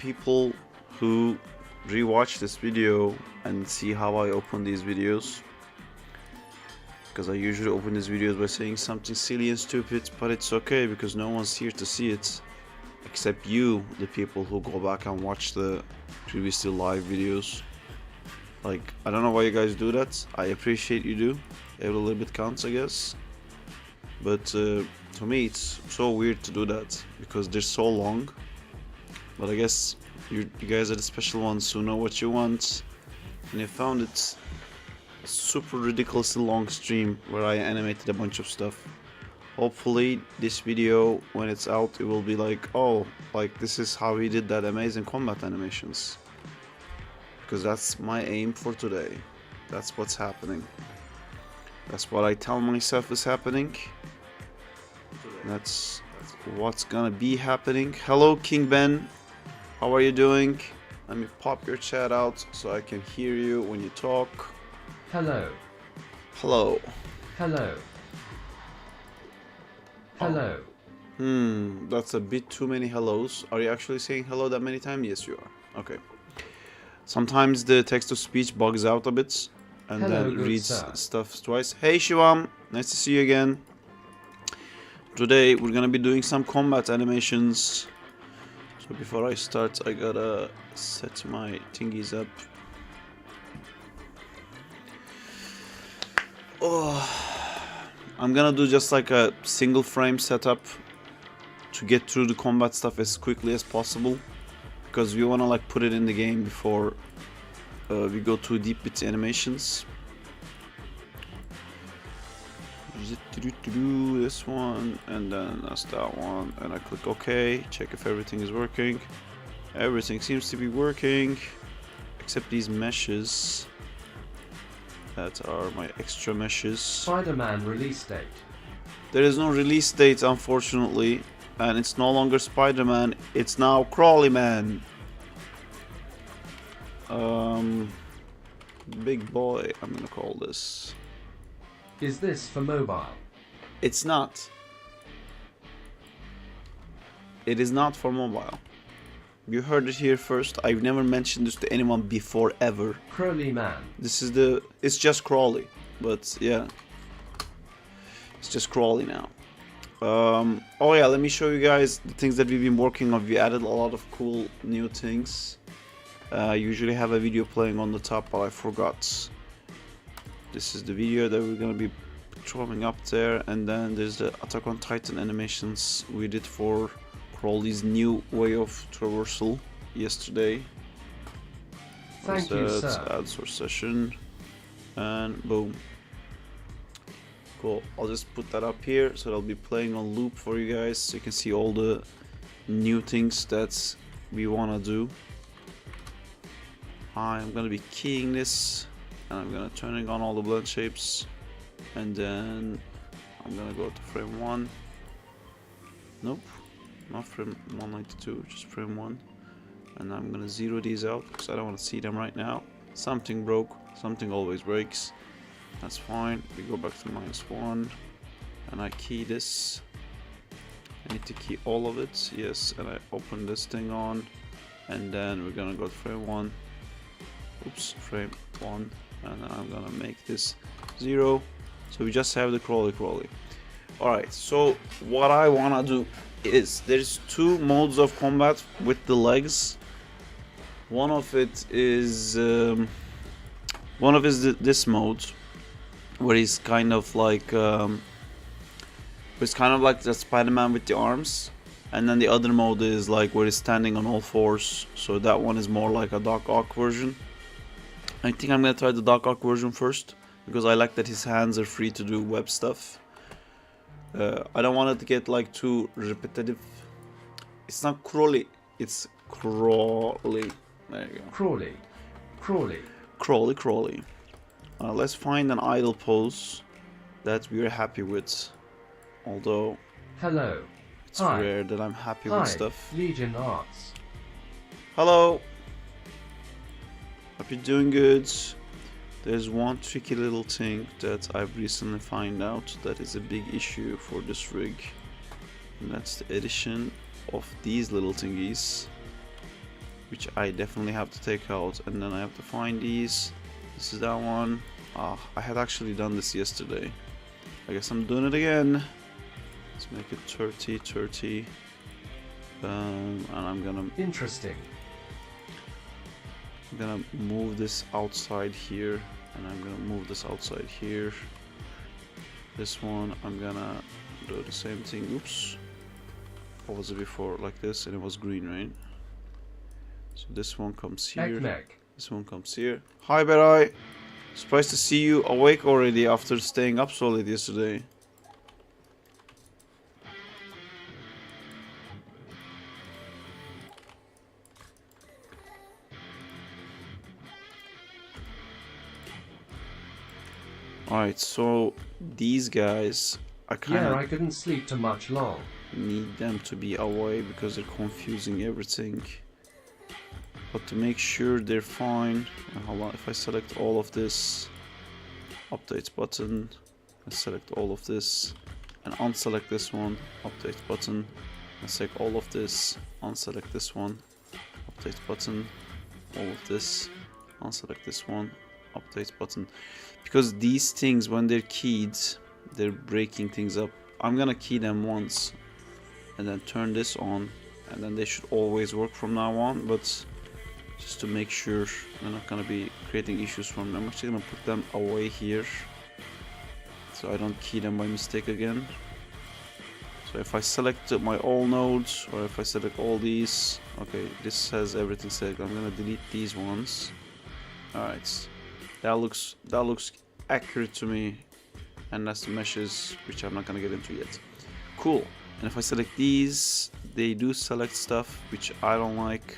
people who rewatch this video and see how I open these videos, because I usually open these videos by saying something silly and stupid, but it's okay because no one's here to see it except you, the people who go back and watch the previously live videos. Like, I don't know why you guys do that. I appreciate you do. Every little bit counts, I guess. But to me, it's so weird to do that because they're so long. But I guess you guys are the special ones who know what you want. And you found it a super ridiculously long stream where I animated a bunch of stuff. Hopefully this video, when it's out, it will be like, oh, like this is how he did that amazing combat animations. Because that's my aim for today. That's what's happening. That's what I tell myself is happening. That's what's gonna be happening. Hello, King Ben. How are you doing? Let me pop your chat out so I can hear you when you talk. Hello. Hello. Hello. Hello. That's a bit too many hellos. Are you actually saying hello that many times? Yes, you are. Okay. Sometimes the text-to-speech bugs out a bit and Hello, then reads sir. stuff twice. Hey, Shivam. Nice to see you again. Today, we're gonna be doing some combat animations. So before I start, I gotta set my thingies up. Oh, I'm gonna do just like a single frame setup to get through the combat stuff as quickly as possible, because we wanna like put it in the game before we go too deep with the animations. This one, and then that's that one, and I click OK, check if everything is working. Everything seems to be working, except these meshes. That are my extra meshes. Spider-Man release date. There is no release date, unfortunately, and it's no longer Spider-Man, it's now Crawley Man. Big boy, I'm gonna call this. Is this for mobile? It's not. It is not for mobile. You heard it here first. I've never mentioned this to anyone before, ever. Crawley Man. This is the... It's just Crawley. But, yeah. It's just Crawley now. Oh yeah, let me show you guys the things that we've been working on. We added a lot of cool new things. I usually have a video playing on the top, but I forgot. This is the video that we're gonna be throwing up there, and then there's the Attack on Titan animations we did for Crawley's new way of traversal yesterday. Thank you, sir. Add source session, and boom. Cool. I'll just put that up here so it'll be playing on loop for you guys, so you can see all the new things that we wanna do. I'm gonna be keying this, and I'm gonna turning on all the blend shapes, and then I'm gonna go to frame 1. Nope, not frame 192, just frame 1. And I'm gonna zero these out because I don't want to see them right now. Something broke, something always breaks. That's fine. We go back to -1, and I key this. I need to key all of it, yes, and I open this thing on, and then we're gonna go to frame 1. Oops, frame 1, and then I'm gonna make this 0. So we just have the Crawley. Alright, so what I wanna do is there's 2 modes of combat with the legs. One of it is this mode where he's kind of like the Spider-Man with the arms, and then the other mode is like where he's standing on all fours. So that one is more like a Doc Ock version. I think I'm gonna try the Doc Ock version first, because I like that his hands are free to do web stuff. I don't want it to get like too repetitive. It's not Crawley, it's Crawley. There you go. Crawley. Let's find an idle pose that we're happy with. Although Hello. it's Hi. rare that I'm happy Hi. with stuff. Legion Arts. Hello. Hope you're doing good. There's one tricky little thing that I've recently found out that is a big issue for this rig, and that's the addition of these little thingies. which I definitely have to take out, and then I have to find these. This is that one. Ah, I had actually done this yesterday. I guess I'm doing it again. Let's make it 30, 30. And I'm gonna move this outside here, and I'm gonna move this outside here. This one I'm gonna do the same thing. Oops, what was it before? Like this, and it was green, right? So this one comes here. This one comes here. Hi Berai, surprised to see you awake already after staying up so late yesterday. Alright, so these guys, I couldn't sleep too much long. Need them to be away because they're confusing everything. But to make sure they're fine, hold on, if I select all of this, update button, I select all of this, and unselect this one, update button, and select all of this, unselect this one, update button, all of this, unselect this one, update button. Because these things, when they're keyed, they're breaking things up. I'm gonna key them once and then turn this on, and then they should always work from now on, but just to make sure they're not gonna be creating issues from them, I'm actually gonna put them away here so I don't key them by mistake again. So if I select my all nodes, or if I select all these, okay, this has everything selected. I'm gonna delete these ones. Alright, that looks accurate to me, and that's the meshes, which I'm not gonna get into yet. Cool. And if I select these, they do select stuff which I don't like.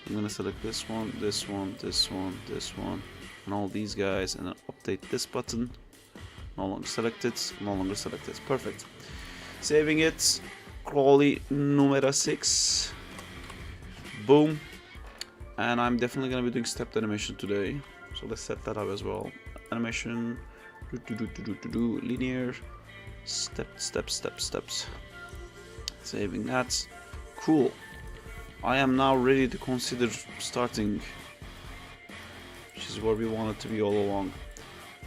I'm gonna select this one, this one, this one, this one, and all these guys, and then update this button. No longer selected, no longer selected. Perfect. Saving it. Crawley numero 6. Boom. And I'm definitely gonna be doing stepped animation today, so let's set that up as well. Animation, linear, steps. Saving that. Cool. I am now ready to consider starting, which is where we wanted to be all along.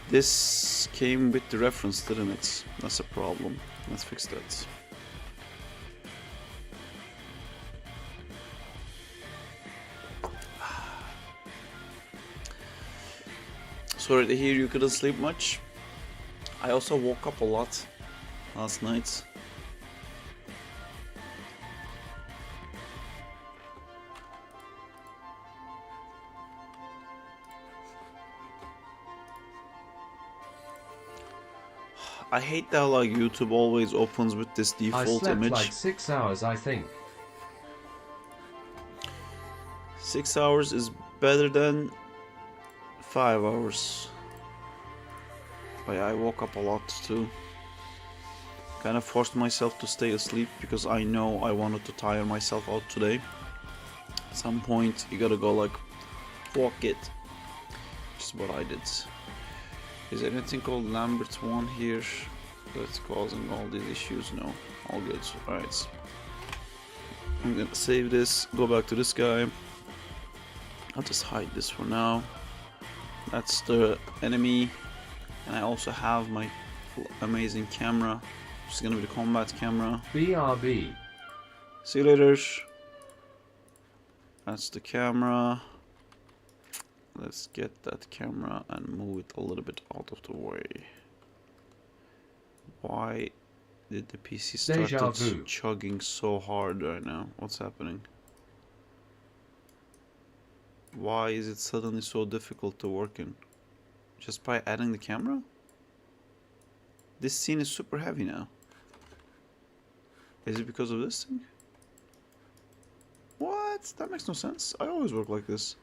This came with the reference, didn't it? That's a problem. Let's fix that. Sorry to hear you couldn't sleep much. I also woke up a lot last night. I hate that like YouTube always opens with this default image. I slept like 6 hours, I think. 6 hours is better than 5 hours. But yeah, I woke up a lot too. Kind of forced myself to stay asleep because I know I wanted to tire myself out today. At some point you gotta go like, fuck it. Just what I did. Is there anything called Lambert 1 here that's causing all these issues? No, all good. Alright. I'm gonna save this, go back to this guy. I'll just hide this for now. That's the enemy. And I also have my amazing camera, which is gonna be the combat camera. BRB. See you later. That's the camera. Let's get that camera and move it a little bit out of the way. Why did the PC start chugging so hard right now? What's happening? Why is it suddenly so difficult to work in? Just by adding the camera? This scene is super heavy now. Is it because of this thing? What? That makes no sense. I always work like this.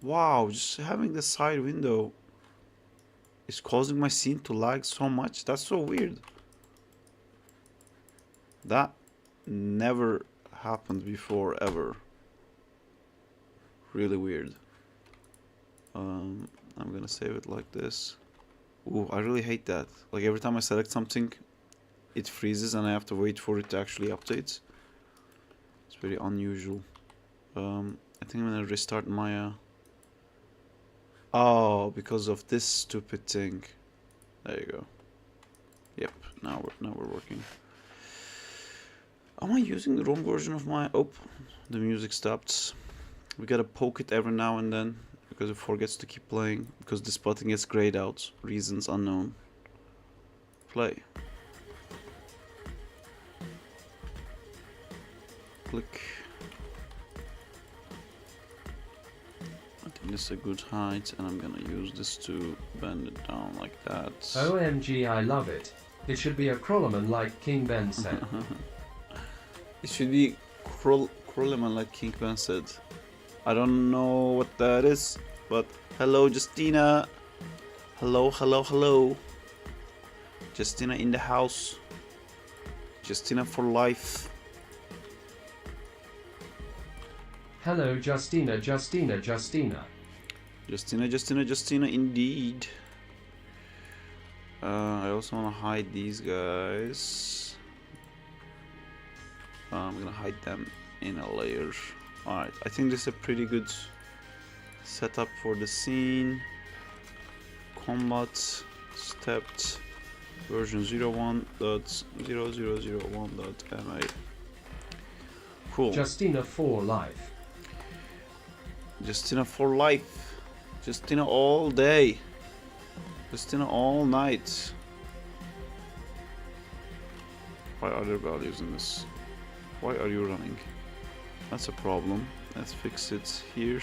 Wow, just having the side window is causing my scene to lag so much. That's so weird. That never happened before, ever. Really weird. I'm gonna save it like this. Ooh, I really hate that. Like every time I select something, it freezes and I have to wait for it to actually update. Let's It's very unusual. I think I'm gonna restart Maya. Oh, because of this stupid thing. There you go. Yep, now we're working. Am I using the wrong version of my... Oh, the music stopped. We gotta poke it every now and then because it forgets to keep playing because this button gets grayed out. Reasons unknown. Play. Click. I think this is a good height and I'm gonna use this to bend it down like that. OMG, I love it. It should be a Crawlerman like King Ben said. It should be Crawleyman like King Ben said. I don't know what that is, but hello Justina. Hello, hello, hello. Justina in the house. Justina for life. Hello Justina, Justina, Justina. Justina, Justina, Justina indeed. I also want to hide these guys. I'm gonna hide them in a layer. Alright, I think this is a pretty good setup for the scene. Combat stepped version 01.0001.ma. Cool. Justina for life. Justina for life. Justina all day. Justina all night. Why are there values in this? Why are you running? That's a problem. Let's fix it here.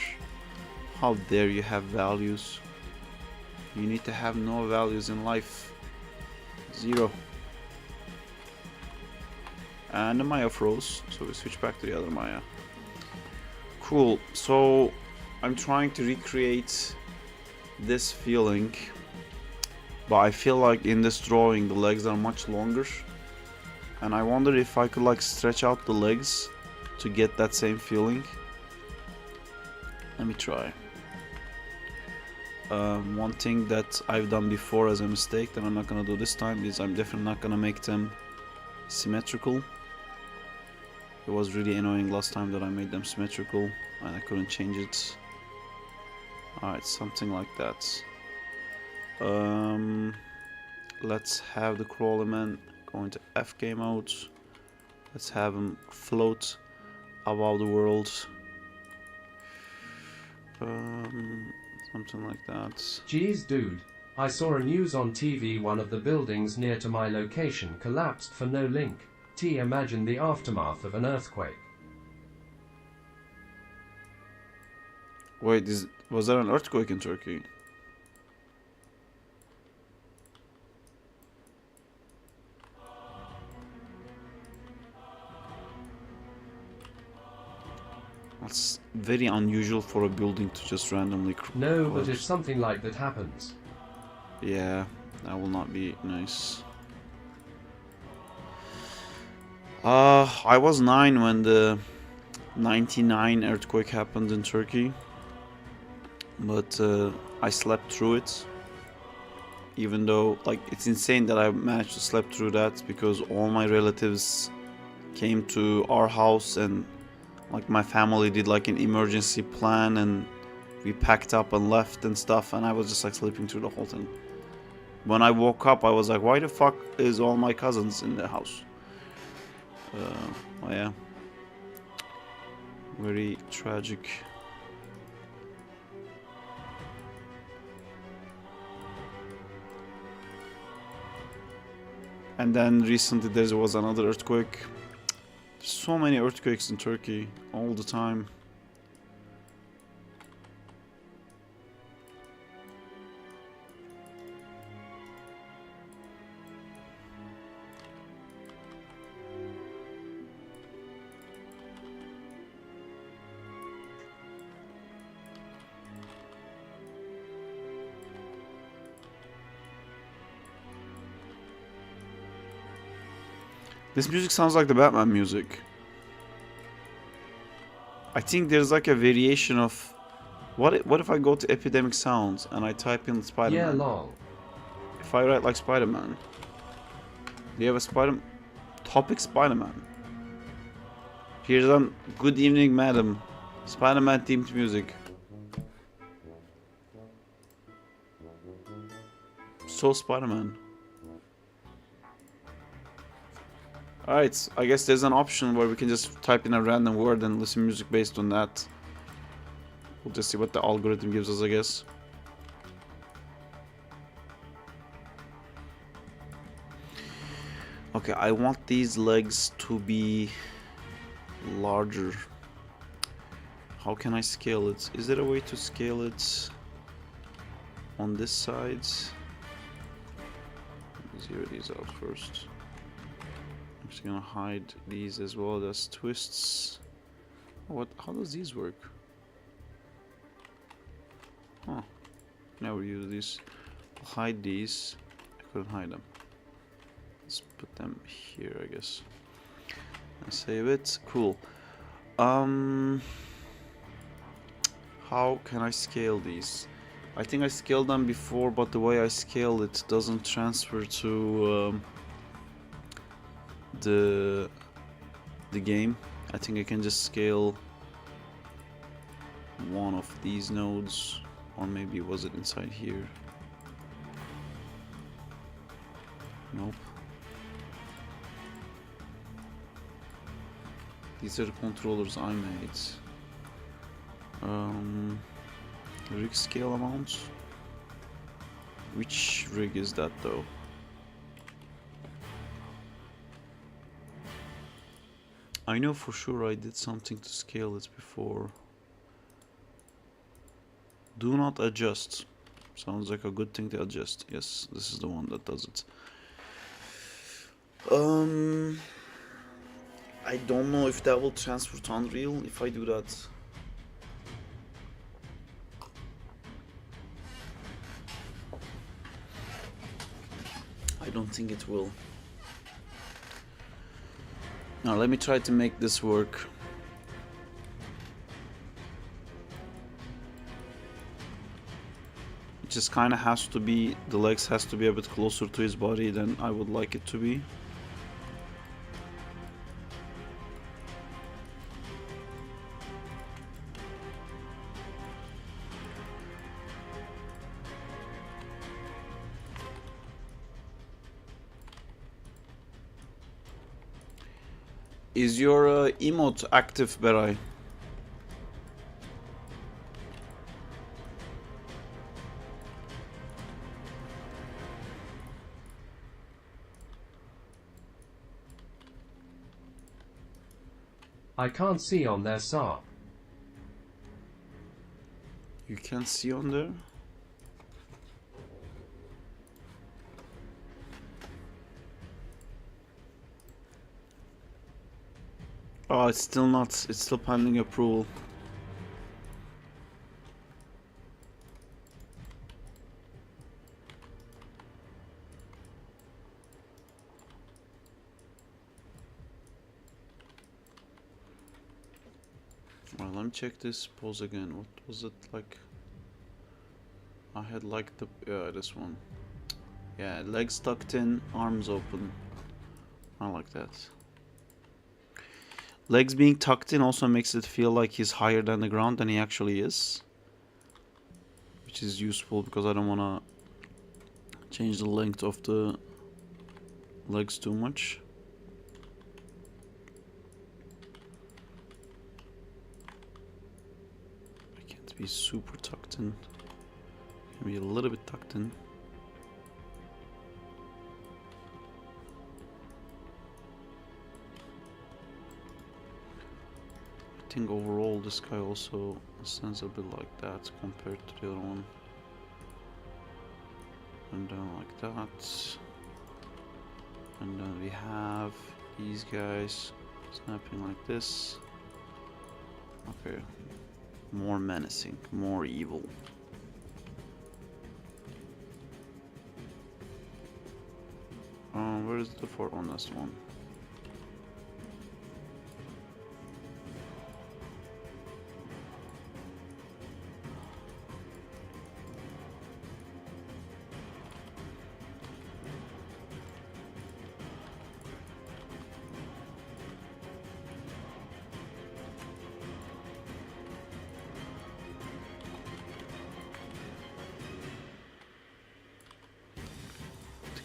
How dare you have values? You need to have no values in life. 0. And the Maya froze, so we switch back to the other Maya. Cool. So I'm trying to recreate this feeling, but I feel like in this drawing the legs are much longer, and I wonder if I could like stretch out the legs to get that same feeling. Let me try. One thing that I've done before as a mistake that I'm not gonna do this time is I'm definitely not gonna make them symmetrical. It was really annoying last time that I made them symmetrical and I couldn't change it. Alright, something like that. Let's have the Crawlerman go into FK mode. Let's have him float above the world. Something like that. Geez dude, I saw a news on TV, one of the buildings near to my location collapsed for no link. Imagine the aftermath of an earthquake. Wait, was there an earthquake in Turkey? That's very unusual for a building to just randomly No, collapse. but if something like that happens. Yeah, that will not be nice. I was 9 when the 99 earthquake happened in Turkey, but I slept through it. Even though, like, it's insane that I managed to sleep through that because all my relatives came to our house and, like, my family did like an emergency plan and we packed up and left and stuff, and I was just like sleeping through the whole thing. When I woke up, I was like, why the fuck is all my cousins in the house? Well, yeah. Very tragic. And then recently there was another earthquake. There's so many earthquakes in Turkey all the time. This music sounds like the Batman music. I think there's like a variation of... What if I go to Epidemic Sounds and I type in Spider-Man? Yeah, long. If I write like Spider-Man. Do you have a Topic Spider-Man. Here's an Good evening, madam. Spider-Man themed music. So Spider-Man. Alright, I guess there's an option where we can just type in a random word and listen music based on that. We'll just see what the algorithm gives us, I guess. Okay, I want these legs to be larger. How can I scale it? Is there a way to scale it on this side? Zero these out first. I'm just gonna hide these as well as twists. What? How does these work? Huh. Never use these. I'll hide these. I couldn't hide them. Let's put them here, I guess. And save it. Cool. How can I scale these? I think I scaled them before, but the way I scale it doesn't transfer to the game. I think I can just scale one of these nodes, or maybe was it inside here? Nope. These are the controllers I made. Rig scale amount. Which rig is that though? I know for sure I did something to scale it before. Do not adjust. Sounds like a good thing to adjust. Yes, this is the one that does it. I don't know if that will transfer to Unreal if I do that. I don't think it will. Now let me try to make this work. It just kind of has to be, the legs has to be a bit closer to his body than I would like it to be. Is your emote active, Berai? I can't see on their SAR. You can't see on there? Oh, it's still not. It's still pending approval. Well, let me check this pose again. What was it like? I had like the this one. Yeah, legs tucked in, arms open. I like that. Legs being tucked in also makes it feel like he's higher than the ground than he actually is, which is useful because I don't want to change the length of the legs too much. I can't be super tucked in. Maybe a little bit tucked in. I think overall this guy also sounds a bit like that compared to the other one. And then like that. And then we have these guys snapping like this. Okay. More menacing, more evil. Where is the fort on this one?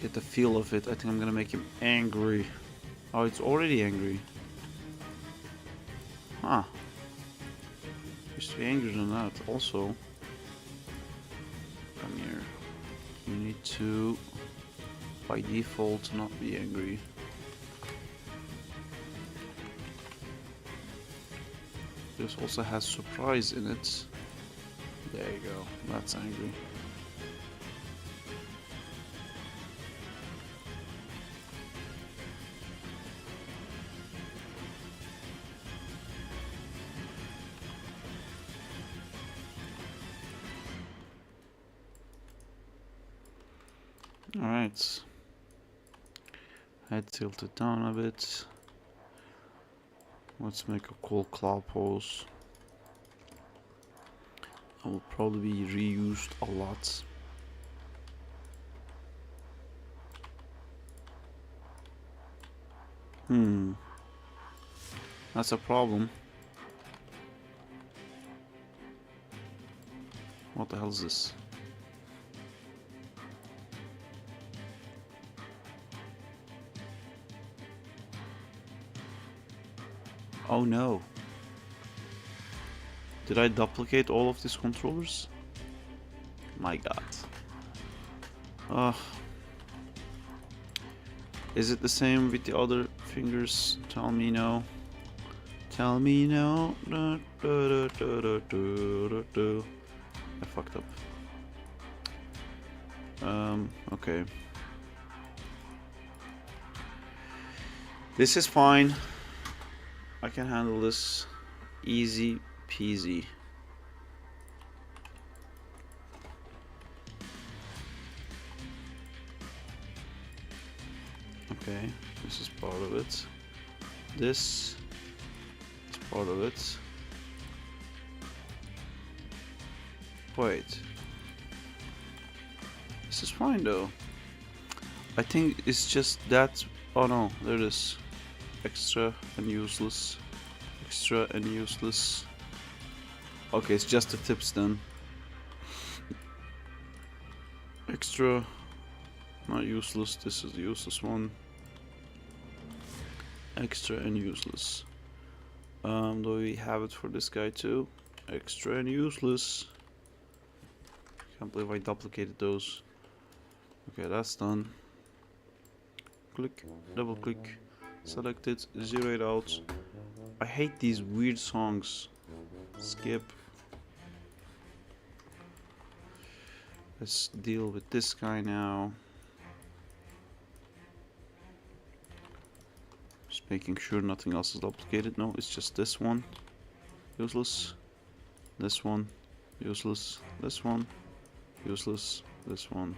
get the feel of it. I think I'm gonna make him angry. Oh, it's already angry. Huh. Used to be angrier than that. Also, come here. You need to, by default, not be angry. This also has surprise in it. There you go. That's angry. Alright. Head tilted down a bit. Let's make a cool claw pose. That will probably be reused a lot. That's a problem. What the hell is this? Oh no. Did I duplicate all of these controllers? My god. Ugh. Is it the same with the other fingers? Tell me no. Tell me no. I fucked up. Okay. This is fine. I can handle this easy peasy. Okay, this is part of it. This is part of it. Wait. This is fine though. I think it's just that. Oh no, there it is. Extra and useless. Extra and useless. Okay, it's just the tips then. Extra, not useless. This is the useless one. Extra and useless. Do we have it for this guy too? Extra and useless. Can't believe I duplicated those. Okay, that's done. Click, double click. Select it, zero it out. I hate these weird songs. Skip. Let's deal with this guy now. Just making sure nothing else is duplicated. No, it's just this one. Useless. This one. Useless. This one. Useless. This one.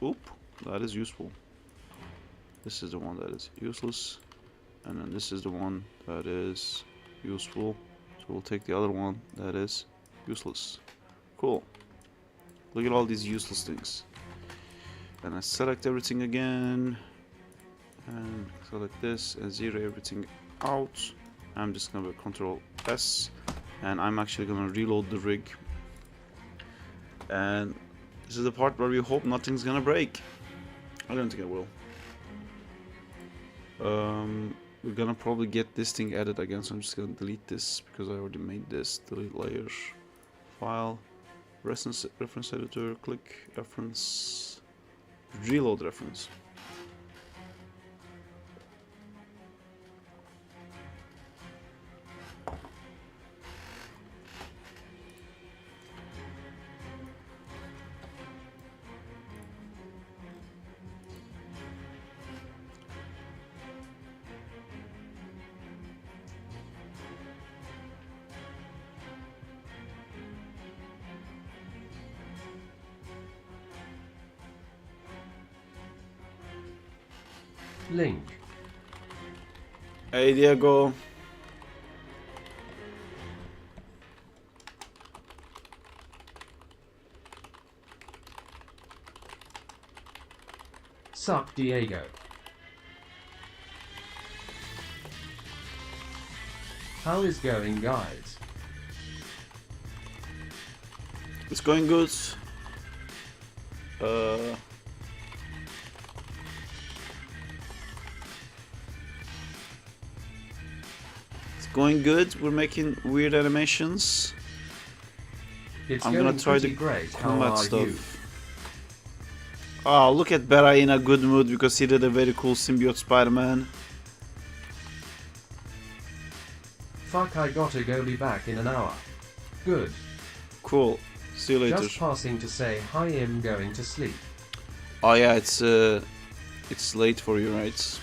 Oop, that is useful. This is the one that is useless. And then this is the one that is useful. So we'll take the other one that is useless. Cool. Look at all these useless things. And I select everything again. And select this and zero everything out. I'm just gonna Control S. And I'm actually gonna reload the rig. And this is the part where we hope nothing's gonna break. I don't think it will. We're gonna probably get this thing added again, so I'm just gonna delete this because I already made this. Delete layer, file, reference editor, click reference, reload reference. Link. Hey Diego. Suck Diego. How is going, guys? It's going good. going good. We're making weird animations. It's I'm going gonna try the pretty great. How combat are stuff. you? Oh, look at Bera in a good mood because he did a very cool symbiote Spider-Man. Fuck, I gotta go, be back in an hour. Good. Cool. See you later. Just passing to say hi, I'm going to sleep. Oh yeah, it's late for you, right?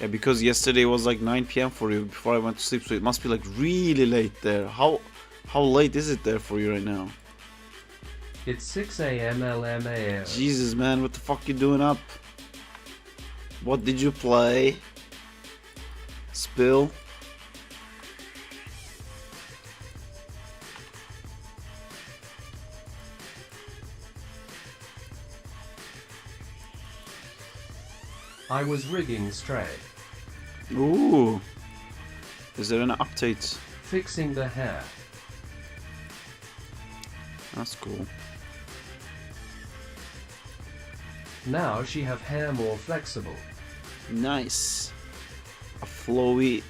Yeah, because yesterday was like 9 p.m. for you before I went to sleep, so it must be like really late there. How late is it there for you right now? It's 6 a.m. LMAO. Jesus, man, what the fuck you doing up? What did you play? Spill? I was rigging Stray. Ooh. Is there an update? Fixing the hair. That's cool. Now she have hair more flexible. Nice. A flowy,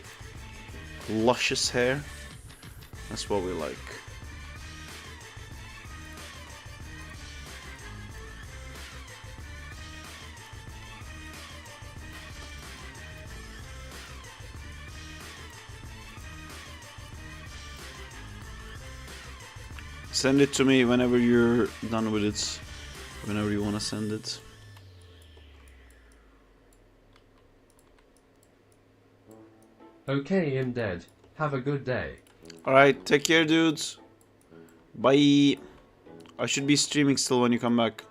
luscious hair. That's what we like. Send it to me whenever you're done with it. Whenever you want to send it. Okay, I'm dead. Have a good day. Alright, take care, dudes. Bye. I should be streaming still when you come back.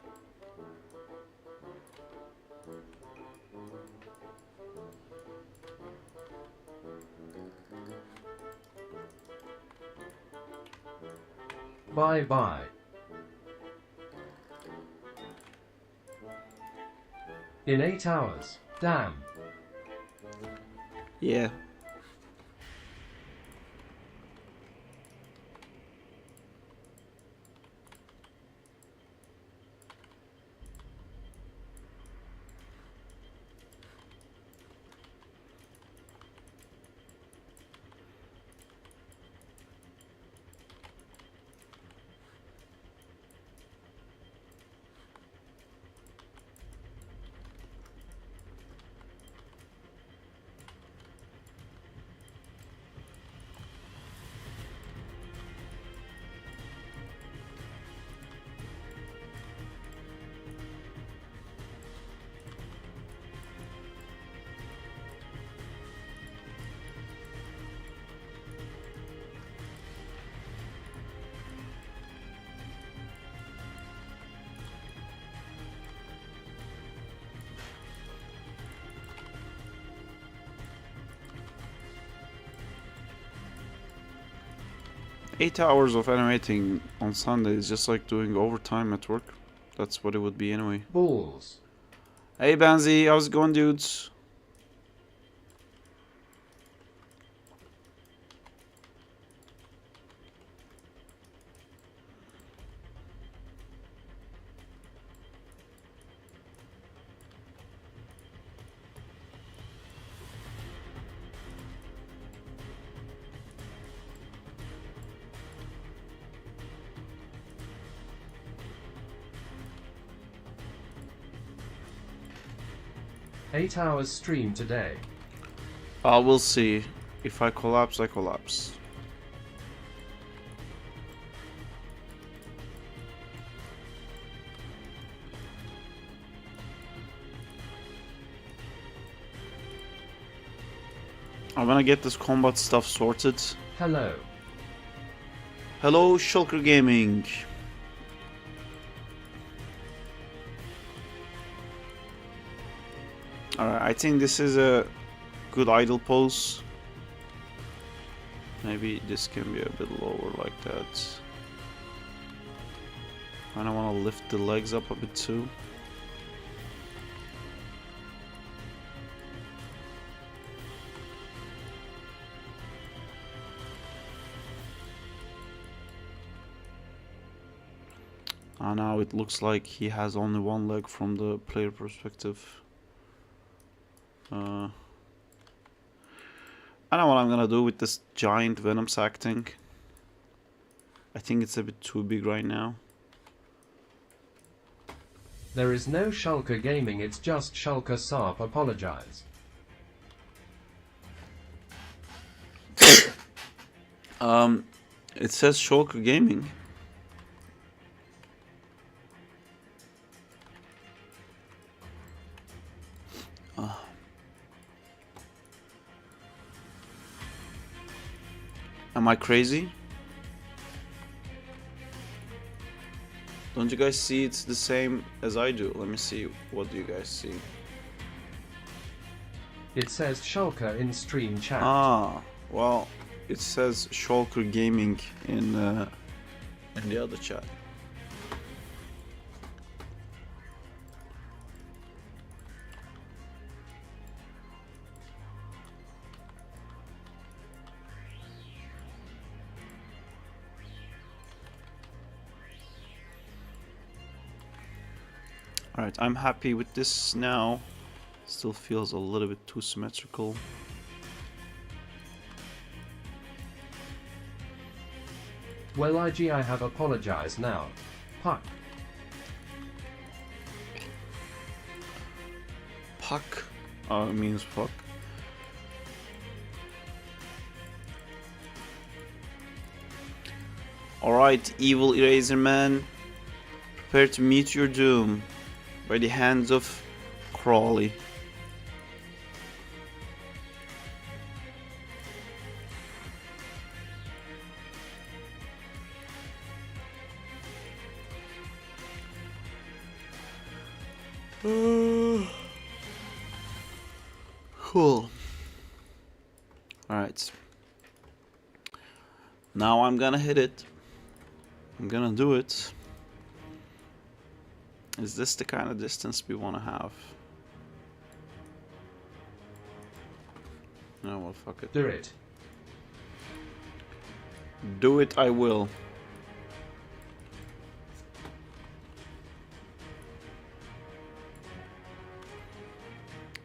Bye bye. In 8 hours. Damn. Yeah. Eight hours of animating on Sunday is just like doing overtime at work. That's what it would be anyway. Balls. Hey Banzi, how's it going, dudes? Eight hours stream today. We'll see. If I collapse, I collapse. I'm gonna get this combat stuff sorted. Hello. Hello, Shulker Gaming. Alright, I think this is a good idle pose. Maybe this can be a bit lower like that. And I want to lift the legs up a bit too. And now it looks like he has only one leg from the player perspective. I don't know what I'm gonna do with this giant venom sac thing. I think it's a bit too big right now. There is no Shulker Gaming, it's just Shulker Sarp. Apologize. It says Shulker Gaming. Am I crazy? Don't you guys see it's the same as I do? Let me see. What do you guys see? It says Shulker in stream chat. Ah, well, it says Shulker Gaming in the other chat. Alright, I'm happy with this now. Still feels a little bit too symmetrical. Well, IG, I have apologized now. Puck. Puck? Oh, it means fuck. Alright, evil eraser man. Prepare to meet your doom by the hands of Crawley. Cool. Alright. Now I'm gonna hit it. I'm gonna do it. Is this the kind of distance we want to have? No, well, fuck it. Do it. Do it, I will.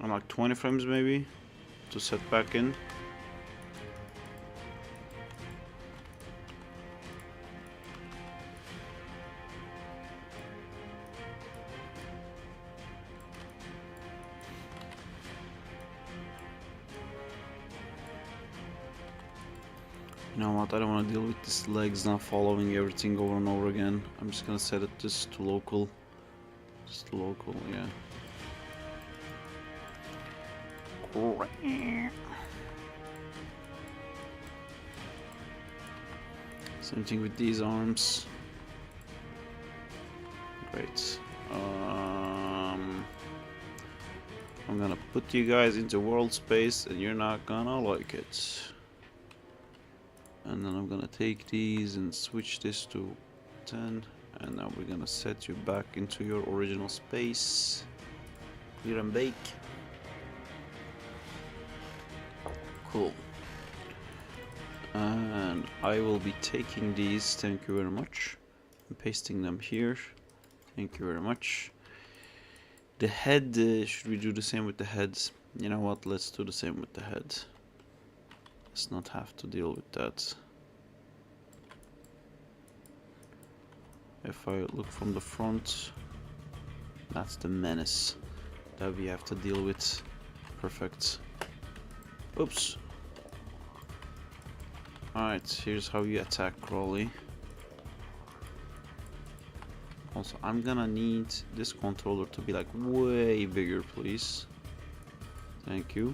I'm like 20 frames maybe to set back in. You know what, I don't want to deal with these legs not following everything over and over again. I'm just gonna set it just to local. Just to local, yeah. Same thing with these arms. Great. I'm gonna put you guys into world space and you're not gonna like it. And then I'm gonna take these and switch this to 10, and now we're gonna set you back into your original space. Clear and bake. Cool. And I will be taking these, thank you very much, and pasting them here. Thank you very much. The head, should we do the same with the heads? You know what, let's do the same with the head. Let's not have to deal with that. If I look from the front, that's the menace that we have to deal with. Perfect. Oops. Alright, here's how you attack Crawley. Also, I'm gonna need this controller to be like way bigger, please. Thank you.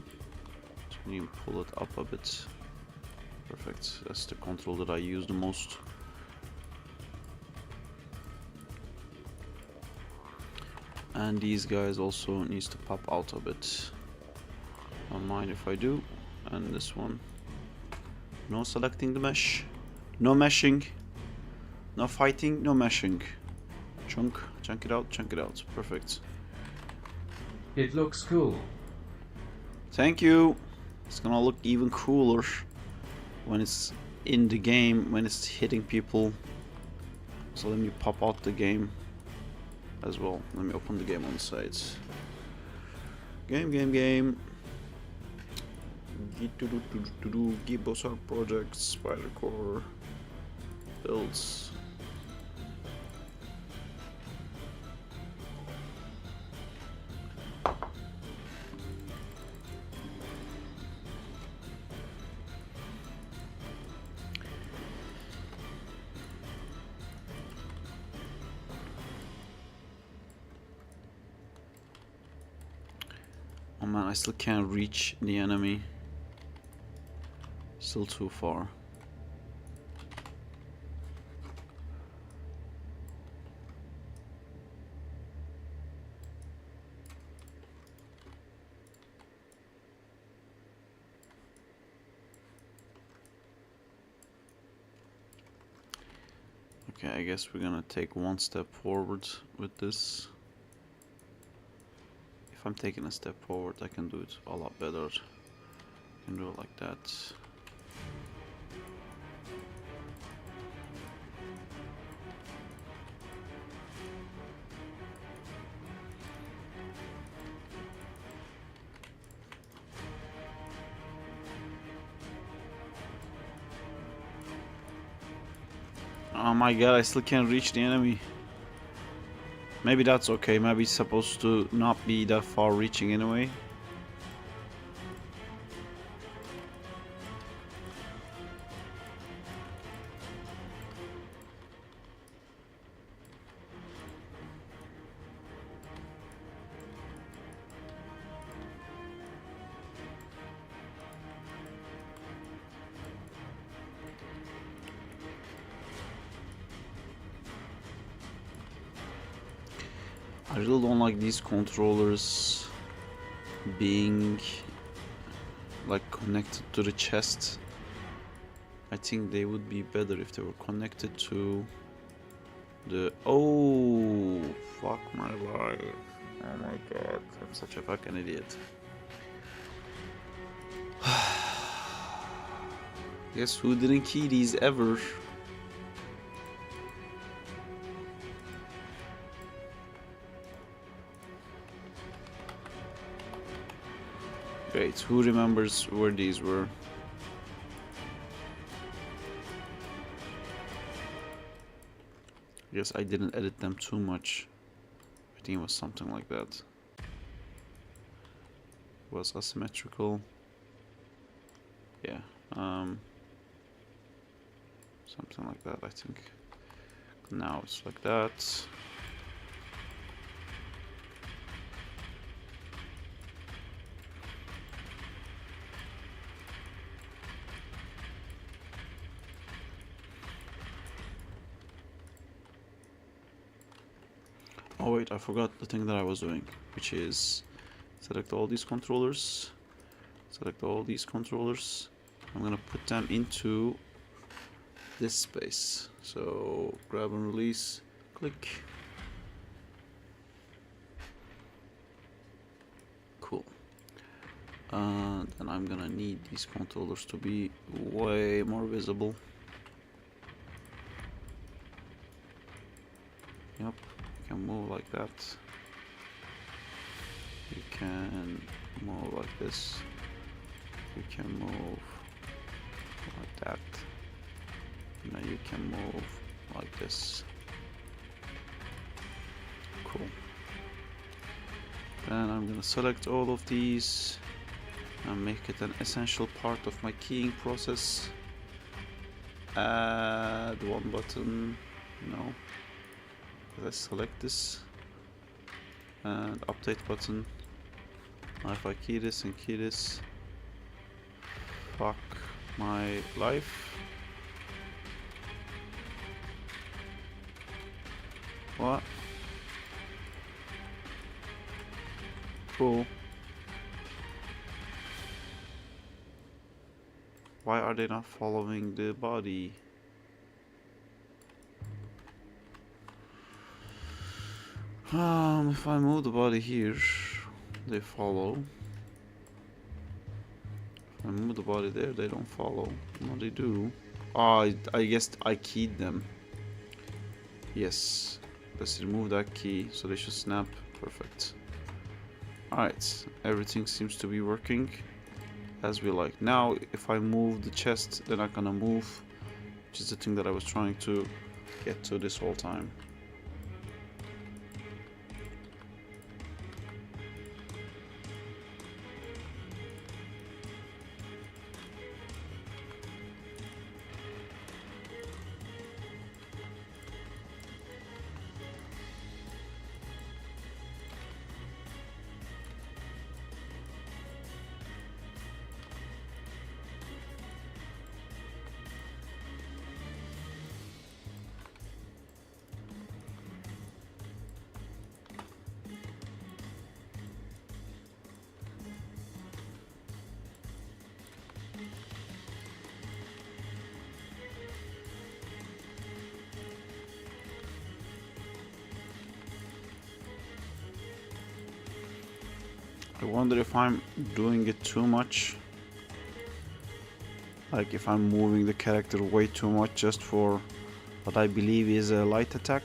So we need to pull it up a bit. Perfect. That's the control that I use the most. And these guys also needs to pop out a bit. Don't mind if I do. And this one. No selecting the mesh. No meshing. No fighting, no meshing. Chunk it out, chunk it out. Perfect. It looks cool. Thank you. It's gonna look even cooler when it's in the game, when it's hitting people. So let me pop out the game as well. Let me open the game on the sides. Game. Gibos are projects, SpiderKour builds. Oh man, I still can't reach the enemy. Still too far. Okay, I guess we're gonna take one step forward with this. If I'm taking a step forward, I can do it a lot better. I can do it like that. Oh my god, I still can't reach the enemy. Maybe that's okay, maybe it's supposed to not be that far reaching anyway. I really don't like these controllers being like connected to the chest. I think they would be better if they were connected to the... Oh, fuck my life. Oh my god, I'm such a fucking idiot. Guess who didn't key these ever? Great, who remembers where these were? I guess I didn't edit them too much. I think it was something like that. It was asymmetrical. Yeah, something like that, I think. Now it's like that. Oh wait, I forgot the thing that I was doing, which is select all these controllers, select all these controllers. I'm gonna put them into this space. So grab and release, click. Cool. Then I'm gonna need these controllers to be way more visible. Yep. You can move like that. You can move like this. You can move like that. Now you can move like this. Cool. Then I'm gonna select all of these and make it an essential part of my keying process. Add one button. No. Let's select this and update button. Now if I key this and key this, fuck my life. What? Cool. Why are they not following the body? If I move the body here, they follow. If I move the body there, they don't follow. No, they do. Oh, I guess I keyed them. Yes. Let's remove that key, so they should snap. Perfect. Alright, everything seems to be working. as we like. Now if I move the chest, they're not gonna move, which is the thing that I was trying to get to this whole time. I wonder if I'm doing it too much. Like if I'm moving the character way too much just for what I believe is a light attack.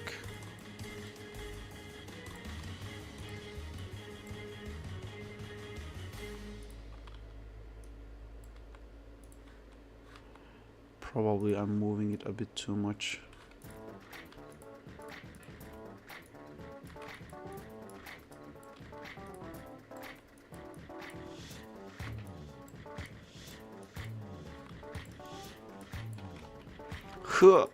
Probably I'm moving it a bit too much. Huh.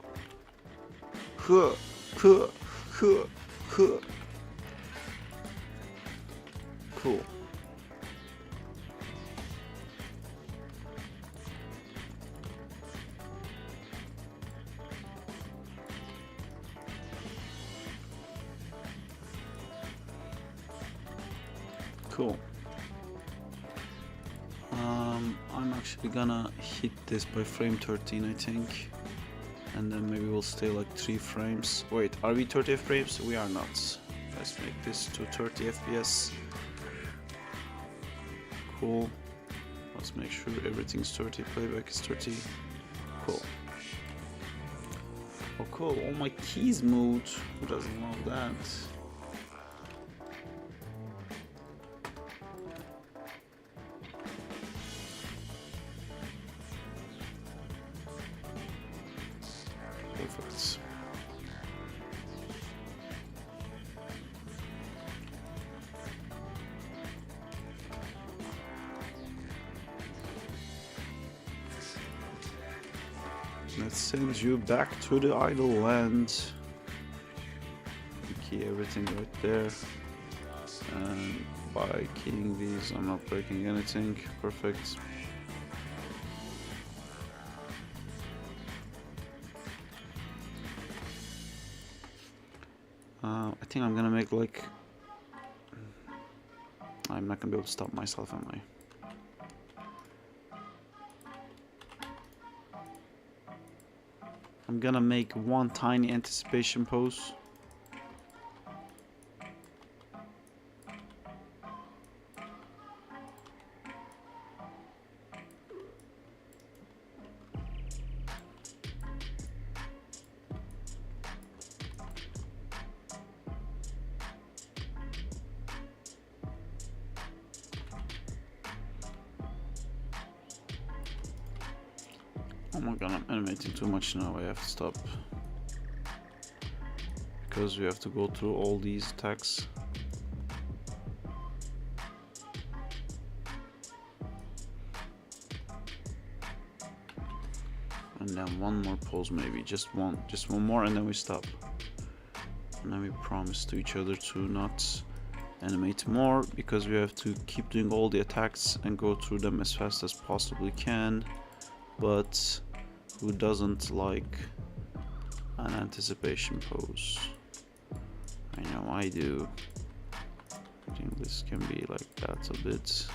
Huh. Huh. Huh. Huh. Cool. Cool. I'm actually gonna hit this by frame 13, I think. And then maybe we'll stay like 3 frames. Wait, are we 30 frames? We are not. Let's make this to 30 FPS. Cool. Let's make sure everything's 30, playback is 30. Cool. Oh cool, all my keys moved. Who doesn't love that? Perfect. Let's send you back to the idle land. Key everything right there. And by keying these, I'm not breaking anything. Perfect. I think I'm gonna make like... I'm not gonna be able to stop myself, am I? I'm gonna make one tiny anticipation pose. Oh my god, I'm animating too much now, I have to stop. Because we have to go through all these attacks. And then one more pose maybe, just one more and then we stop. And then we promise to each other to not animate more, because we have to keep doing all the attacks and go through them as fast as possibly can. But who doesn't like an anticipation pose? I know I do. I think this can be like that a bit,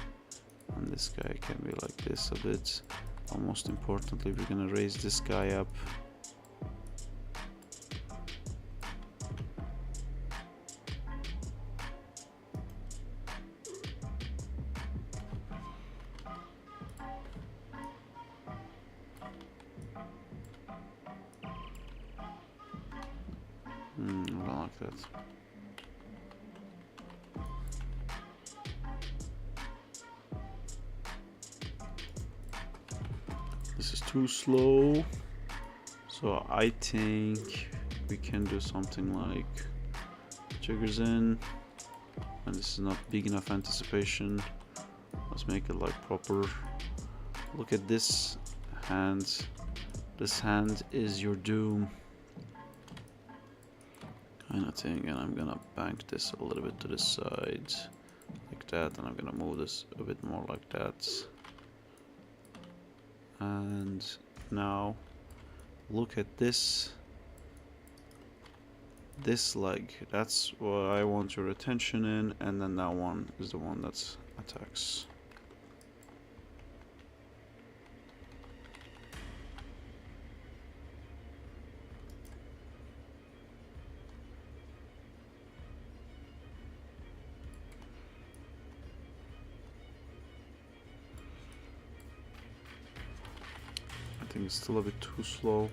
and this guy can be like this a bit. But most importantly, we're gonna raise this guy up. I don't like that. too slow. So I think we can do something like triggers in, and this is not big enough anticipation. Let's make it like proper. Look at this hand. This hand is your doom kind of thing, and I'm gonna bank this a little bit to the side like that, and I'm gonna move this a bit more like that. And now look at this leg. That's what I want your attention in, and then that one is the one that attacks. I think it's still a bit too slow.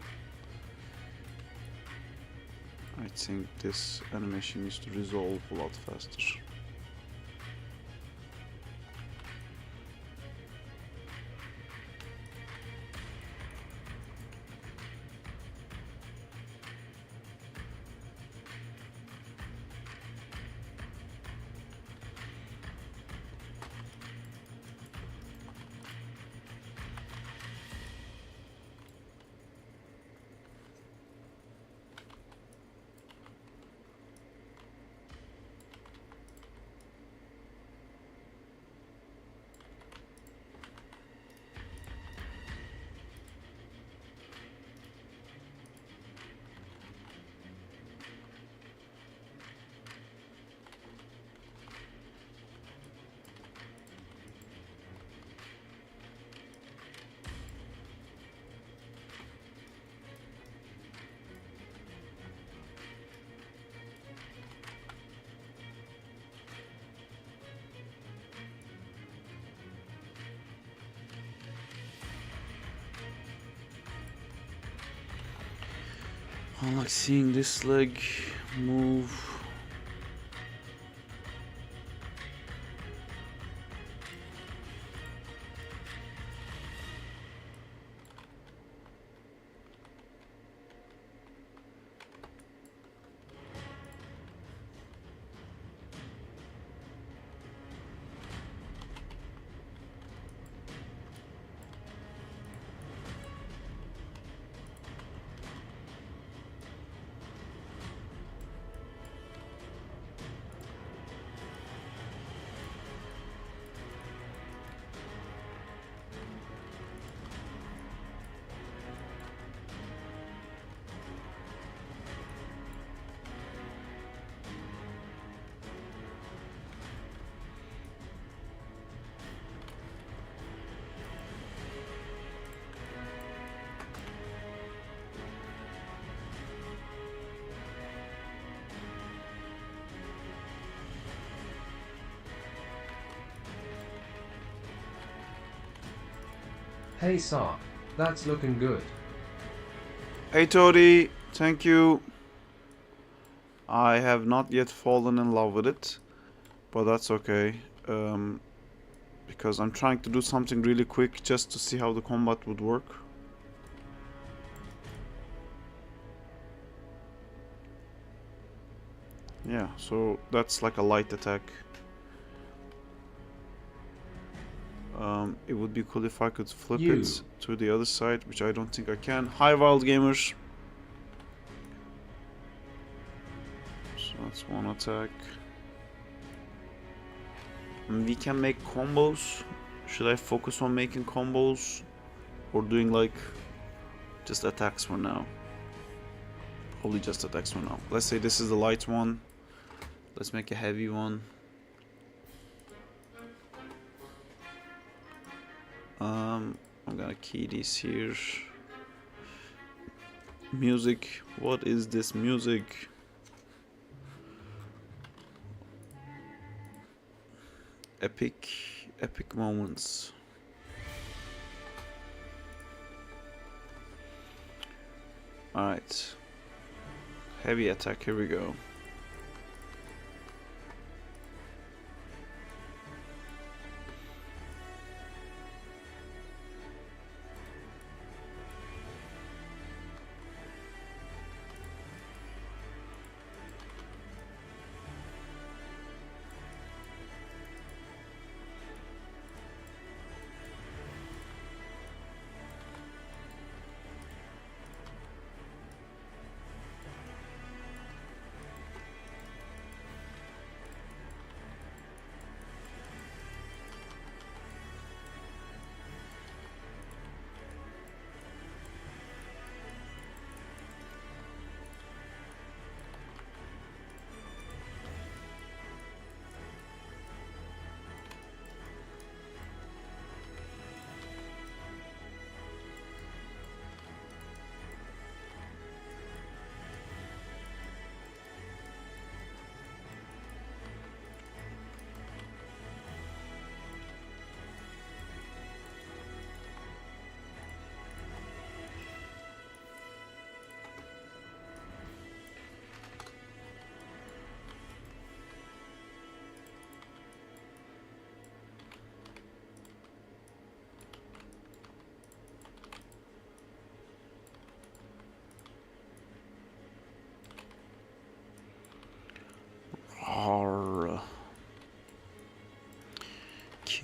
I think this animation needs to resolve a lot faster. I like seeing this leg move. Hey Sark, that's looking good. Hey Tori, thank you. I have not yet fallen in love with it, but that's okay. Because I'm trying to do something really quick just to see how the combat would work. Yeah, so that's like a light attack. It would be cool if I could flip it to the other side, which I don't think I can. Hi Wild Gamers! So that's one attack. And we can make combos. Should I focus on making combos? Or doing like just attacks for now? Probably just attacks for now. Let's say this is the light one. Let's make a heavy one. I'm gonna key these here. Music. What is this music? Epic moments. Alright. Heavy attack, here we go.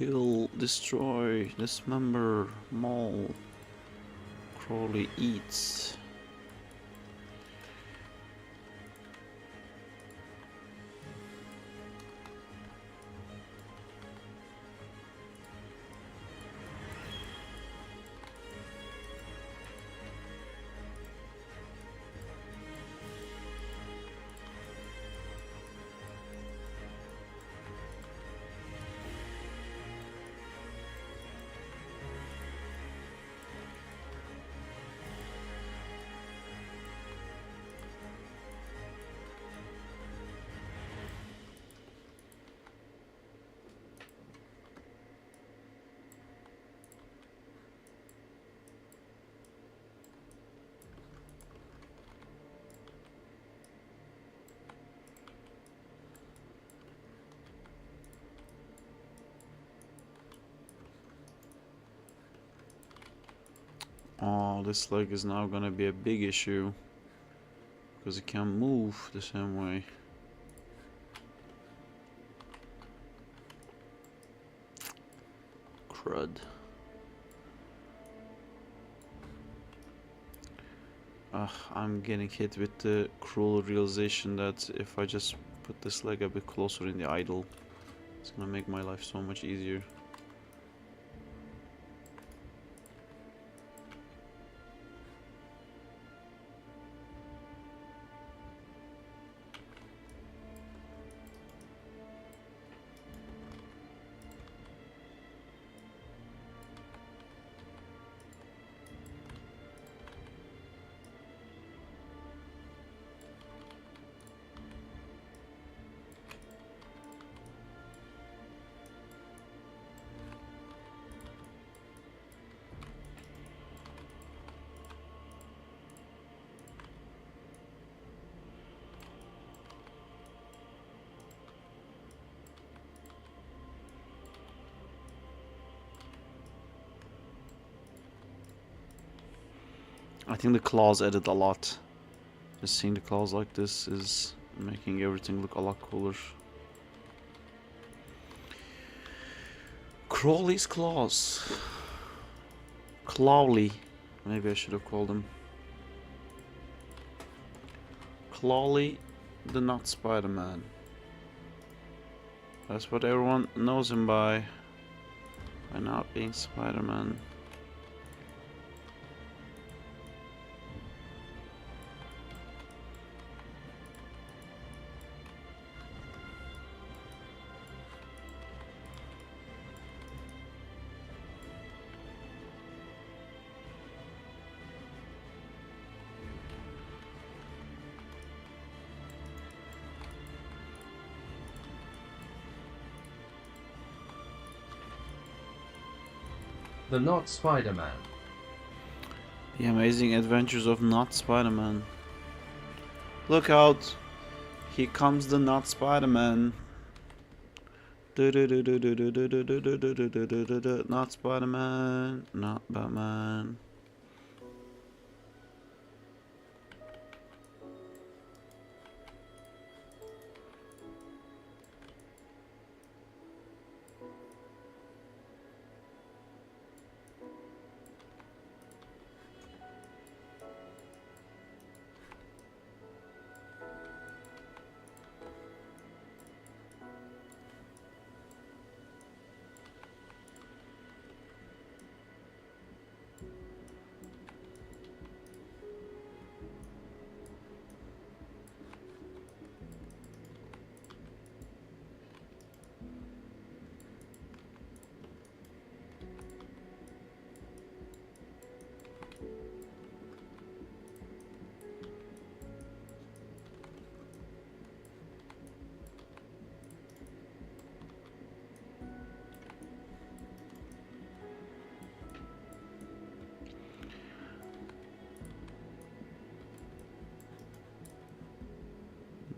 Kill, destroy, dismember, maul. Crawley eats. Oh, this leg is now gonna be a big issue because it can't move the same way. Crud. I'm getting hit with the cruel realization that if I just put this leg a bit closer in the idle, it's gonna make my life so much easier. I think the claws added a lot. Just seeing the claws like this is making everything look a lot cooler. Crawley's claws. Crawley. Maybe I should have called him. Crawley, the not Spider-Man. That's what everyone knows him by not being Spider-Man. The Not Spider-Man. The Amazing Adventures of Not Spider-Man. Look out! Here comes the Not Spider-Man. Not Spider-Man, not Batman.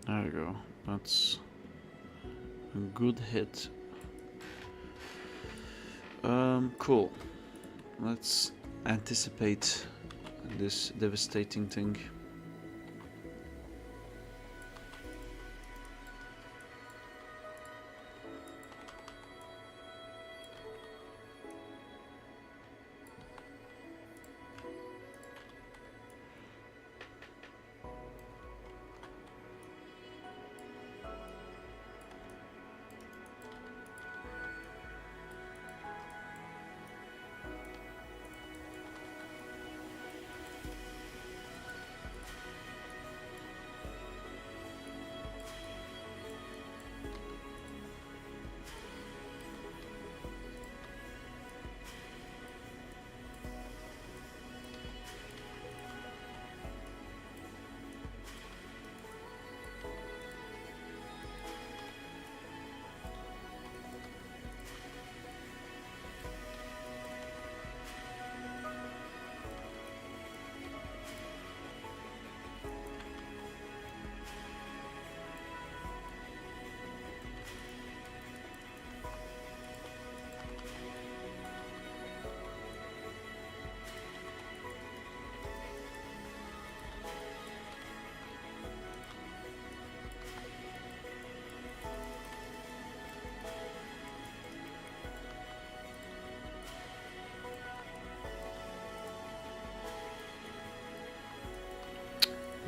There you go. That's a good hit. Cool. Let's anticipate this devastating thing.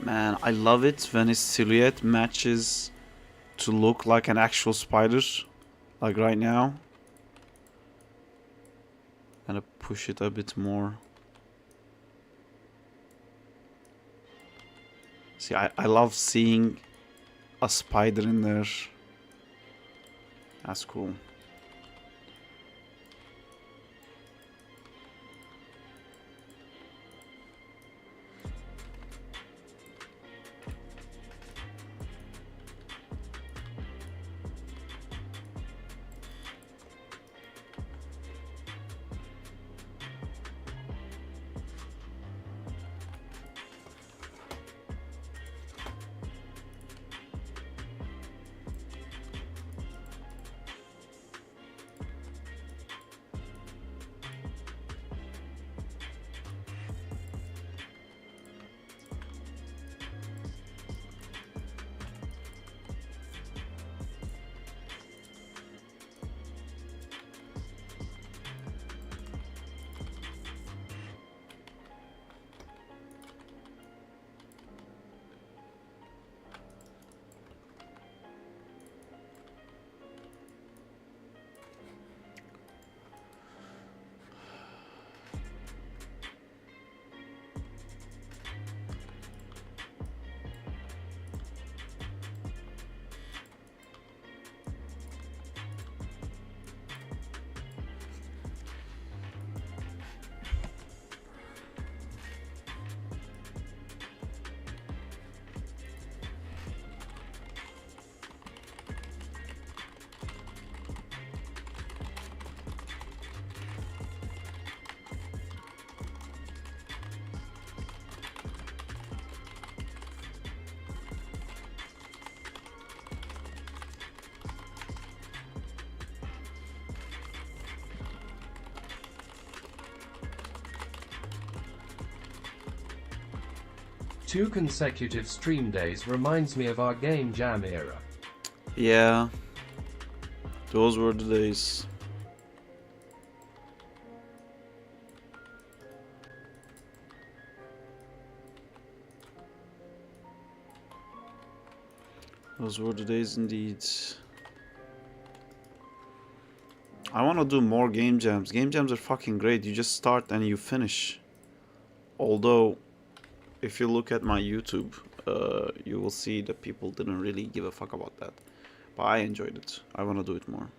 Man, I love it when his silhouette matches to look like an actual spider. Like right now. Gonna push it a bit more. See, I love seeing a spider in there. That's cool. Two consecutive stream days reminds me of our game jam era. Yeah. Those were the days. Those were the days indeed. I want to do more game jams. Game jams are fucking great. You just start and you finish. Although, if you look at my YouTube, you will see that people didn't really give a fuck about that. But I enjoyed it. I want to do it more.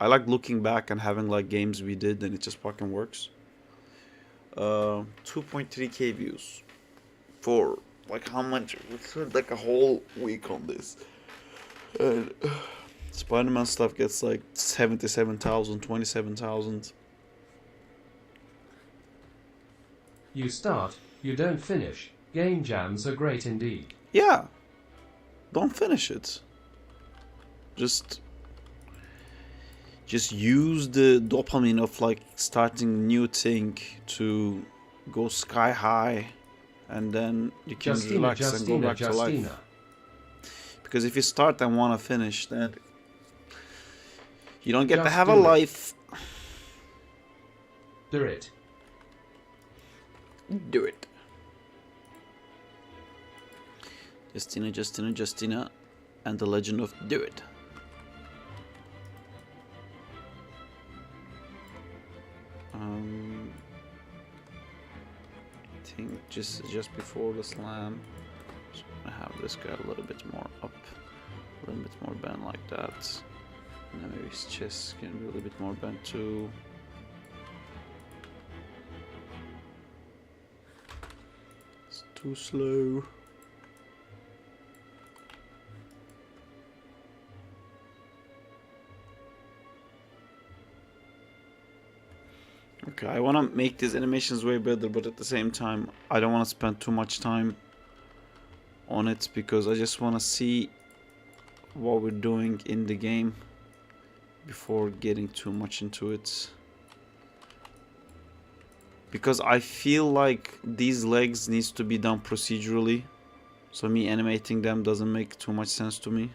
I like looking back and having like games we did and it just fucking works. 2.3k views. For like how much? We spent like a whole week on this. And Spider-Man stuff gets like 77,000, 27,000. You start, you don't finish. Game jams are great indeed. Yeah. Don't finish it. Just use the dopamine of like starting new thing to go sky high, and then you can relax and go back to life. Because if you start and want to finish, then you don't get to have a life. Do it. Do it. Justina, and the Legend of Do It. I think just before the slam, so I have this guy a little bit more up, a little bit more bent like that, and then maybe his chest can be a little bit more bent too. It's too slow. Okay, I want to make these animations way better, but at the same time, I don't want to spend too much time on it because I just want to see what we're doing in the game before getting too much into it. Because I feel like these legs needs to be done procedurally, so me animating them doesn't make too much sense to me.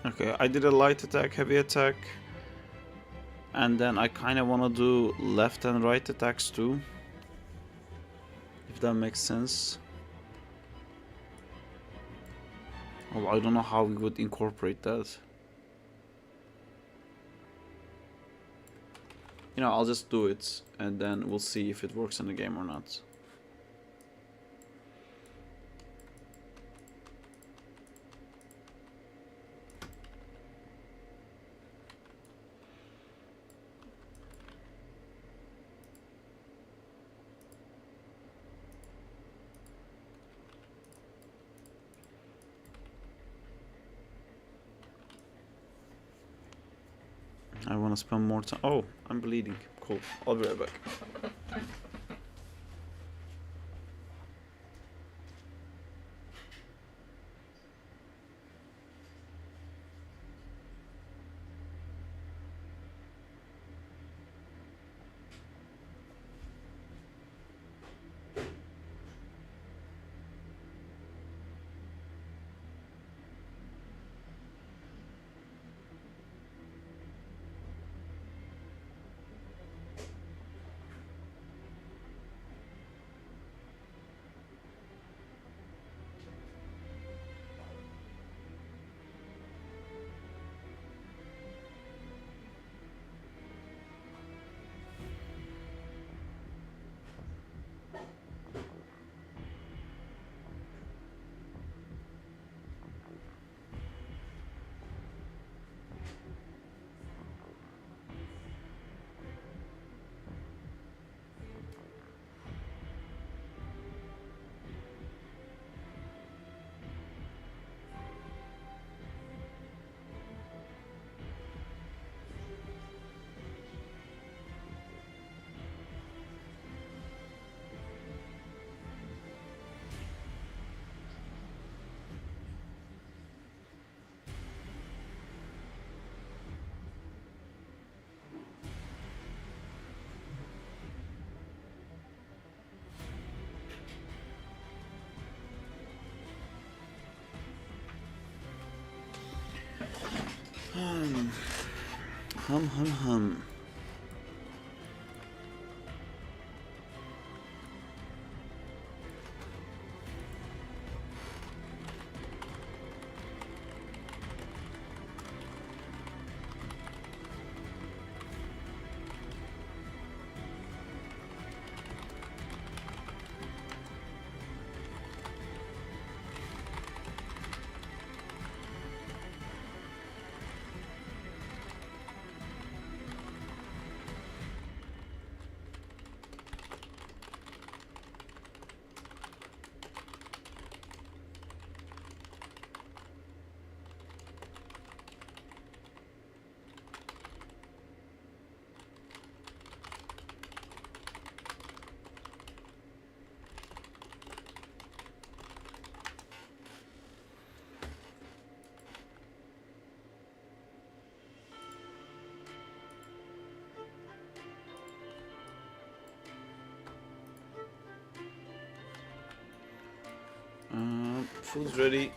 Okay, I did a light attack, heavy attack, and then I kind of want to do left and right attacks too, if that makes sense. Well, I don't know how we would incorporate that. You know, I'll just do it, and then we'll see if it works in the game or not. I want to spend more time. Oh, I'm bleeding. Cool. I'll be right back. Hum. Food's ready.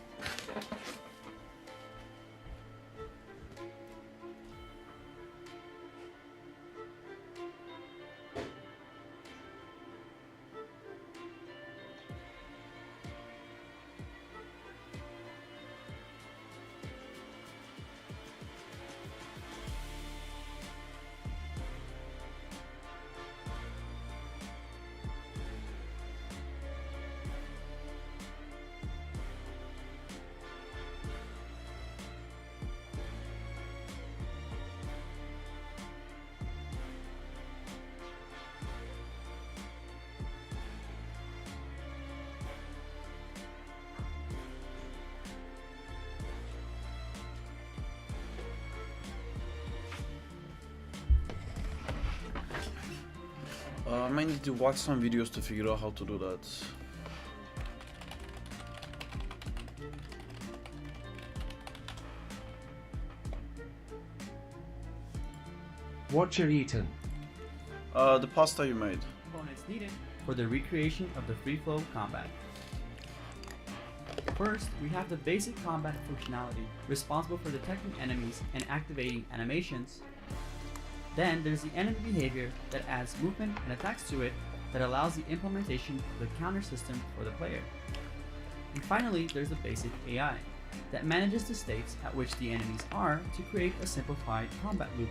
I might need to watch some videos to figure out how to do that. What you're eating? The pasta you made. Components needed for the recreation of the free flow combat. First, we have the basic combat functionality, responsible for detecting enemies and activating animations. Then there's the enemy behavior that adds movement and attacks to it that allows the implementation of the counter system for the player. And finally, there's the basic AI that manages the states at which the enemies are to create a simplified combat loop.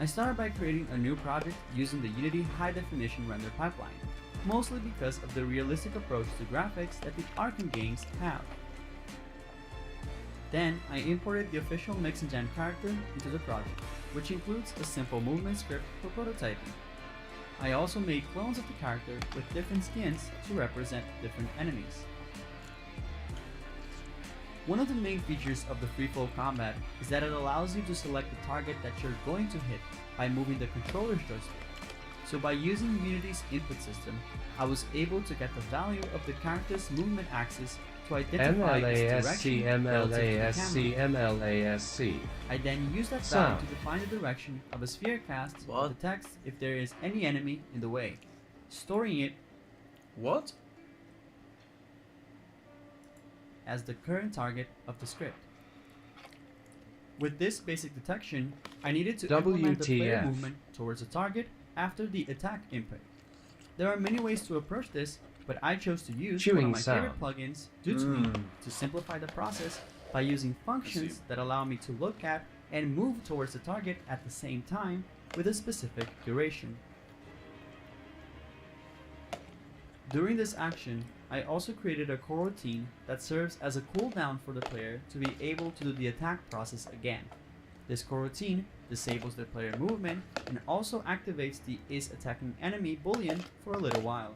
I started by creating a new project using the Unity high definition render pipeline, mostly because of the realistic approach to graphics that the Arkham games have. Then I imported the official Mix and Gen character into the project, which includes a simple movement script for prototyping. I also made clones of the character with different skins to represent different enemies. One of the main features of the free flow combat is that it allows you to select the target that you're going to hit by moving the controller's joystick. So by using Unity's input system, I was able to get the value of the character's movement axis to identify its direction relative to the camera. I then use that value to define the direction of a sphere cast with the text if there is any enemy in the way, storing it as the current target of the script. With this basic detection, I needed to implement the player movement towards the target after the attack input. There are many ways to approach this, but I chose to use one of my favorite plugins, Dutsme, to simplify the process by using functions that allow me to look at and move towards the target at the same time with a specific duration. During this action, I also created a coroutine that serves as a cooldown for the player to be able to do the attack process again. This coroutine disables the player movement and also activates the is attacking enemy boolean for a little while.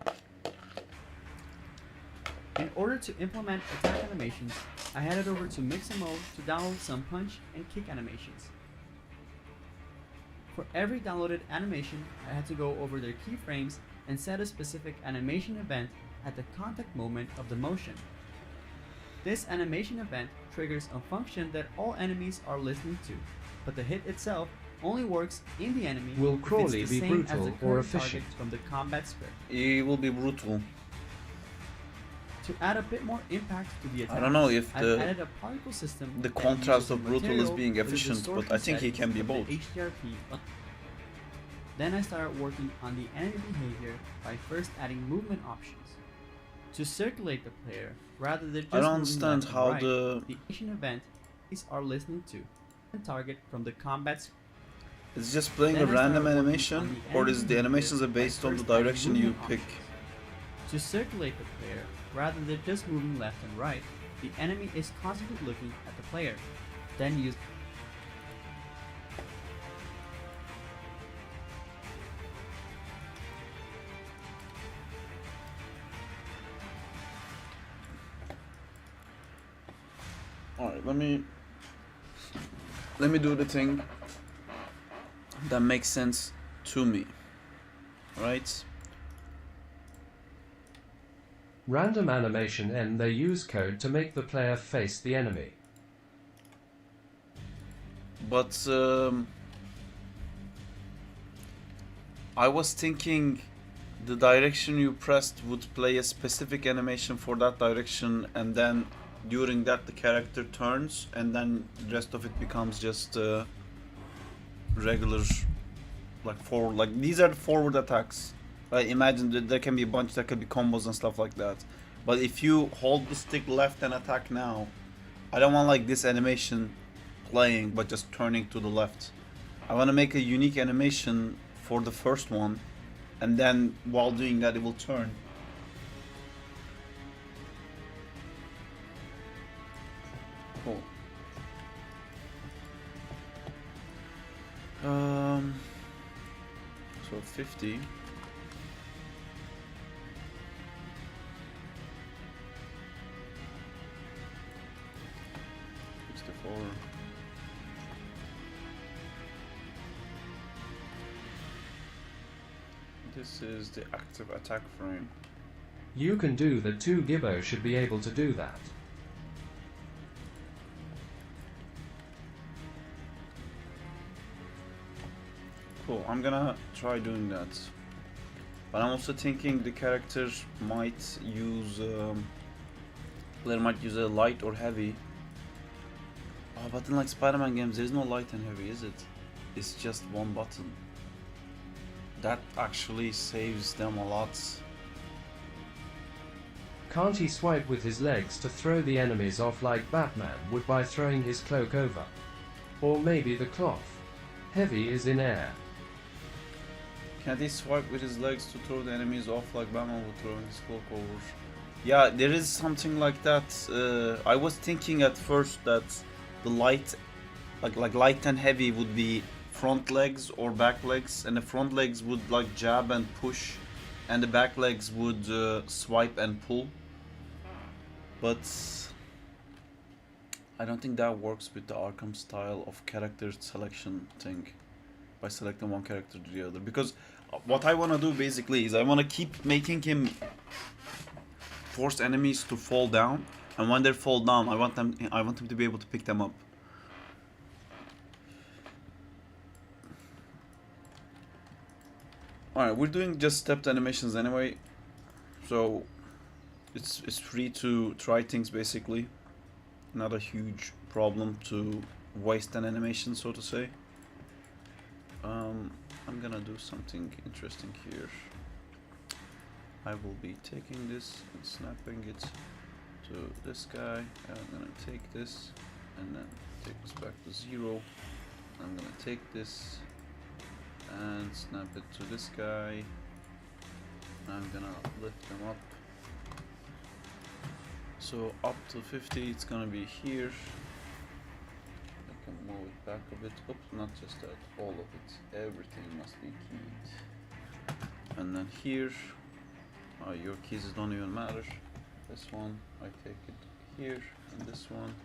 In order to implement attack animations, I headed over to Mixamo to download some punch and kick animations. For every downloaded animation, I had to go over their keyframes and set a specific animation event at the contact moment of the motion. This animation event triggers a function that all enemies are listening to, but the hit itself only works in the enemy. Will Crawley be brutal or efficient? From the combat script. It will be brutal. To add a bit more impact to the attack, I don't know if I've added a particle system the contrast of brutal is being efficient, but I think he can be both. Then I started working on the enemy behavior by first adding movement options. To circulate the player, rather than just I don't understand how right, the action event is are listening to and target from the combat. It's just playing a random animation, or is the animations are based on the direction you pick? To circulate the player, rather than just moving left and right, the enemy is constantly looking at the player. Then use Alright, let me do the thing that makes sense to me. Right? Random animation and they use code to make the player face the enemy. But I was thinking the direction you pressed would play a specific animation for that direction, and then during that the character turns, and then the rest of it becomes just regular, like forward. Like these are the forward attacks. I imagine that there can be a bunch that could be combos and stuff like that. But if you hold the stick left and attack now, I don't want like this animation playing but just turning to the left. I want to make a unique animation for the first one, and then while doing that it will turn. Cool. So 50. 64. This is the active attack frame. You can do that too. Gibbo should be able to do that. Cool, I'm gonna try doing that. But I'm also thinking the character might use Player might use a light or heavy. Oh, but in like Spider-Man games, there's no light and heavy, is it? It's just one button. That actually saves them a lot. Can't he swipe with his legs to throw the enemies off like Batman would by throwing his cloak over? Or maybe the cloth. Heavy is in air. Can't he swipe with his legs to throw the enemies off like Batman would throw his cloak over? Yeah, there is something like that. I was thinking at first that the light, like light and heavy would be front legs or back legs, and the front legs would like jab and push, and the back legs would swipe and pull. But I don't think that works with the Arkham style of character selection thing, by selecting one character to the other. Because what I want to do basically is I want to keep making him force enemies to fall down, and when they fall down, I want him to be able to pick them up. Alright, we're doing just stepped animations anyway, so it's free to try things basically. Not a huge problem to waste an animation, so to say. I'm gonna do something interesting here. I will be taking this and snapping it to this guy. I'm gonna take this and then take this back to 0. I'm gonna take this and snap it to this guy. I'm gonna lift them up. So up to 50, it's gonna be here. I can move it back a bit. Oops, not just that, all of it. Everything must be keyed. And then here, your keys don't even matter. This one, I take it here, and this one.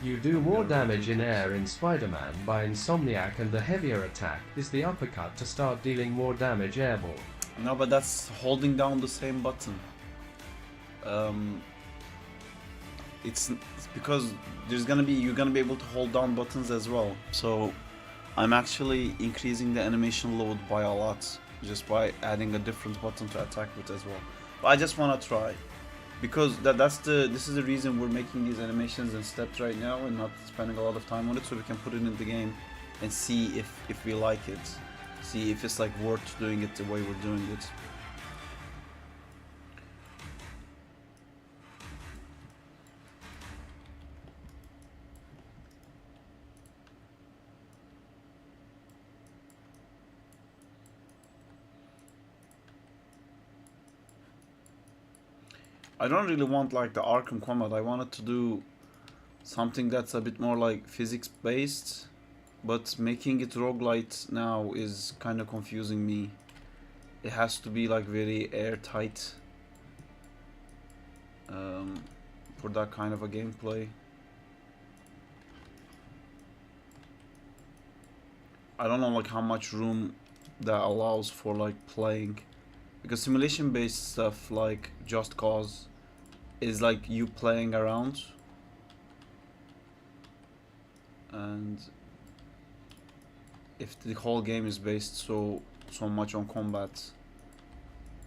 You do more damage in air in Spider-Man by Insomniac, and the heavier attack is the uppercut to start dealing more damage airborne. No, but that's holding down the same button. It's because you're gonna be able to hold down buttons as well. So I'm actually increasing the animation load by a lot just by adding a different button to attack with as well. But I just wanna try, because this is the reason we're making these animations and steps right now and not spending a lot of time on it, so we can put it in the game and see if we like it, see if it's like worth doing it the way we're doing it. I don't really want like the Arkham combat. I wanted to do something that's a bit more like physics based, but making it roguelite now is kind of confusing me. It has to be like very airtight for that kind of a gameplay. I don't know like how much room that allows for like playing, because simulation based stuff like Just Cause is like you playing around, and if the whole game is based so much on combat,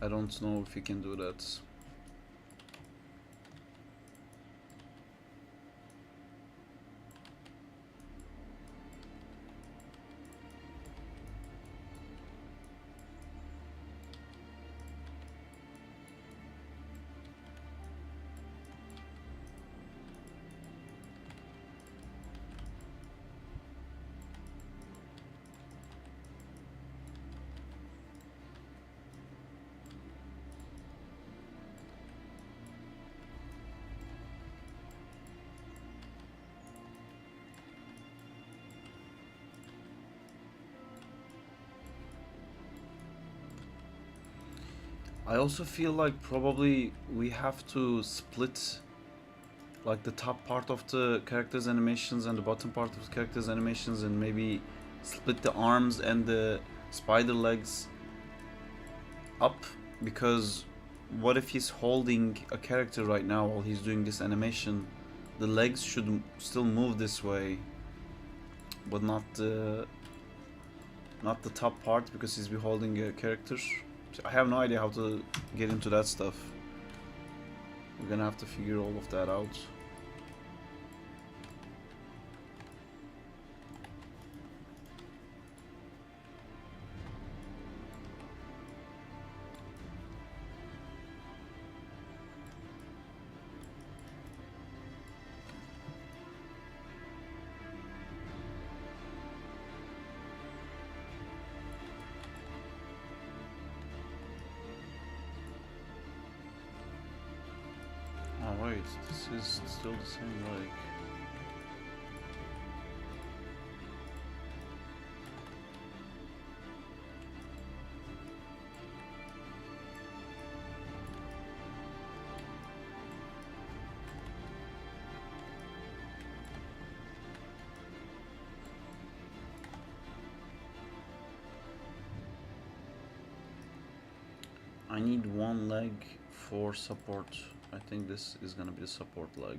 I don't know if you can do that. I also feel like probably we have to split like the top part of the character's animations and the bottom part of the character's animations, and maybe split the arms and the spider legs up, because what if he's holding a character right now while he's doing this animation? The legs should still move this way, but not the top part, because he's be holding a character. I have no idea how to get into that stuff. We're gonna have to figure all of that out. Alright, this is still the same leg. I need one leg for support. I think this is gonna be the support leg.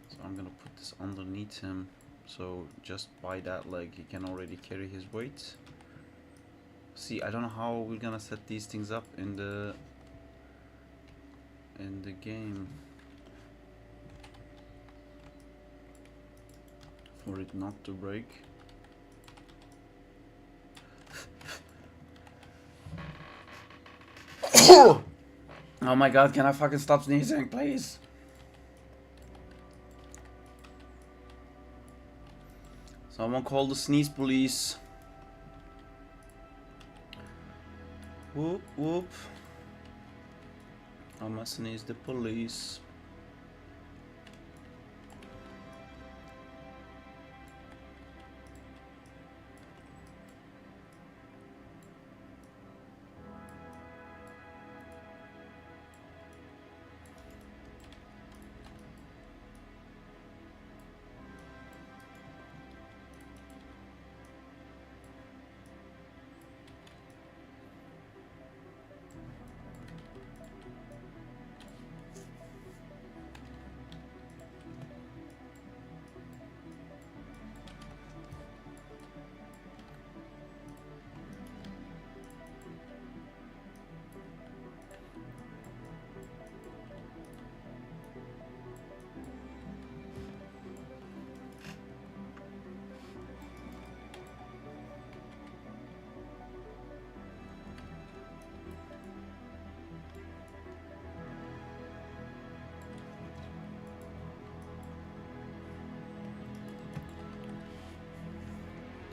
So I'm gonna put this underneath him, so just by that leg he can already carry his weight. See, I don't know how we're gonna set these things up in the game for it not to break. Oh my god, can I fucking stop sneezing, please? Someone call the sneeze police. Whoop whoop. I must sneeze the police.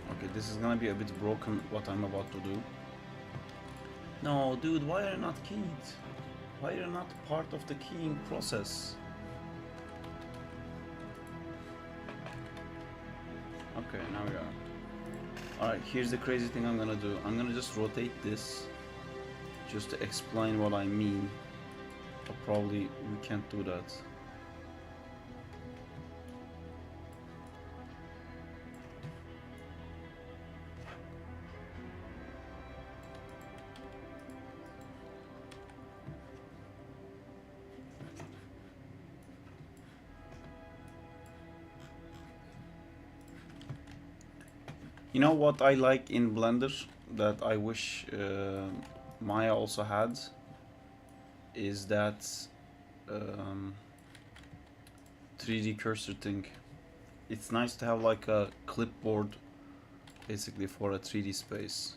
Okay, this is gonna be a bit broken, what I'm about to do. No, dude, why are you not keyed? Why are you not part of the keying process? Okay, now we are. Alright, here's the crazy thing I'm gonna do. I'm gonna just rotate this, just to explain what I mean. But probably we can't do that. You know what I like in Blender that I wish Maya also had is that 3D cursor thing. It's nice to have like a clipboard basically for a 3D space.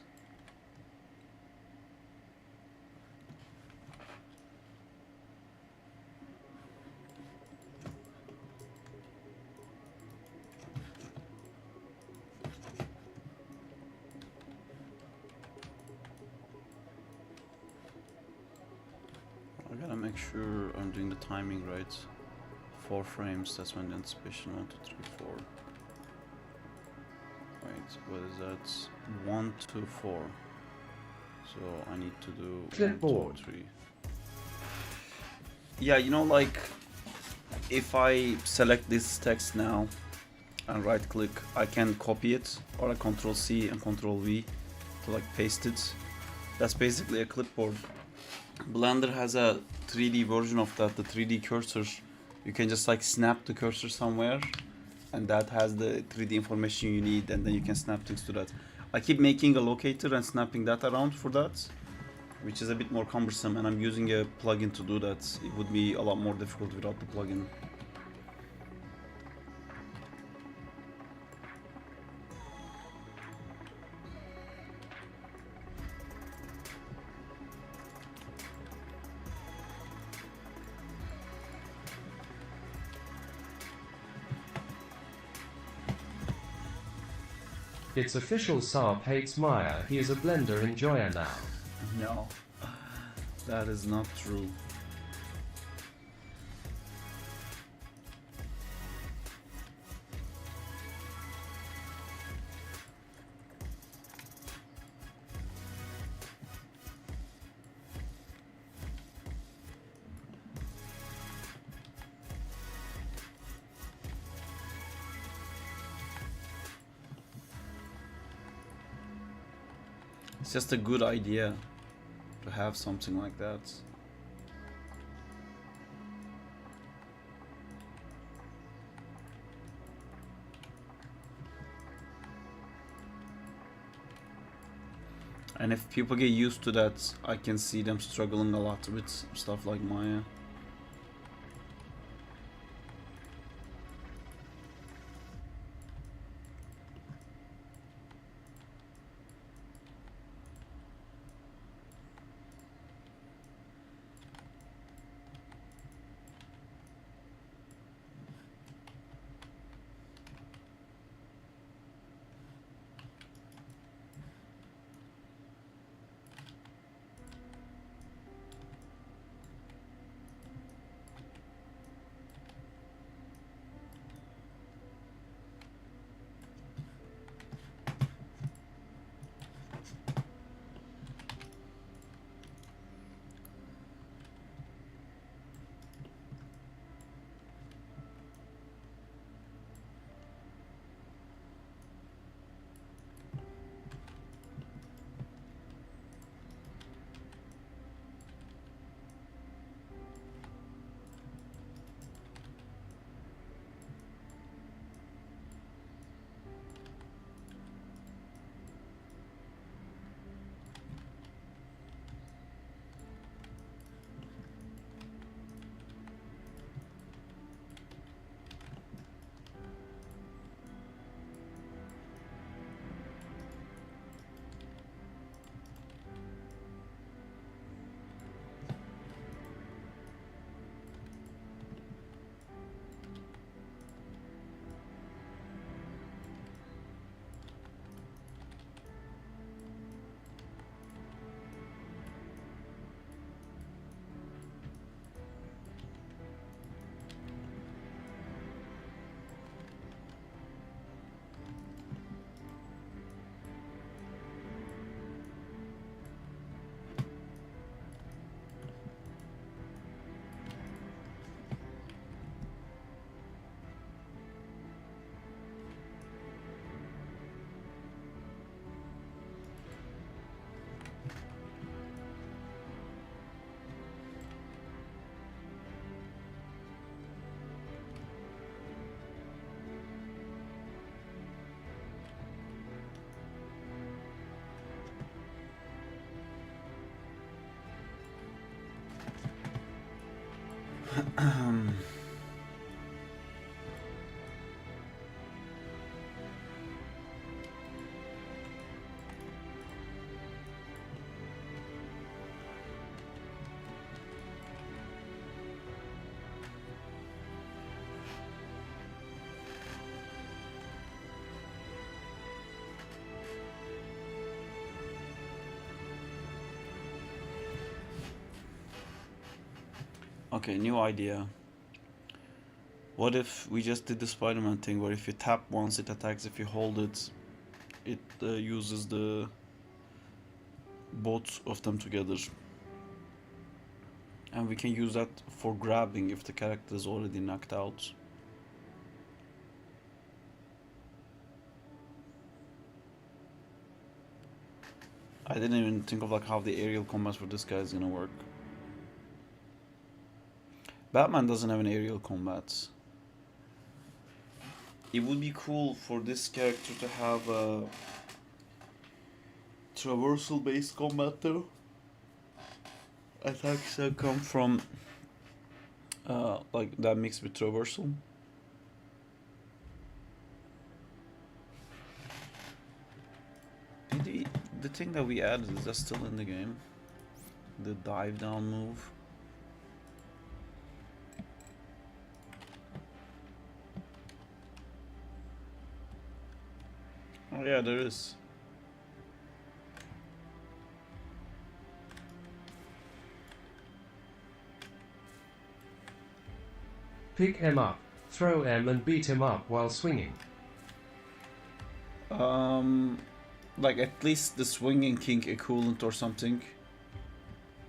I gotta make sure I'm doing the timing right. 4 frames, that's when the anticipation 1, 2, 3, 4. Wait, what is that? 1, 2, 4. So I need to do Clipboard. 1, 2, 3. Yeah, you know, like if I select this text now and right click, I can copy it, or I Ctrl C and Ctrl V to like paste it. That's basically a clipboard. Blender has a 3D version of that, the 3D cursor. You can just like snap the cursor somewhere, and that has the 3D information you need, and then you can snap things to that. I keep making a locator and snapping that around for that, which is a bit more cumbersome, and I'm using a plugin to do that. It would be a lot more difficult without the plugin. It's official, Saab hates Maya. He is a Blender enjoyer now. No, that is not true. It's just a good idea to have something like that. And if people get used to that, I can see them struggling a lot with stuff like Maya. Okay, new idea. What if we just did the Spider-Man thing where if you tap once it attacks, if you hold it, it uses the both of them together. And we can use that for grabbing if the character is already knocked out. I didn't even think of like how the aerial combat for this guy is gonna work. Batman doesn't have an aerial combat. It would be cool for this character to have a traversal based combat though. Attacks that come from like that mixed with traversal. The thing that we added, is that still in the game? The dive down move. Oh yeah, there is. Pick him up, throw him and beat him up while swinging. Like at least the swinging king equivalent or something.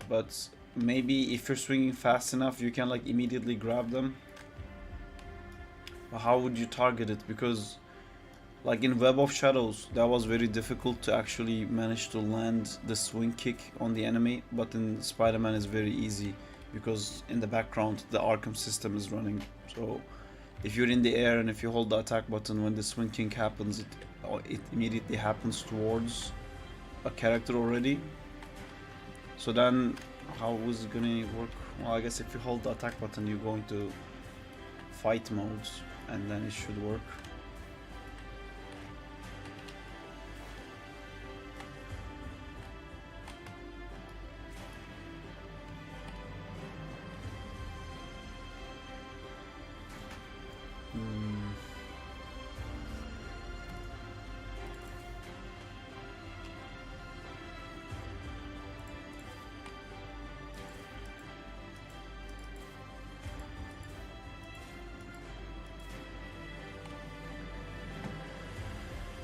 But maybe if you're swinging fast enough, you can like immediately grab them. But how would you target it? Because like in Web of Shadows, that was very difficult to actually manage to land the swing kick on the enemy. But in Spider-Man it's very easy, because in the background the Arkham system is running. So if you're in the air and if you hold the attack button, when the swing kick happens, it immediately happens towards a character already. So then how is it gonna work? Well, I guess if you hold the attack button, you go into fight mode and then it should work.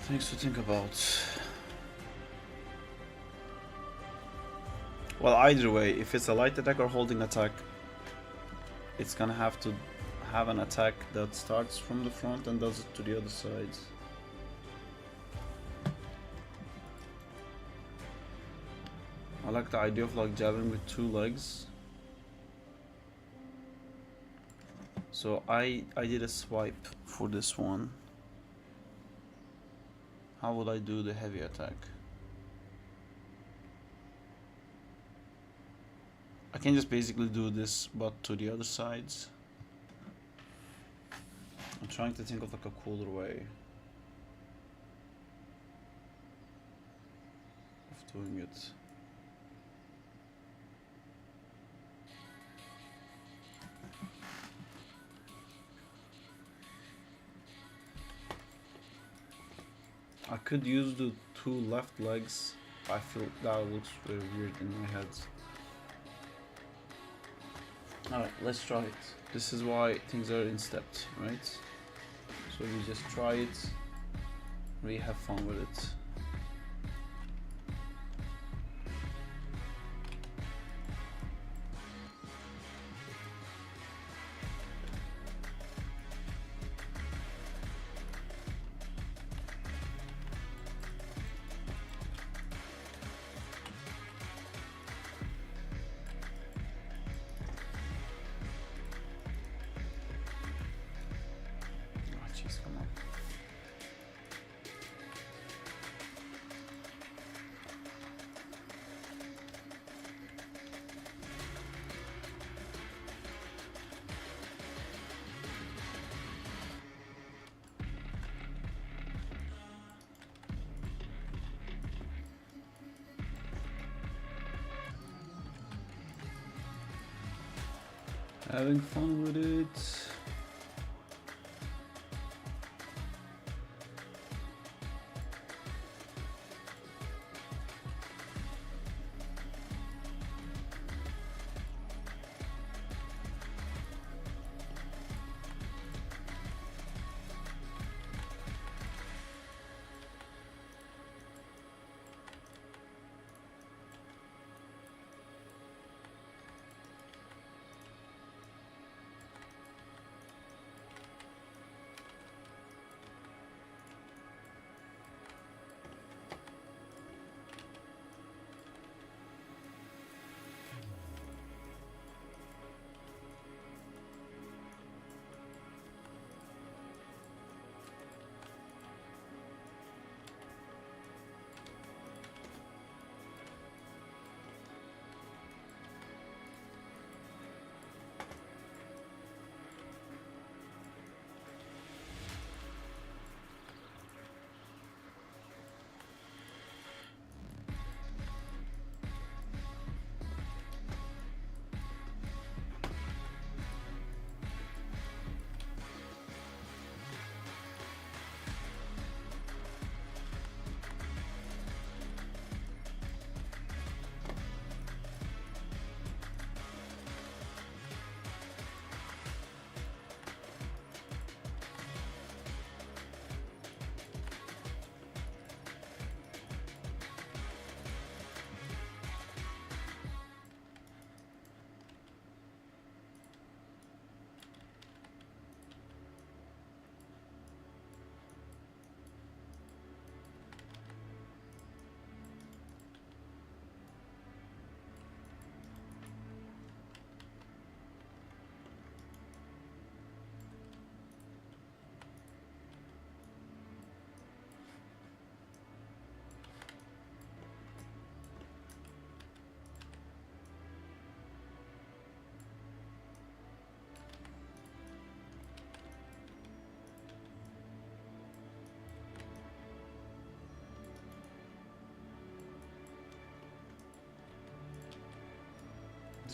Things to think about. Well, either way, if it's a light attack or holding attack, it's gonna have to have an attack that starts from the front and does it to the other side. I like the idea of like jabbing with two legs. So I did a swipe for this one. How would I do the heavy attack? I can just basically do this, but to the other sides. I'm trying to think of like a cooler way of doing it. I could use the two left legs. I feel that looks very weird in my head. Alright, let's try it. This is why things are in steps, right? So we just try it, we have fun with it. Having fun with it.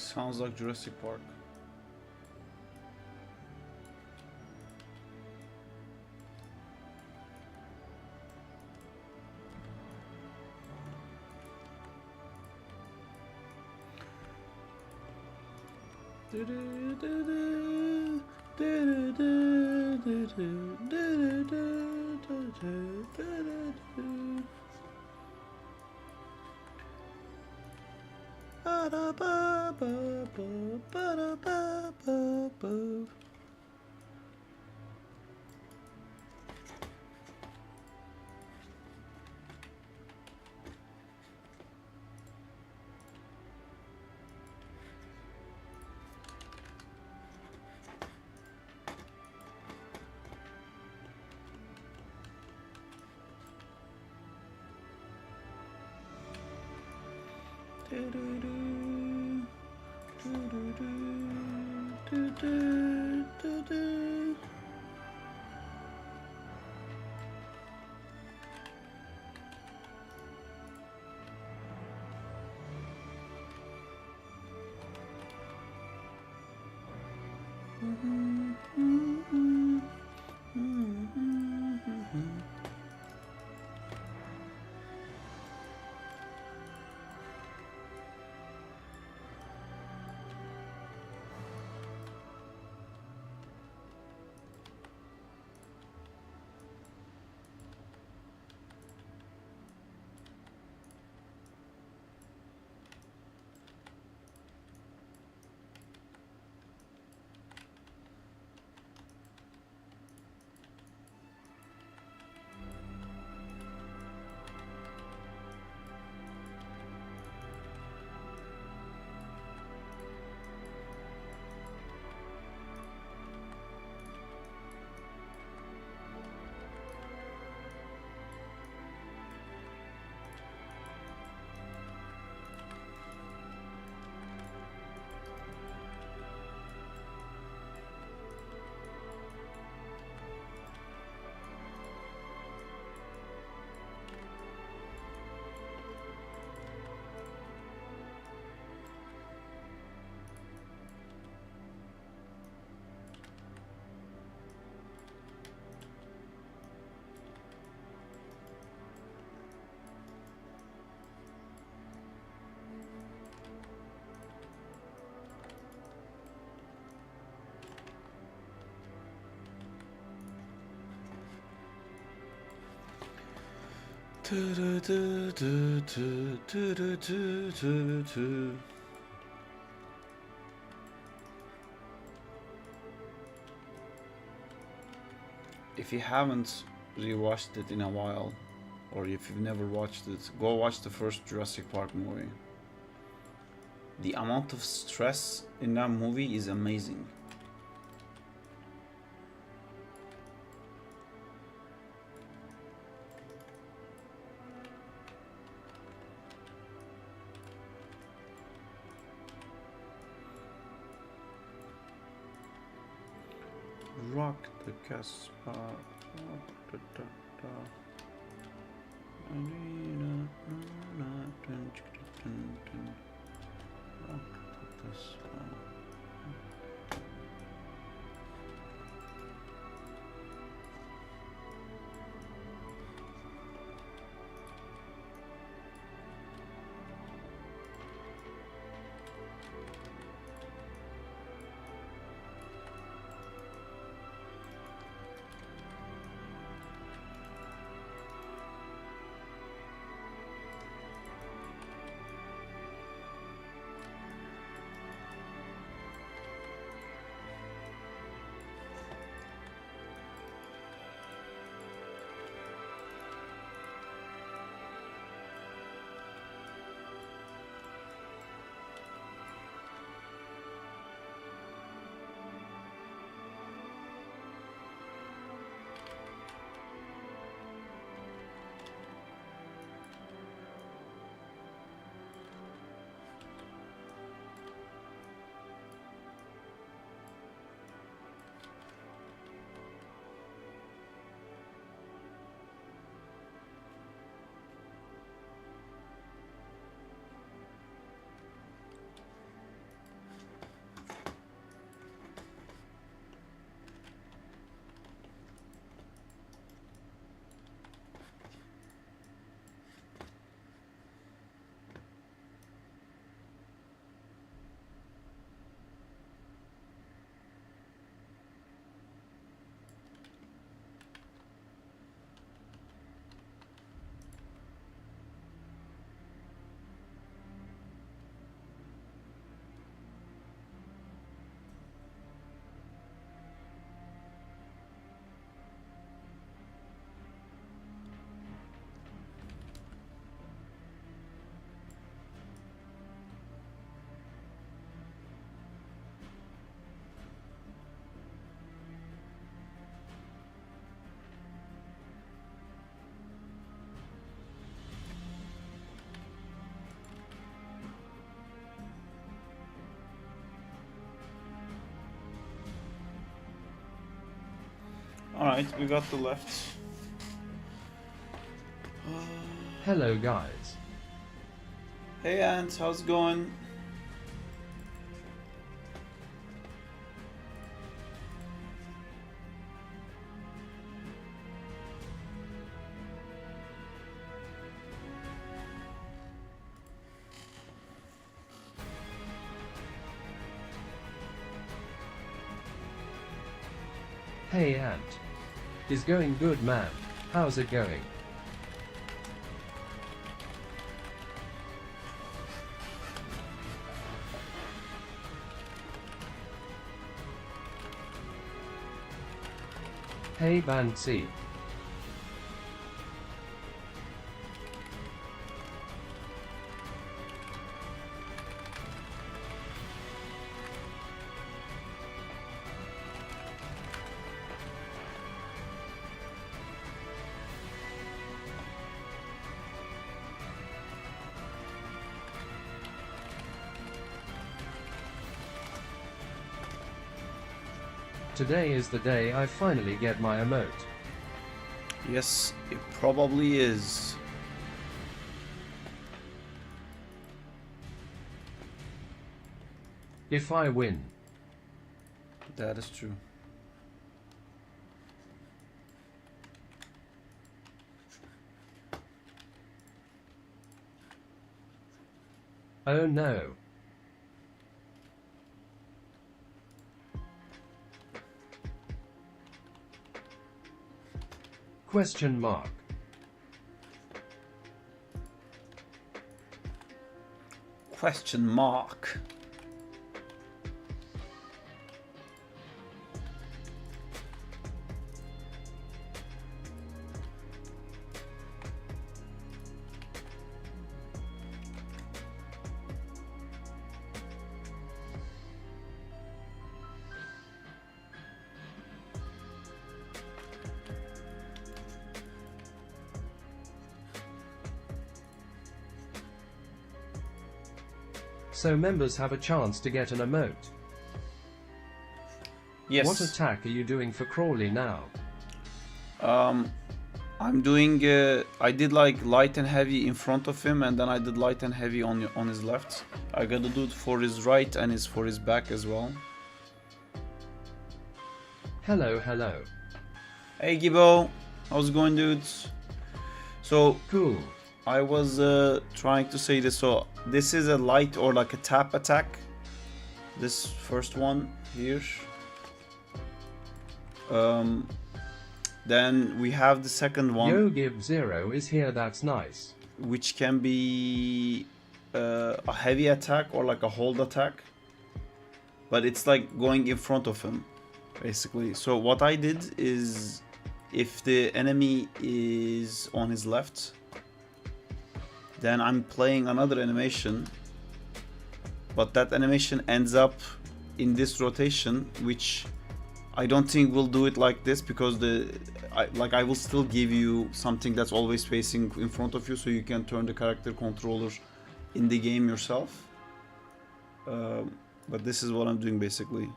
Sounds like Jurassic Park. If you haven't rewatched it in a while, or if you've never watched it, go watch the first Jurassic Park movie. The amount of stress in that movie is amazing. Rock the Casbah. Rock the Casbah. Alright, we got the left. Hello guys. Hey Ant, how's it going? Hey Ant. Is going good man. How's it going? Hey Bansi. Today is the day I finally get my emote. Yes, it probably is. If I win. That is true. Oh no. Question mark. Question mark. So members have a chance to get an emote. Yes. What attack are you doing for Crawley now? I'm doing. I did like light and heavy in front of him, and then I did light and heavy on his left. I gotta do it for his right and for his back as well. Hello, hello. Hey Gibbo, how's it going, dudes? So Cool. I was trying to say this. So this is a light or like a tap attack. This first one here. Then we have the second one. Yo Give Zero is here, that's nice. Which can be a heavy attack or like a hold attack, but it's like going in front of him basically. So what I did is, if the enemy is on his left, then I'm playing another animation, but that animation ends up in this rotation, which I don't think we'll do it like this, because I will still give you something that's always facing in front of you, so you can turn the character controller in the game yourself. But this is what I'm doing basically.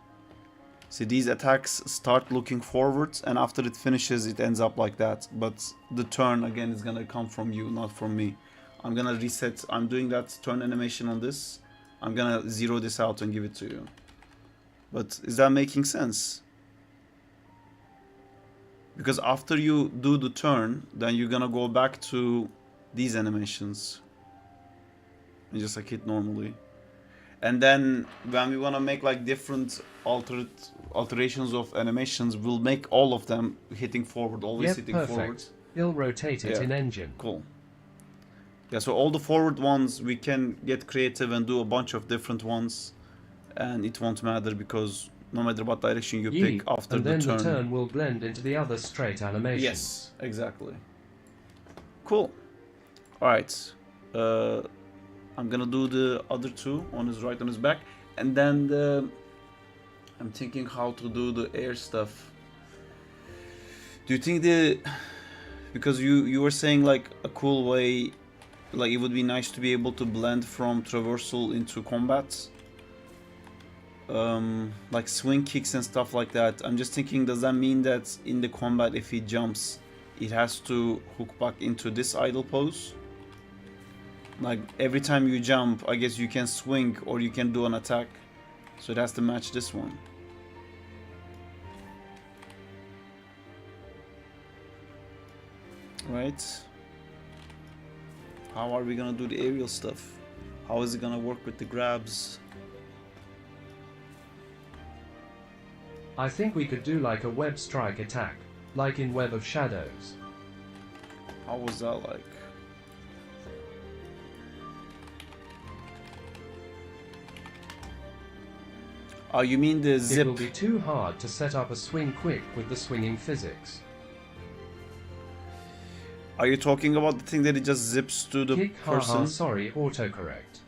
See, these attacks start looking forwards, and after it finishes, it ends up like that. But the turn again is gonna come from you, not from me. I'm gonna reset. I'm doing that turn animation on this. I'm gonna zero this out and give it to you. But is that making sense? Because after you do the turn, then you're gonna go back to these animations and just like hit normally. And then when we wanna make like different alterations of animations, we'll make all of them hitting forward, always Yep, hitting perfect. forward. He'll rotate it Yeah. in engine. Cool. Yeah, so all the forward ones, we can get creative and do a bunch of different ones, and it won't matter, because no matter what direction you pick after and the then turn. the turn will blend into the other straight animation. Yes, exactly. Cool. Alright. I'm gonna do the other two on his right and his back, and then I'm thinking how to do the air stuff. Do you think because you were saying like a cool way, like it would be nice to be able to blend from traversal into combat. like swing kicks and stuff like that. I'm just thinking, does that mean that in the combat, if he jumps, it has to hook back into this idle pose? Like every time you jump, I guess you can swing or you can do an attack, so it has to match this one. Right? How are we gonna do the aerial stuff? How is it gonna work with the grabs? I think we could do like a web strike attack, like in Web of Shadows. How was that like? Oh, you mean the zip? It will be too hard to set up a swing quick with the swinging physics. Are you talking about the thing that it just zips to the Kick, person? haha, sorry, autocorrect.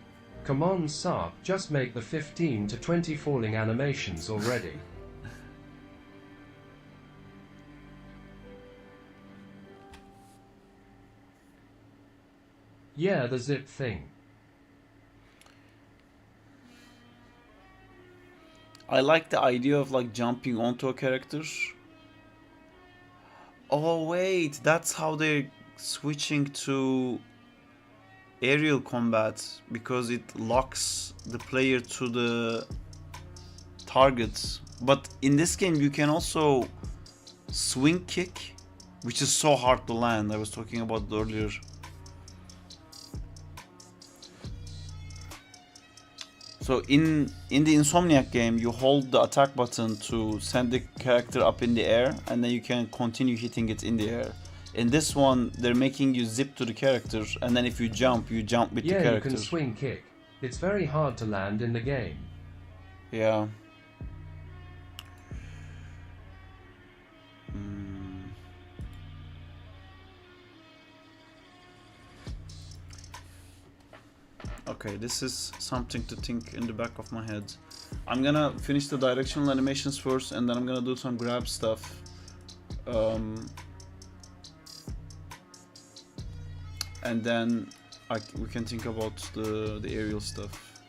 Come on, Sarp, just make the 15 to 20 falling animations already. Yeah, the zip thing. I like the idea of like jumping onto a character. Oh wait, that's how they're switching to aerial combat, because it locks the player to the target. But in this game you can also swing kick, which is so hard to land. I was talking about it earlier. So in the Insomniac game, you hold the attack button to send the character up in the air, and then you can continue hitting it in the air. In this one, they're making you zip to the character, and then if you jump with the character. Yeah, you can swing kick. It's very hard to land in the game. Yeah. Okay, this is something to think in the back of my head. I'm gonna finish the directional animations first, and then I'm gonna do some grab stuff. And then we can think about the aerial stuff.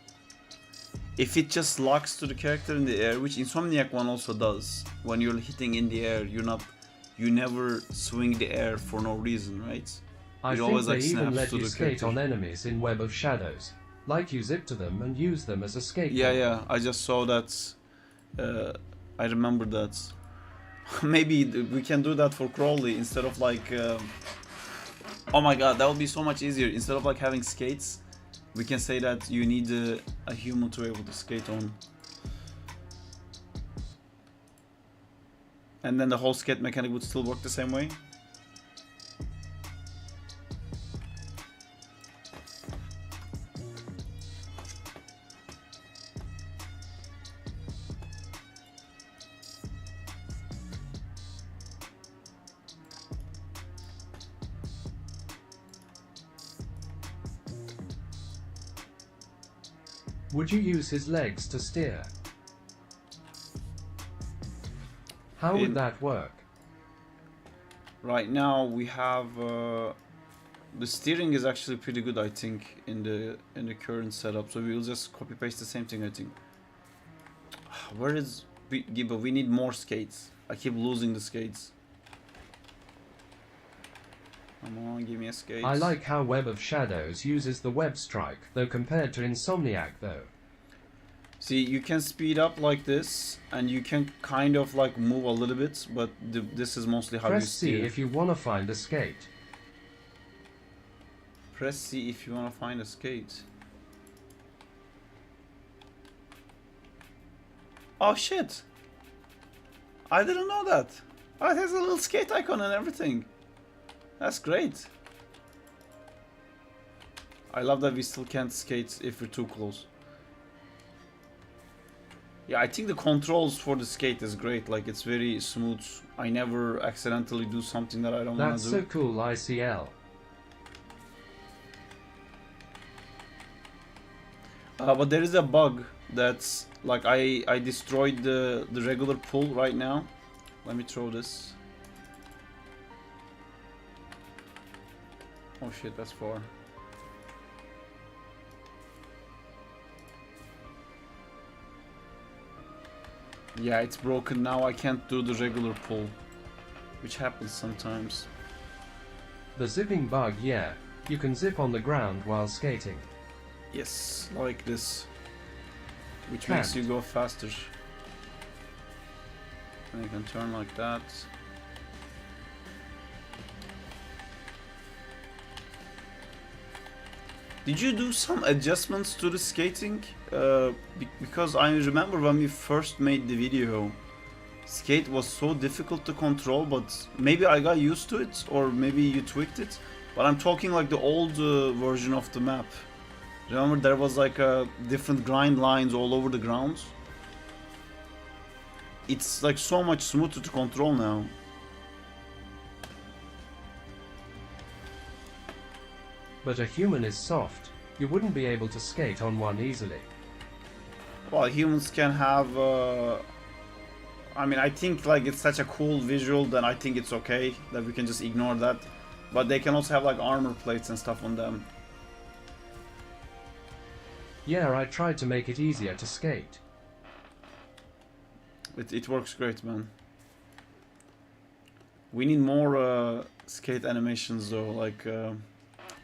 If it just locks to the character in the air, which Insomniac one also does, when you're hitting in the air, you never swing the air for no reason, right? I think they even let you skate on enemies in Web of Shadows. Like you zip to them and use them as a skateboard. Yeah, I just saw that. I remember that. Maybe we can do that for Crawley instead of like... oh my god, that would be so much easier. Instead of like having skates, we can say that you need a human to be able to skate on. And then the whole skate mechanic would still work the same way. Would you use his legs to steer? How would that work? Right now we have the steering is actually pretty good, I think, in the current setup. So we'll just copy paste the same thing, I think. Where is Gibba? We need more skates. I keep losing the skates. Come on, give me a skate. I like how Web of Shadows uses the web strike, though compared to Insomniac though. See, you can speed up like this, and you can kind of like move a little bit, but this is mostly how Press you steer. C if you want to find a skate. Press C if you want to find a skate. Oh shit! I didn't know that. Oh, it has a little skate icon and everything. That's great. I love that we still can't skate if we're too close. Yeah, I think the controls for the skate is great. Like, it's very smooth. I never accidentally do something that I don't want to do. That's so cool, ICL. But there is a bug that's like I destroyed the regular pull right now. Let me throw this. Oh shit, that's far. Yeah, it's broken now. I can't do the regular pull, which happens sometimes. The zipping bug, yeah. You can zip on the ground while skating. Yes, like this, which Can't. makes you go faster. And you can turn like that. Did you do some adjustments to the skating? Because I remember when we first made the video, skate was so difficult to control, but maybe I got used to it, or maybe you tweaked it. But I'm talking like the old version of the map. Remember there was like different grind lines all over the ground? It's like so much smoother to control now. But a human is soft. You wouldn't be able to skate on one easily. Well, humans can have... I mean, I think like it's such a cool visual that I think it's okay that we can just ignore that. But they can also have like armor plates and stuff on them. Yeah, I tried to make it easier to skate. It works great, man. We need more skate animations though, like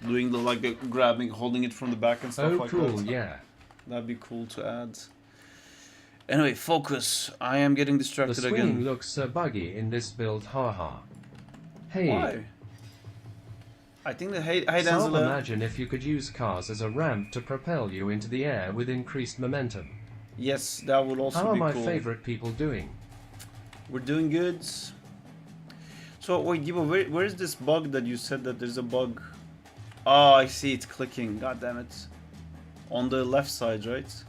doing the grabbing, holding it from the back and stuff like cool, that. yeah. That'd be cool to add. Anyway, focus. I am getting The distracted swinging again. looks so buggy in this build, haha. Hey, Why? I think that hey Saab, Danzela. imagine if you could use cars as a ramp to propel you into the air with increased momentum. Yes, that would also How are be my cool. favorite people doing? We're doing good. So wait, Gibo, where is this bug that you said that there's a bug? Oh, I see it's clicking. God damn it! On the left side, right?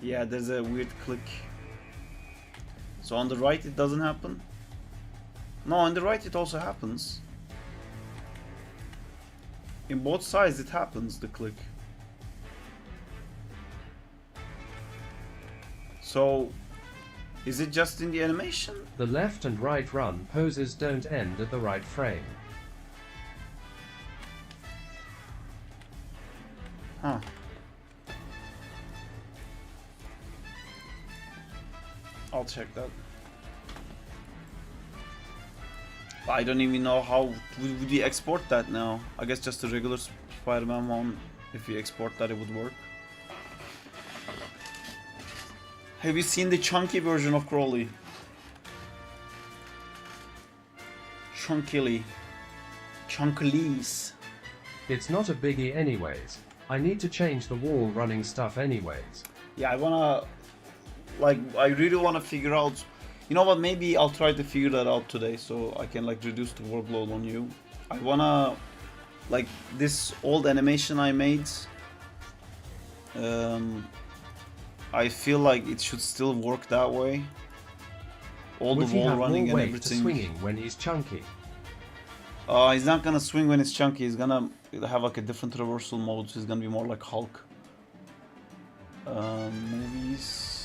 Yeah, there's a weird click. So on the right it doesn't happen? No, on the right it also happens. In both sides it happens, the click. So, is it just in the animation? The left and right run poses don't end at the right frame. Huh. I'll check that. I don't even know how would we export that now. I guess just the regular Spider-Man one. If you export that, it would work. Have you seen the chunky version of Crawley? Chunkily. Chunkilies. It's not a biggie anyways. I need to change the wall running stuff anyways. Yeah, I wanna... Like, I really wanna figure out... You know what, maybe I'll try to figure that out today so I can like reduce the workload on you. I wanna... Like, this old animation I made... I feel like it should still work that way. All Would the he wall have running more and weight to everything. swinging when he's chunky? He's not gonna swing when it's chunky. He's gonna have like a different reversal mode. So he's gonna be more like Hulk. Movies.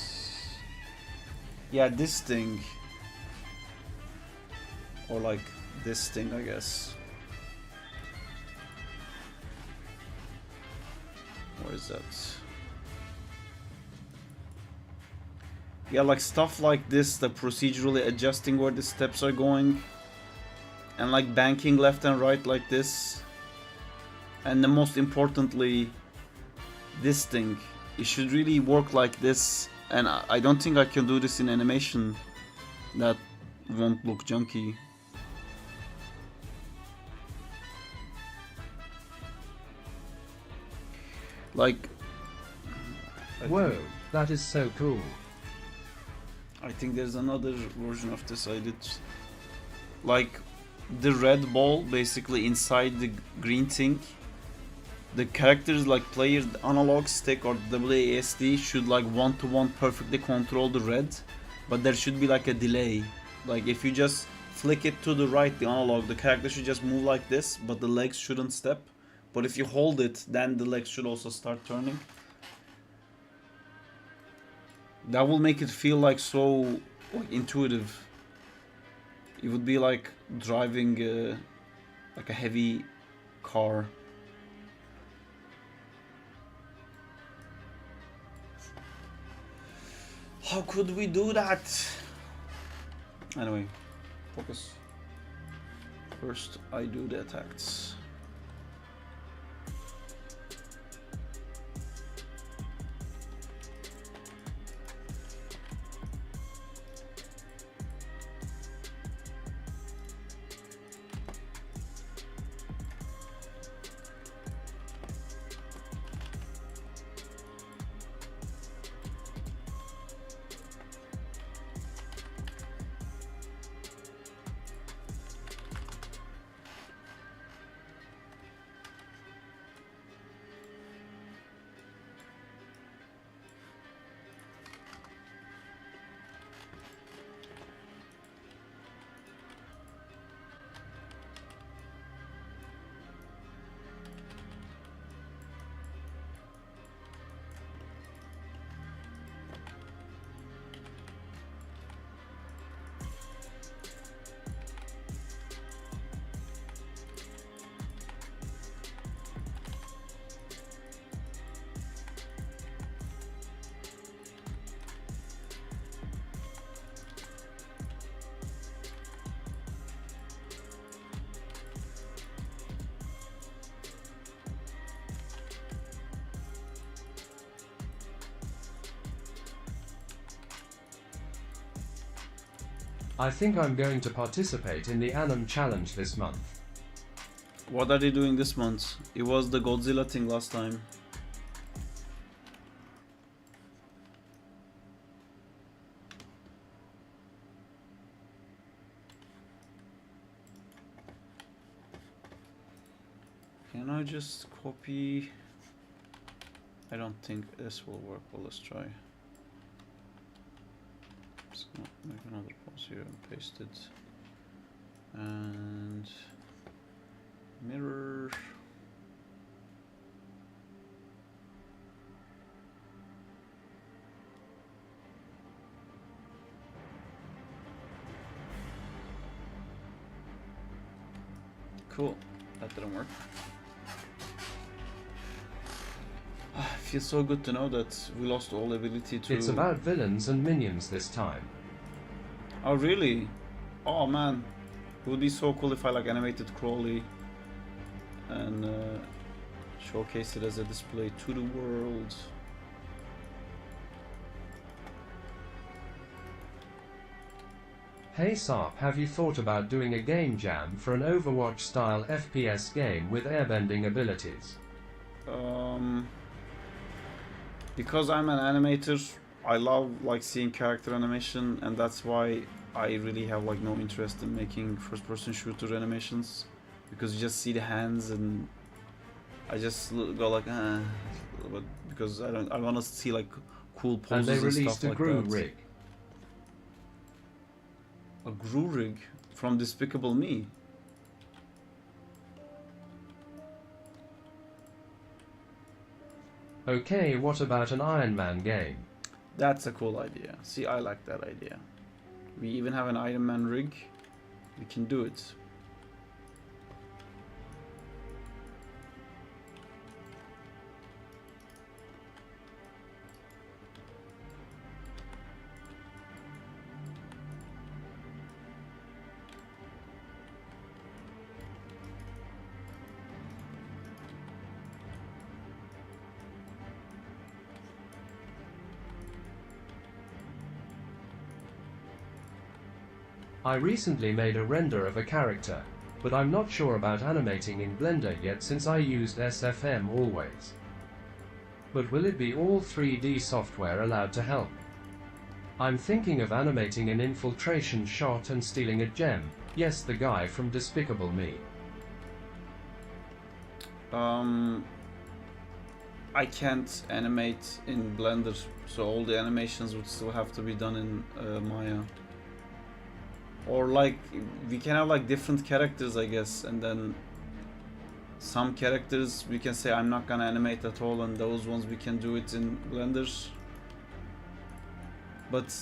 Yeah, this thing. Or like this thing, I guess. Where is that? Yeah, like stuff like this, the procedurally adjusting where the steps are going. And like banking left and right like this. And the most importantly, this thing. It should really work like this. And I don't think I can do this in animation that won't look junky. Like... Whoa, that is so cool. I think there's another version of this I did. Like the red ball basically inside the green thing. The characters like player analog stick or WASD should like one-to-one perfectly control the red, but there should be like a delay. Like if you just flick it to the right, the analog, the character should just move like this, but the legs shouldn't step. But if you hold it, then the legs should also start turning. That will make it feel like so like intuitive. It would be like driving like a heavy car. How could we do that? Anyway, focus. First, I do the attacks. I think I'm going to participate in the Anim Challenge this month. What are they doing this month? It was the Godzilla thing last time. Can I just copy? I don't think this will work. Well, let's try. Just gonna make another pause here and paste it. And mirror. Cool. That didn't work. It feels so good to know that we lost all ability to... It's about villains and minions this time. Oh really? Oh man. It would be so cool if I like animated Crawley and showcase it as a display to the world. Hey Sarp, have you thought about doing a game jam for an Overwatch style FPS game with airbending abilities? Because I'm an animator, I love like seeing character animation, and that's why I really have like no interest in making first-person shooter animations, because you just see the hands and I just go like but because I want to see like cool poses and they released stuff a like Gru that. rig. A Gru rig from Despicable Me. Okay, what about an Iron Man game? That's a cool idea. See, I like that idea. We even have an Iron Man rig. We can do it. I recently made a render of a character, but I'm not sure about animating in Blender yet since I used SFM always. But will it be all 3D software allowed to help? I'm thinking of animating an infiltration shot and stealing a gem. Yes, the guy from Despicable Me. I can't animate in Blender, so all the animations would still have to be done in Maya. Or like, we can have like different characters, I guess, and then some characters we can say I'm not gonna animate at all, and those ones we can do it in Blender. But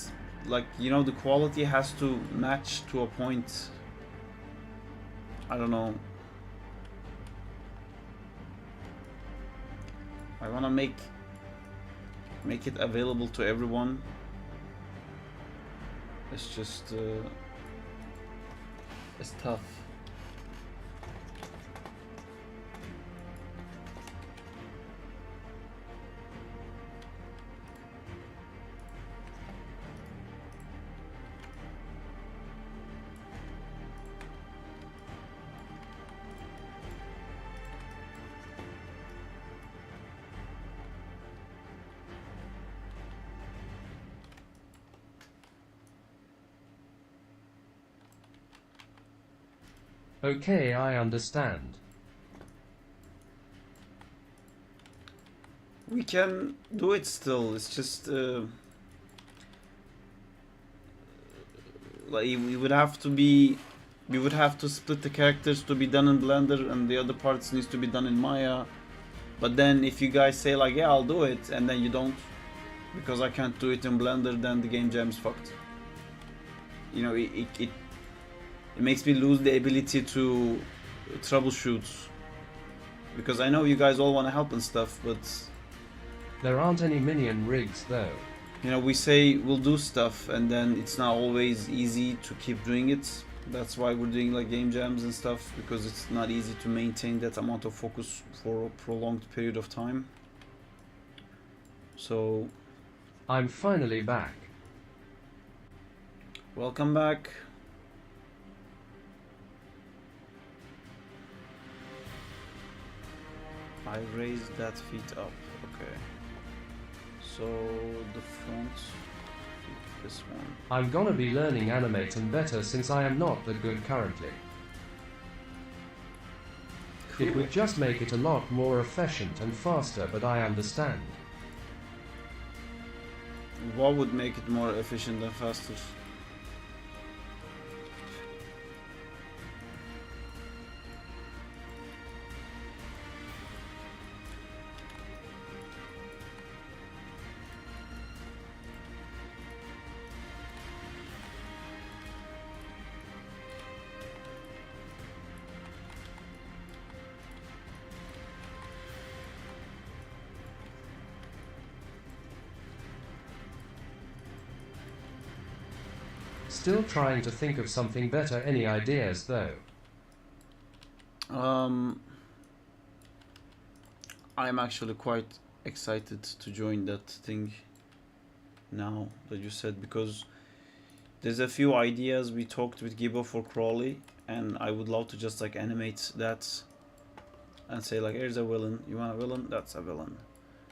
like, you know, the quality has to match to a point. I don't know. I wanna make it available to everyone, It's just it's tough. Okay, I understand. We can do it still. It's just like we would have to split the characters to be done in Blender, and the other parts needs to be done in Maya. But then if you guys say like, yeah, I'll do it, and then you don't because I can't do it in Blender, then the game jam's fucked. You know, it makes me lose the ability to troubleshoot, because I know you guys all want to help and stuff, but There aren't any minion rigs though. you know, we say we'll do stuff and then it's not always easy to keep doing it. That's why we're doing like game jams and stuff, because it's not easy to maintain that amount of focus for a prolonged period of time. So I'm finally back. welcome back. I raised that feet up. Okay, so the front feet, this one. I'm gonna be learning animating better since I am not that good currently. It would just make it a lot more efficient and faster, but I understand. What would make it more efficient and faster? Still trying to think of something better. Any ideas though? I'm actually quite excited to join that thing now that you said, because there's a few ideas we talked with Gibo for Crawley, and I would love to just like animate that and say like, here's a villain, you want a villain, that's a villain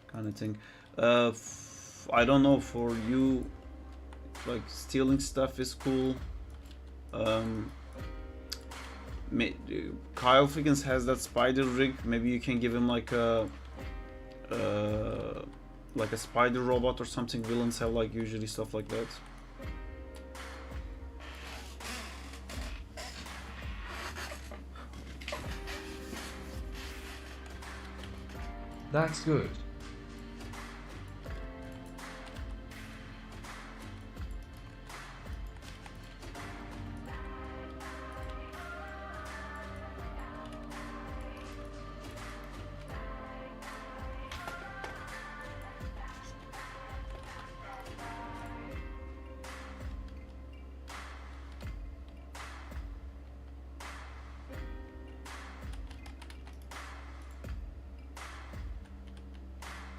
kind of thing. I don't know, for you, like stealing stuff is cool. Kyle Figgins has that spider rig. Maybe you can give him like a spider robot or something. Villains have like usually stuff like that. That's good.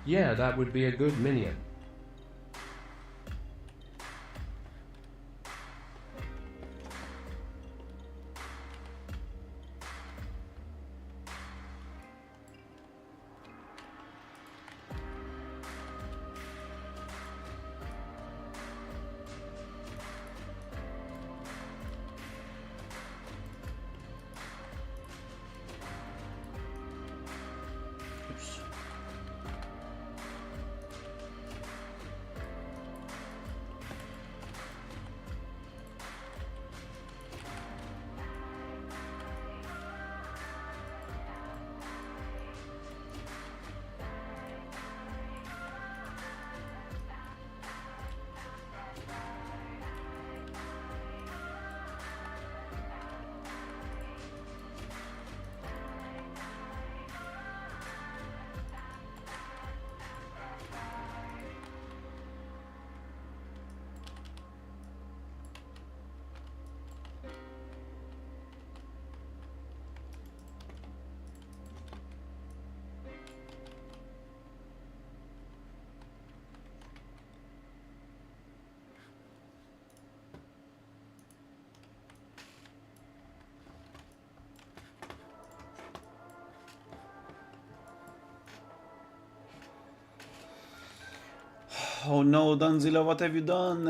Yeah, that would be a good minion. Oh no, Danzilla, what have you done?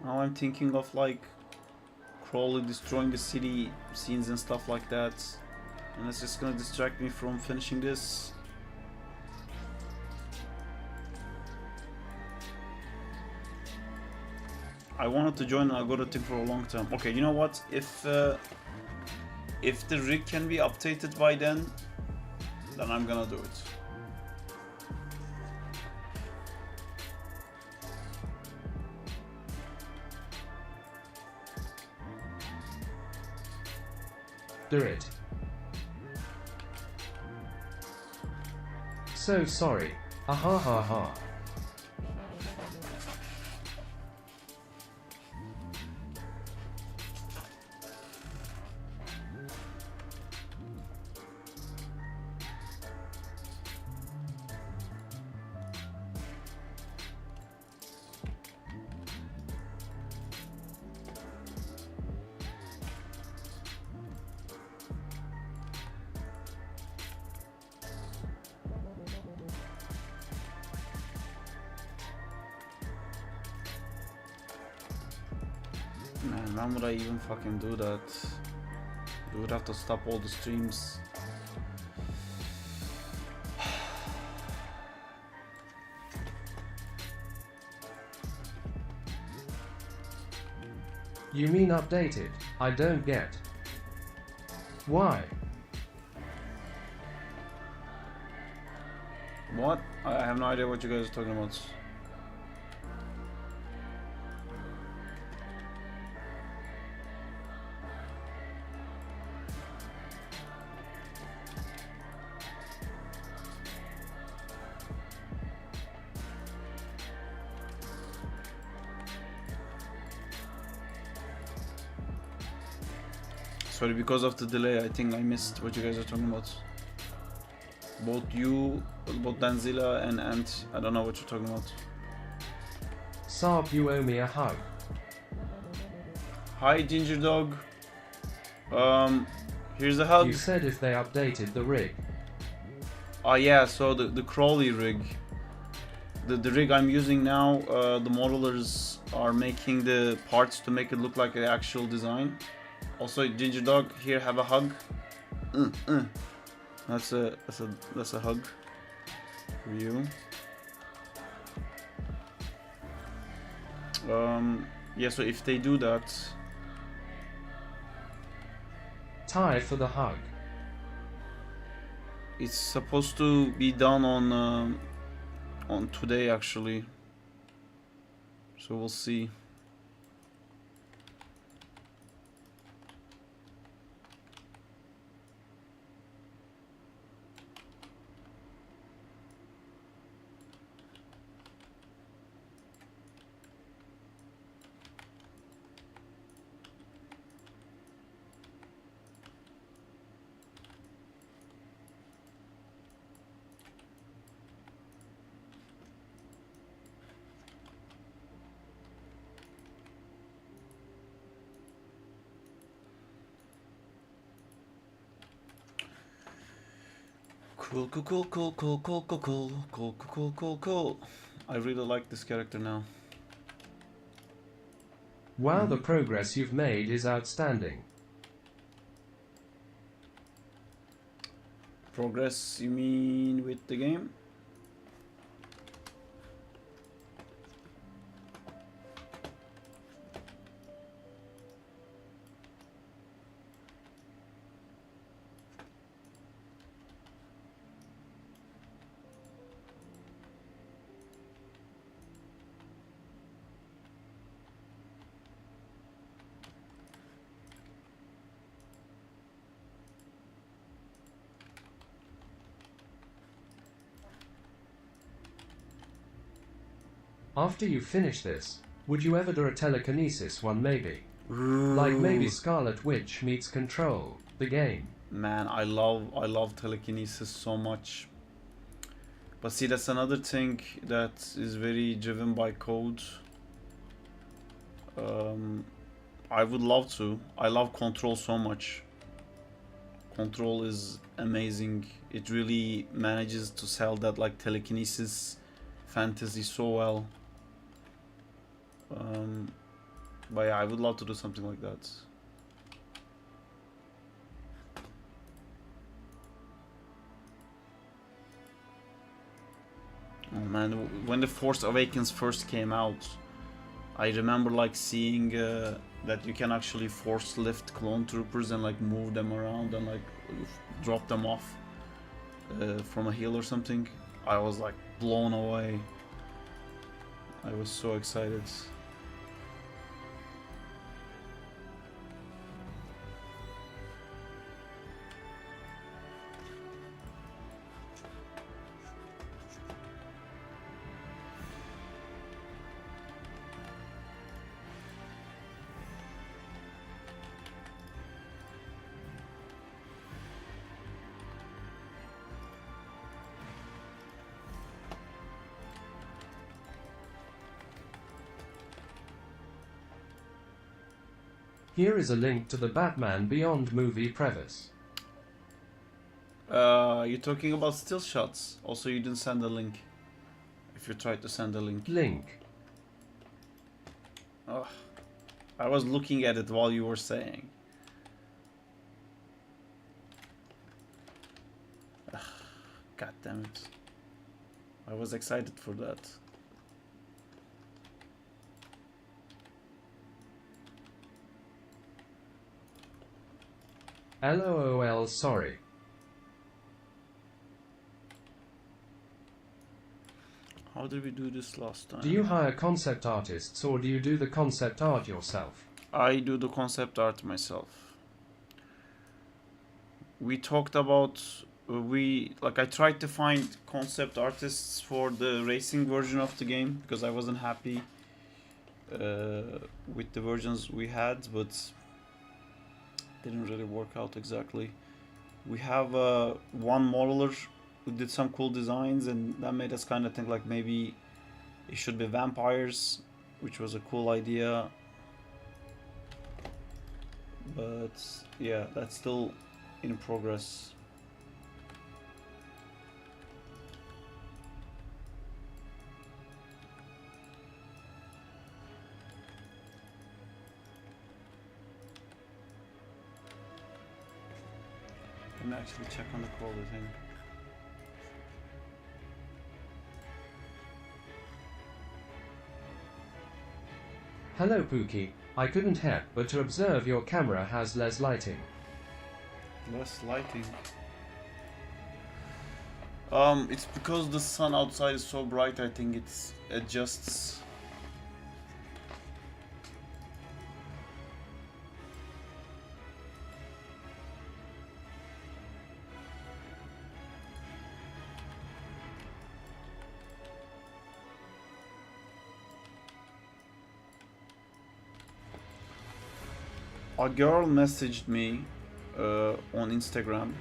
Now I'm thinking of like Crawley destroying the city scenes and stuff like that. And it's just gonna distract me from finishing this. I wanted to join Algorithm for a long time. Okay, you know what? If the rig can be updated by then I'm gonna do it. Do it. So sorry. Ha ha ha. Man, when would I even fucking do that? We would have to stop all the streams. You mean updated? I don't get. Why? What? I have no idea what you guys are talking about. Sorry, because of the delay, I think I missed what you guys are talking about. Both Danzilla and Ant, I don't know what you're talking about. Saab, you owe me a hug. Hi, Ginger Dog. Here's a hug. You said if they updated the rig. Oh yeah, so the Crawley rig. The rig I'm using now, the modelers are making the parts to make it look like an actual design. Also, Ginger Dog, here, have a hug. That's a hug for you. Yeah, so if they do that, Tie for the hug. it's supposed to be done on today actually. So we'll see. Cool. I really like this character now. Wow, the progress you've made is outstanding. Progress, you mean with the game? After you finish this, would you ever do a telekinesis one maybe? Like maybe Scarlet Witch meets Control, the game. Man, I love telekinesis so much. But see, that's another thing that is very driven by code. I would love to. I love Control so much. Control is amazing. It really manages to sell that like telekinesis fantasy so well. But yeah, I would love to do something like that. Oh man, when the Force Awakens first came out, I remember like seeing that you can actually force lift clone troopers and like move them around and like drop them off from a hill or something. I was like blown away. I was so excited. Here is a link to the Batman Beyond movie preface. You're talking about still shots. Also, you didn't send a link. If you tried to send a link. Link. Oh, I was looking at it while you were saying. Ugh, God damn it. I was excited for that. LOL, sorry. How did we do this last time? Do you hire concept artists or do you do the concept art yourself? I do the concept art myself. We talked about I tried to find concept artists for the racing version of the game because I wasn't happy with the versions we had, but didn't really work out exactly. We have one modeler who did some cool designs, and that made us kind of think like maybe it should be vampires, which was a cool idea. But yeah, that's still in progress. Let me actually check on the Crawley thing. Hello Pookie, I couldn't help but to observe your camera has less lighting. Less lighting. It's because the sun outside is so bright, I think it adjusts. A girl messaged me on Instagram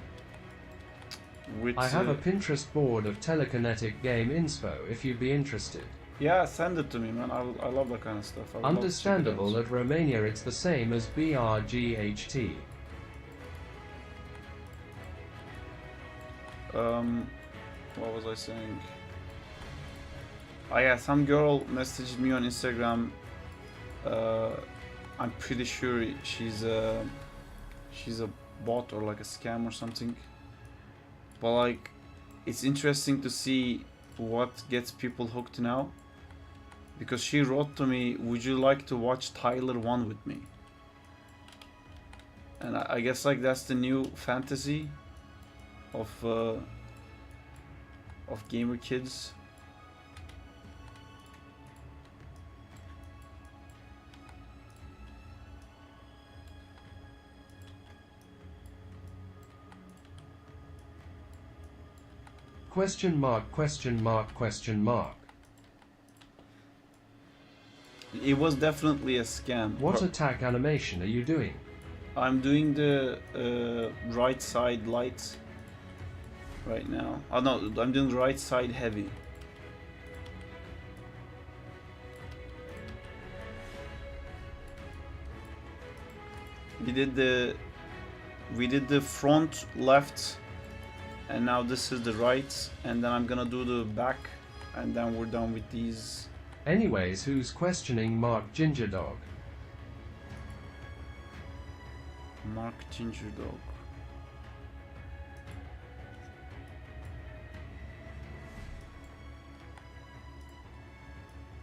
with I have a Pinterest board of telekinetic game inspo if you'd be interested. yeah, send it to me, man. I love that kind of stuff. I would love to check it Understandable out. that Romania it's the same as BRGHT. What was I saying? Oh yeah, some girl messaged me on Instagram. I'm pretty sure she's a bot or like a scam or something. But like, it's interesting to see what gets people hooked now. Because she wrote to me, "Would you like to watch Tyler 1 with me?" And I guess like that's the new fantasy of gamer kids. Question mark, question mark, question mark. It was definitely a scam. What attack animation are you doing? I'm doing the right side light right now. Oh no, I'm doing the right side heavy. We did the front left, and now this is the right, and then I'm gonna do the back and then we're done with these. Anyways, who's questioning Mark Ginger Dog? Mark Ginger Dog.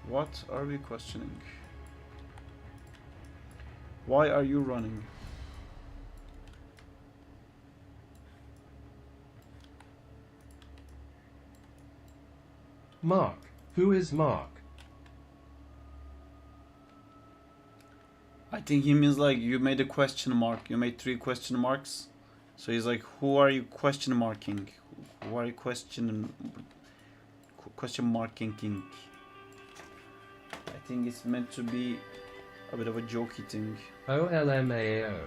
What are we questioning? Why are you running? Mark. Who is Mark? I think he means like you made a question mark. You made 3 question marks. So he's like, who are you question marking? Who are you question marking? I think it's meant to be a bit of a jokey thing. OLMAO.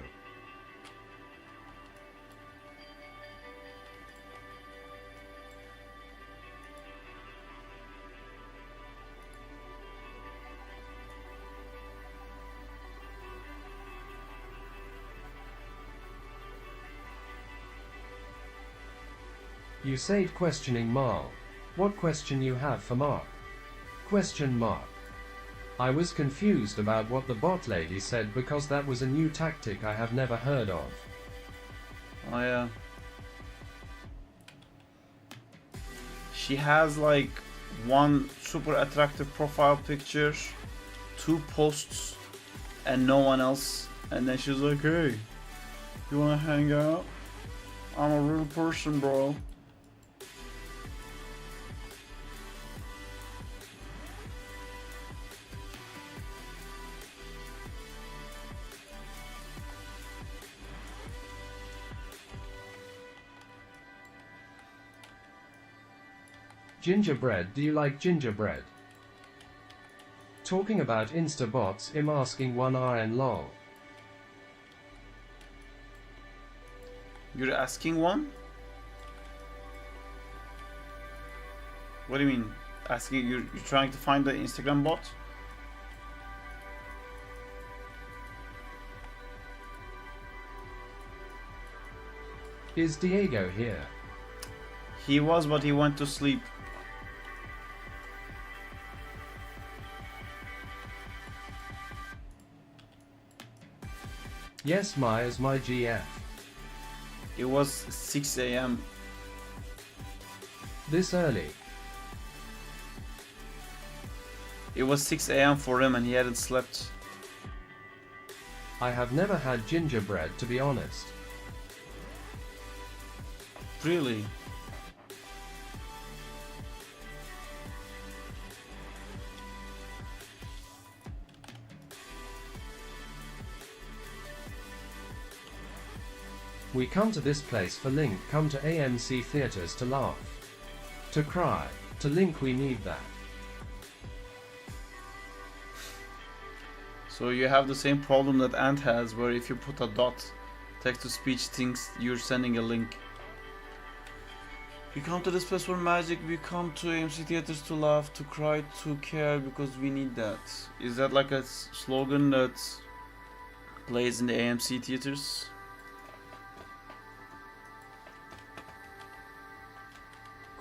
You said questioning Marl. What question you have for Mark? Question mark. I was confused about what the bot lady said because that was a new tactic I have never heard of. Oh yeah. She has like 1 super attractive profile picture, 2 posts, and no one else. And then she's like, hey, you wanna hang out? I'm a real person, bro. Gingerbread, do you like gingerbread? Talking about Insta bots, I'm asking 1RN lol. You're asking one? What do you mean? Asking, you're trying to find the Instagram bot? Is Diego here? He was, but he went to sleep. Yes, is my GF. It was 6 a.m. This early? It was 6 a.m. for him and he hadn't slept. I have never had gingerbread, to be honest. Really? We come to this place for Link, come to AMC theaters to laugh. To cry. To Link, we need that. So you have the same problem that Ant has, where if you put a dot, text-to-speech thinks you're sending a link. We come to this place for magic, we come to AMC theaters to laugh, to cry, to care, because we need that. Is that like a slogan that plays in the AMC theaters?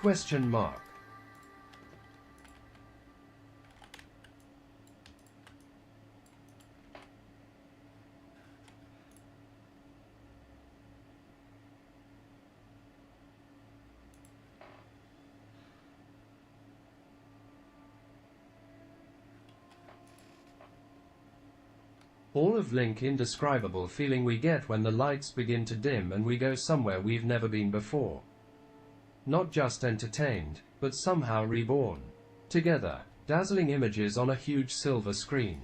Question mark. All of Link indescribable feeling we get when the lights begin to dim and we go somewhere we've never been before. Not just entertained, but somehow reborn. Together, dazzling images on a huge silver screen.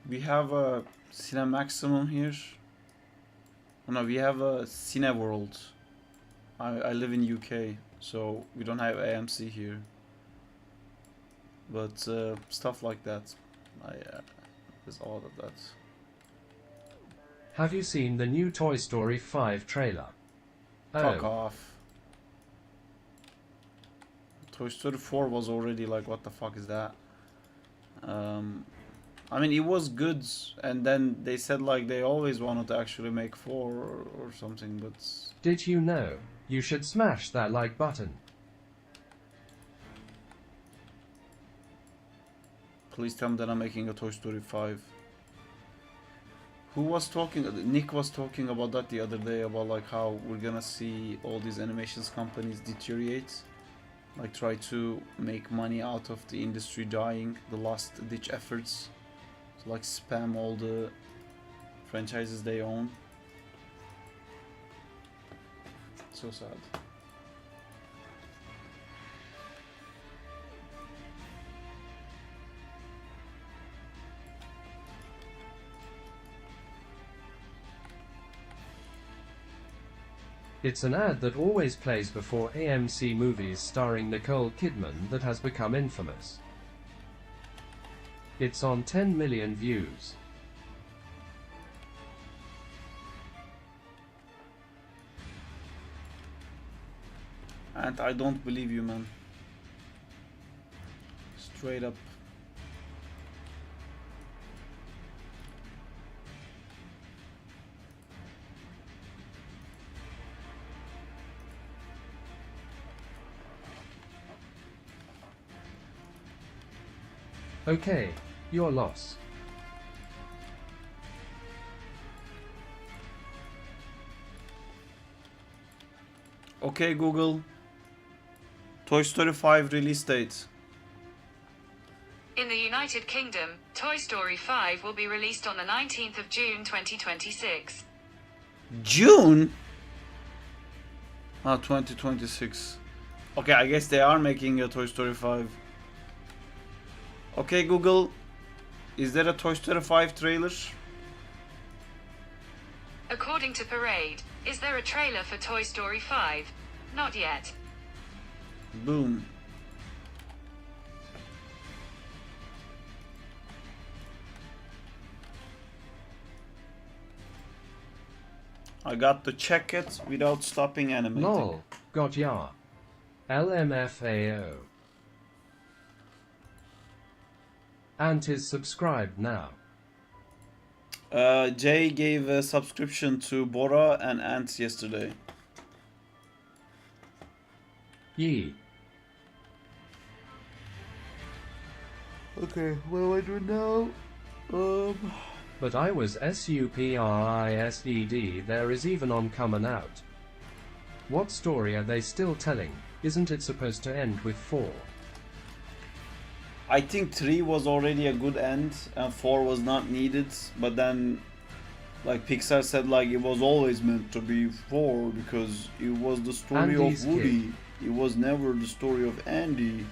We have a Cinemaximum here. Oh, no, we have a Cineworld. I live in UK, so we don't have AMC here. But stuff like that, there's all of that. Have you seen the new Toy Story 5 trailer? Fuck off. Toy Story 4 was already like, what the fuck is that? I mean, it was good, and then they said like they always wanted to actually make 4 or something, but... Did you know? You should smash that like button. Please tell me that I'm making a Toy Story 5. Who was talking? Nick was talking about that the other day, about like how we're gonna see all these animations companies deteriorate, like try to make money out of the industry dying, the last ditch efforts to like spam all the franchises they own. So sad. It's an ad that always plays before AMC movies starring Nicole Kidman that has become infamous. It's on 10 million views. And I don't believe you, man. Straight up. Okay, your loss. Okay, Google. Toy Story 5 release date. In the United Kingdom, Toy Story 5 will be released on the 19th of June 2026. June? Ah, 2026. Okay, I guess they are making a Toy Story 5. Okay, Google. Is there a Toy Story 5 trailer? According to Parade, is there a trailer for Toy Story 5? Not yet. Boom. I got to check it without stopping animating. Lol, got ya. LMFAO. Ant is subscribed now. Jay gave a subscription to Bora and Ant yesterday. Yee. Okay, what do I do now? But I was SUPRISED. There is even on coming out. What story are they still telling? Isn't it supposed to end with 4? I think 3 was already a good end and 4 was not needed, but then like Pixar said like it was always meant to be 4 because it was the story Andy's of Woody. kid. It was never the story of Andy.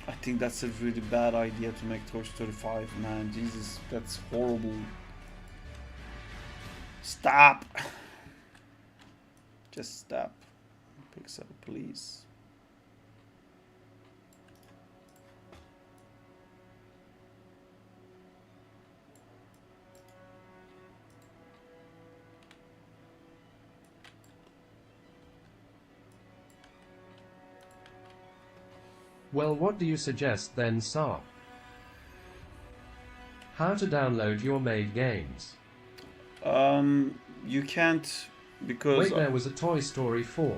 I think that's a really bad idea to make Toy Story 5, man. Jesus, that's horrible. Stop! Just stop. Pixar, please. Well, what do you suggest then, Saab? How to download your made games? You can't because Wait, there was a Toy Story 4.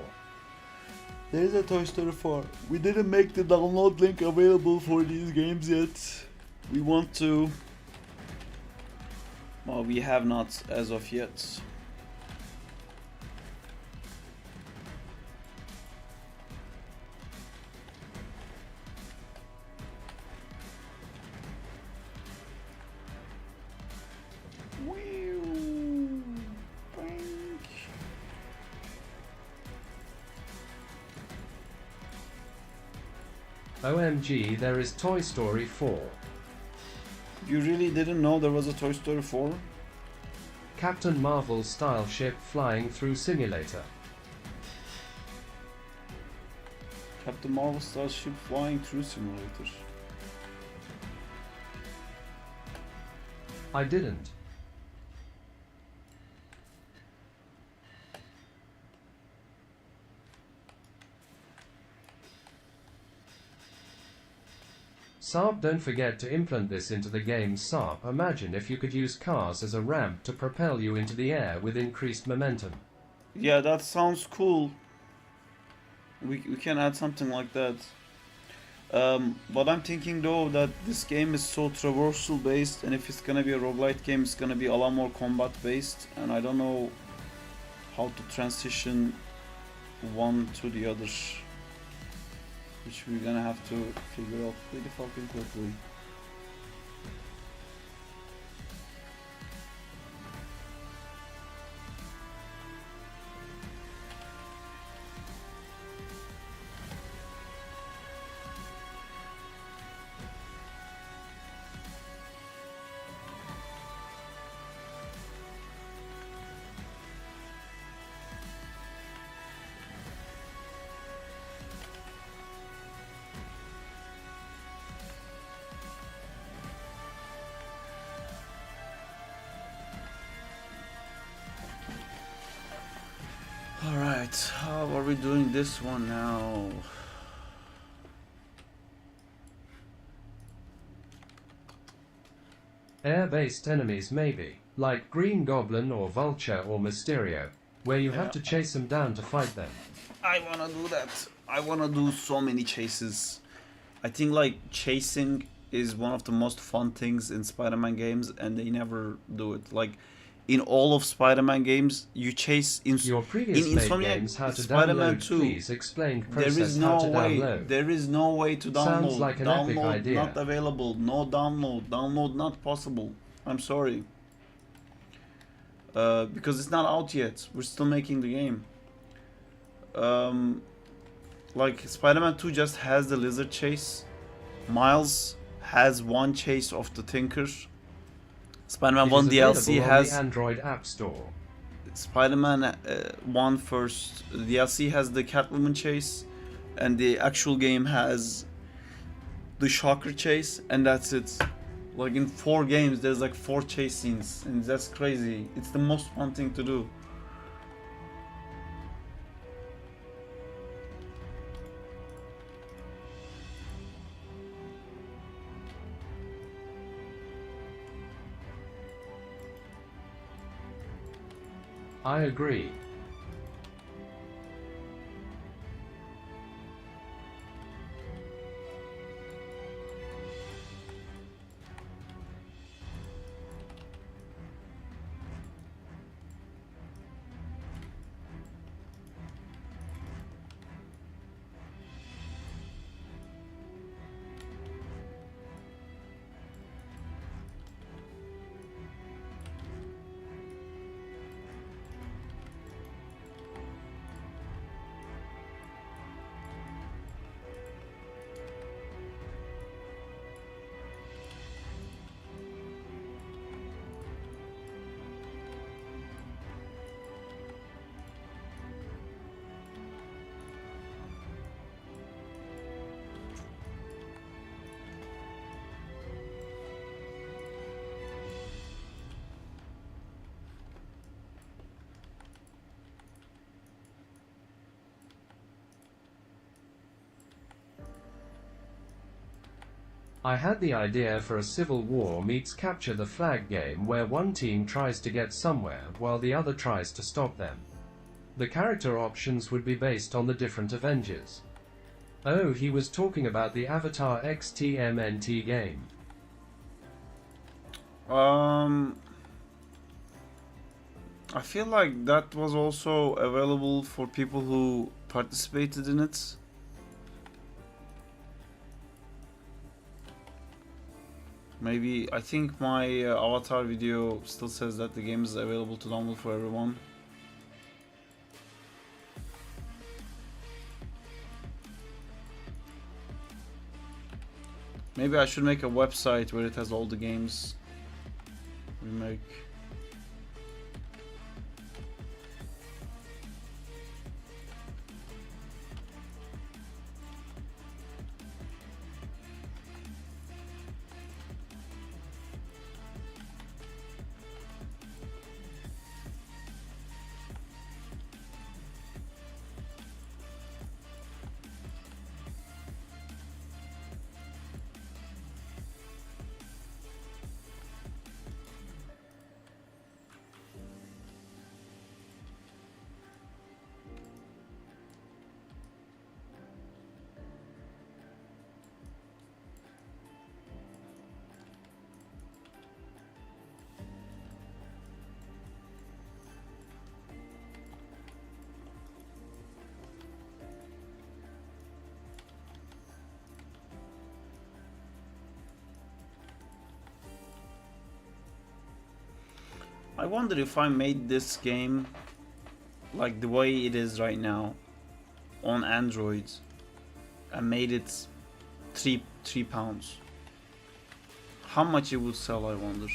there is a Toy Story 4. We didn't make the download link available for these games yet. We want to. Well, we have not as of yet. OMG, there is Toy Story 4. You really didn't know there was a Toy Story 4? Captain Marvel style ship flying through simulator. Captain Marvel style ship flying through simulator. I didn't. Saab, don't forget to implement this into the game. Saab, imagine if you could use cars as a ramp to propel you into the air with increased momentum. Yeah, that sounds cool. we can add something like that. But I'm thinking though that this game is so traversal based, and if it's gonna be a roguelite game, it's gonna be a lot more combat based, and I don't know how to transition one to the other, which we're gonna have to figure out pretty fucking quickly. Alright, how are we doing this one now? Air-based enemies maybe, like Green Goblin or Vulture or Mysterio, where you have to chase them down to fight them. I wanna do that. I wanna do so many chases. I think like chasing is one of the most fun things in Spider-Man games, and they never do it. Like in all of Spider-Man games, you chase in Your previous in made Insomniac, games how to Spider-Man download, 2. please explain There process is how no to way. download. There is no way to download. Sounds like an epic Download idea. not available. No download. Download not possible. I'm sorry. Because it's not out yet. We're still making the game. Like Spider-Man 2 just has the lizard chase. Miles has one chase of the Tinker. Spider-Man 1 DLC has the Android App Store. Spider-Man 1 first DLC has the Catwoman chase, and the actual game has the Shocker chase, and that's it. Like in 4 games there's like 4 chase scenes, and that's crazy. It's the most fun thing to do. I agree. I had the idea for a Civil War meets Capture the Flag game where one team tries to get somewhere while the other tries to stop them. The character options would be based on the different Avengers. Oh, he was talking about the Avatar XTMNT game. I feel like that was also available for people who participated in it. Maybe, I think my Avatar video still says that the game is available to download for everyone. Maybe I should make a website where it has all the games we make. I wonder if I made this game like the way it is right now on Android and made it £3, how much it would sell, I wonder.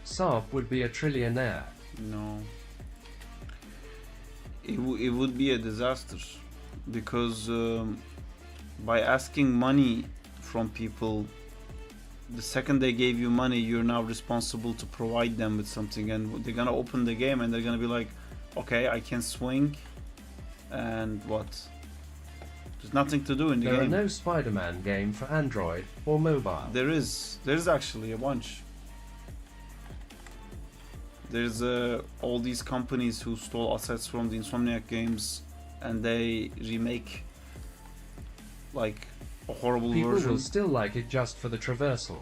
Saab would be a trillionaire. No. It would be a disaster because by asking money from people, the second they gave you money, you're now responsible to provide them with something, and they're gonna open the game and they're gonna be like, okay, I can swing, and what? There's nothing to do in the game. There are no Spider-Man game for Android or mobile. There's actually a bunch. There's all these companies who stole assets from the Insomniac games and they remake like a horrible People version. will still like it just for the traversal.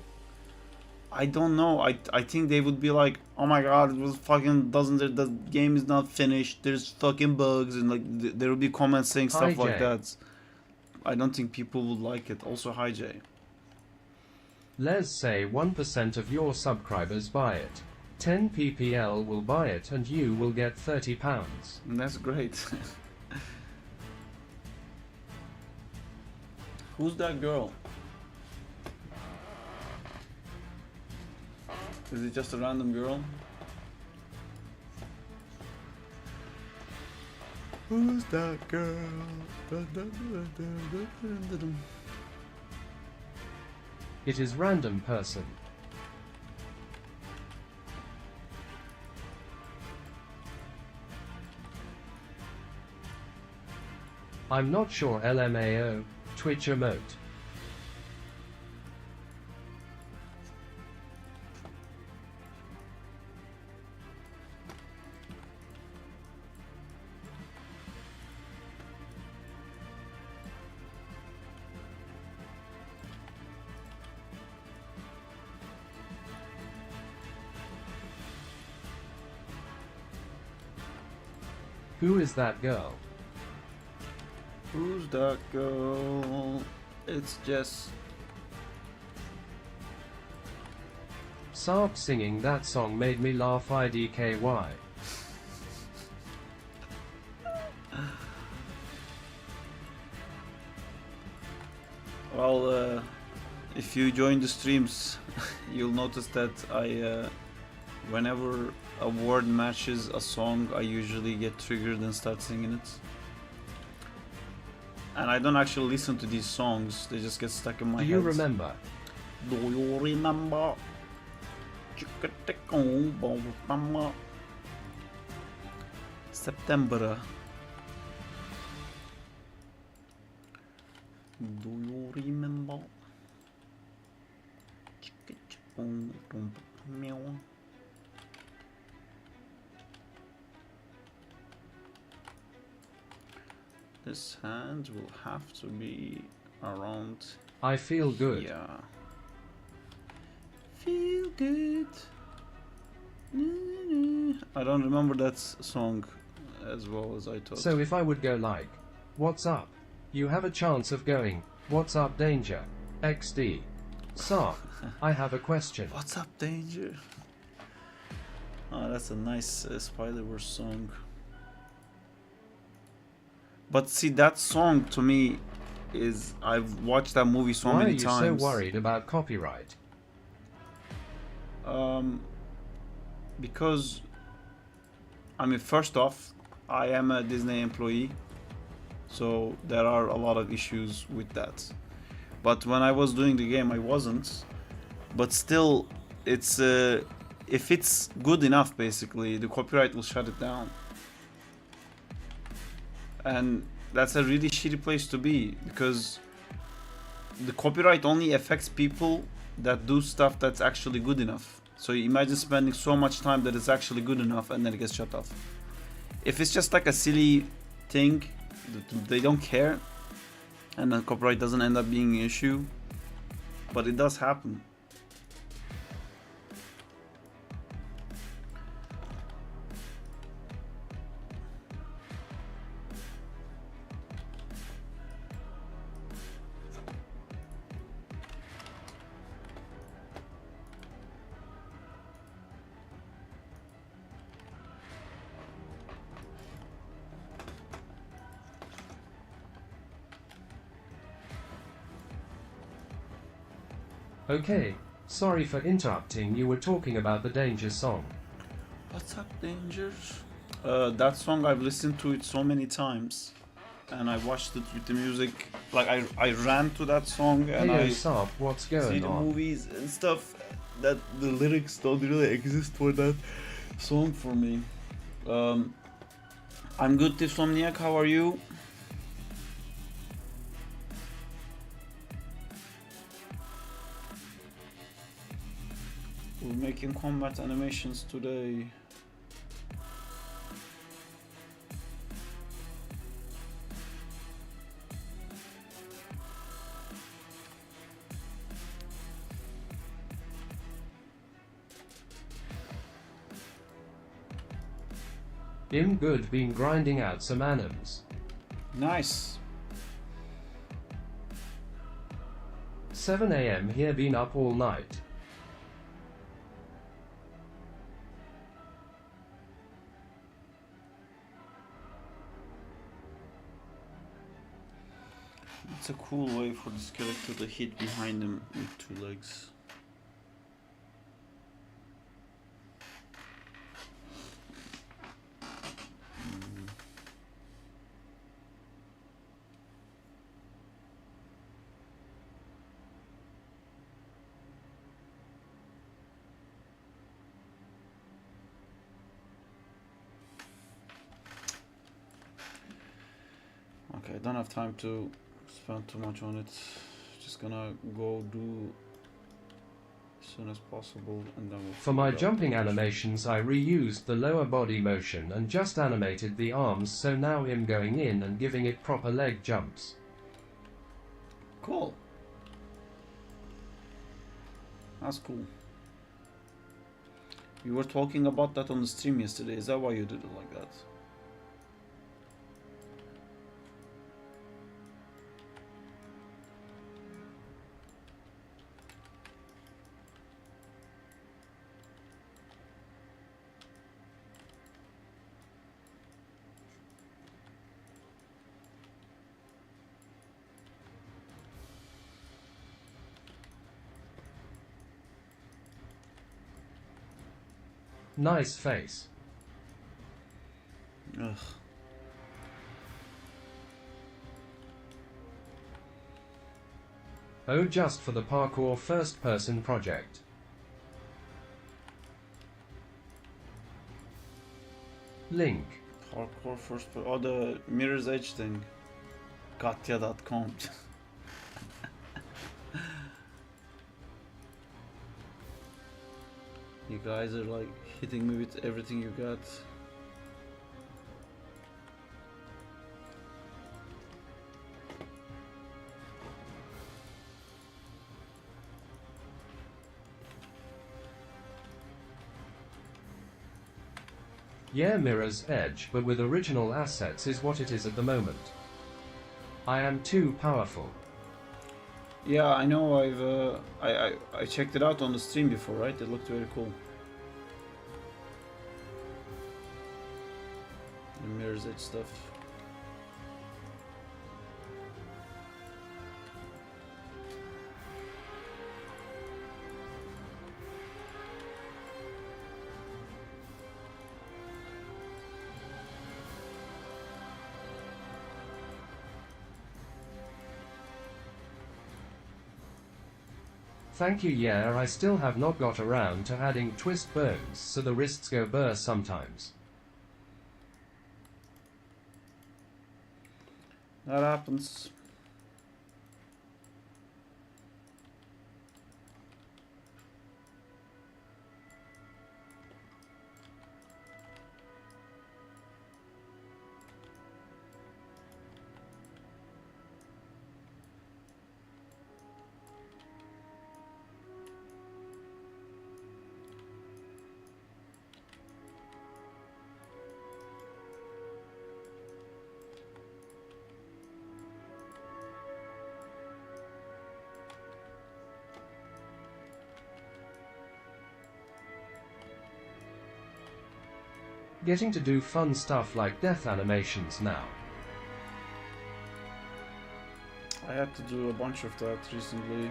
I don't know. I think they would be like, oh my god, it was fucking the game is not finished. There's fucking bugs, and like there will be comments saying stuff Hi, like Jay. that. I don't think people would like it. Also, hi Jay. Let's say 1% of your subscribers buy it. 10 ppl will buy it and you will get £30. And that's great. Who's that girl? Is it just a random girl? Who's that girl? It is random person. I'm not sure LMAO, Twitch emote. Who is that girl? Who's that girl? It's Jess. Saab singing that song made me laugh IDKY. Well, if you join the streams, you'll notice that I, whenever a word matches a song, I usually get triggered and start singing it. And I don't actually listen to these songs, they just get stuck in my Do head. you remember? Do you remember? September. Do you remember? This hand will have to be around. I feel good. Yeah. Feel good. I don't remember that song as well as I thought. So if I would go like, what's up? You have a chance of going, what's up danger? XD. Saab, I have a question. What's up, danger? Oh, that's a nice Spider-Verse song. But see, that song to me is, I've watched that movie so Why many are you times. so worried about copyright? Because, I mean, first off, I am a Disney employee, so there are a lot of issues with that. But when I was doing the game, I wasn't. But still, it's if it's good enough, basically, the copyright will shut it down. And that's a really shitty place to be, because the copyright only affects people that do stuff that's actually good enough. So you imagine spending so much time that it's actually good enough and then it gets shut off. If it's just like a silly thing, they don't care, and the copyright doesn't end up being an issue, but it does happen. Okay, sorry for interrupting, you were talking about the Danger song. What's up, Danger? That song, I've listened to it so many times, and I watched it with the music. Like I ran to that song, and Hey I Sop, what's see going the on? movies and stuff. That the lyrics don't really exist for that song for me. I'm good, Dysomniac. How are you? We're making combat animations today. I'm good, been grinding out some anims. Nice. 7 AM here, been up all night. It's a cool way for this character to hit behind him with 2 legs. Okay, I don't have time to spend too much on it. Just gonna go do as soon as possible, and then we'll For my figure out jumping the rest. animations I reused the lower body motion and just animated the arms, so now I'm going in and giving it proper leg jumps. Cool. That's cool. You were talking about that on the stream yesterday. Is that why you did it like that? Nice face. Ugh. Oh, just for the parkour first person project. Link. Parkour first per- oh, the Mirror's Edge thing. Katya.com. You guys are like hitting me with everything you got. Yeah, Mirror's Edge, but with original assets is what it is at the moment. I am too powerful. Yeah, I know. I checked it out on the stream before, right? It looked very cool. The Mirror's Edge stuff. Thank you. Yeah, I still have not got around to adding twist bones, so the wrists go burr sometimes. That happens. Getting to do fun stuff like death animations now. I had to do a bunch of that recently.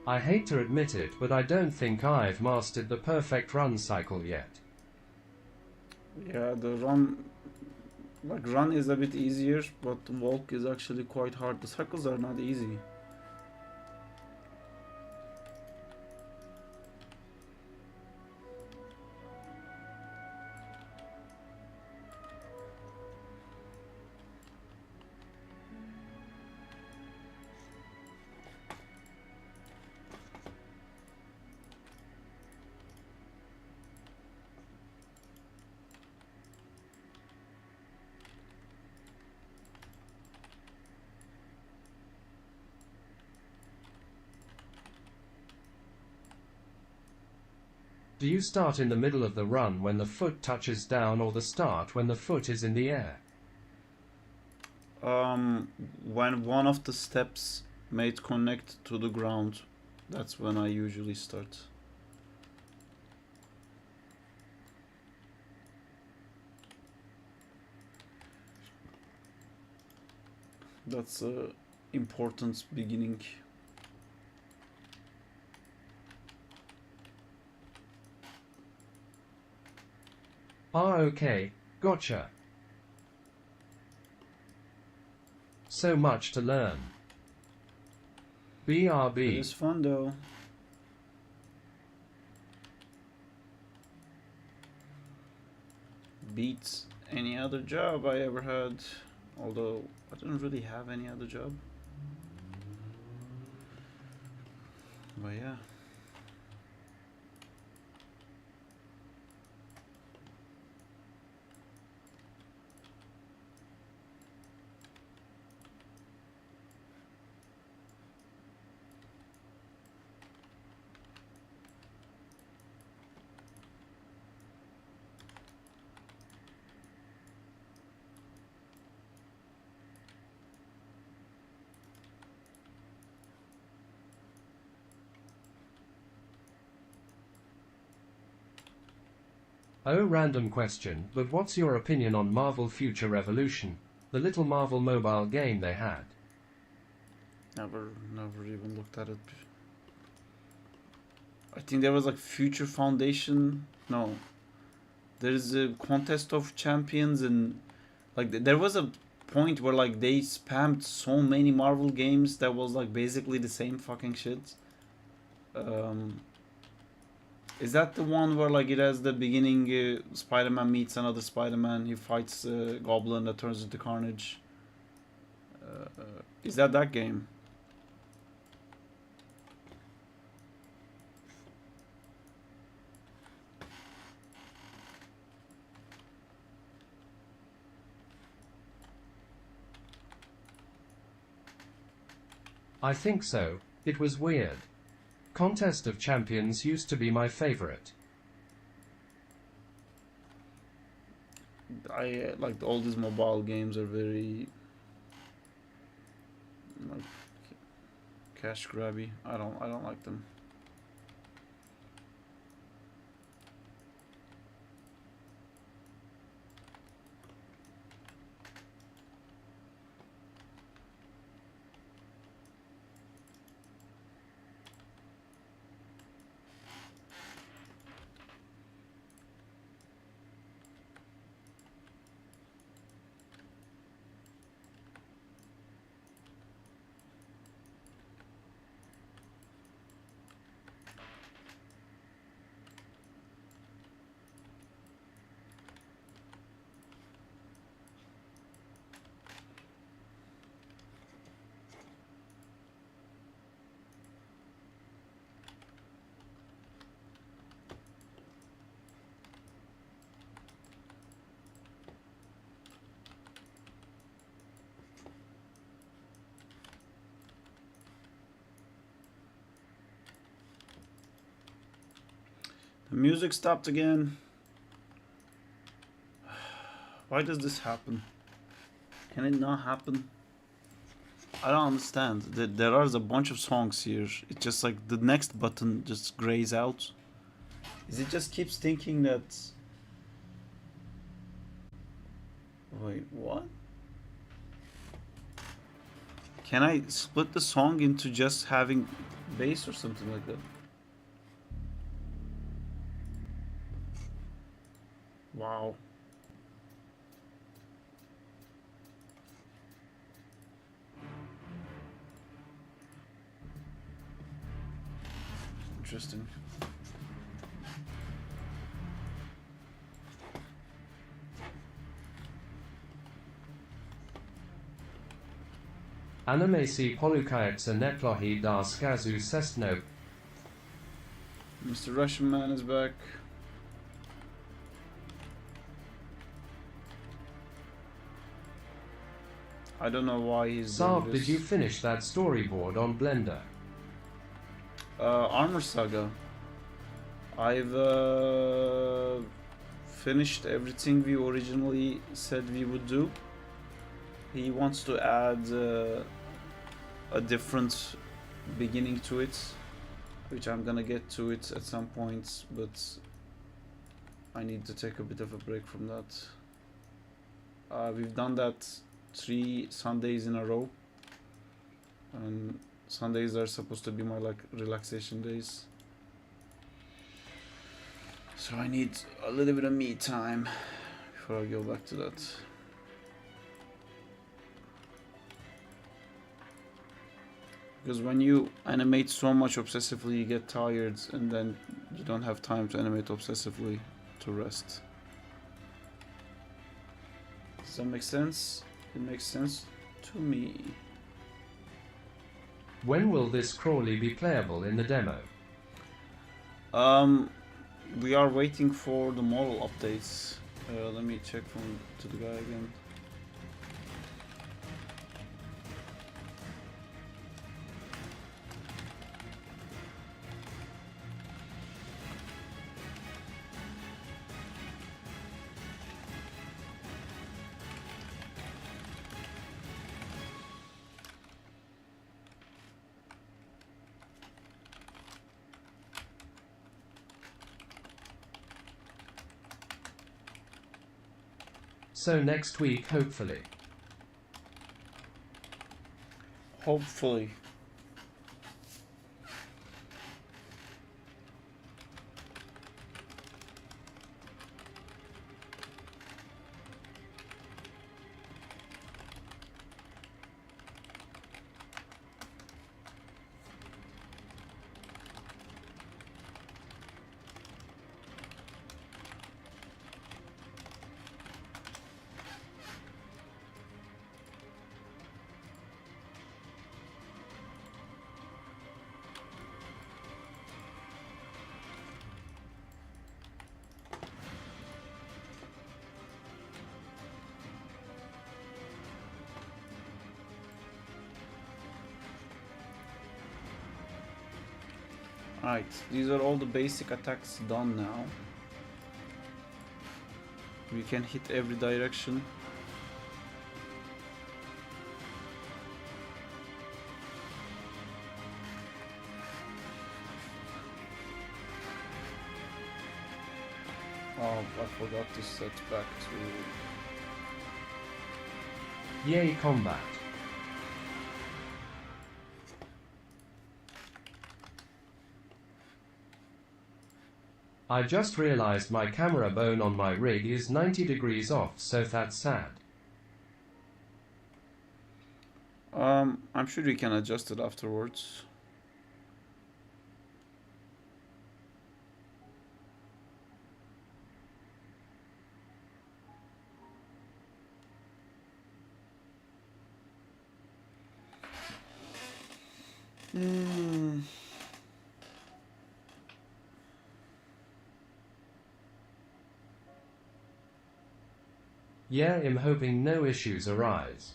I hate to admit it, but I don't think I've mastered the perfect run cycle yet. Yeah, the run, like run is a bit easier, but walk is actually quite hard. The cycles are not easy. Do you start in the middle of the run when the foot touches down, or the start when the foot is in the air? When one of the steps made connect to the ground, that's when I usually start. That's a important beginning. Ah, okay, gotcha. So much to learn. It BRB. is fun though. Beats any other job I ever had, although I didn't really have any other job. But yeah. Oh, random question, but what's your opinion on Marvel Future Revolution, the little Marvel mobile game they had? Never even looked at it. I think there was like Future Foundation. No, there's a contest of champions, and like there was a point where like they spammed so many Marvel games that was like basically the same fucking shit. Is that the one where like it has the beginning, Spider-Man meets another Spider-Man, he fights a goblin that turns into Carnage? Is that game? I think so. It was weird. Contest of Champions used to be my favorite. I like all these mobile games are very like cash grabby. I don't like them. The music stopped again. Why does this happen? Can it not happen? I don't understand. There are a bunch of songs here. It's just like the next button just grays out. Is it just keeps thinking that... Wait, what? Can I split the song into just having base or something like that. Wow. Interesting. Anime si polukajetse neplohi da skazu sestno. Mr. Russian Man is back. I don't know why he's doing Saab, this. did you finish that storyboard on Blender? Armor Saga. I've finished everything we originally said we would do. He wants to add a different beginning to it, which I'm gonna get to it at some point, but I need to take a bit of a break from that. We've done that 3 Sundays in a row, and Sundays are supposed to be my like relaxation days, so I need a little bit of me time before I go back to that. Because when you animate so much obsessively, you get tired, and then you don't have time to animate obsessively to rest. Does that make sense? It makes sense to me. When will this Crawley be playable in the demo? We are waiting for the model updates. Let me check to the guy again. So next week, hopefully. Hopefully. Alright, these are all the basic attacks done now. We can hit every direction. Oh, I forgot to set back to... Yay combat. I just realized my camera bone on my rig is 90 degrees off, so that's sad. I'm sure you can adjust it afterwards. Yeah, I'm hoping no issues arise.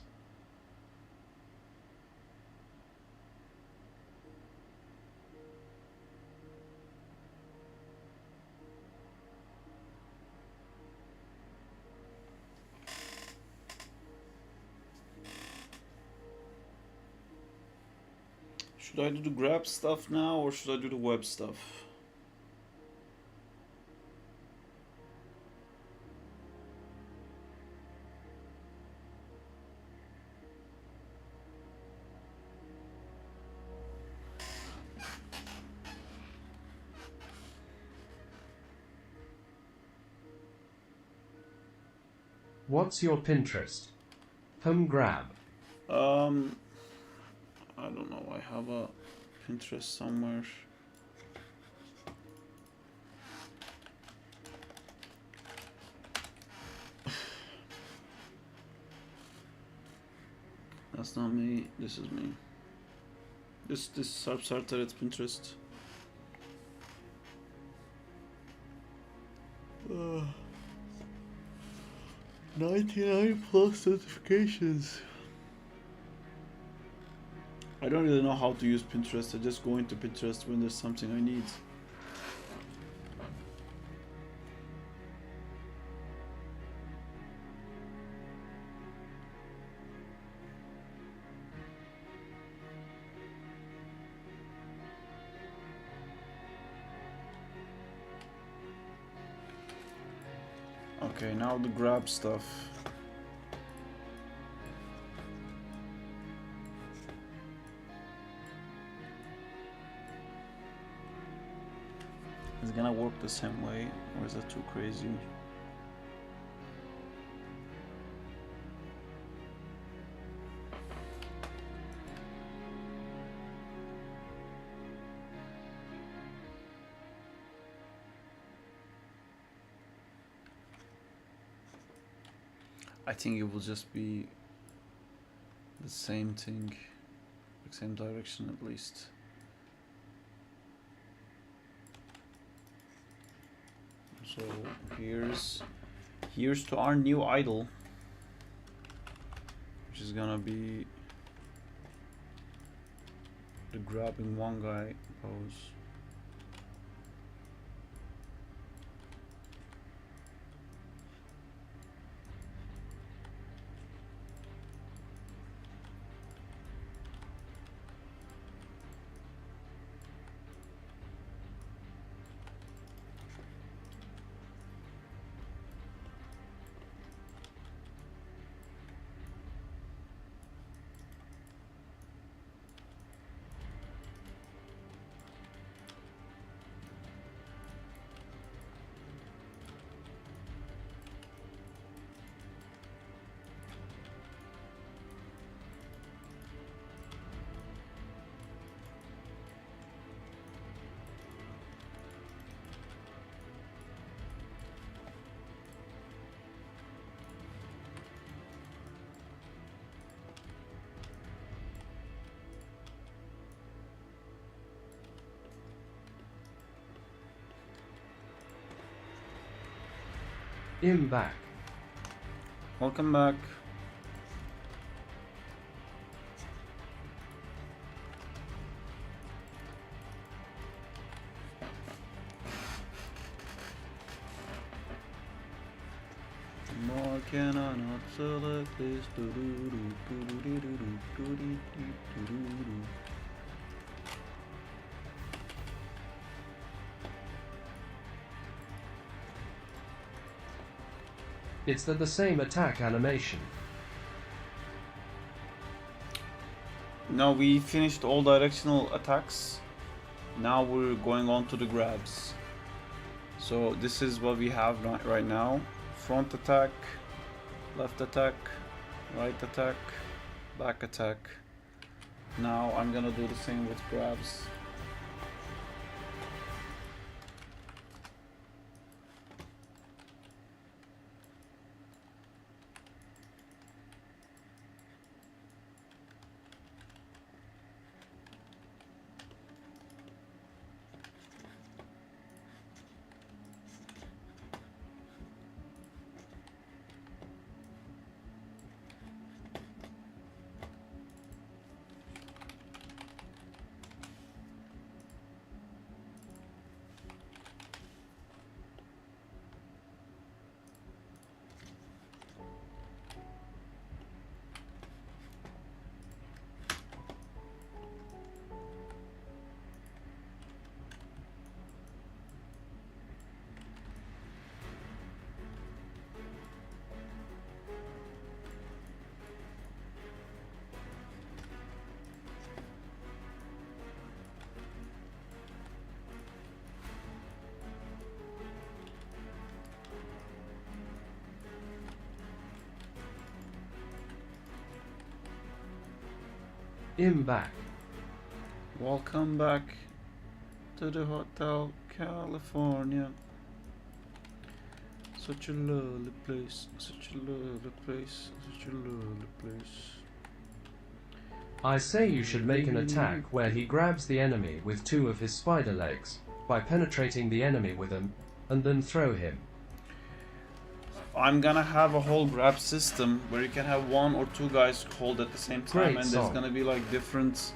Should I do the grab stuff now or should I do the web stuff? What's your Pinterest? Home grab. I don't know. I have a Pinterest somewhere. That's not me. This is me. This started at Pinterest. 99 plus notifications. I don't really know how to use Pinterest. I just go into Pinterest when there's something I need. Okay, now the grab stuff. Is it gonna work the same way, or is that too crazy? I think it will just be the same thing, the same direction at least. So here's to our new idol, which is gonna be the grabbing one guy pose. Back. Welcome back. More can I not select this? It's the same attack animation. Now we finished all directional attacks. Now we're going on to the grabs. So this is what we have right now. Front attack, left attack, right attack, back attack. Now I'm gonna do the same with grabs. I'm back. Welcome back to the Hotel California. Such a lovely place, such a lovely place, such a lovely place. I say you should make an attack where he grabs the enemy with 2 of his spider legs, by penetrating the enemy with them, and then throw him. I'm gonna have a whole grab system where you can have 1 or 2 guys hold at the same time, Great and song. there's gonna be like different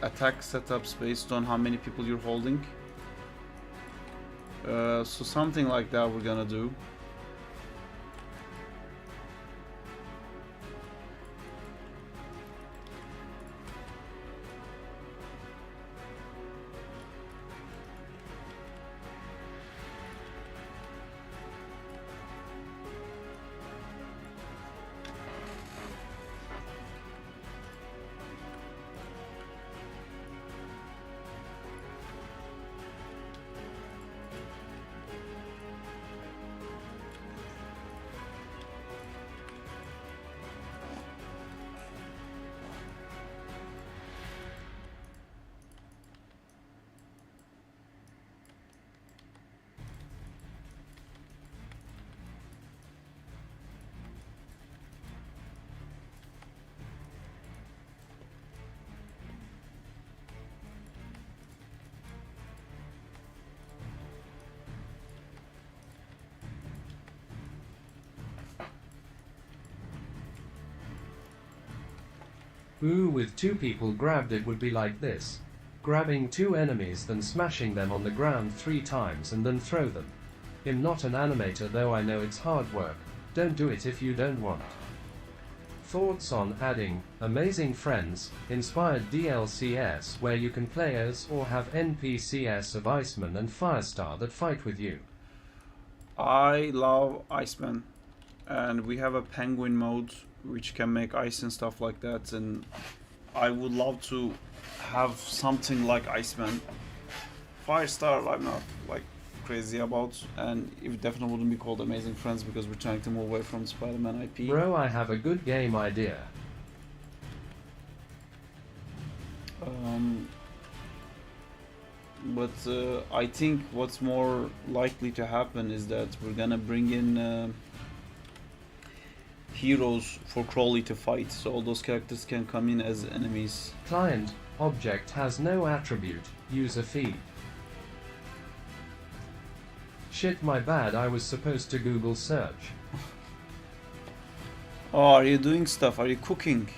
attack setups based on how many people you're holding. So something like that we're gonna do. Ooh, with 2 people grabbed it would be like this. Grabbing 2 enemies, then smashing them on the ground 3 times and then throw them. I'm not an animator, though I know it's hard work. Don't do it if you don't want. Thoughts on adding Amazing Friends, inspired DLCS where you can play as or have NPCs of Iceman and Firestar that fight with you? I love Iceman, and we have a penguin mode which can make ice and stuff like that, and I would love to have something like Iceman. Firestar I'm not like crazy about, and it definitely wouldn't be called Amazing Friends because we're trying to move away from Spider-Man IP. Bro, I have a good game idea. But I think what's more likely to happen is that we're gonna bring in heroes for Crawley to fight, so all those characters can come in as enemies. Client object has no attribute, user feed. Shit, my bad, I was supposed to Google search. Oh, are you doing stuff? Are you cooking?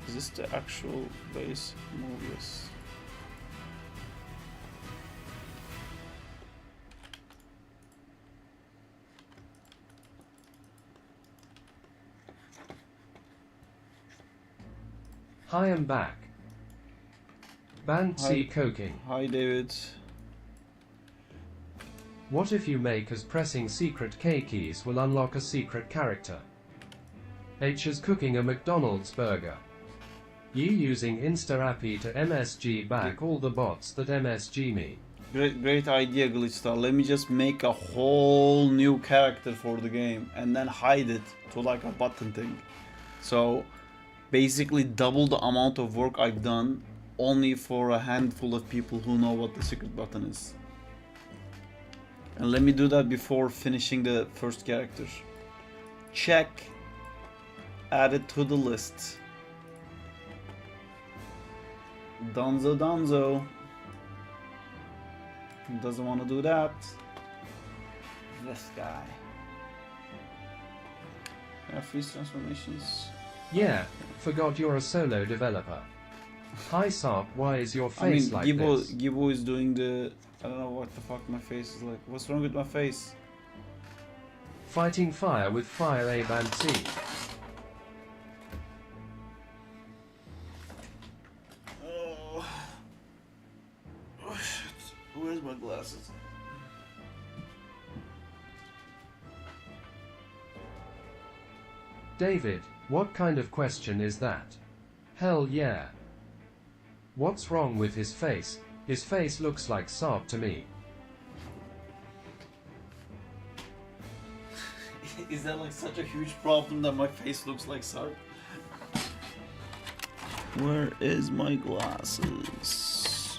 Is this the actual base? No, yes. Hi, I'm back. Bantsy Hi. Coking. Hi, David. What if you make as pressing secret K keys will unlock a secret character? H is cooking a McDonald's burger. Ye using Insta-Appy to MSG back all the bots that MSG me. Great idea, Glitchstar. Let me just make a whole new character for the game and then hide it to like a button thing. So basically double the amount of work I've done only for a handful of people who know what the secret button is. And let me do that before finishing the first character. Check. Add it to the list. Donzo. Doesn't want to do that. This guy. Freeze transformations. Yeah, forgot you're a solo developer. Hi Sarp, why is your face like this? Gibbo is doing the... I don't know what the fuck my face is like. What's wrong with my face? Fighting fire with Fire A Bantsy. Oh shit. Where's my glasses? David, what kind of question is that? Hell yeah. What's wrong with his face? His face looks like Sarp to me. Is that like such a huge problem that my face looks like Sark? Where is my glasses?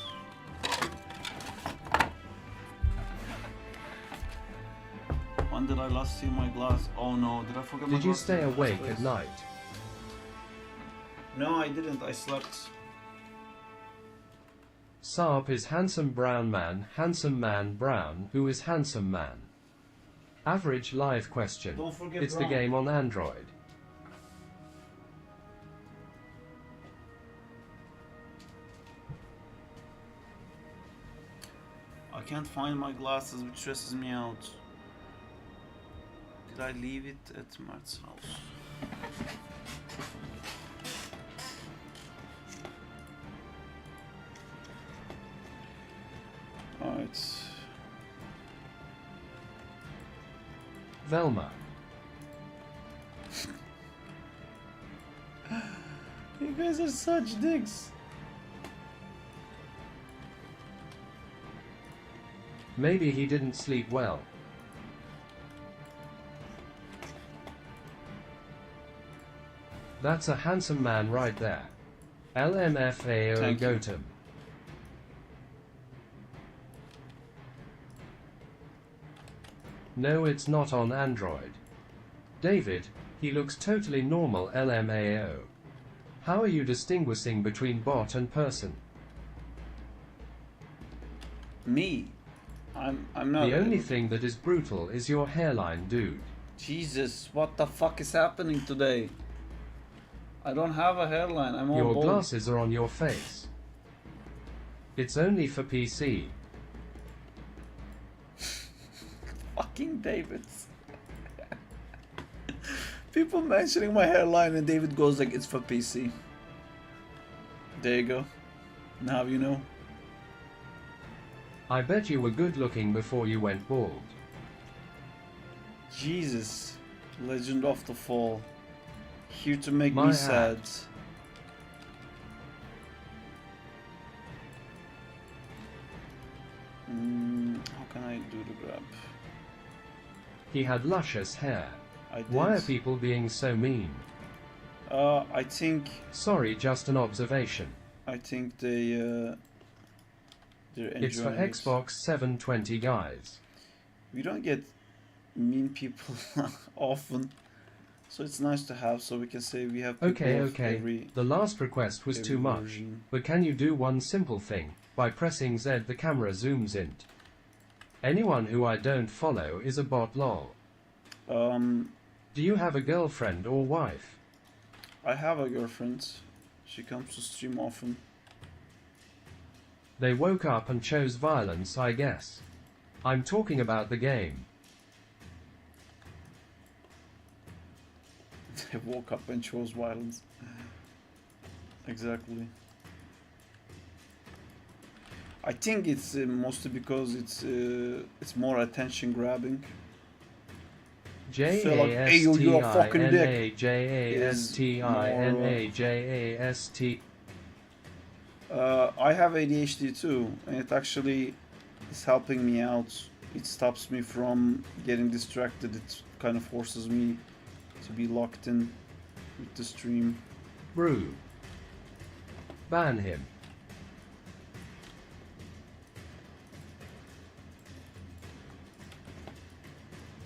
When did I last see my glass? Oh no, did I forget my Did you glasses stay in the first awake place? at night? No, I didn't. I slept. Sarp is handsome brown man brown, who is handsome man. Average live question. Don't forget It's brown. the game on Android. I can't find my glasses, which stresses me out. Did I leave it at Mart's house? Alright. Velma. You guys are such dicks. Maybe he didn't sleep well. That's a handsome man right there. LMFAO Thank you. Gotham. No, it's not on Android. David, he looks totally normal. LMAO. How are you distinguishing between bot and person? Me? I'm not. The only thing that is brutal is your hairline, dude. Jesus, what the fuck is happening today? I don't have a hairline. I'm all Your bald. glasses are on your face. It's only for PC. Fucking David. People mentioning my hairline and David goes like, it's for PC. There you go. Now you know. I bet you were good looking before you went bald. Jesus. Legend of the Fall. Here to make My me sad. How can I do the grab? He had luscious hair. I did. Why are people being so mean? I think Sorry, just an observation. they're enjoying It's for it. Xbox 720 guys. We don't get mean people often, so it's nice to have. So we can say we have people of Okay. every The last request was too every much. version. But can you do one simple thing? By pressing Z the camera zooms in. Anyone who I don't follow is a bot lol. Um, Do you have a girlfriend or wife? I have a girlfriend. She comes to stream often. They woke up and chose violence, I guess. I'm talking about the game. They woke up and chose violence. Exactly. I think it's mostly because it's more attention grabbing. Hey, you're a fucking dick. Jastina. I have ADHD too, and it actually is helping me out. It stops me from getting distracted. It kind of forces me to be locked in with the stream. Brew. Ban him.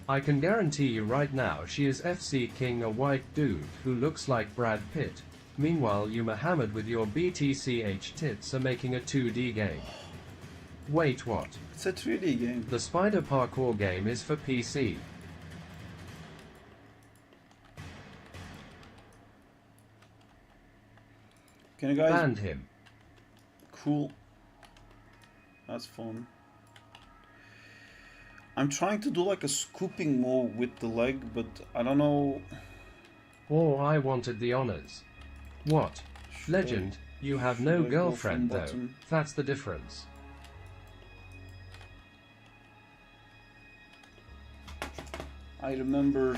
I can guarantee you right now she is FC King, a white dude who looks like Brad Pitt. Meanwhile you Muhammad with your BTCH tits are making a 2D game. Wait, what? It's a 3D game. The SpiderKour game is for PC. Can you guys? Banned him. Cool. That's fun. I'm trying to do like a scooping move with the leg, but I don't know. Or I wanted the honors. What? Should Legend, you have should no I go girlfriend from though. bottom? That's the difference. I remember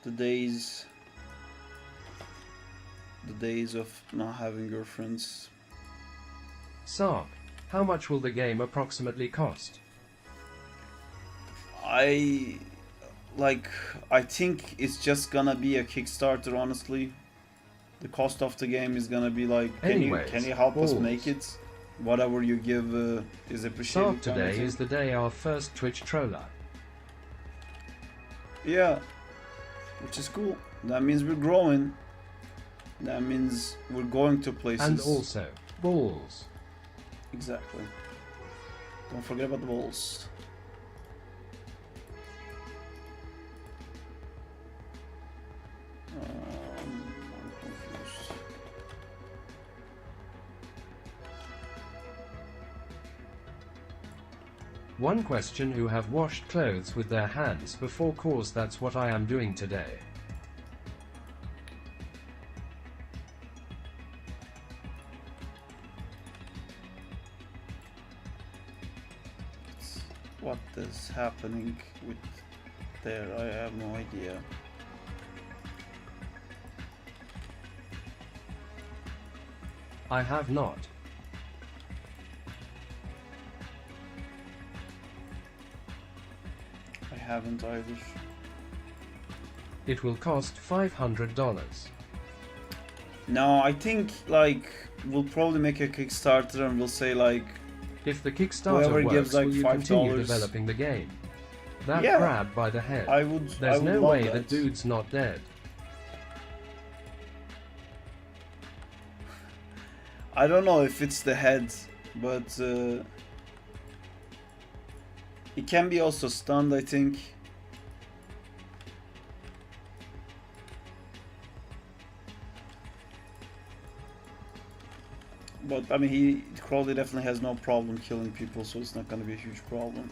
the days of not having girlfriends. Sark, how much will the game approximately cost? I like, I think it's just gonna be a Kickstarter, honestly. The cost of the game is gonna be like, can you help us make it? Whatever you give is appreciated. Today is the day our first Twitch troller. Yeah, which is cool. That means we're growing. That means we're going to places. And also, balls. Exactly. Don't forget about the balls. I'm confused. One question: who have washed clothes with their hands before? Course that's what I am doing today. What is happening with there? I have no idea. I have not. I haven't either. It will cost $500. No, I think like we'll probably make a Kickstarter and we'll say like, if the Kickstarter whoever works, gives like will you $5, continue developing the game? That Yeah. crab by the head. I would. There's I would no love way that. that dude's not dead. I don't know if it's the head, but it can be also stunned, I think. But I mean, Crawley definitely has no problem killing people, so it's not going to be a huge problem.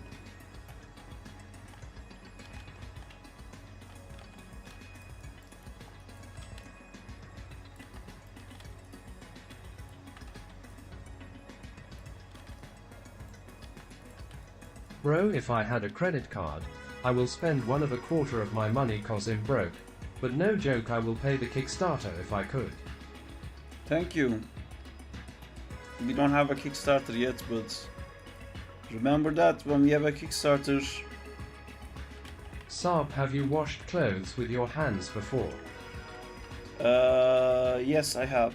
Bro, if I had a credit card, I will spend 1.25 of my money cause I'm broke. But no joke, I will pay the Kickstarter if I could. Thank you. We don't have a Kickstarter yet, but remember that when we have a Kickstarter. Saab, have you washed clothes with your hands before? Yes, I have.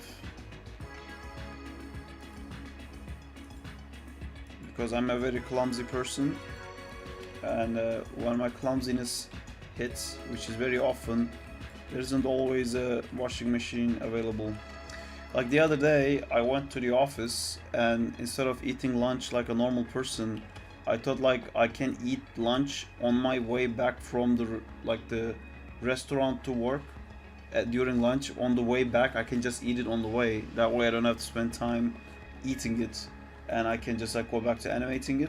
Because I'm a very clumsy person, and when my clumsiness hits, which is very often, there isn't always a washing machine available. Like the other day, I went to the office, and instead of eating lunch like a normal person, I thought like I can eat lunch on my way back from the restaurant to work. During lunch, on the way back, I can just eat it on the way. That way I don't have to spend time eating it, and I can just like go back to animating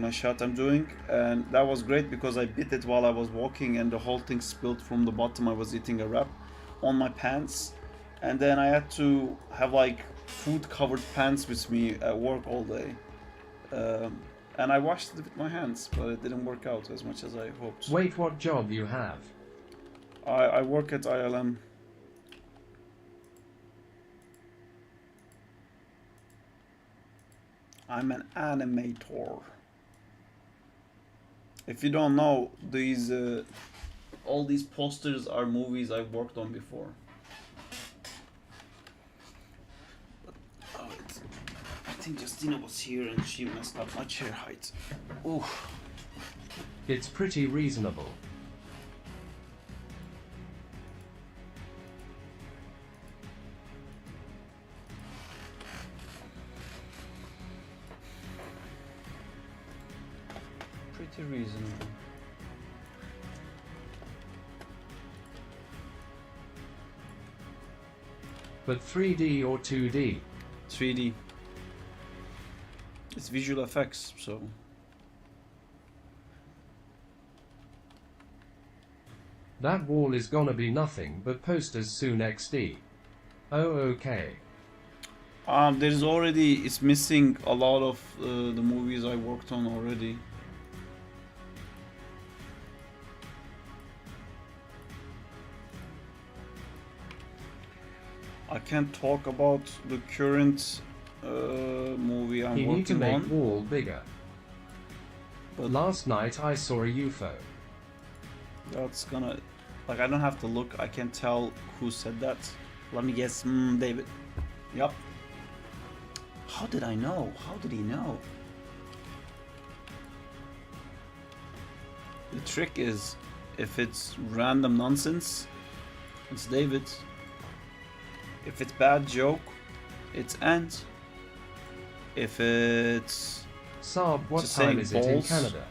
my shot I'm doing. And that was great because I bit it while I was walking, and the whole thing spilled from the bottom. I was eating a wrap on my pants, and then I had to have like food covered pants with me at work all day. And I washed it with my hands, but it didn't work out as much as I hoped. Wait, what job you have? I work at ILM. I'm an animator. If you don't know, these all these posters are movies I've worked on before. I think Justina was here and she messed up my chair height. Ooh. It's pretty reasonable. Pretty reasonable. But 3D or 2D? 3D. It's visual effects, so. That wall is gonna be nothing but posters soon XD. Oh, okay. There's already, it's missing a lot of the movies I worked on already. I can't talk about the current movie I'm You need to working make on. wall bigger. But Last night I saw a UFO. That's gonna, like, I don't have to look. I can tell who said that. Let me guess. David. Yup. How did I know? How did he know? The trick is, if it's random nonsense, it's David. If it's bad joke, it's Ant. If it's Saab, what just time saying is it in balls. Canada?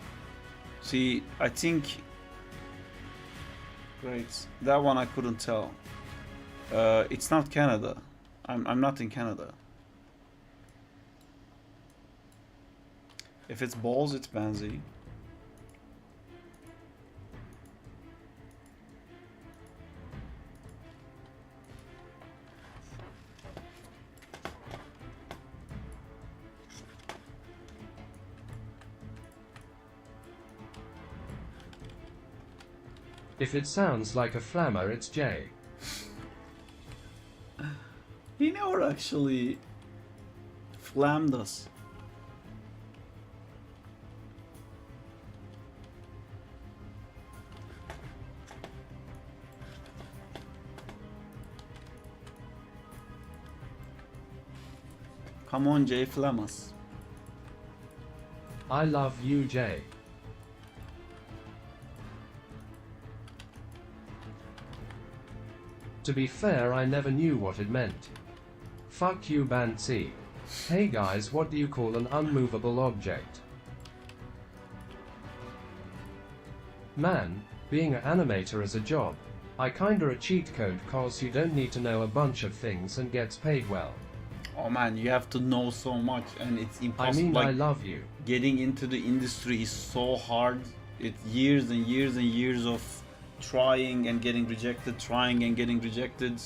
See, I think. Great, that one I couldn't tell. It's not Canada. I'm not in Canada. If it's balls, it's Banzi. If it sounds like a flammer, it's Jay. He never actually flammed us. Come on, Jay, flam us. I love you, Jay. To be fair, I never knew what it meant. Fuck you, Bansi. Hey guys, what do you call an unmovable object? Man, being an animator is a job. I kinda a cheat code cause you don't need to know a bunch of things and gets paid well. Oh man, you have to know so much, and it's I impossible. mean, like, I love you. getting into the industry is so hard. It's years and years and years of trying and getting rejected, trying and getting rejected.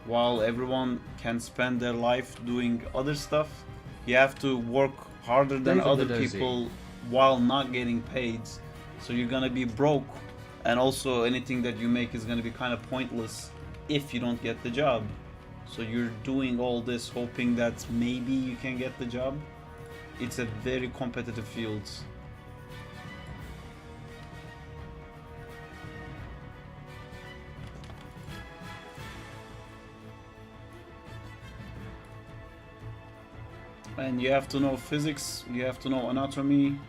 While everyone can spend their life doing other stuff, you have to work harder than David other Ladozi. people while not getting paid. So you're gonna be broke, and also anything that you make is gonna be kind of pointless if you don't get the job. So you're doing all this hoping that maybe you can get the job. It's a very competitive field. And you have to know physics, you have to know anatomy,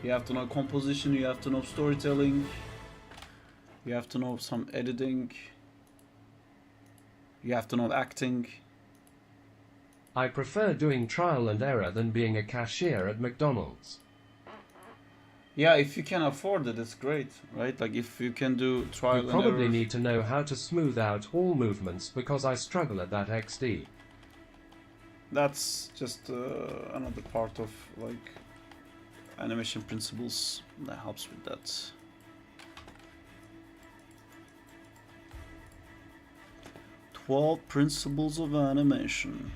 you have to know composition, you have to know storytelling, you have to know some editing, you have to know acting. I prefer doing trial and error than being a cashier at McDonald's. Yeah, if you can afford it, it's great, right? Like if you can do trial You and probably error. need to know how to smooth out all movements because I struggle at that XD. That's just another part of like animation principles that helps with that. "12 Principles of Animation."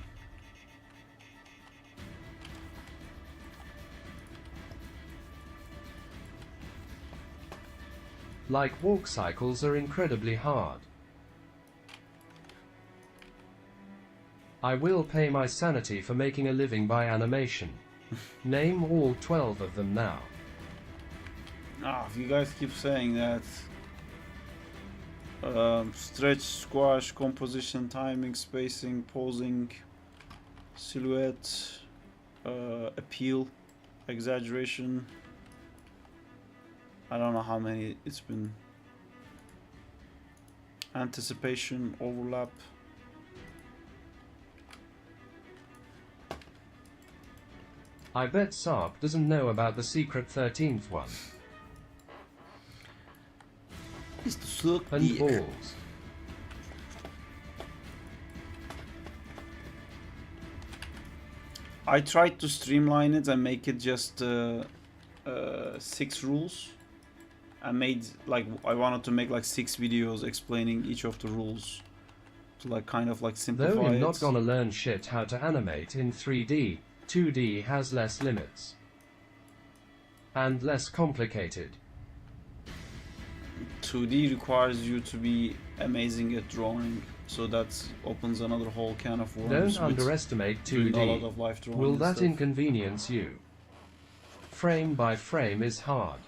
Like walk cycles are incredibly hard. I will pay my sanity for making a living by animation. Name all 12 of them now. If you guys keep saying that. Stretch, squash, composition, timing, spacing, posing, silhouette, appeal, exaggeration. I don't know how many it's been. Anticipation, overlap. I bet Saab doesn't know about the secret 13th one. Is to suck And dick. balls. I tried to streamline it and make it just 6 rules. I wanted to make like 6 videos explaining each of the rules to like kind of like simplify Though you're it. not gonna learn shit how to animate in 3D, 2D has less limits. And less complicated. 2D requires you to be amazing at drawing, so that opens another whole can of worms. Don't with underestimate doing a lot 2D. of life drawing Will and that stuff. inconvenience you? Frame by frame is hard.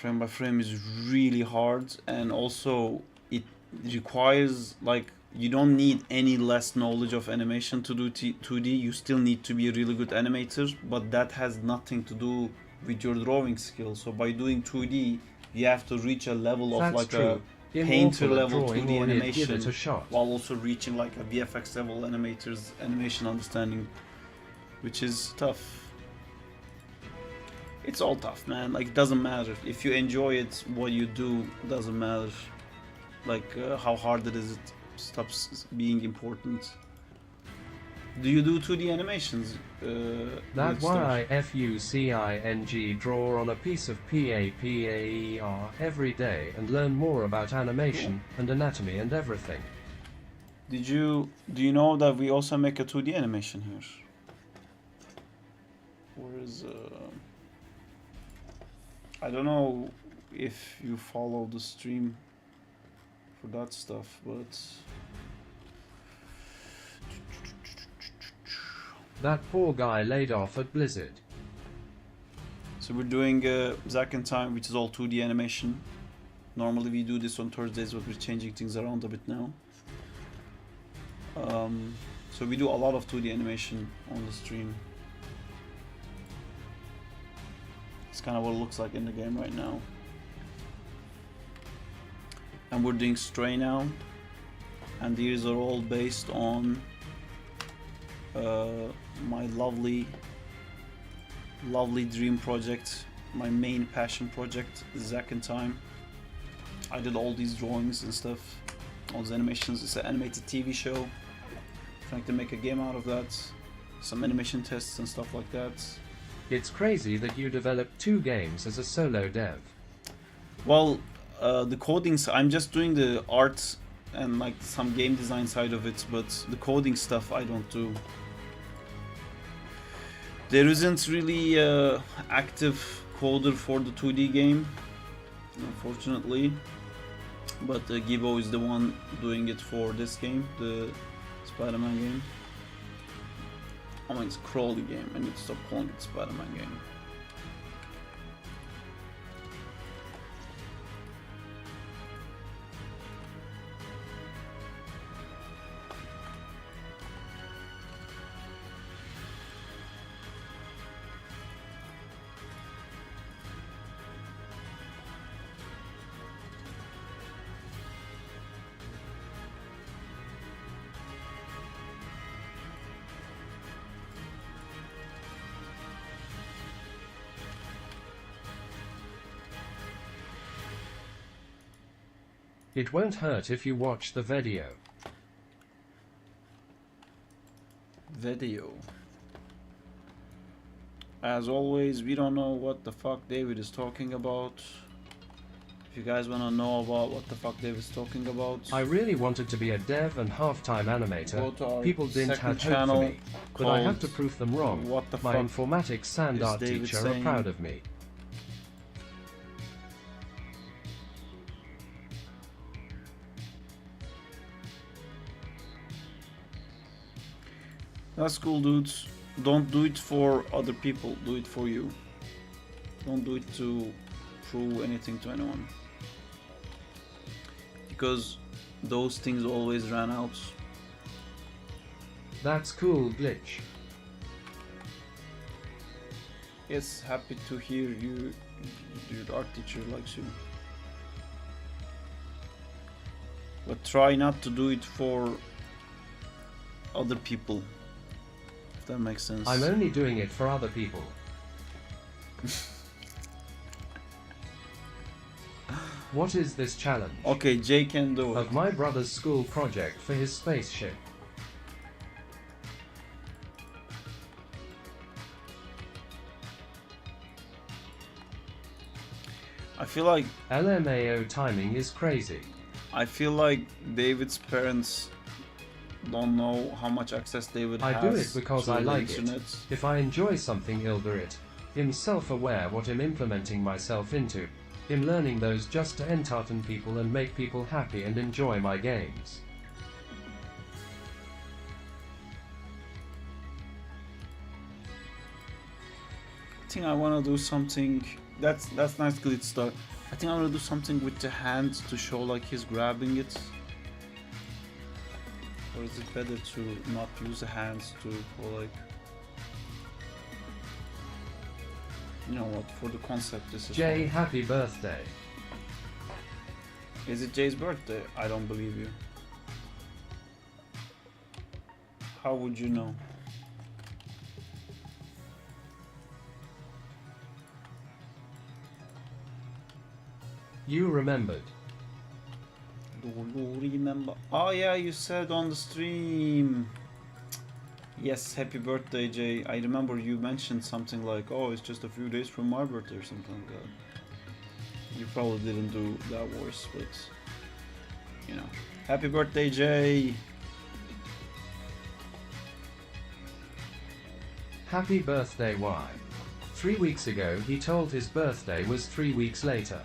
frame by frame is really hard, and also it requires, like, you don't need any less knowledge of animation to do 2D. You still need to be a really good animator, but that has nothing to do with your drawing skills. So by doing 2D, you have to reach a level of That's like true. a painter Immortal at level drawing 2D or he'd give animation, it a shot. while also reaching like a VFX level animator's animation understanding, which is tough. It's all tough, man. Like, it doesn't matter if you enjoy it. What you do doesn't matter. Like how hard it is, it stops being important. Do you do 2D animations? That's with why stuff? FUCING draw on a piece of PAPAER every day and learn more about animation and anatomy and everything. Do you know that we also make a 2D animation here? Where is I don't know if you follow the stream for that stuff, but That poor guy laid off at Blizzard. so we're doing Zack in Time, which is all 2D animation. Normally we do this on Thursdays, but we're changing things around a bit now. So we do a lot of 2D animation on the stream. It's kind of what it looks like in the game right now. And we're doing Stray now, and these are all based on my lovely dream project, my main passion project, Zack in Time. I did all these drawings and stuff, all these animations. It's an animated TV show, trying to make a game out of that, some animation tests and stuff like that. It's crazy that you developed 2 games as a solo dev. Well, the codings, I'm just doing the art and like some game design side of it, but the coding stuff I don't do. There isn't really active coder for the 2D game, unfortunately, but Gibbo is the one doing it for this game, the Spider-Man game. I mean, it's Crawley game. I need to stop calling it Spider-Man game. It won't hurt if you watch the video. Video. As always, we don't know what the fuck David is talking about. If you guys want to know about what the fuck David's talking about, I really wanted to be a dev and half-time go animator. to our People didn't second have hope channel for me, but I have to called prove them wrong. What the My Fuck informatics sand is art David teacher saying? are proud of me. That's cool, dudes. Don't do it for other people, do it for you. Don't do it to prove anything to anyone, because those things always run out. That's cool, Glitch. Yes, happy to hear you. Your art teacher likes you. But try not to do it for other people, if that makes sense. I'm only doing it for other people. What is this challenge? Okay, Jay can do it. Of my brother's school project for his spaceship. I feel like LMAO timing is crazy. David's parents don't know how much access David I has do it because to I the like internet. it. If I enjoy something, he'll do it. Him self-aware what I'm implementing myself into. Him learning those just to entertain people and make people happy and enjoy my games. I think I want to do something That's nice glitch start. I think I'm gonna do something with the hands to show like he's grabbing it. Or is it better to not use the hands to go like... You know what, for the concept this is Jay, fine. happy birthday. Is it Jay's birthday? I don't believe you. How would you know? You remembered. Do remember? Oh yeah, you said on the stream. Yes, happy birthday, Jay. I remember you mentioned something like, oh, it's just a few days from my birthday or something like that. You probably didn't do that voice, but you know. Happy birthday, Jay. Happy birthday, Y. 3 weeks ago he told his birthday was 3 weeks later.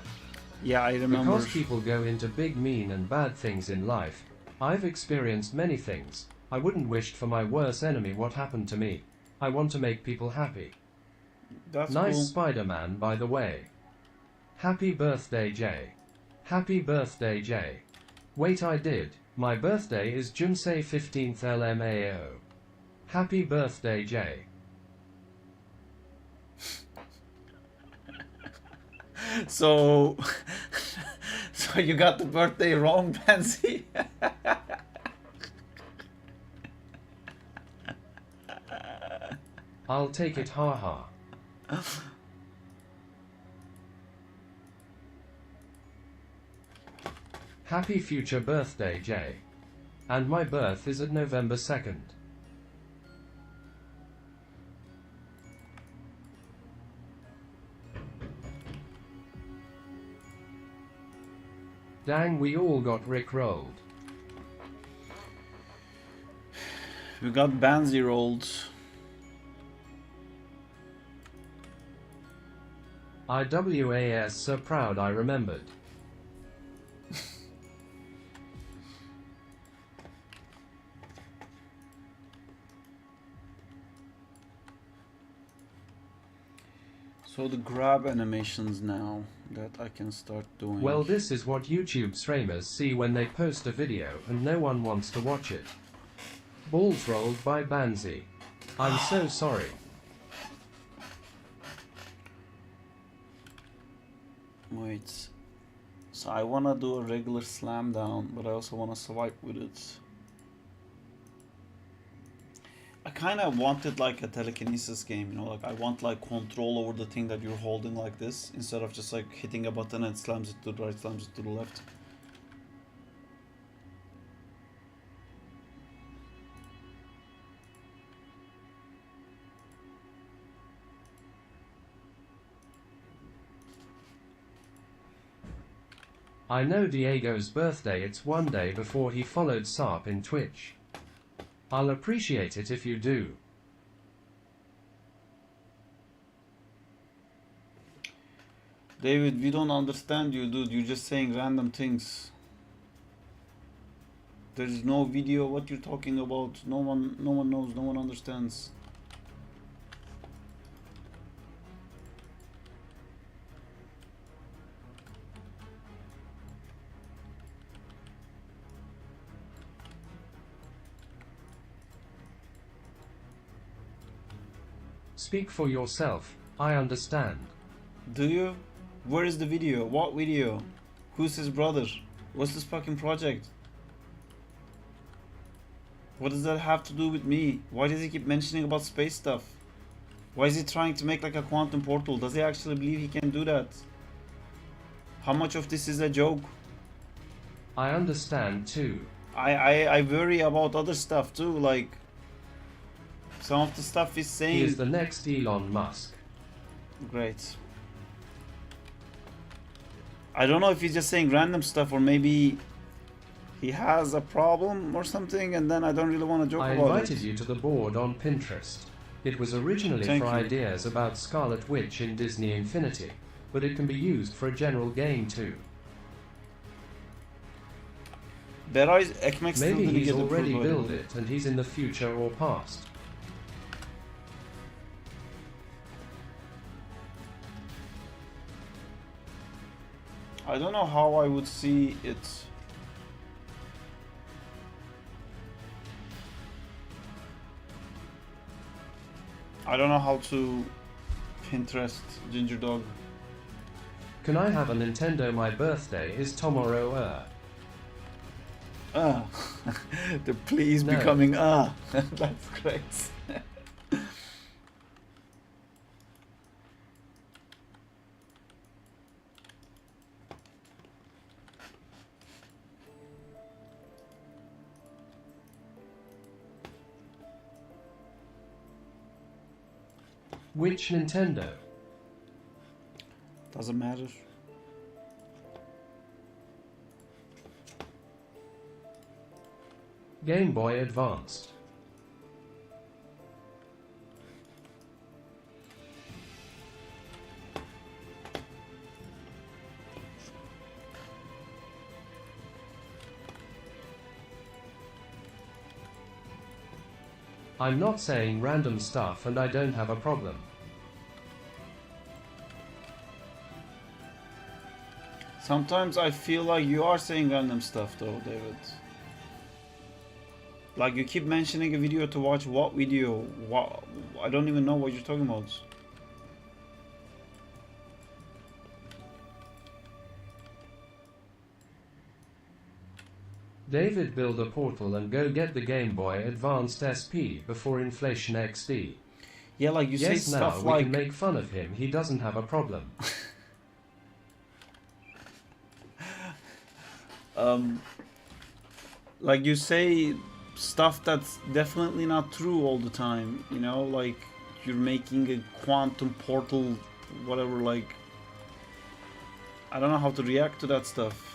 Yeah, I remember. Because people go into big, mean and bad things in life, I've experienced many things. I wouldn't wish for my worst enemy what happened to me. I want to make people happy. That's Nice cool. Spider-Man, by the way. Happy birthday, Jay. Happy birthday, Jay. Wait, I did. My birthday is Junsei 15th LMAO. Happy birthday, Jay. So, so you got the birthday wrong, Pansy. I'll take it, haha. Happy future birthday, Jay. And my birth is at November 2nd. Dang, we all got rickrolled. We got Banzi rolled. IWAS so proud I remembered. So the grab animations now that I can start doing. Well, this is what YouTube streamers see when they post a video and no one wants to watch it. Balls rolled by Banzi. I'm so sorry. Wait. So I wanna do a regular slam down, but I also wanna swipe with it. I kind of wanted like a telekinesis game, you know, like I want like control over the thing that you're holding like this, instead of just like hitting a button and it slams it to the right, slams it to the left. I know Diego's birthday, it's one day before he followed Sarp in Twitch. I'll appreciate it if you do. David, we don't understand you, dude. You're just saying random things. There's no video. What you're talking about? No one knows. No one understands. Speak for yourself, I understand. Do you? Where is the video? What video? Who's his brother? What's this fucking project? What does that have to do with me? Why does he keep mentioning about space stuff? Why is he trying to make like a quantum portal? Does he actually believe he can do that? How much of this is a joke? I understand too. I worry about other stuff too, like some of the stuff he's saying. He is the next Elon Musk. Great. I don't know if he's just saying random stuff, or maybe he has a problem or something, and then I don't really want to joke I about invited it. you to the board on Pinterest. It was originally Thank for you. ideas about Scarlet Witch in Disney Infinity, but it can be used for a general game too. Beray ekmek still Maybe didn't he's get already approved by the built board. it and he's in the future or past. I don't know how I would see it. I don't know how to Pinterest Ginger Dog. Can I have a Nintendo? My birthday is tomorrow. The please No. becoming that's great. Which Nintendo? Doesn't matter. Game Boy Advanced. I'm not saying random stuff and I don't have a problem. Sometimes I feel like you are saying random stuff though, David. Like you keep mentioning a video to watch. What video? What? I don't even know what you're talking about. David, build a portal and go get the Game Boy Advanced SP before Inflation XD. Yeah, like you say Yes, now stuff we like can make fun of him, he doesn't have a problem. like you say stuff that's definitely not true all the time, you know, like you're making a quantum portal, whatever, like I don't know how to react to that stuff.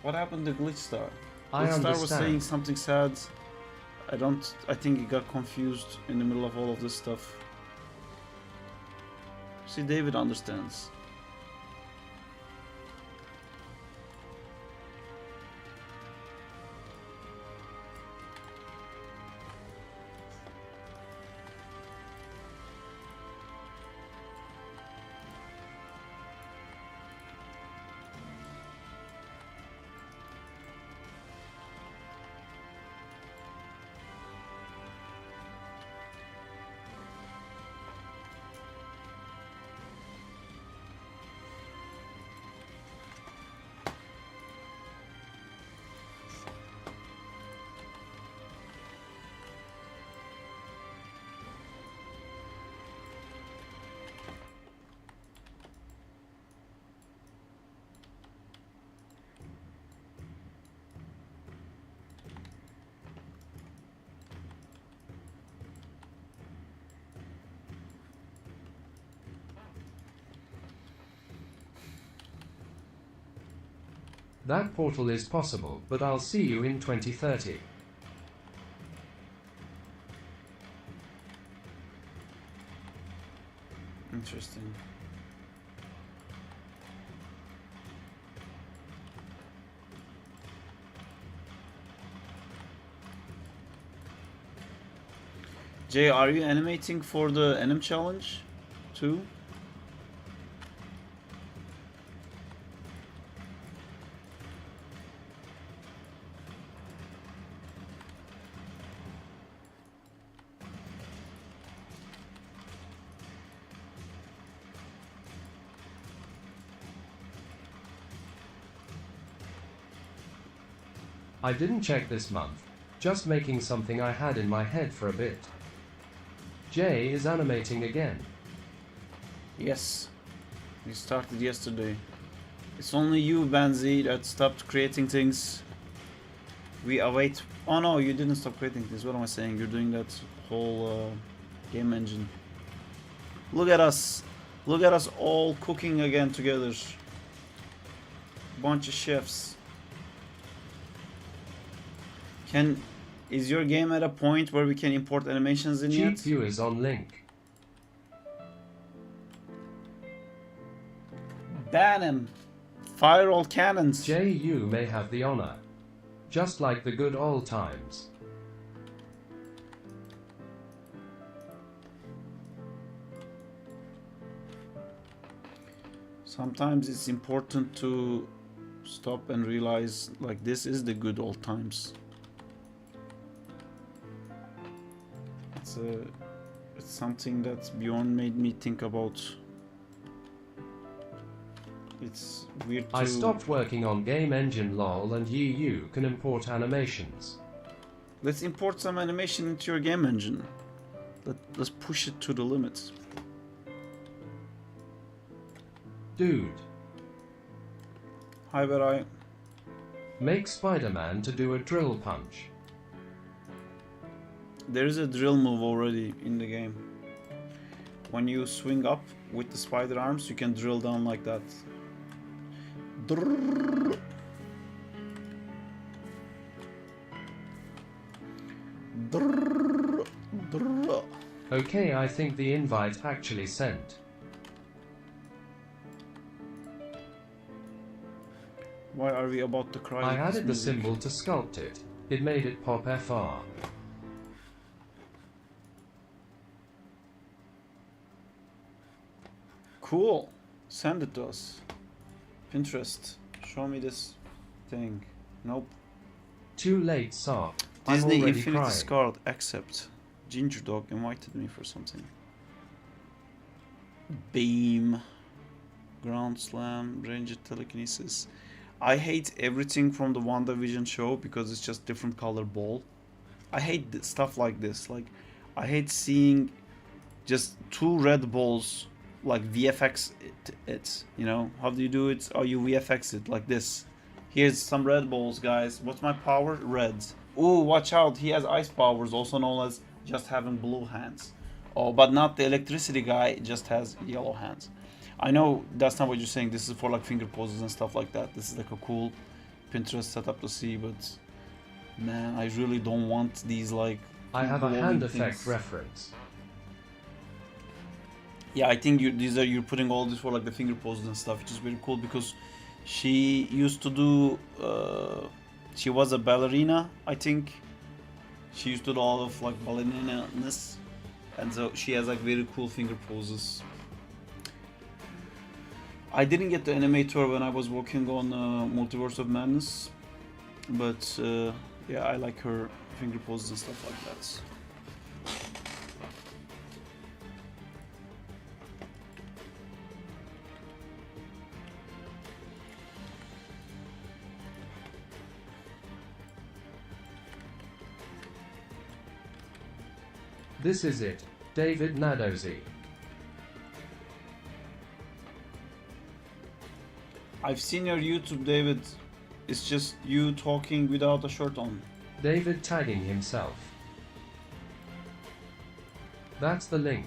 What happened to Glitch Star? I Glitch Star was understand. saying something sad. I think he got confused in the middle of all of this stuff. See, David understands. That portal is possible, but I'll see you in 2030. Interesting. Jay, are you animating for the Anim challenge too? I didn't check this month. Just making something I had in my head for a bit. Jay is animating again. Yes. We started yesterday. It's only you, Banzi, that stopped creating things. We await. Oh no, you didn't stop creating things. What am I saying? You're doing that whole game engine. Look at us. Look at us all cooking again together. Bunch of chefs. Is your game at a point where we can import animations in Cheap yet? viewers on link. Ban him! Fire all cannons! Jay, you may have the honor. Just like the good old times. Sometimes it's important to stop and realize, like, this is the good old times. It's something that Bjorn made me think about. It's weird to... I stopped working on game engine lol and you can import animations. Let's import some animation into your game engine. Let's push it to the limits. Dude, Hi, Berai. make Spider-Man to do a drill punch. There is a drill move already in the game. When you swing up with the spider arms, you can drill down like that. Drrrr. Drrrr. Drrrr. Okay, I think the invite actually sent. Why are we about to cry? I with this added the music? symbol to sculpt it. It made it pop FR. Cool. Send it to us. Pinterest. Show me this thing. Nope. Too late, Sark. I'm Disney already Infinity crying. Scarlet. Accept. Ginger Dog invited me for something. Beam. Ground Slam. Ranger Telekinesis. I hate everything from the WandaVision show because it's just different color ball. I hate stuff like this. Like, I hate seeing just two red balls, like VFX it, you know? How do you do it? Oh, you VFX it like this. Here's some red balls, guys. What's my power? Red. Oh, watch out. He has ice powers, also known as just having blue hands. Oh, but not the electricity guy, just has yellow hands. I know that's not what you're saying. This is for like finger poses and stuff like that. This is like a cool Pinterest setup to see, but man, I really don't want these like... I have a hand things. effect reference. Yeah, I think you're putting all this for like the finger poses and stuff, which is very cool because she used to do... she was a ballerina, I think. She used to do all of like ballerina-ness. And so she has like very cool finger poses. I didn't get to animate her when I was working on Multiverse of Madness, but yeah, I like her finger poses and stuff like that. This is it, David Nadozi. I've seen your YouTube, David. It's just you talking without a shirt on. David tagging himself. That's the link.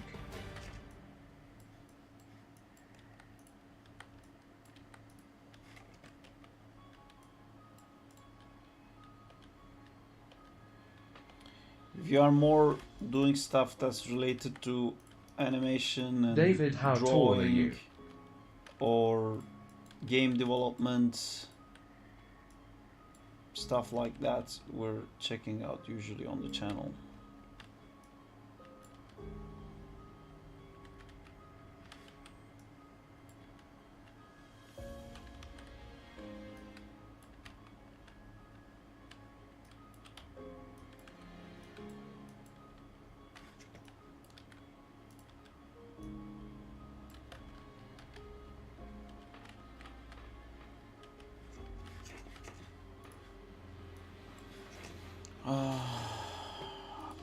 If you are more doing stuff that's related to animation and David, how tall are you? Or game development, stuff like that, we're checking out usually on the channel.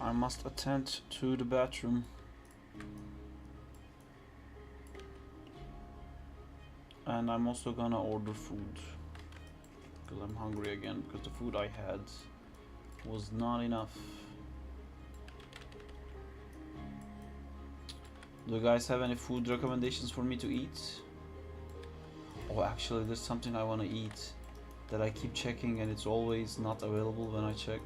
I must attend to the bathroom. And I'm also gonna order food because I'm hungry again, because the food I had was not enough. Do you guys have any food recommendations for me to eat? Oh, actually there's something I want to eat that I keep checking and it's always not available when I check.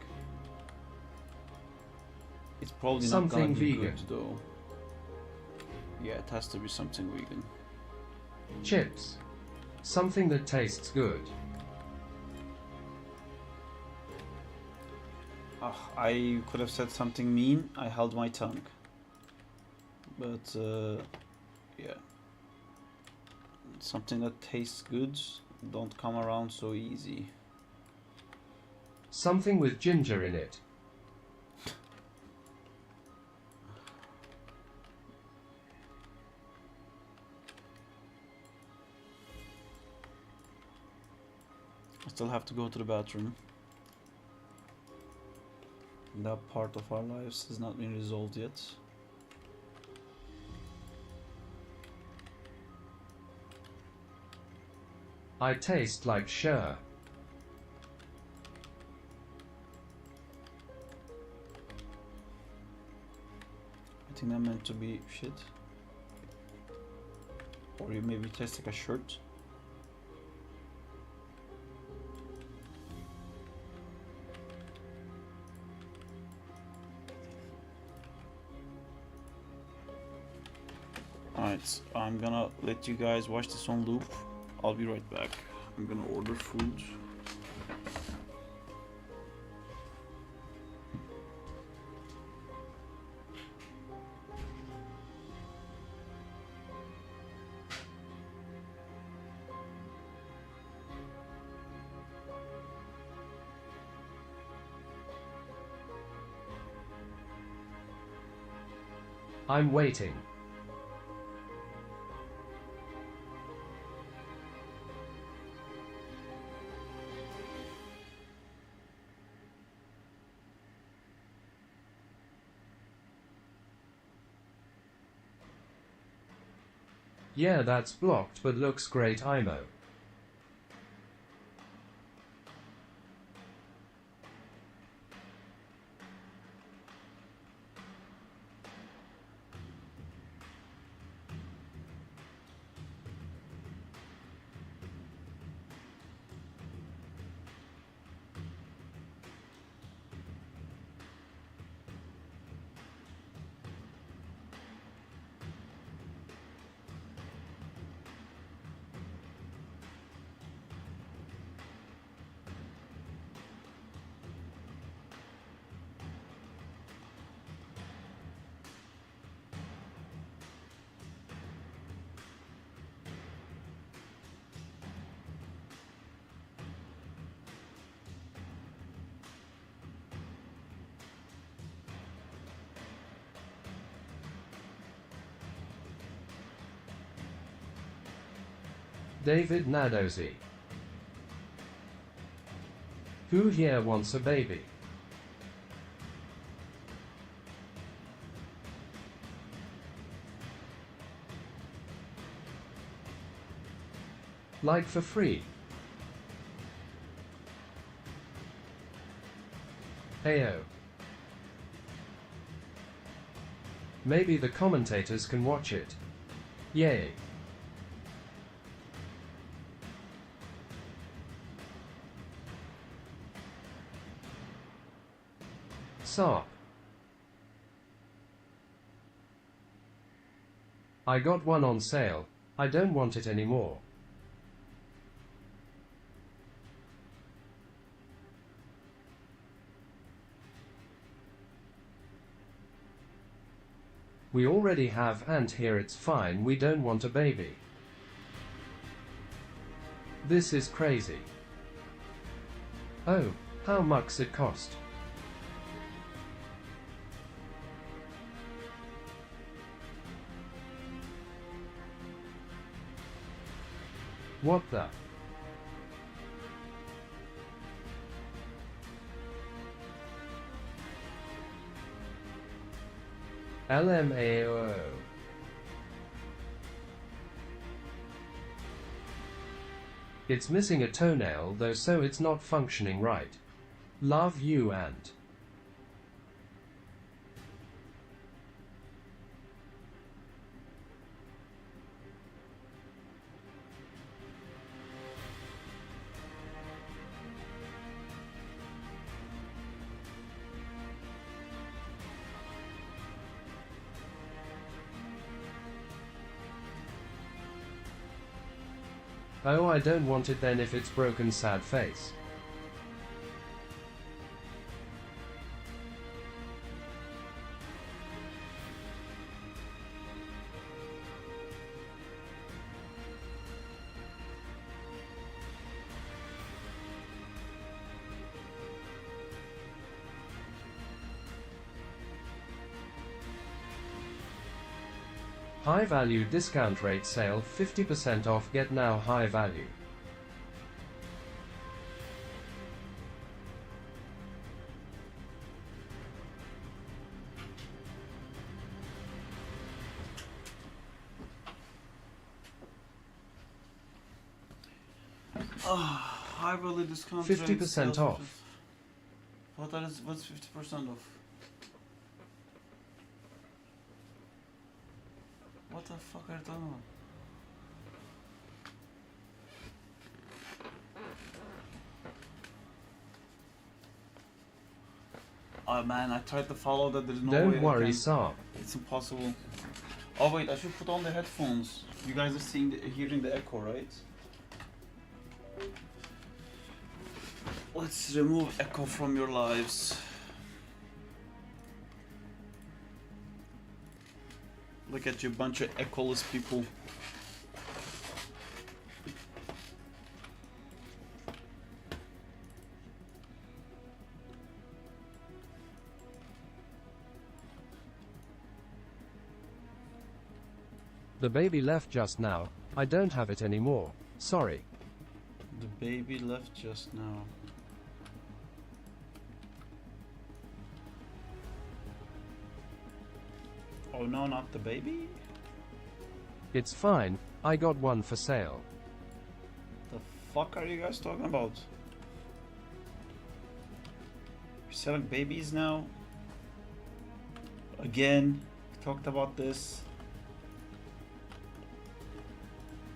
It's probably not gonna Something be vegan. good though. Yeah, it has to be something vegan. Chips. Something that tastes good. I could have said something mean. I held my tongue. But yeah. Something that tastes good don't come around so easy. Something with ginger in it. I still have to go to the bathroom. That part of our lives has not been resolved yet. I taste like sure. I think that meant to be shit. Or you maybe taste like a shirt. Alright, I'm gonna let you guys watch this on loop. I'll be right back. I'm gonna order food. I'm waiting. Yeah, that's blocked, but looks great, IMO. David Nadozi. Who here wants a baby? Like for free. Heyo. Maybe the commentators can watch it. Yay. Sop. I got one on sale. I don't want it anymore. We already have and here it's fine, we don't want a baby. This is crazy. Oh, how much it cost? What the? LMAO. It's missing a toenail though, so it's not functioning right. Love you and. Oh, I don't want it then if it's broken, sad face. High value discount rate sale 50% off, get now high value. High value discount 50% off. What's 50% off? What the fuck are you talking about? Oh man, I tried to follow that, there's no way. Don't worry, Saab. It's impossible. Oh wait, I should put on the headphones. You guys are hearing the echo, right? Let's remove echo from your lives. Look at you, bunch of echoless people. The baby left just now. I don't have it anymore. Sorry. The baby left just now. Oh no, not the baby? It's fine. I got one for sale. The fuck are you guys talking about? You're selling babies now? Again, we talked about this.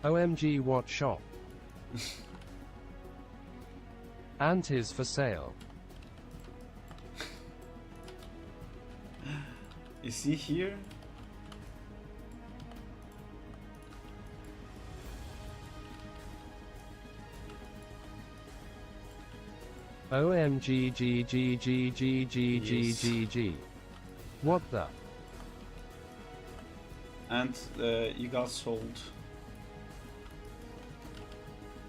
OMG, what shop? Ant is for sale. Is he here? OMG G G G G G G G G. What the? And you got sold.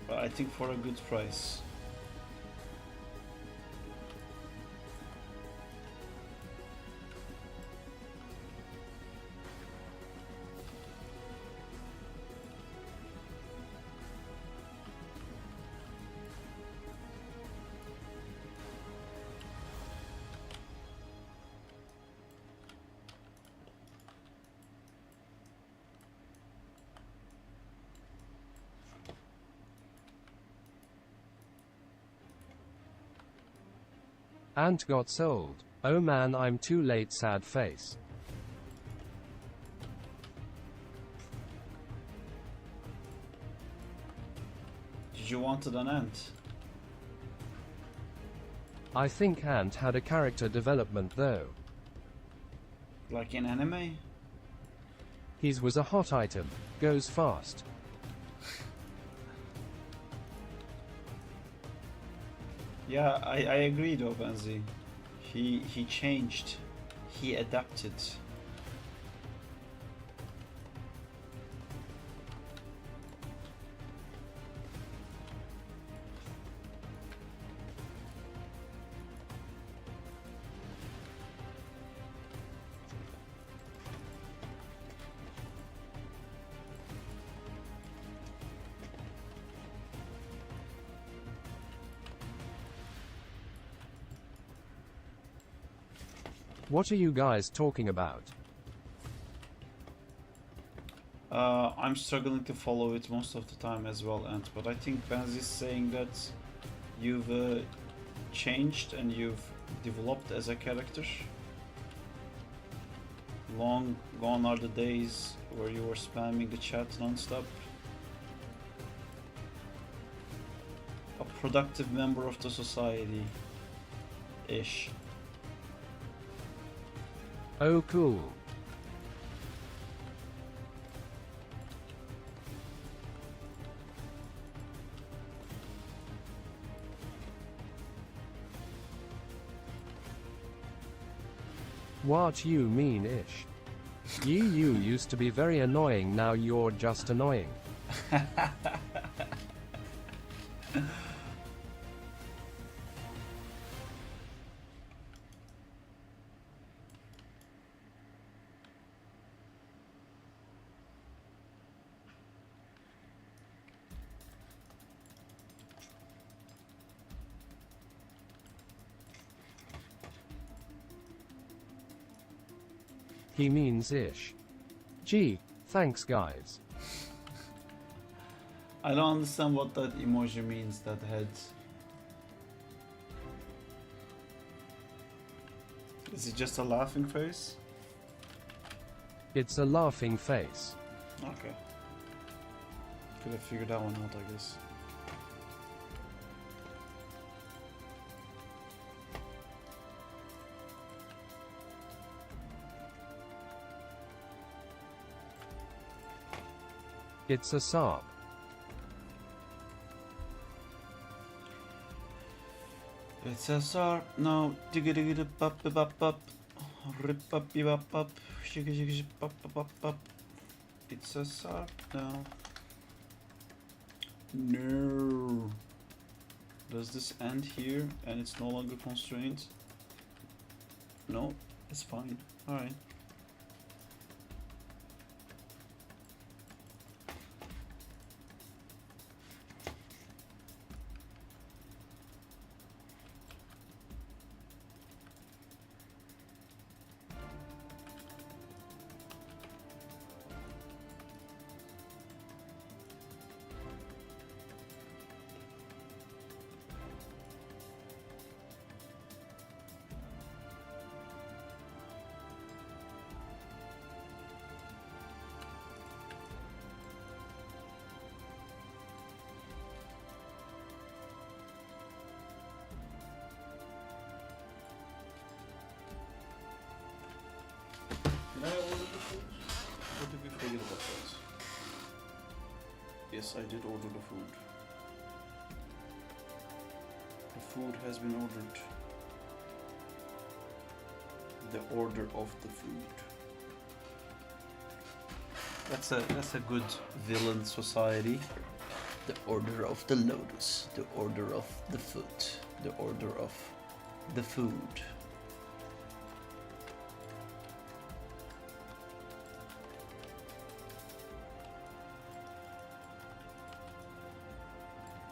But I think for a good price. Ant got sold. Oh man, I'm too late, sad face. Did you wanted an ant? I think Ant had a character development though. Like in anime? His was a hot item. Goes fast. Yeah, I agree though, Benzi. He changed. He adapted. What are you guys talking about? I'm struggling to follow it most of the time as well, Ant, but I think Benzi is saying that you've changed and you've developed as a character. Long gone are the days where you were spamming the chat non-stop. A productive member of the society. Ish. Oh cool. What you mean ish? You used to be very annoying, now you're just annoying. He means ish. Gee, thanks guys. I don't understand what that emoji means, that head. Is it just a laughing face? It's a laughing face. Okay. Could have figured that one out, I guess. It's a SARP. It's a SARP. No. Digga digga da bop bop bop. Rip bop bop bop. Shigga shigga bop bop bop. It's a SARP now. No. Does this end here and it's no longer constrained? No, it's fine. Alright. Did I order the food? Or did we forget about that? Yes, I did order the food. The food has been ordered. The order of the food. That's a good villain society. The order of the lotus. The order of the foot. The order of the food.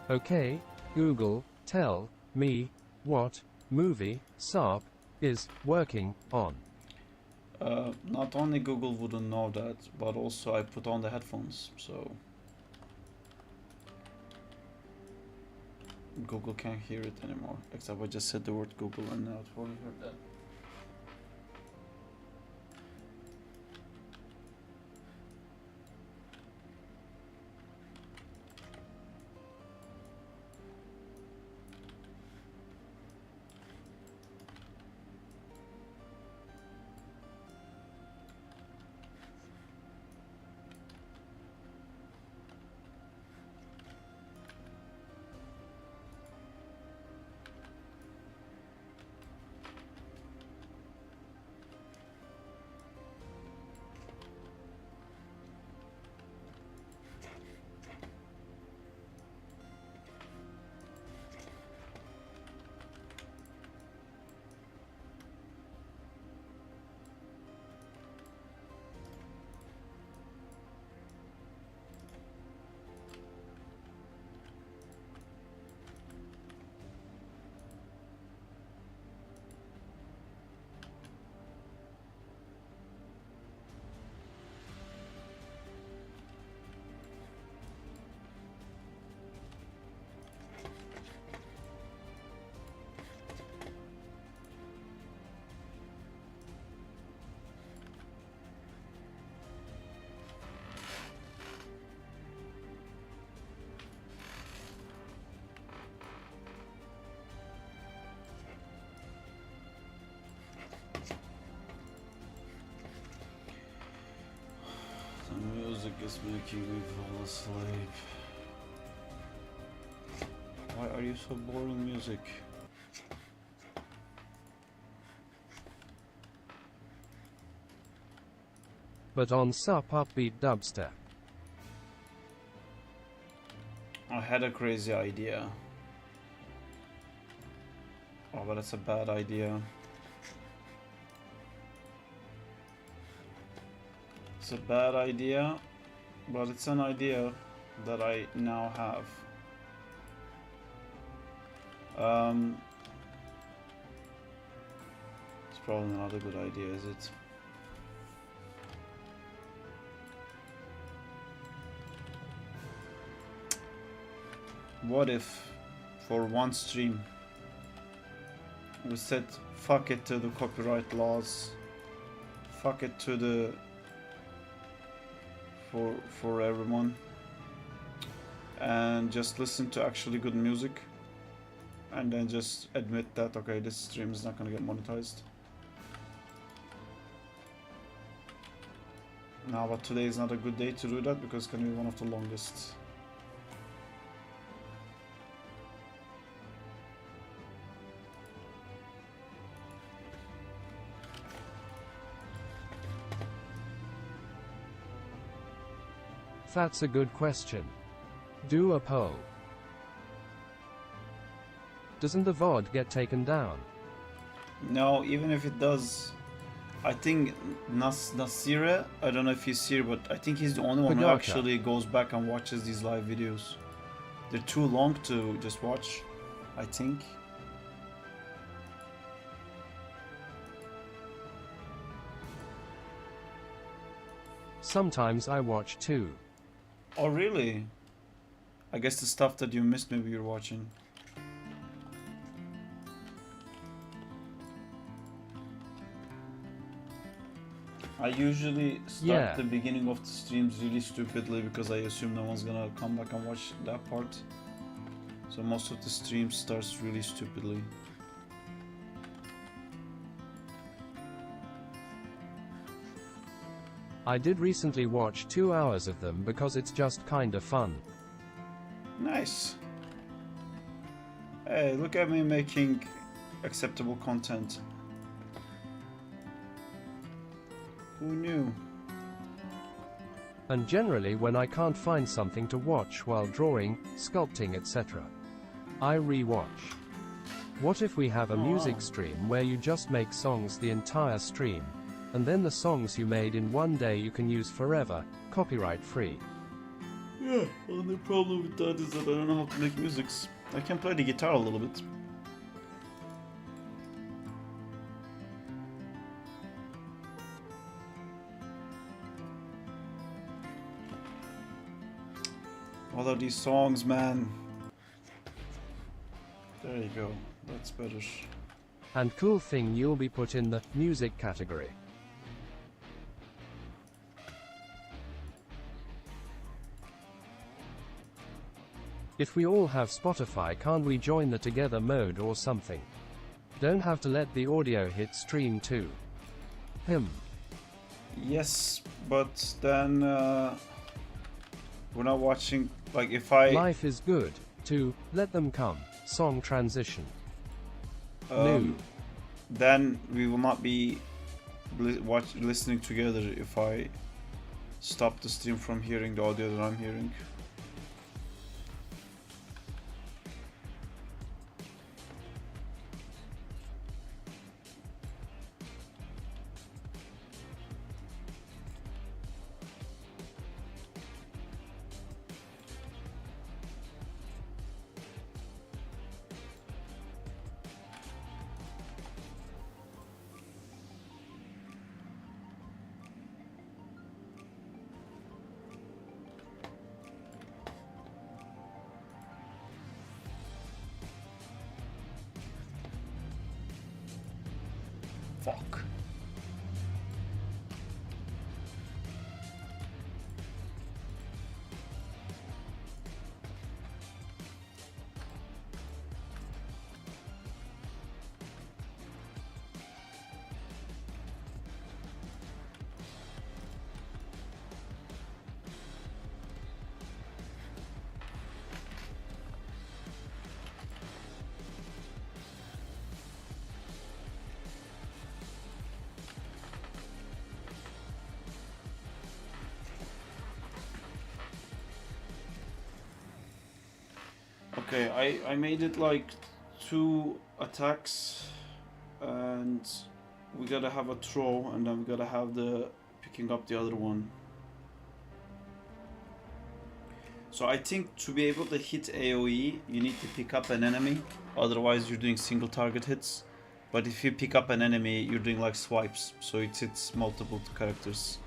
Okay, Google, tell me what movie SARP is working on. Not only Google wouldn't know that, but also I put on the headphones, so Google can't hear it anymore. Except I just said the word Google and now it's already heard that. The music is making me fall asleep. Why are you so boring, music? But on SARP upbeat dubstep. I had a crazy idea. Oh, but that's a bad idea. It's a bad idea, but it's an idea that I now have. It's probably not a good idea, is it? what if for one stream we said fuck it to the copyright laws, fuck it to the for everyone, and just listen to actually good music, and then just admit that okay, this stream is not gonna get monetized. Now, but today is not a good day to do that because it's gonna be one of the longest. That's a good question. Do a poll. Doesn't the VOD get taken down? No, even if it does, I think Nasira, I don't know if he's here, but I think he's the only one who Pagaka. actually goes back and watches these live videos. They're too long to just watch, I think. Sometimes I watch too. Oh really? I guess the stuff that you missed maybe you're watching. I usually start the beginning of the streams really stupidly because I assume no one's gonna come back and watch that part. So most of the stream starts really stupidly. I did recently watch 2 hours of them because it's just kinda fun. Nice. Hey, look at me making acceptable content. Who knew? And generally when I can't find something to watch while drawing, sculpting, etc., I re-watch. What if we have a music stream where you just make songs the entire stream, and then the songs you made in one day you can use forever, copyright free? Yeah, well, the problem with that is that I don't know how to make music. I can play the guitar a little bit. What are these songs, man? There you go. That's better. And cool thing, you'll be put in the music category. If we all have Spotify, can't we join the together mode or something? Don't have to let the audio hit stream too. Yes, but then we're not watching. Like if I Life is good. To let them come. Song transition. New. Then we will not be listening together if I stop the stream from hearing the audio that I'm hearing. Fuck. Okay, I made it like 2 attacks, and we gotta have a throw, and then we gotta have the picking up the other one. So I think to be able to hit AoE, you need to pick up an enemy, otherwise you're doing single target hits. But if you pick up an enemy, you're doing like swipes, so it hits multiple characters.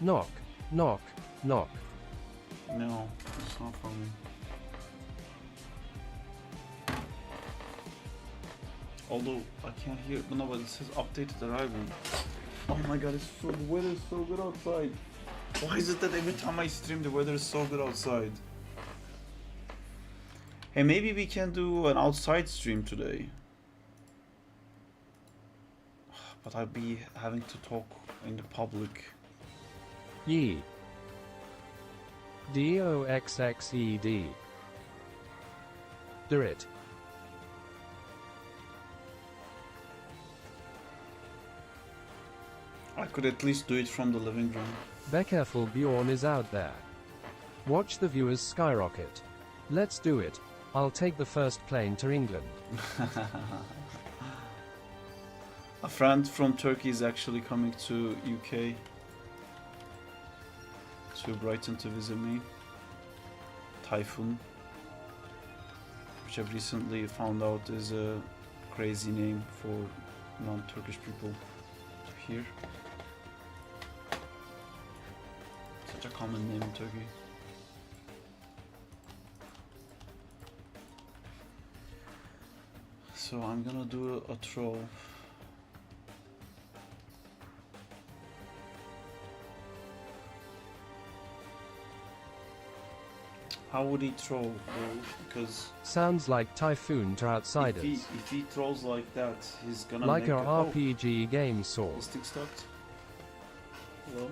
Knock, knock, knock. No, it's not for me. Although I can't hear it, but no, but it says updated arrival. Oh my god, the weather is so good outside. Why is it that every time I stream the weather is so good outside? Hey, maybe we can do an outside stream today. But I'll be having to talk in the public. Ye. DOXXED. Do it. I could at least do it from the living room. Be careful, Bjorn is out there. Watch the viewers skyrocket. Let's do it. I'll take the first plane to England. A friend from Turkey is actually coming to UK, to Brighton, to visit me. Typhoon, which I've recently found out is a crazy name for non-Turkish people to hear. Such a common name in Turkey. So I'm gonna do a throw. How would he throw? Well, because sounds like Typhoon to outsiders. if he throws like that, he's gonna like make our RPG game sword. The stick stopped. Hello.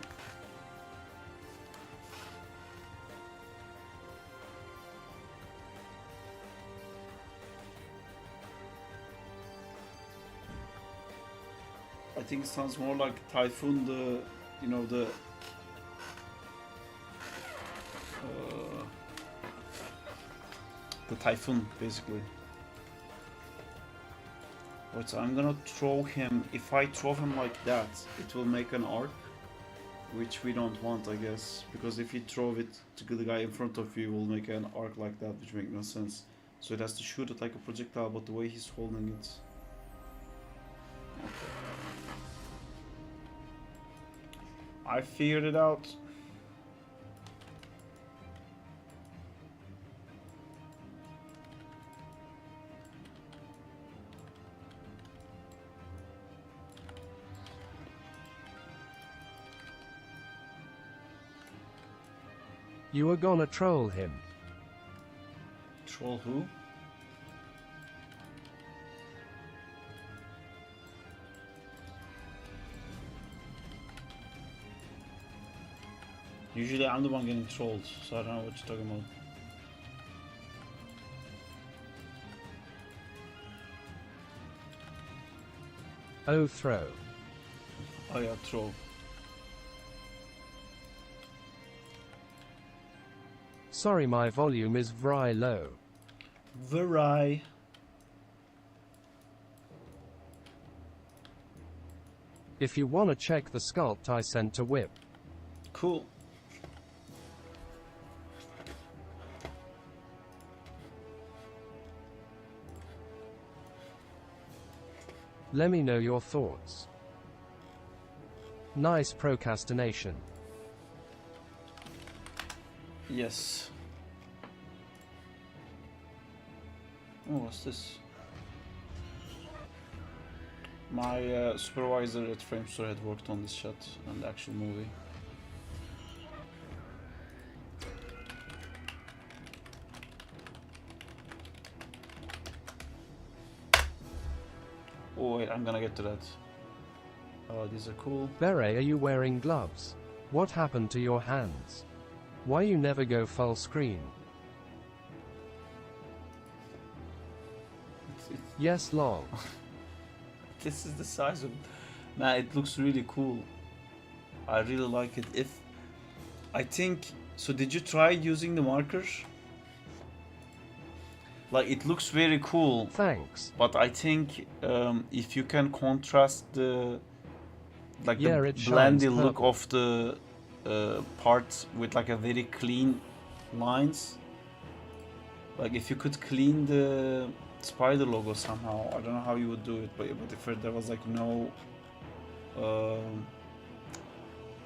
I think it sounds more like Typhoon, the Typhoon, basically. But so I'm gonna throw him. If I throw him like that, it will make an arc, which we don't want, I guess, because if you throw it to the guy in front of you, it will make an arc like that, which makes no sense. So it has to shoot it like a projectile, but the way he's holding it. Okay. I figured it out. You were gonna troll him. Troll who? Usually I'm the one getting trolled, so I don't know what you're talking about. Oh, throw. Oh yeah, troll. Sorry, my volume is very low. Very. If you wanna check the sculpt I sent to Whip. Cool. Let me know your thoughts. Nice procrastination. Yes. Oh, what's this? My supervisor at Framestore had worked on this shot and the actual movie. Oh wait, I'm gonna get to that. Oh, these are cool. Beret, are you wearing gloves? What happened to your hands? Why you never go full screen? Yes, lol. This is the size of... Man, it looks really cool. I really like it. I think... So did you try using the marker? Like, it looks very cool. Thanks. But I think if you can contrast the... Like the blendy look of the part with like a very clean lines. Like if you could clean the spider logo somehow, I don't know how you would do it, but if there was like no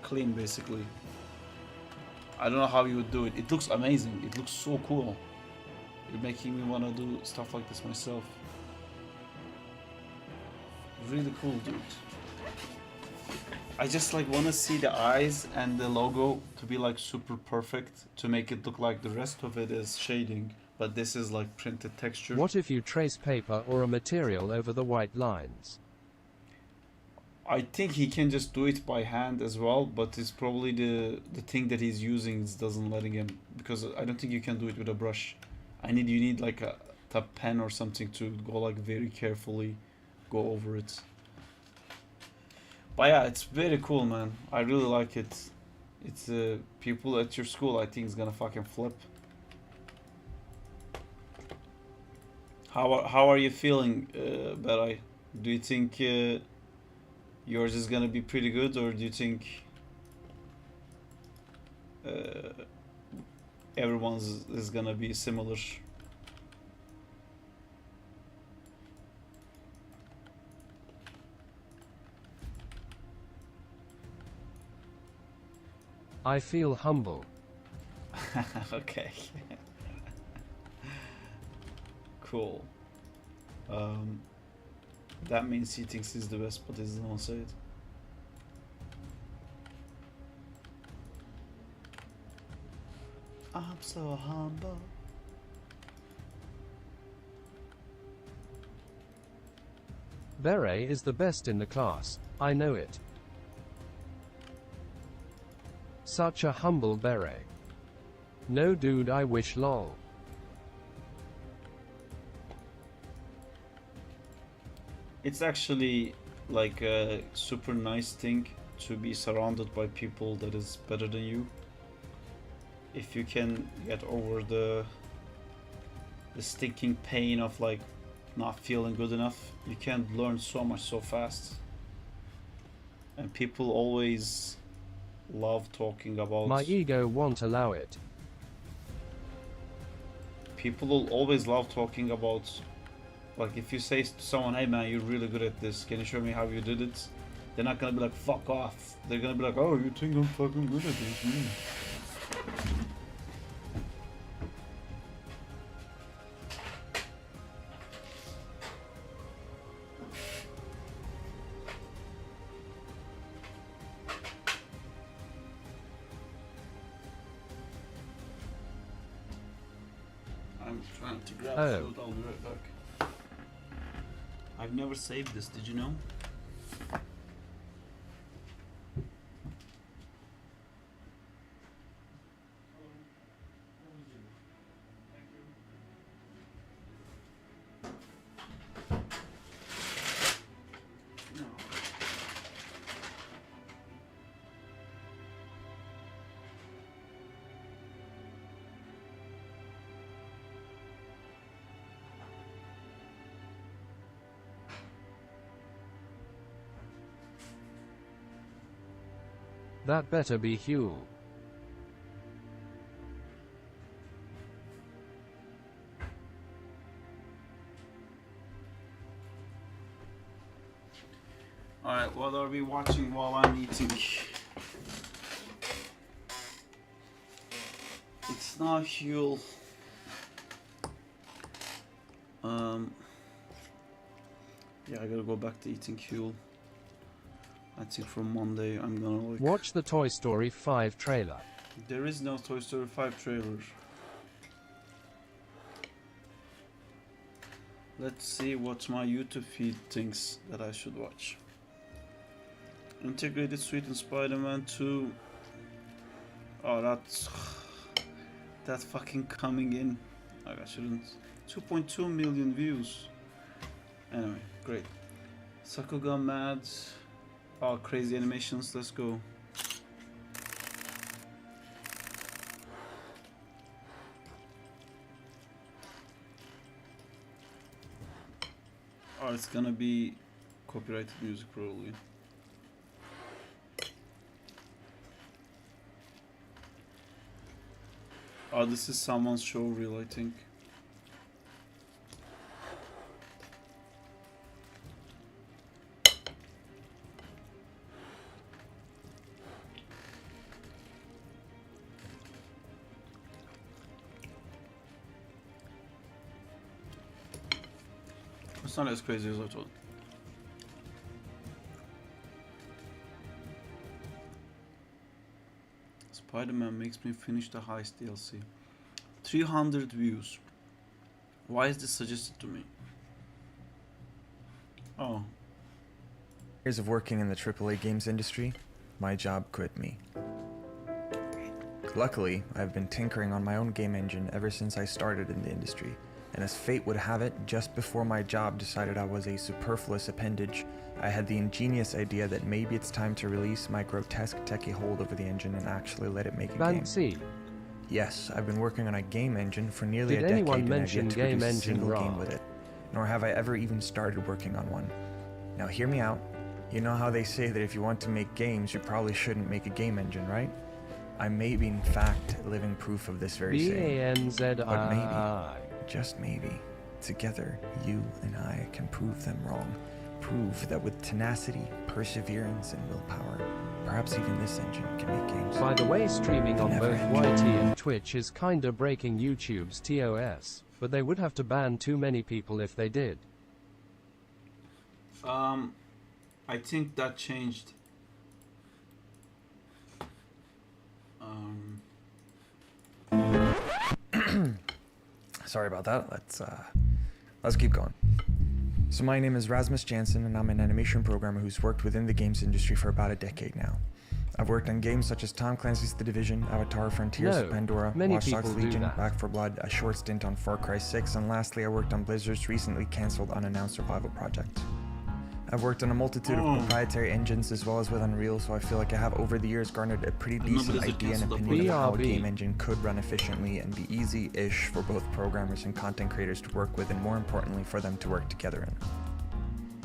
clean basically. I don't know how you would do it. It looks amazing. It looks so cool. You're making me want to do stuff like this myself. Really cool, dude. I just like want to see the eyes and the logo to be like super perfect to make it look like the rest of it is shading, but this is like printed texture. What if you trace paper or a material over the white lines? I think he can just do it by hand as well, but it's probably the thing that he's using doesn't letting him, because I don't think you can do it with a brush. You need like a pen or something to go like very carefully go over it. But yeah, it's very cool, man. I really like it. It's people at your school, I think, is gonna fucking flip. How are you feeling, Beray? Do you think yours is gonna be pretty good, or do you think everyone's is gonna be similar? I feel humble. Okay. Cool. That means he thinks he's the best, but he doesn't want to say it. I'm so humble. Beret is the best in the class, I know it. Such a humble beret. No dude, I wish lol. It's actually like a super nice thing to be surrounded by people that is better than you. If you can get over the stinking pain of like not feeling good enough, you can learn so much so fast. And people always love talking about... My ego won't allow it. People will always love talking about, like, if you say to someone, hey man, you're really good at this, can you show me how you did it? They're not gonna be like, fuck off. They're gonna be like, oh, you think I'm fucking good at this? I'm trying to grab food, I'll be right back. I've never saved this, did you know? That better be Huel. Alright, what are we watching while I'm eating? It's not Huel. Yeah, I gotta go back to eating Huel. I think from Monday I'm gonna like... Watch the Toy Story 5 trailer. There is no Toy Story 5 trailer. Let's see what my YouTube feed thinks that I should watch. Integrated Suite in Spider-Man 2. Oh, that's fucking coming in. Like, I shouldn't. 2.2 million views. Anyway, great. Sakuga Mad. Oh, crazy animations. Let's go. Oh, it's gonna be copyrighted music probably. Oh, this is someone's show reel, I think. It's not as crazy as I thought. Spider-Man makes me finish the Heist DLC. 300 views. Why is this suggested to me? Oh. Years of working in the AAA games industry, my job quit me. Luckily, I've been tinkering on my own game engine ever since I started in the industry, and as fate would have it, just before my job decided I was a superfluous appendage, I had the ingenious idea that maybe it's time to release my grotesque techie hold over the engine and actually let it make a game. Fancy. Yes, I've been working on a game engine for nearly Did a decade anyone and I've mention yet to game produce a engine single raw? game with it, nor have I ever even started working on one. Now hear me out. You know how they say that if you want to make games, you probably shouldn't make a game engine, right? I may be in fact living proof of this very saying. BANZI. But maybe, just maybe, together, you and I can prove them wrong. Prove that with tenacity, perseverance, and willpower, perhaps even this engine can make games. By the way, streaming on Never both ending. YT and Twitch is kinda breaking YouTube's TOS, but they would have to ban too many people if they did. I think that changed. Sorry about that. Let's keep going. So my name is Rasmus Jansen, and I'm an animation programmer who's worked within the games industry for about a decade now. I've worked on games such as Tom Clancy's The Division, Avatar: Frontiers of No, Pandora, many Watch Dogs people do Legion, that. Back 4 Blood, a short stint on Far Cry 6, and lastly I worked on Blizzard's recently cancelled unannounced survival project. I've worked on a multitude of proprietary engines as well as with Unreal, so I feel like I have over the years garnered a pretty decent there's a idea and cancelled opinion of how a BRB. game engine could run efficiently and be easy-ish for both programmers and content creators to work with, and more importantly for them to work together in.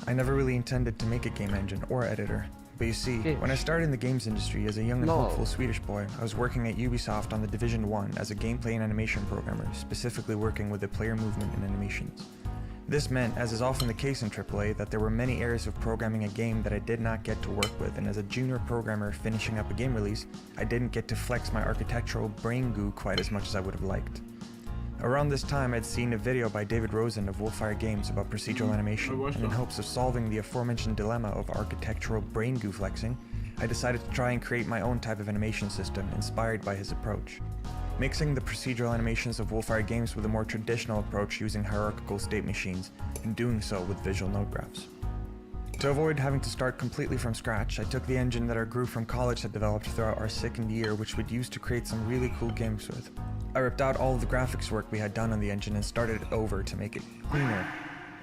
I never really intended to make a game engine or editor, but you see, when I started in the games industry as a young and Lol. hopeful Swedish boy, I was working at Ubisoft on The Division 1 as a gameplay and animation programmer, specifically working with the player movement and animations. This meant, as is often the case in AAA, that there were many areas of programming a game that I did not get to work with, and as a junior programmer finishing up a game release, I didn't get to flex my architectural brain goo quite as much as I would have liked. Around this time, I'd seen a video by David Rosen of Wolfire Games about procedural animation, and in hopes of solving the aforementioned dilemma of architectural brain goo flexing, I decided to try and create my own type of animation system inspired by his approach. Mixing the procedural animations of Wolfire Games with a more traditional approach using hierarchical state machines, and doing so with visual node graphs. To avoid having to start completely from scratch, I took the engine that our group from college had developed throughout our second year, which we'd use to create some really cool games with. I ripped out all of the graphics work we had done on the engine and started it over to make it cleaner.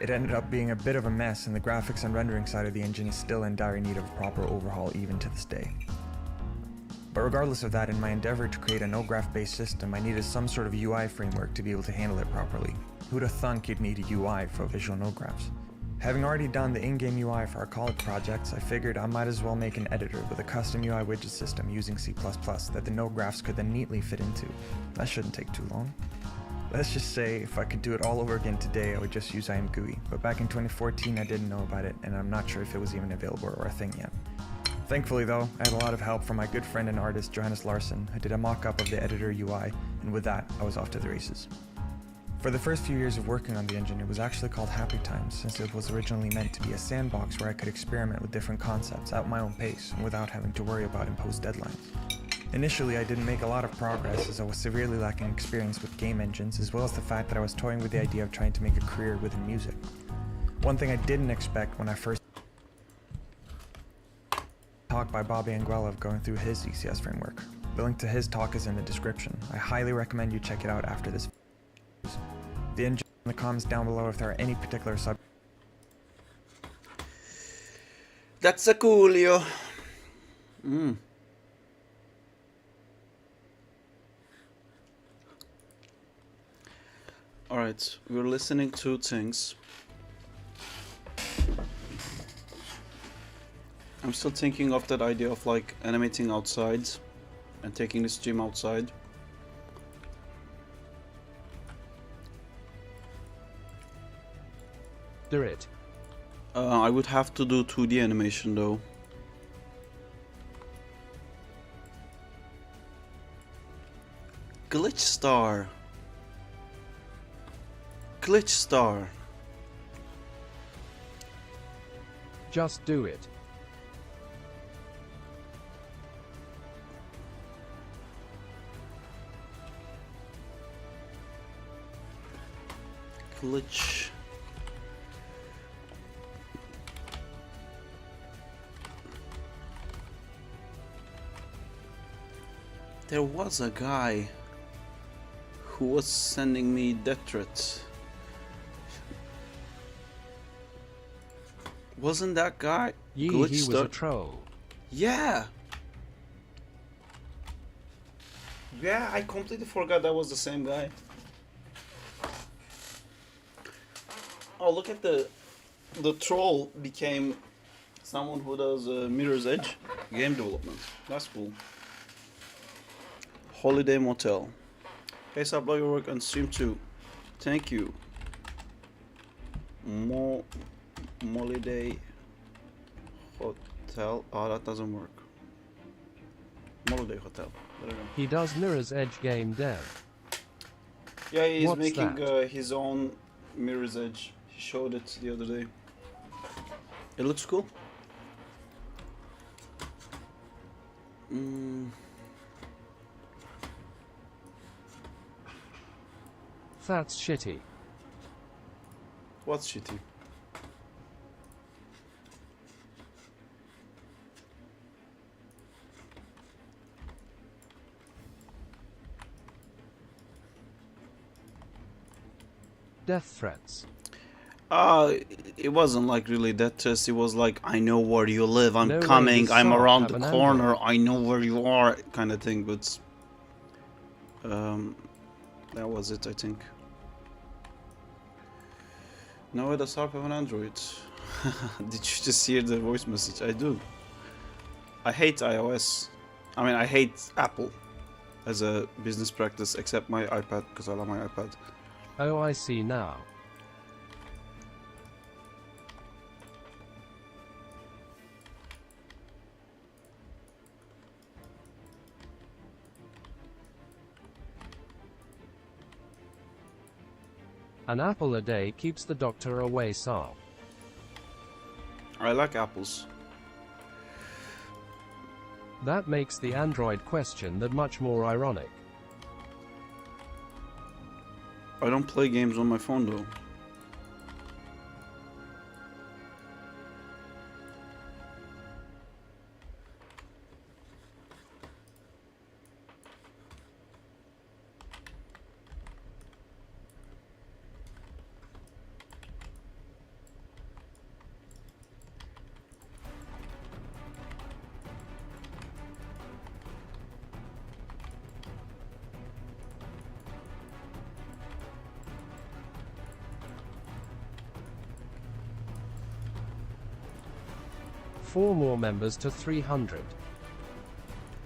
It ended up being a bit of a mess, and the graphics and rendering side of the engine is still in dire need of a proper overhaul even to this day. But regardless of that, in my endeavor to create a no-graph based system, I needed some sort of UI framework to be able to handle it properly. Who'd have thunk you'd need a UI for visual no-graphs? Having already done the in-game UI for our college projects, I figured I might as well make an editor with a custom UI widget system using C++ that the no-graphs could then neatly fit into. That shouldn't take too long. Let's just say if I could do it all over again today, I would just use IMGUI, but back in 2014 I didn't know about it, and I'm not sure if it was even available or a thing yet. Thankfully though, I had a lot of help from my good friend and artist Johannes Larsson, who did a mock-up of the editor UI, and with that, I was off to the races. For the first few years of working on the engine, it was actually called Happy Times, since it was originally meant to be a sandbox where I could experiment with different concepts at my own pace, and without having to worry about imposed deadlines. Initially, I didn't make a lot of progress as I was severely lacking experience with game engines, as well as the fact that I was toying with the idea of trying to make a career within music. One thing I didn't expect when I first talk by Bobby Anguilla of going through his ECS framework. The link to his talk is in the description. I highly recommend you check it out after this. The engine in the comments down below if there are any particular sub. That's a coolio. Alright, we're listening to things. I'm still thinking of that idea of like animating outside and taking the stream outside. Do it. I would have to do 2D animation though. Glitch Star. Glitch Star. Just do it. Glitch. There was a guy who was sending me death threats. Wasn't that guy He glitched was a up? troll. Yeah. Yeah, I completely forgot that was the same guy. Oh, look at the troll became someone who does Mirror's Edge game development. That's cool. Holiday Motel. Hey, so I love your work on stream too. Thank you. Holiday Hotel. Oh, that doesn't work. Holiday Hotel. There we go. He does Mirror's Edge game dev. Yeah, he's What's making that? his own Mirror's Edge. He showed it the other day. It looks cool. That's shitty. What's shitty? Death threats. It wasn't like really death test. It was like, I know where you live. I'm No way coming. does I'm Sark around have the an corner. Android. I know where you are, kind of thing. But that was it, I think. No, it does Sark have an Android. Did you just hear the voice message? I do. I hate iOS. I mean, I hate Apple as a business practice, except my iPad, because I love my iPad. Oh, I see now. An apple a day keeps the doctor away, Saab. I like apples. That makes the Android question that much more ironic. I don't play games on my phone though. Four more members to 300.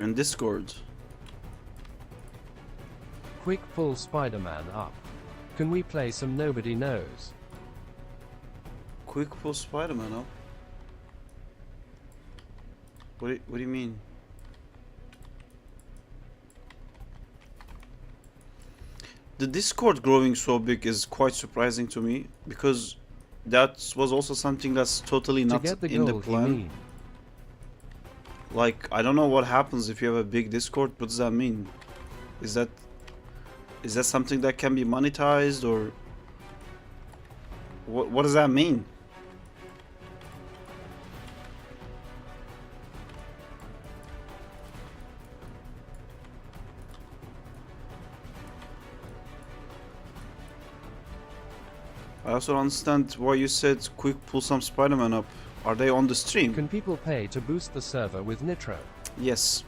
And Discord. Quick pull Spider-Man up. Can we play some Nobody Knows? Quick pull Spider-Man up. What do you mean? The Discord growing so big is quite surprising to me, because that was also something that's totally To not get the in the gold, you plan. mean? Like, I don't know what happens if you have a big Discord. What does that mean? Is that something that can be monetized, or what does that mean? I also don't understand why you said quick pull some Spider-Man up. Are they on the stream? Can people pay to boost the server with Nitro? Yes.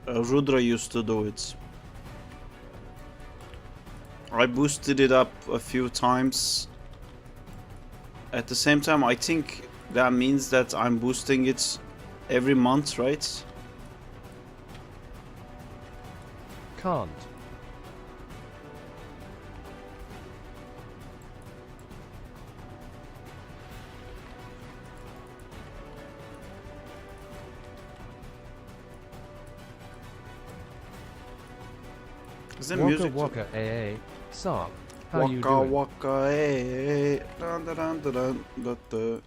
Rudra used to do it. I boosted it up a few times. At the same time, I think that means that I'm boosting it every month, right? Can't. Is there Waka music? Waka AA. Saab, how you Waka doing? waka eh. Dun, dun, dun, dun, dun, dun, dun.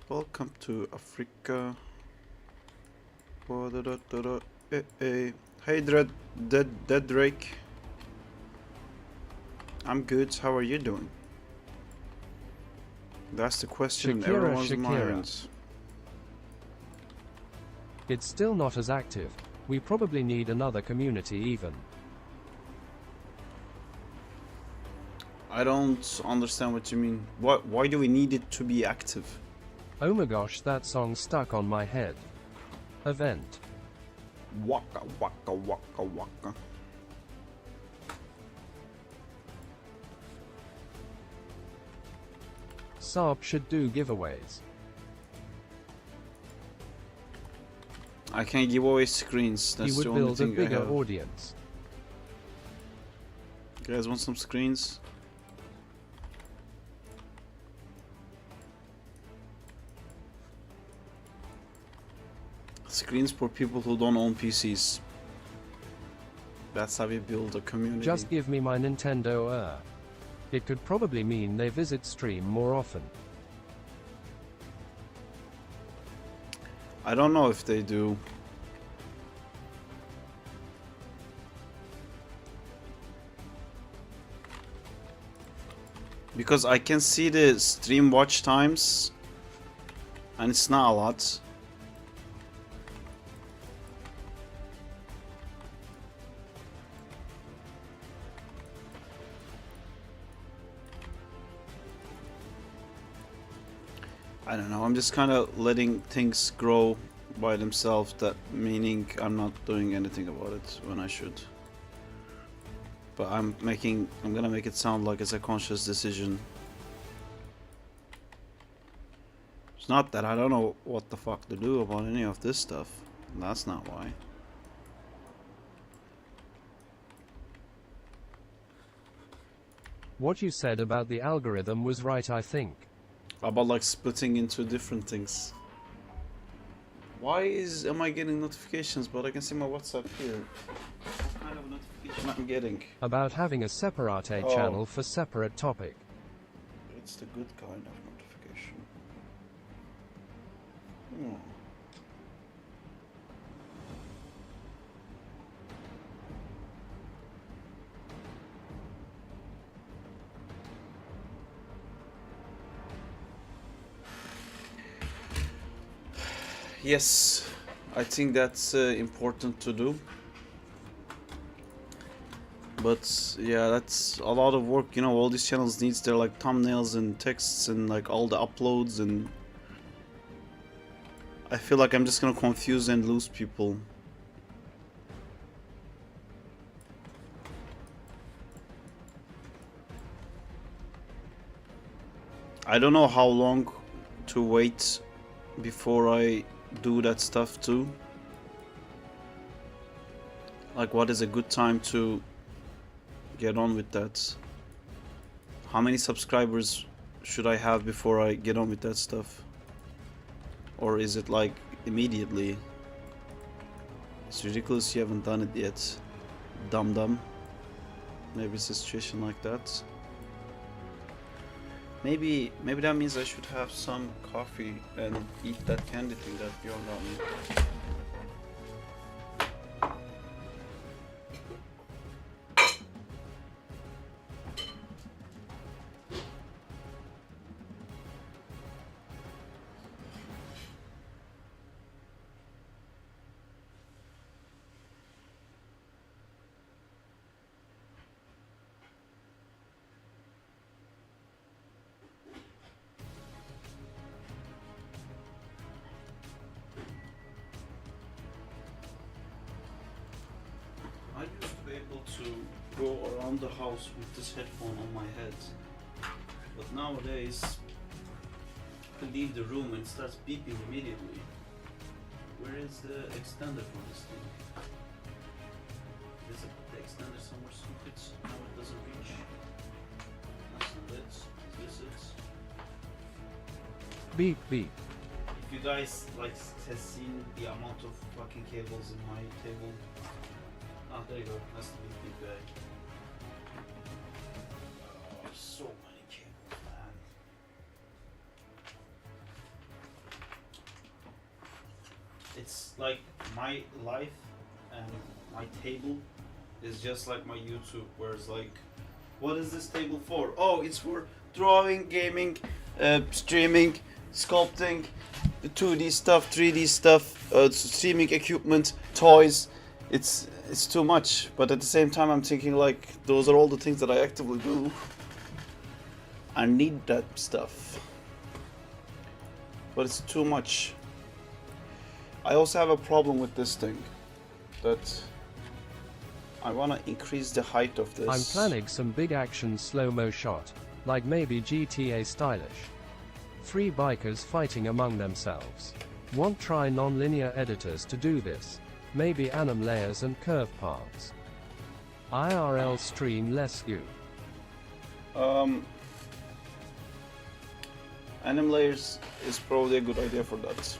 Welcome to Africa. Hey, Dead Drake. I'm good. How are you doing? That's the question in everyone's minds. It's still not as active. We probably need another community even. I don't understand what you mean. Why do we need it to be active? Oh my gosh, that song stuck on my head. Event. Waka waka waka waka. Saab should do giveaways. I can give away screens. That's He the would only build a thing I bigger have. audience. You guys want some screens? Screens for people who don't own PCs. That's how we build a community. Just give me my Nintendo. It could probably mean they visit stream more often. I don't know if they do. Because I can see the stream watch times and it's not a lot. I don't know, I'm just kind of letting things grow by themselves, that meaning I'm not doing anything about it when I should. But I'm gonna make it sound like it's a conscious decision. It's not that I don't know what the fuck to do about any of this stuff. That's not why. What you said about the algorithm was right, I think. About like splitting into different things. Why am I getting notifications but I can see my WhatsApp here? What kind of notification I'm getting? About having a separate channel for separate topic. It's the good kind of notification. Yes, I think that's important to do. But yeah, that's a lot of work, you know. All these channels needs their like thumbnails and texts and like all the uploads, and I feel like I'm just gonna confuse and lose people. I don't know how long to wait before I do that stuff too. Like, what is a good time to get on with that? How many subscribers should I have before I get on with that stuff? Or is it like immediately? It's ridiculous you haven't done it yet. Dum-dum. Maybe it's a situation like that. Maybe that means I should have some coffee and eat that candy thing that Bjorn got me. I used to be able to go around the house with this headphone on my head, but nowadays I leave the room and it starts beeping immediately. Where is the extender for this thing? There's the extender somewhere stupid. Now it doesn't reach. That's not it. Is this it? Beep beep. If you guys like has seen the amount of fucking cables in my table. Ah, there you go. That's the big bag. Oh, so many cables, man. it's like my life and my table is just like my YouTube, where it's like, what is this table for? Oh, it's for drawing, gaming, streaming, sculpting, 2D stuff, 3D stuff, streaming equipment, toys. It's too much, but at the same time I'm thinking like those are all the things that I actively do. I need that stuff, but it's too much. I also have a problem with this thing, that I want to increase the height of this. I'm planning some big action slow-mo shot, like maybe GTA stylish. 3 bikers fighting among themselves. Won't try non-linear editors to do this. Maybe anim layers and curve paths. IRL stream less you. Anim layers is probably a good idea for that.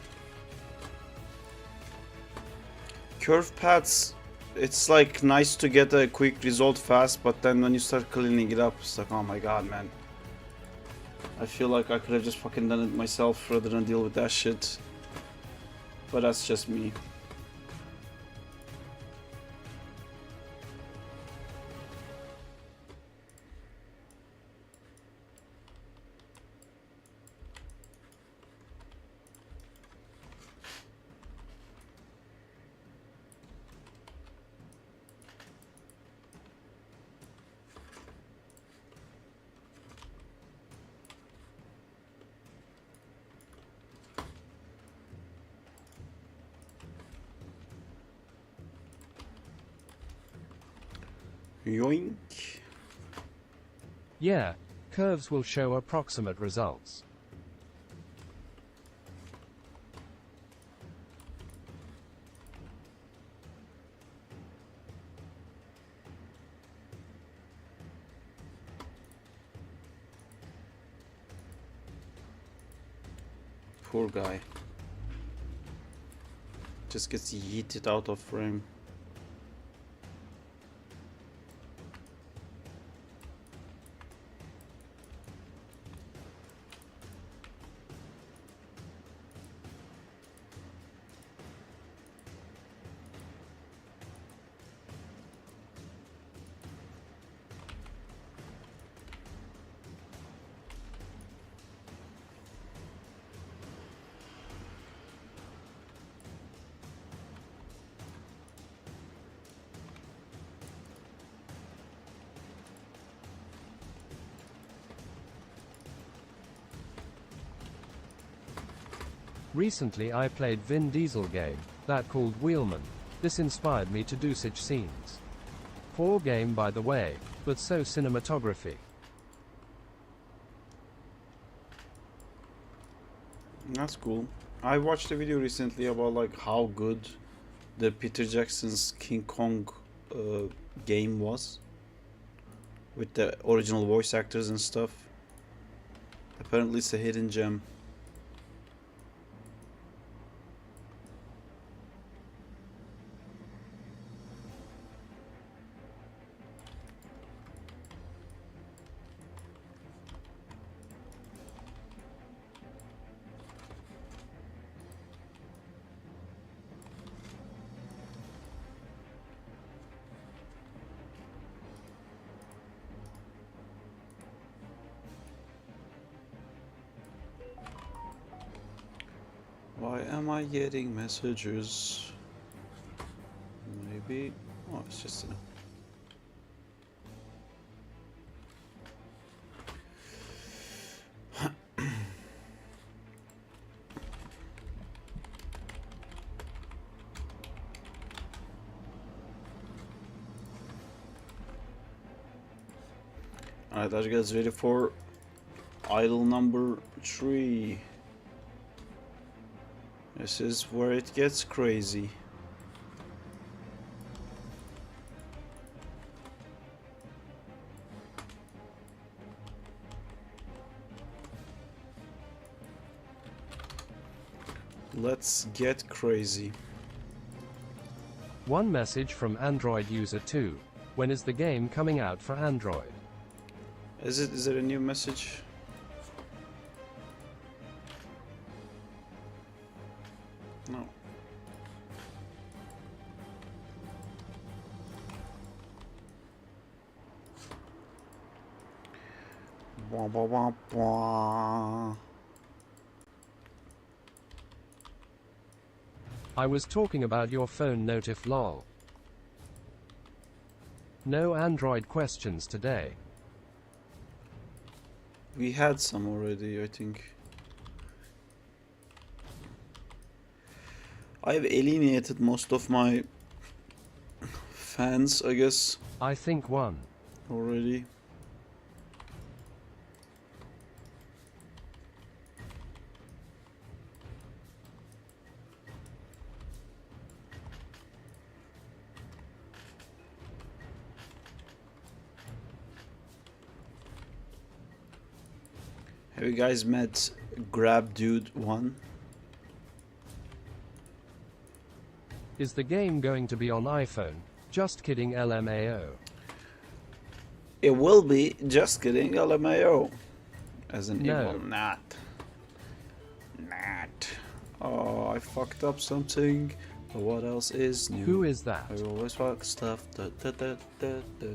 Curve paths, it's like nice to get a quick result fast, but then when you start cleaning it up, it's like, oh my god, man. I feel like I could have just fucking done it myself rather than deal with that shit. But that's just me. Yoink. Yeah, curves will show approximate results. Poor guy. Just gets yeeted out of frame. Recently I played Vin Diesel game, that called Wheelman. This inspired me to do such scenes. Poor game by the way, but so cinematography. That's cool. I watched a video recently about like how good the Peter Jackson's King Kong game was, with the original voice actors and stuff. Apparently it's a hidden gem. Why am I getting messages? Maybe... oh, it's just enough. Alright, are you guys ready for idle number 3? This is where it gets crazy. Let's get crazy. One message from Android user 2. When is the game coming out for Android? Is it a new message? No. Wah, wah, wah, wah. I was talking about your phone notif lol. No Android questions today. We had some already, I think. I've alienated most of my fans, I guess, I think one. already. Have you guys met Grab Dude 1? Is the game going to be on iPhone? Just kidding, LMAO. It will be, just kidding, LMAO. As an No. evil not. Oh, I fucked up something. But what else is new? Who is that? I always fuck stuff. Da, da, da, da, da.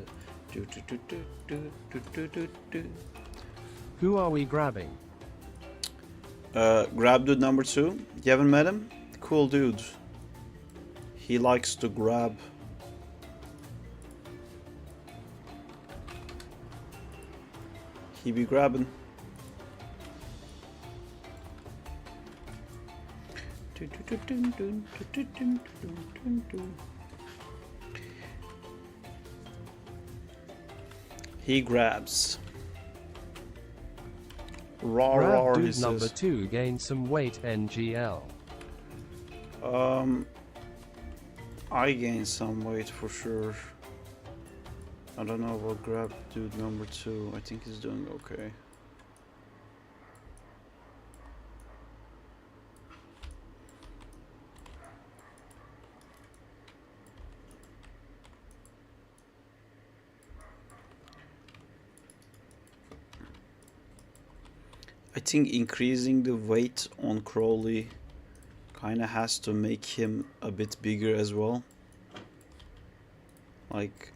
Do, do, do, do, do, do, do, do, do. Who are we grabbing? Grab Dude number 2. You haven't met him? Cool dude. He likes to grab. He be grabbing. He grabs. Raw, Grab he dude number says. 2 gained some weight NGL. I gained some weight for sure. I don't know about Grab Dude number 2. I think he's doing okay. I think increasing the weight on Crawley kinda has to make him a bit bigger as well. Like,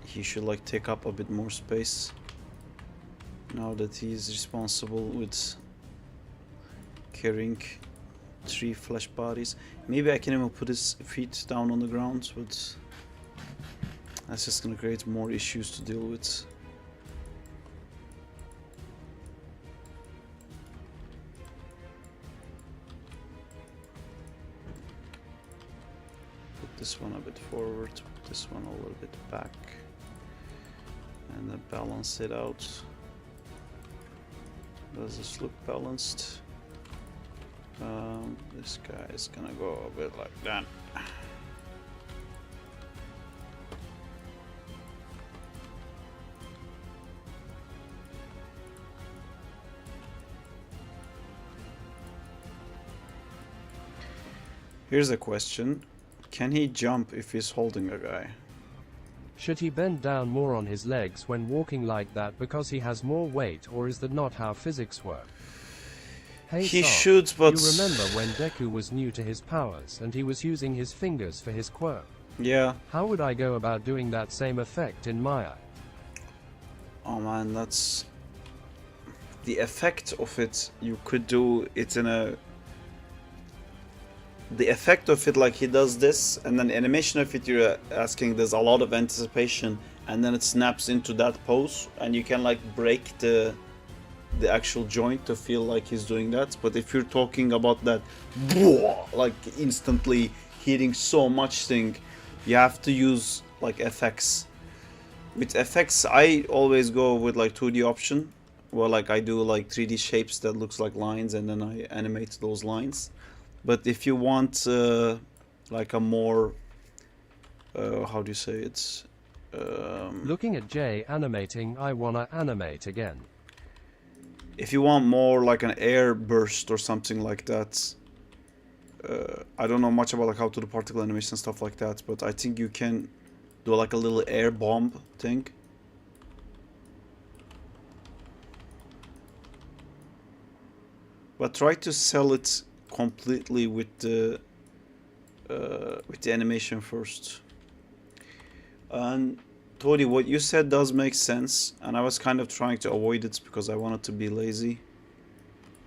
he should like take up a bit more space now that he's responsible with carrying 3 flesh bodies. Maybe I can even put his feet down on the ground, but that's just gonna create more issues to deal with. This one a bit forward, this one a little bit back, and then balance it out. Does this look balanced? This guy is gonna go a bit like that. Here's a question. Can he jump if he's holding a guy? Should he bend down more on his legs when walking like that because he has more weight, or is that not how physics work? Hey He Sark, should, but... you remember when Deku was new to his powers and he was using his fingers for his quirk? Yeah. How would I go about doing that same effect in Maya? Oh man, that's... The effect of it, you could do it in a... The effect of it, like he does this, and then the animation of it, you're asking, there's a lot of anticipation, and then it snaps into that pose, and you can like break the actual joint to feel like he's doing that. But if you're talking about that, like instantly hitting so much thing, you have to use like FX. With FX, I always go with like 2D option, where like I do like 3D shapes that looks like lines, and then I animate those lines. But if you want like a more, how do you say it? Looking at Jay animating, I wanna animate again. If you want more like an air burst or something like that, I don't know much about like how to do particle animation and stuff like that, but I think you can do like a little air bomb thing. But try to sell it completely with the animation first. And Tony, what you said does make sense, and I was kind of trying to avoid it because I wanted to be lazy.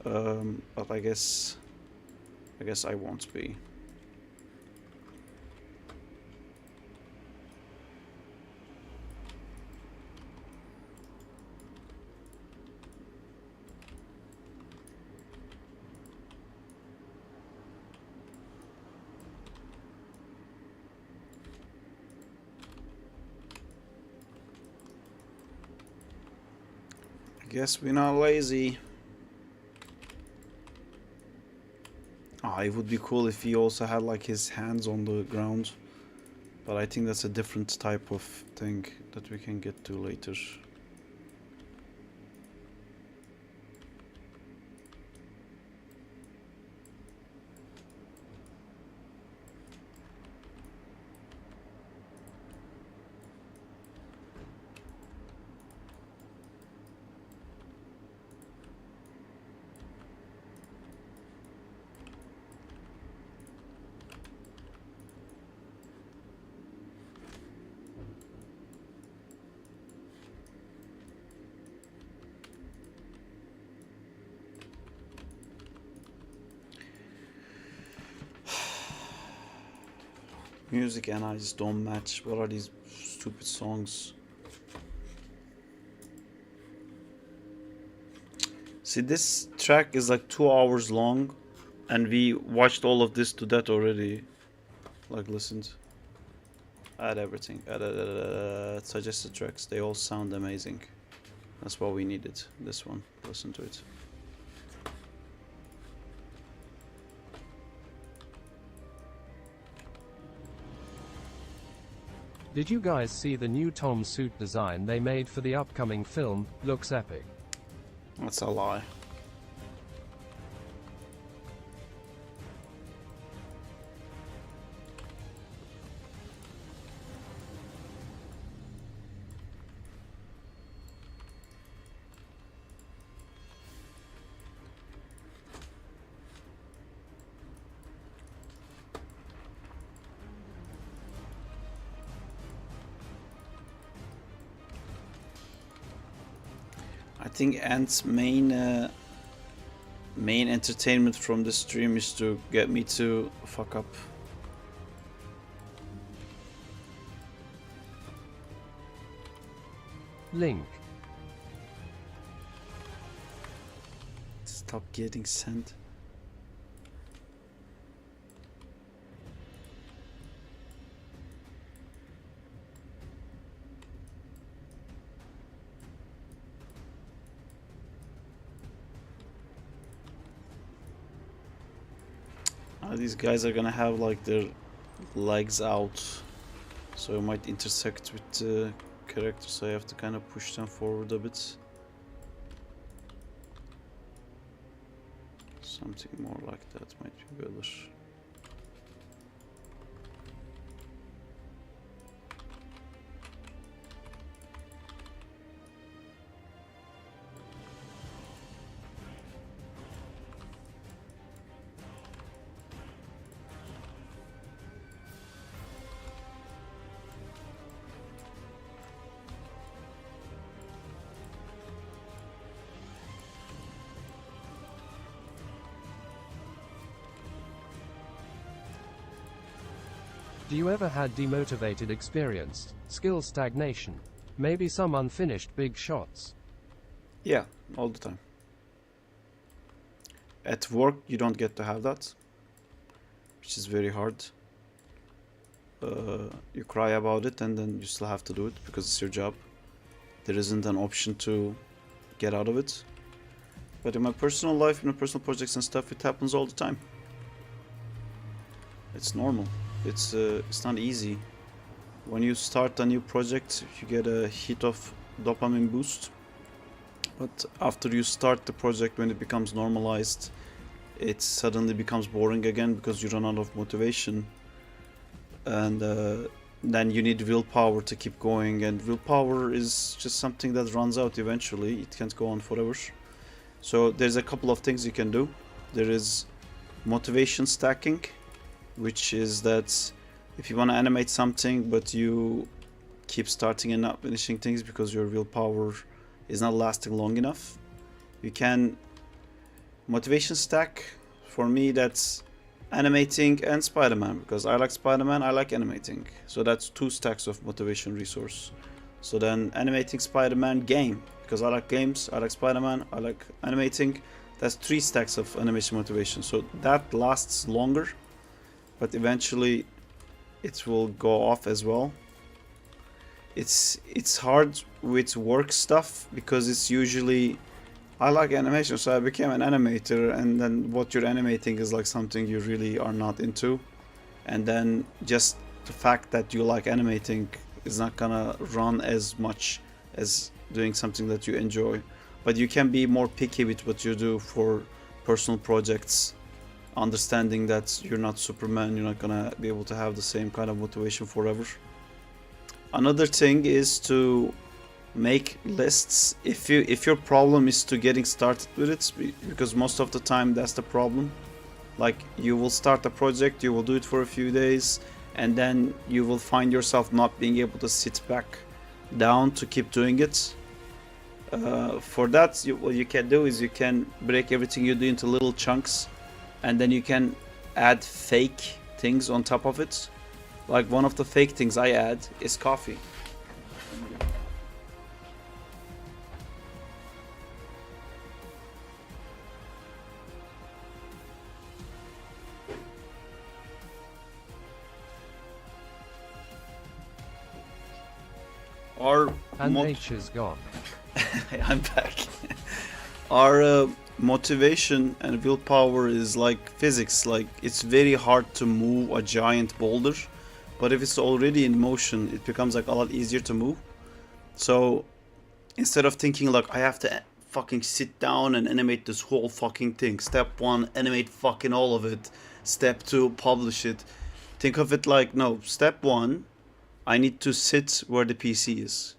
But I guess I won't be. Guess we're not lazy. Ah, it would be cool if he also had like his hands on the ground, but I think that's a different type of thing that we can get to later. Music and I just don't match. What are these stupid songs? See, this track is like 2 hours long, and we watched all of this to death already. Like, listened. Add everything. Add suggested tracks. They all sound amazing. That's what we needed. This one. Listen to it. Did you guys see the new Tom suit design they made for the upcoming film? Looks epic. That's a lie. I think Ant's main entertainment from the stream is to get me to fuck up. Link. Stop getting sent. These guys are gonna have like their legs out, so it might intersect with the character, so I have to kind of push them forward a bit. Something more like that might be better. Do you ever had demotivated experience, skill stagnation, maybe some unfinished big shots? Yeah, all the time. At work, you don't get to have that, which is very hard. You cry about it and then you still have to do it because it's your job. There isn't an option to get out of it. But in my personal life, in my personal projects and stuff, it happens all the time. It's normal. It's not easy. When you start a new project, you get a hit of dopamine boost. But after you start the project, when it becomes normalized, it suddenly becomes boring again because you run out of motivation. And then you need willpower to keep going. And willpower is just something that runs out eventually. It can't go on forever. So there's a couple of things you can do. There is motivation stacking, which is that if you want to animate something but you keep starting and not finishing things because your willpower is not lasting long enough. You can motivation stack. For me, that's animating and Spider-Man, because I like Spider-Man, I like animating. So that's 2 stacks of motivation resource. So then animating, Spider-Man, game, because I like games, I like Spider-Man, I like animating. That's 3 stacks of animation motivation. So that lasts longer, but eventually it will go off as well. It's hard with work stuff because it's usually, I like animation, so I became an animator, and then what you're animating is like something you really are not into, and then just the fact that you like animating is not gonna run as much as doing something that you enjoy. But you can be more picky with what you do for personal projects, understanding that you're not Superman, you're not gonna be able to have the same kind of motivation forever. Another thing is to make lists. If your problem is to getting started with it, because most of the time that's the problem. Like, you will start a project, you will do it for a few days, and then you will find yourself not being able to sit back down to keep doing it. For that, what you can do is you can break everything you do into little chunks, and then you can add fake things on top of it. Like, one of the fake things I add is coffee. And H is gone. I'm back. Our motivation and willpower is like physics. Like, it's very hard to move a giant boulder, but if it's already in motion, it becomes like a lot easier to move. So instead of thinking like I have to fucking sit down and animate this whole fucking thing, step 1, animate fucking all of it, step 2, publish it, think of it like, no, step 1, I need to sit where the PC is.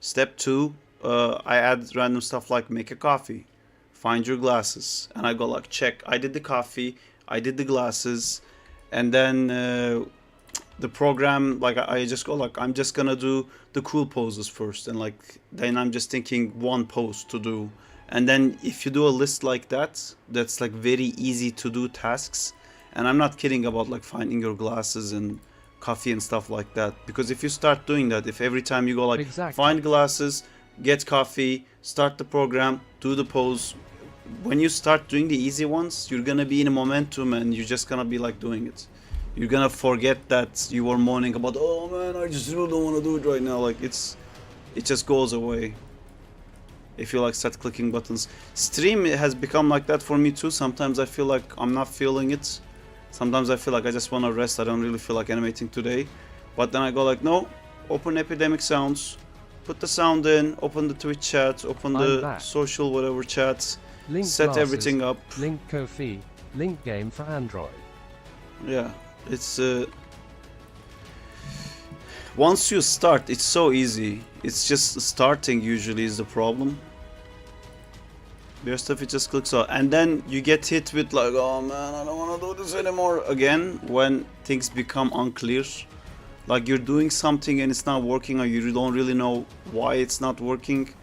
Step 2, I add random stuff like make a coffee, find your glasses, and I go like, check, I did the coffee, I did the glasses, and then the program, like, I just go like, I'm just gonna do the cool poses first, and like then I'm just thinking one pose to do. And then if you do a list like that, that's like very easy to do tasks. And I'm not kidding about like finding your glasses and coffee and stuff like that, because if you start doing that, if every time you go like find glasses, get coffee, start the program, do the pose, when you start doing the easy ones, you're gonna be in a momentum and you're just gonna be like doing it. You're gonna forget that you were moaning about, oh man, I just really don't want to do it right now. Like, it just goes away if you like start clicking buttons. Stream has become like that for me too. Sometimes I feel like I'm not feeling it. Sometimes I feel like I just want to rest. I don't really feel like animating today. But then I go like, no, open Epidemic Sounds, put the sound in, open the Twitch chat, open the social whatever chats, link set glasses, everything up. Link Ko-fi, link game for Android. Yeah, it's once you start, it's so easy. It's just starting usually is the problem. The rest of it just clicks out, and then you get hit with like, oh man, I don't want to do this anymore again when things become unclear. Like, you're doing something and it's not working, or you don't really know why it's not working,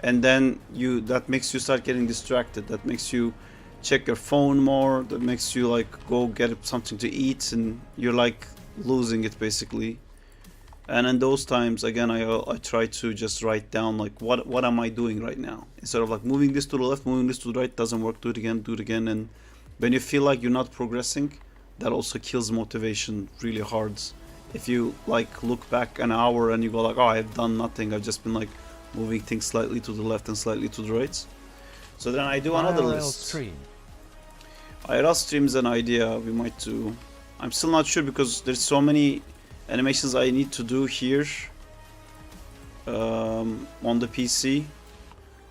and then that makes you start getting distracted. That makes you check your phone more. That makes you like go get something to eat, and you're like losing it basically. And in those times, again, I try to just write down like what am I doing right now, instead of like moving this to the left, moving this to the right. Doesn't work, do it again. And when you feel like you're not progressing, that also kills motivation really hard. If you like look back an hour and you go like, oh, I've done nothing, I've just been like moving things slightly to the left and slightly to the right. So then I do another list. IRL stream's an idea we might do. I'm still not sure because there's so many animations I need to do here on the PC.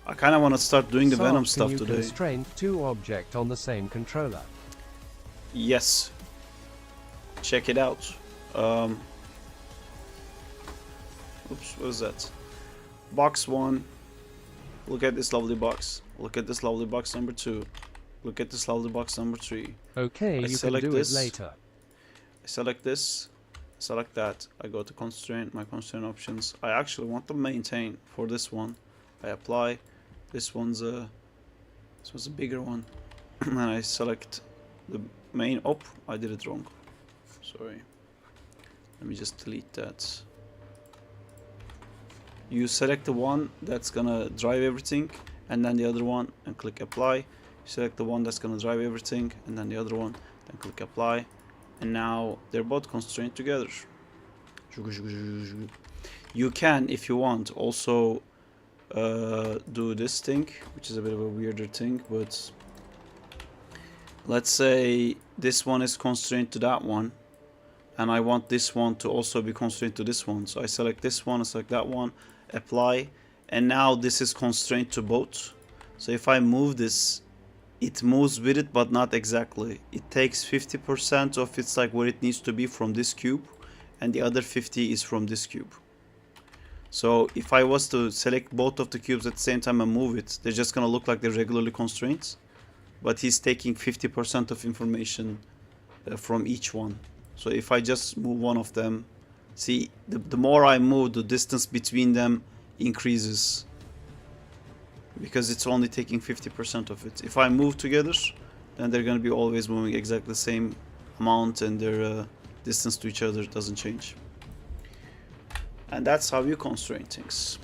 I kind of want to start doing the Venom stuff today. Constrain 2 objects on the same controller. Yes. Check it out. Oops, what is that? Box 1. Look at this lovely box. Look at this lovely box number 2. Look at this lovely box number 3. Okay, you can do it later. I select this. select that. I go to constraint, my constraint options. I actually want to maintain for this one. I apply. This one's a bigger one, and I select the main. Oh, I did it wrong. Sorry. Let me just delete that. You select the one that's gonna drive everything, and then the other one, and click apply. You select the one that's gonna drive everything, and then the other one, then click apply. And now they're both constrained together. You can, if you want, also do this thing, which is a bit of a weirder thing, but let's say this one is constrained to that one, and I want this one to also be constrained to this one. So I select this one, I select that one, apply, and now this is constrained to both. So if I move this, it moves with it, but not exactly. It takes 50% of its like where it needs to be from this cube, and the other 50 is from this cube. So if I was to select both of the cubes at the same time and move it, they're just gonna look like they're regularly constrained, but he's taking 50% of information from each one. So if I just move one of them, see, the more I move, the distance between them increases, because it's only taking 50% of it. If I move together, then they're gonna be always moving exactly the same amount, and their distance to each other doesn't change. And that's how you constrain things.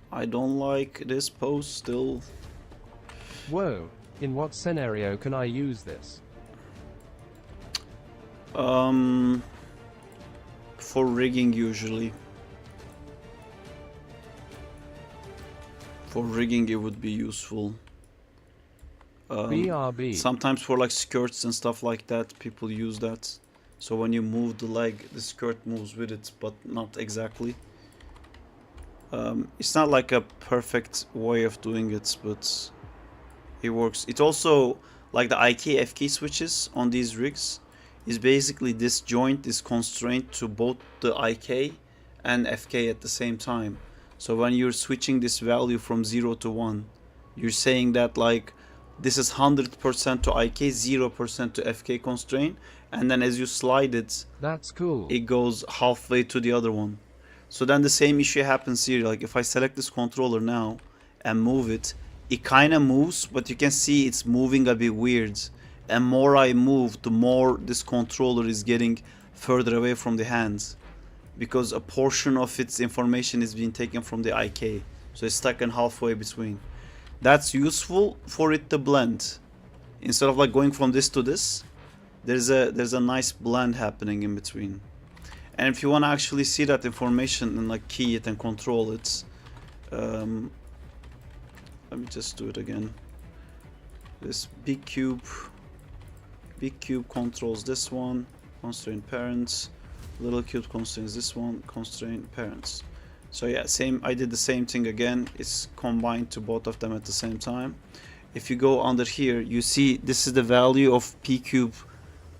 I don't like this post still. Whoa, in what scenario can I use this? For rigging usually. For rigging it would be useful. BRB. Sometimes for like skirts and stuff like that, people use that. So when you move the leg, the skirt moves with it, but not exactly. It's not like a perfect way of doing it, but it works. It also, like the IK FK switches on these rigs, is basically this joint is constrained to both the IK and FK at the same time. So when you're switching this value from 0 to 1, you're saying that like this is 100% to IK, 0% to FK constraint, and then as you slide it, that's cool, it goes halfway to the other one. So then the same issue happens here. Like if I select this controller now and move it, it kind of moves, but you can see it's moving a bit weird. And more I move, the more this controller is getting further away from the hands, because a portion of its information is being taken from the IK. So it's stuck in halfway between. That's useful for it to blend. Instead of like going from this to this, there's a nice blend happening in between. And if you want to actually see that information and like key it and control it, let me just do it again. This big cube controls this one, constraint parents. Little cube constrains this one, constraint parents. So yeah, same. I did the same thing again. It's combined to both of them at the same time. If you go under here, you see this is the value of p cube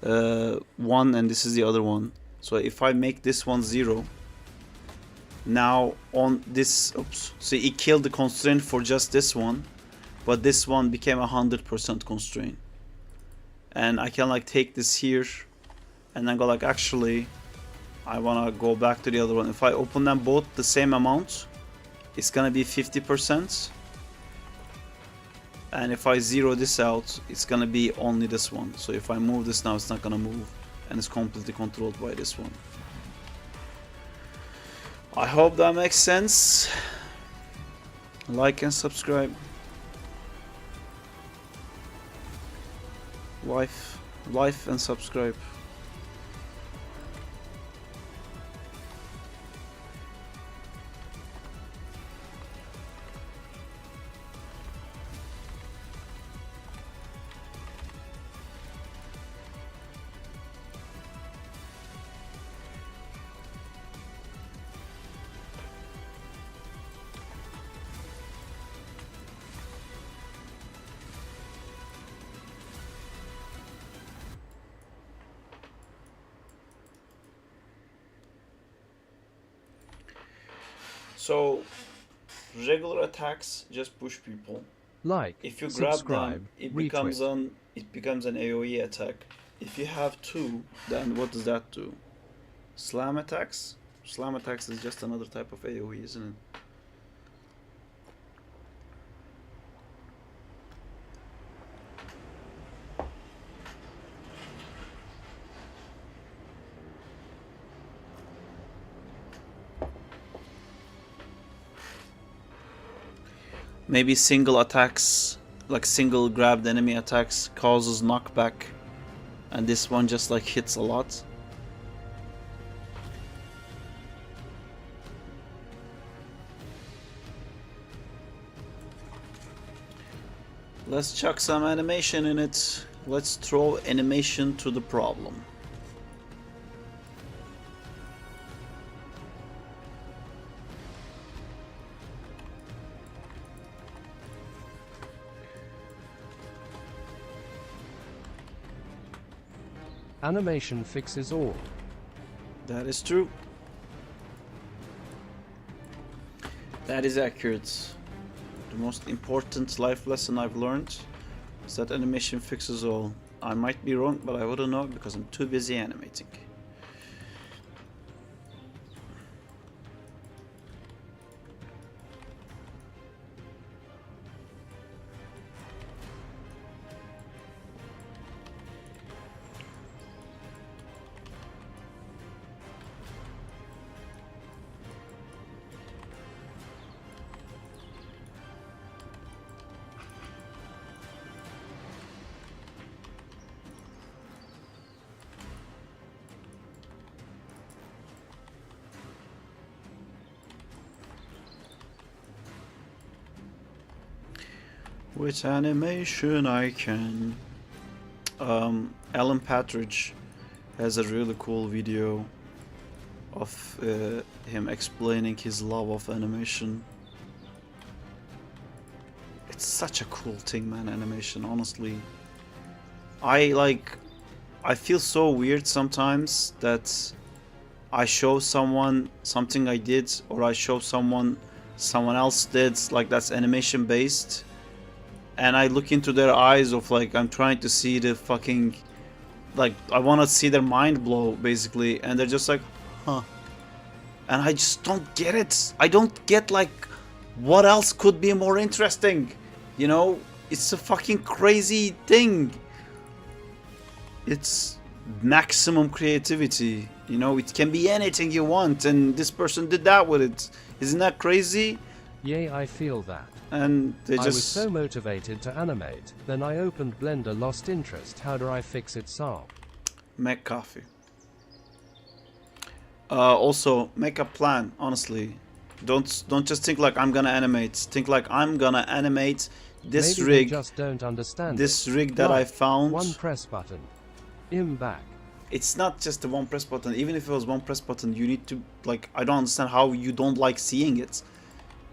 1, and this is the other one. So if I make this one 0, now on this, oops, so it killed the constraint for just this one, but this one became 100% constraint. And I can like take this here and then go like, actually I want to go back to the other one. If I open them both the same amount, it's gonna be 50%. And if I zero this out, it's gonna be only this one. So if I move this now, it's not gonna move, and it's completely controlled by this one. I hope that makes sense. Like and subscribe. Life and subscribe. So regular attacks just push people. Like, If you grab subscribe, them, it retweet. becomes an AoE attack. If you have two, then what does that do? Slam attacks? Slam attacks is just another type of AoE, isn't it? Maybe single attacks, like single grabbed enemy attacks, causes knockback, and this one just like hits a lot. Let's chuck some animation in it. Let's throw animation to the problem. Animation fixes all. That is true. That is accurate. The most important life lesson I've learned is that animation fixes all. I might be wrong, but I wouldn't know because I'm too busy animating. With animation I can. Alan Partridge has a really cool video of him explaining his love of animation. It's such a cool thing, man, animation, honestly. I feel so weird sometimes that I show someone something I did, or I show someone else did, like that's animation based, and I look into their eyes of like I'm trying to see the fucking, like I want to see their mind blow basically, and they're just like, huh, and I just don't get it. I don't get like what else could be more interesting, you know? It's a fucking crazy thing. It's maximum creativity, you know? It can be anything you want, and this person did that with it. Isn't that crazy? Yay, I feel that. And they just... I was so motivated to animate, then I opened Blender, lost interest. How do I fix it, Saab? Make coffee. Also, make a plan, honestly. Don't just think like I'm gonna animate. Think like I'm gonna animate this Maybe rig. they just don't understand this it. rig that Right. I found. One press button. Back. It's not just the one press button. Even if it was one press button, you need to, like, I don't understand how you don't like seeing it.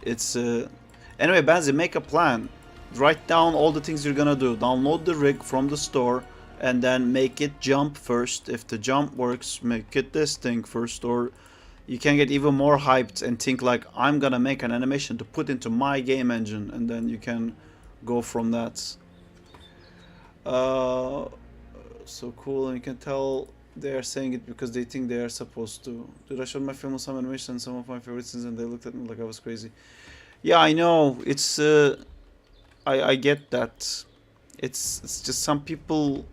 It's anyway, Banzi, make a plan. Write down all the things you're gonna do. Download the rig from the store and then make it jump first. If the jump works, make it this thing first. Or you can get even more hyped and think like, I'm gonna make an animation to put into my game engine, and then you can go from that. So cool, and you can tell they are saying it because they think they are supposed to. Dude, I showed my film some animation and some of my favorite scenes, and they looked at me like I was crazy. Yeah, I know. It's I get that. It's just some people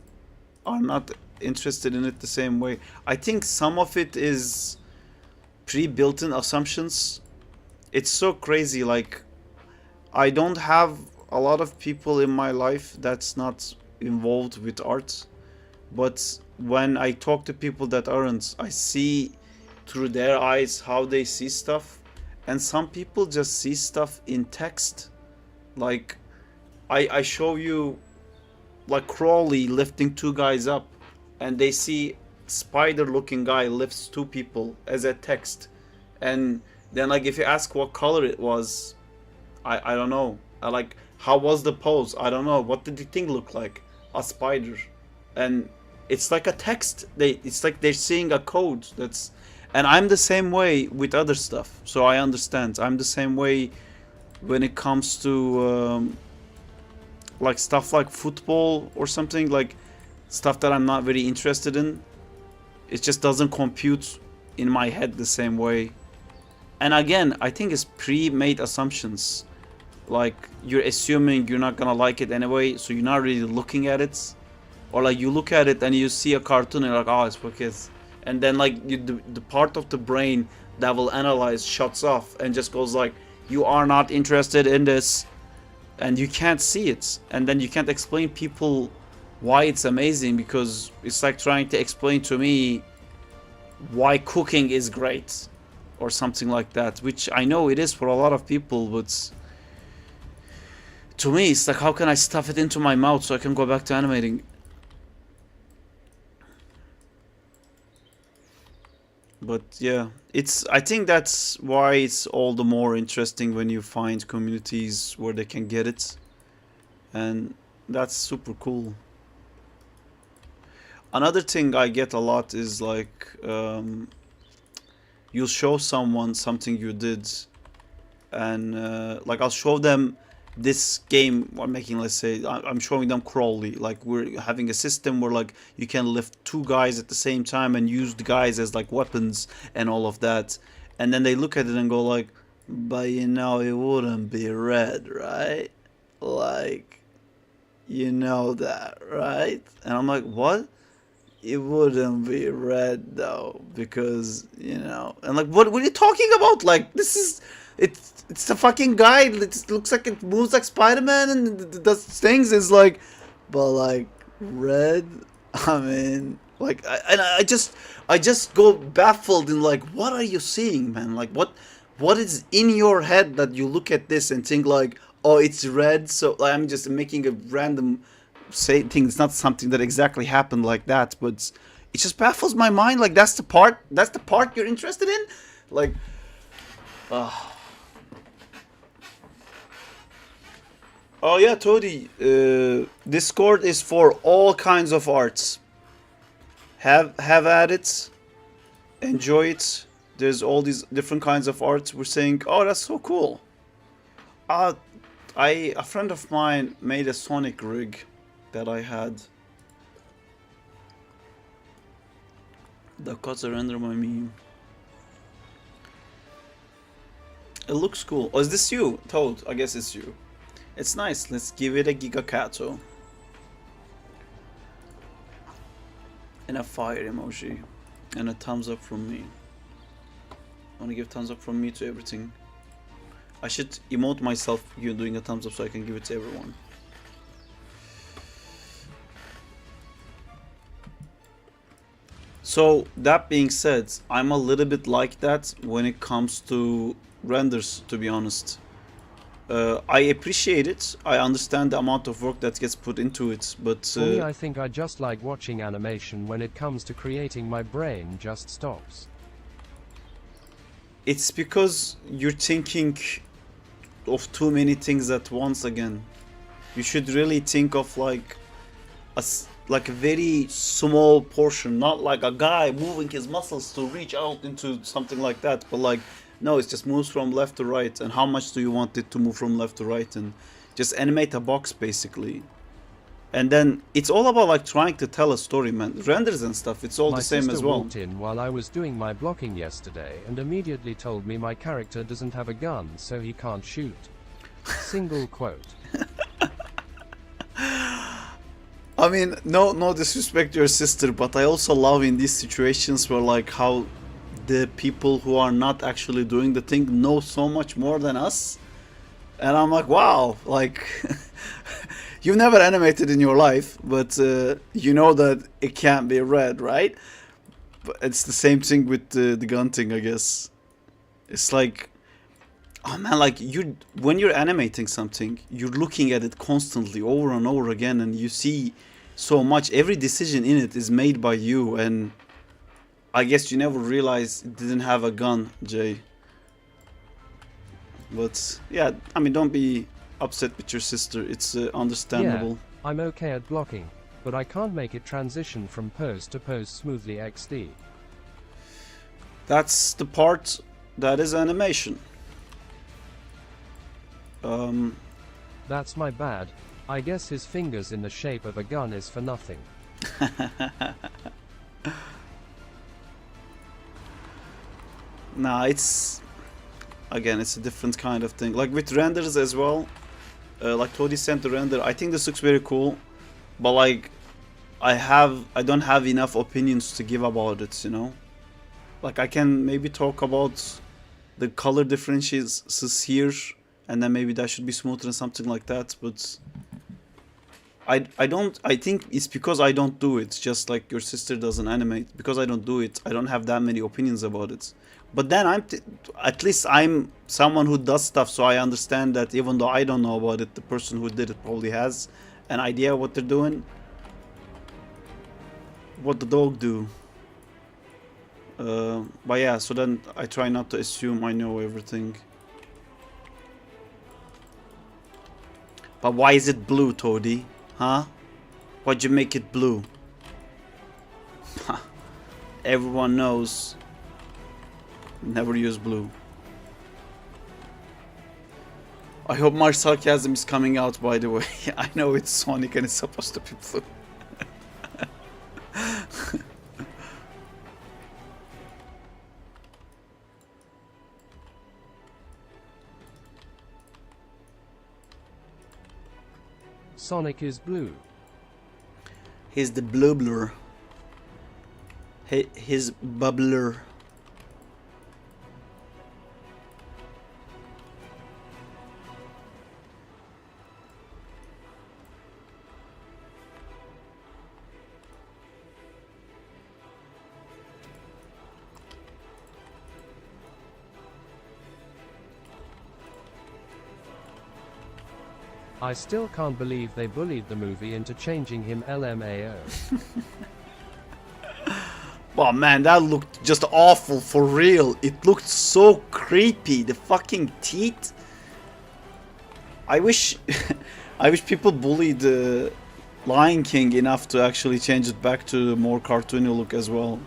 are not interested in it the same way. I think some of it is pre-built-in assumptions. It's so crazy. Like, I don't have a lot of people in my life that's not involved with art. But when I talk to people that aren't, I see through their eyes how they see stuff. And some people just see stuff in text. Like, I show you, like, Crawley lifting two guys up, and they see spider-looking guy lifts two people as a text. And then, like, if you ask what color it was, I don't know. Like, how was the pose? I don't know. What did the thing look like? A spider. And it's like a text. It's like they're seeing a code. And I'm the same way with other stuff, so I understand. I'm the same way when it comes to like stuff like football or something, like stuff that I'm not very interested in. It just doesn't compute in my head the same way. And again, I think it's pre-made assumptions. Like, you're assuming you're not gonna like it anyway, so you're not really looking at it. Or like, you look at it and you see a cartoon and you're like, oh, it's for kids. And then like, the part of the brain that will analyze shuts off and just goes like, you are not interested in this. And you can't see it. And then you can't explain people why it's amazing, because it's like trying to explain to me why cooking is great. Or something like that, which I know it is for a lot of people, but to me it's like, how can I stuff it into my mouth so I can go back to animating? But yeah, I think that's why it's all the more interesting when you find communities where they can get it, and that's super cool. Another thing I get a lot is like, you'll show someone something you did, and like I'll show them this game I'm making. Let's say I'm showing them Crawley. Like, we're having a system where like you can lift 2 guys at the same time and use the guys as like weapons and all of that. And then they look at it and go like, but you know, it wouldn't be red, right? Like, you know that, right? And I'm like, what? It wouldn't be red though, because, you know, and like, what are you talking about? Like, this is, it's the fucking guy. It looks like it moves like Spider-Man and does things. It's like, but like red. I mean, like, I just go baffled in like, what are you seeing, man? Like, what is in your head that you look at this and think like, oh, it's red. So like, I'm just making a random thing. It's not something that exactly happened like that, but it just baffles my mind. Like, that's the part you're interested in, like, oh yeah, Toady, Discord is for all kinds of arts. Have at it, enjoy it. There's all these different kinds of arts. We're saying, oh, that's so cool. A friend of mine made a Sonic rig that I had. The cuts are under my meme. It looks cool. Oh, is this you, Toad? I guess it's you. It's nice. Let's give it a Gigakato. And a fire emoji. And a thumbs up from me. I want to give thumbs up from me to everything. I should emote myself you doing a thumbs up so I can give it to everyone. So that being said, I'm a little bit like that when it comes to renders, to be honest. I appreciate it. I understand the amount of work that gets put into it, but for me, I think I just like watching animation. When it comes to creating, my brain just stops. It's because you're thinking of too many things at once again. You should really think of like a very small portion, not like a guy moving his muscles to reach out into something like that, but like, no, it just moves from left to right, and how much do you want it to move from left to right, and just animate a box basically. And then it's all about like trying to tell a story, man. Renders and stuff, it's all the same as well. My sister walked in while I was doing my blocking yesterday and immediately told me my character doesn't have a gun, so he can't shoot. Single quote. I mean, no disrespect to your sister, but I also love in these situations where like how the people who are not actually doing the thing know so much more than us. And I'm like, wow, like, you've never animated in your life, but you know that it can't be red, right? But it's the same thing with the gun thing, I guess. It's like, oh man, like when you're animating something, you're looking at it constantly over and over again, and you see so much. Every decision in it is made by you, and I guess you never realized it didn't have a gun, Jay. But yeah, I mean, don't be upset with your sister. It's understandable. Yeah, I'm okay at blocking, but I can't make it transition from pose to pose smoothly XD. That's the part that is animation. That's my bad. I guess his fingers in the shape of a gun is for nothing. Nah, it's again, it's a different kind of thing. Like with renders as well. Like Toddy sent the render. I think this looks very cool, but like I don't have enough opinions to give about it, you know. Like I can maybe talk about the color differences here, and then maybe that should be smoother and something like that. But I think it's because I don't do it. Just like your sister doesn't animate. Because I don't do it, I don't have that many opinions about it. But then at least I'm someone who does stuff, so I understand that even though I don't know about it, the person who did it probably has an idea what they're doing. What the dog do. But yeah, so then I try not to assume I know everything. But why is it blue, Toady? Huh? Why'd you make it blue? Everyone knows. Never use blue. I hope my sarcasm is coming out, by the way. I know it's Sonic and it's supposed to be blue. Sonic is blue. He's the bubbler. His bubbler. I still can't believe they bullied the movie into changing him LMAO. Oh man, that looked just awful for real. It looked so creepy. The fucking teeth. I wish I wish people bullied Lion King enough to actually change it back to a more cartoony look as well.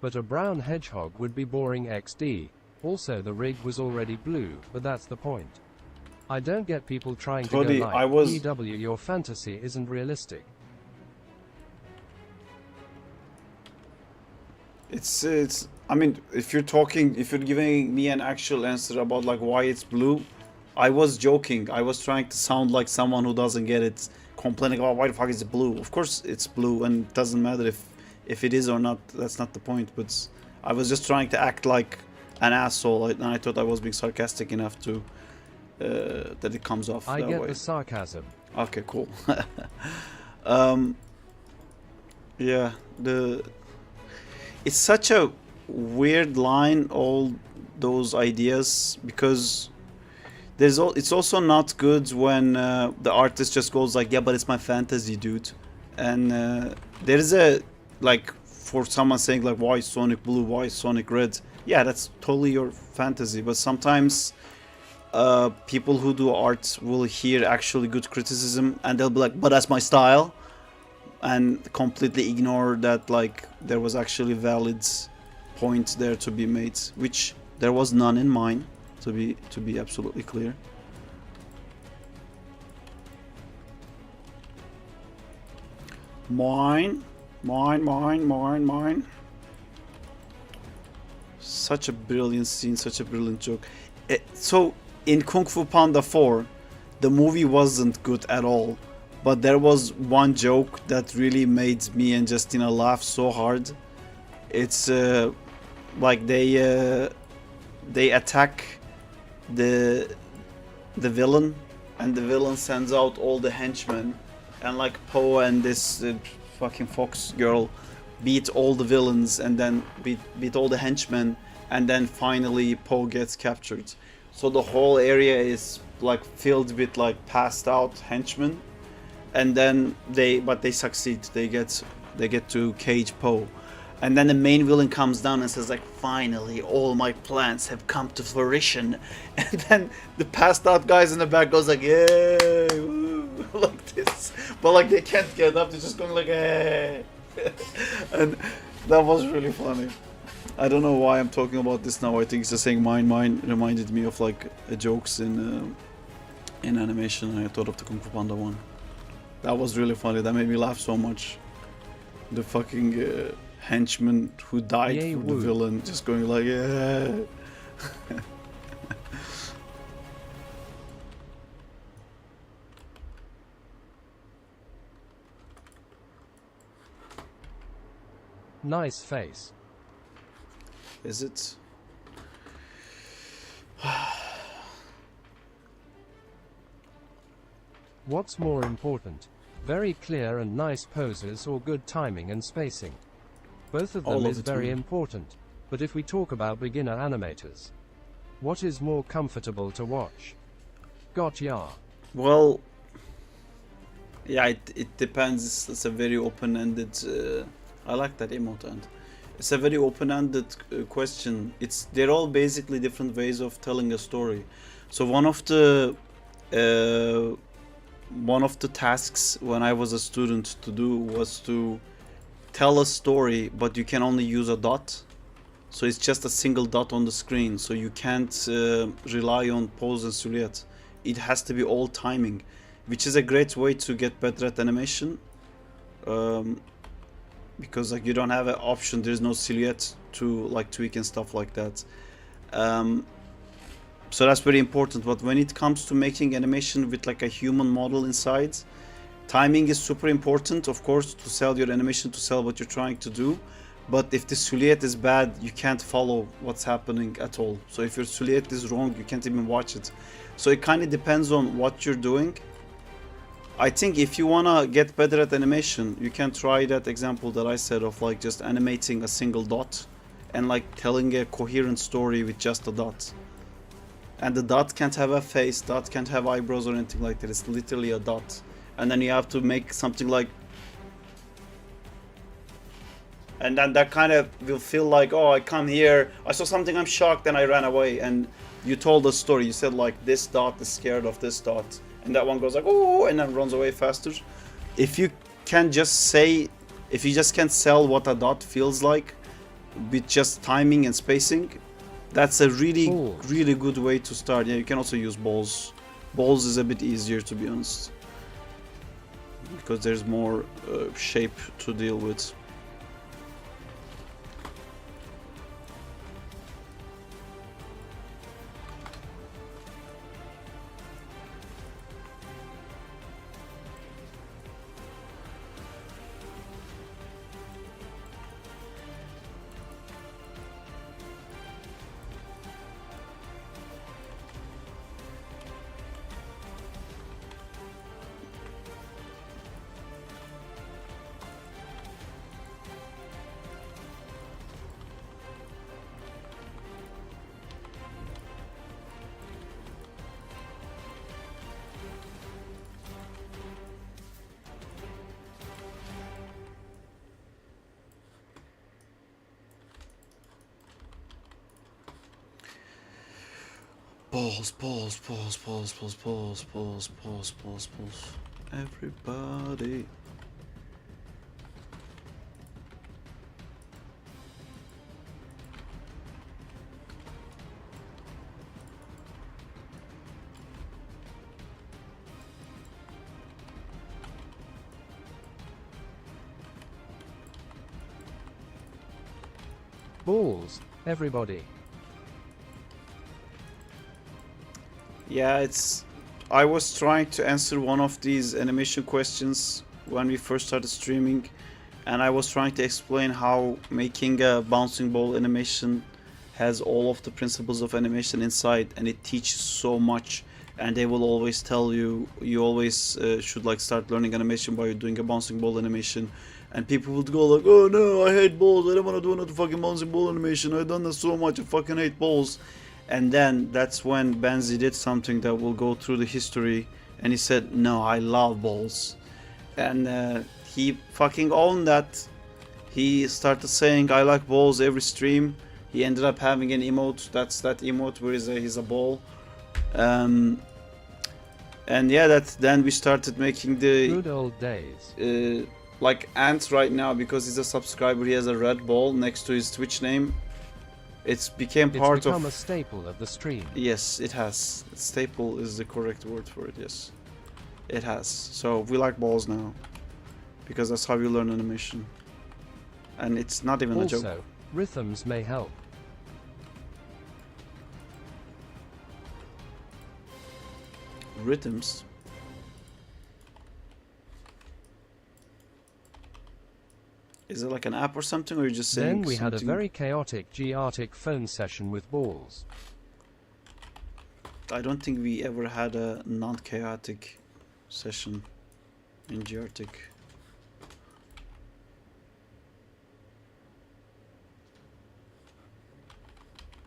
But a brown hedgehog would be boring XD. Also the rig was already blue, but that's the point. I don't get people trying to go like, EW, your fantasy isn't realistic. It's I mean, if you're giving me an actual answer about like why it's blue, I was joking. I was trying to sound like someone who doesn't get it, complaining about why the fuck is it blue. Of course it's blue, and it doesn't matter if it is or not. That's not the point. But I was just trying to act like an asshole, and I thought I was being sarcastic enough to that it comes off that way. I get the sarcasm. Okay, cool. Yeah, it's such a weird line, all those ideas, because it's also not good when the artist just goes like, yeah, but it's my fantasy, dude. And there is a, like, for someone saying like, why is Sonic blue, why is Sonic red? Yeah, that's totally your fantasy, but sometimes people who do art will hear actually good criticism and they'll be like, but that's my style, and completely ignore that like there was actually valid point there to be made, which there was none in mine, to be absolutely clear. Mine. Such a brilliant scene, such a brilliant joke. So in Kung Fu Panda 4, the movie wasn't good at all, but there was one joke that really made me and Justina laugh so hard. It's like they attack the villain, and the villain sends out all the henchmen, and like Po and this fucking fox girl beat all the villains and then beat all the henchmen, and then finally Poe gets captured. So the whole area is like filled with like passed out henchmen, and then they succeed. They get to cage Poe, and then the main villain comes down and says like, finally all my plans have come to fruition. And then the passed out guys in the back goes like, yay, woo, like this, but like they can't get up, they're just going like, hey. And that was really funny. I don't know why I'm talking about this now. I think it's just saying mine reminded me of like jokes in animation, and I thought of the Kung Fu Panda one. That was really funny. That made me laugh so much. The fucking henchman who died Yay, for the woo. villain just going like, yeah. Nice face. Is it? What's more important? Very clear and nice poses or good timing and spacing? Both of All them of is it, very man. important, but if we talk about beginner animators, what is more comfortable to watch? Got ya. Well, yeah, it depends. It's a very open-ended. I like that emote, and it's a very open-ended question. They're all basically different ways of telling a story. So one of the tasks when I was a student to do was to tell a story, but you can only use a dot. So it's just a single dot on the screen. So you can't rely on pose and silhouette. It has to be all timing, which is a great way to get better at animation. Because like you don't have an option, there's no silhouette to like tweak and stuff like that. So that's very important. But when it comes to making animation with like a human model inside, timing is super important, of course, to sell your animation, to sell what you're trying to do. But if the silhouette is bad, you can't follow what's happening at all. So if your silhouette is wrong, you can't even watch it. So it kind of depends on what you're doing. I think if you wanna get better at animation, you can try that example that I said of like just animating a single dot and like telling a coherent story with just a dot. And the dot can't have a face, dot can't have eyebrows or anything like that. It's literally a dot. And then you have to make something like, and then that kind of will feel like, oh, I come here, I saw something, I'm shocked, and I ran away. And you told a story. You said like, this dot is scared of this dot, and that one goes like, oh, and then runs away faster. If you can just say, if you just can't sell what a dot feels like with just timing and spacing, that's a really good way to start. Yeah, you can also use balls. Balls is a bit easier, to be honest, because there's more shape to deal with. Pause. Everybody. Balls, everybody. Yeah, I was trying to answer one of these animation questions when we first started streaming, and I was trying to explain how making a bouncing ball animation has all of the principles of animation inside, and it teaches so much and they will always tell you always should like start learning animation by doing a bouncing ball animation, and people would go like, oh no, I hate balls, I don't want to do another fucking bouncing ball animation, I've done this so much, I fucking hate balls. And then that's when Benzi did something that will go through the history, and he said, no, I love balls. And he fucking owned that. He started saying I like balls every stream. He ended up having an emote, that's that emote where he's a ball. And yeah, then we started making the Good old days. like Ant right now, because he's a subscriber, he has a red ball next to his Twitch name. It's become a staple of the stream. Yes, it has. Staple is the correct word for it, yes. It has. So we like balls now, because that's how you learn animation. And it's not even a joke. Also, rhythms may help. Rhythms? Is it like an app or something, or are you just saying Then we had a something? very chaotic G-Arctic phone session with balls. I don't think we ever had a non-chaotic session in G-Arctic.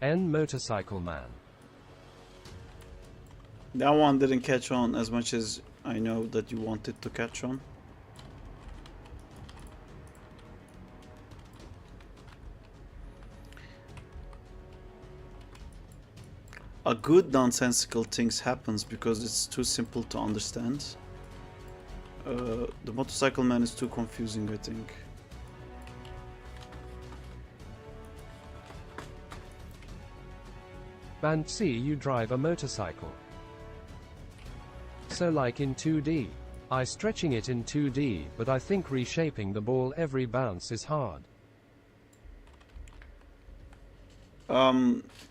N Motorcycle Man. That one didn't catch on as much as I know that you wanted to catch on. A good nonsensical things happens because it's too simple to understand. The motorcycle man is too confusing, I think. And see, you drive a motorcycle. So like in 2D. I stretching it in 2D, but I think reshaping the ball every bounce is hard.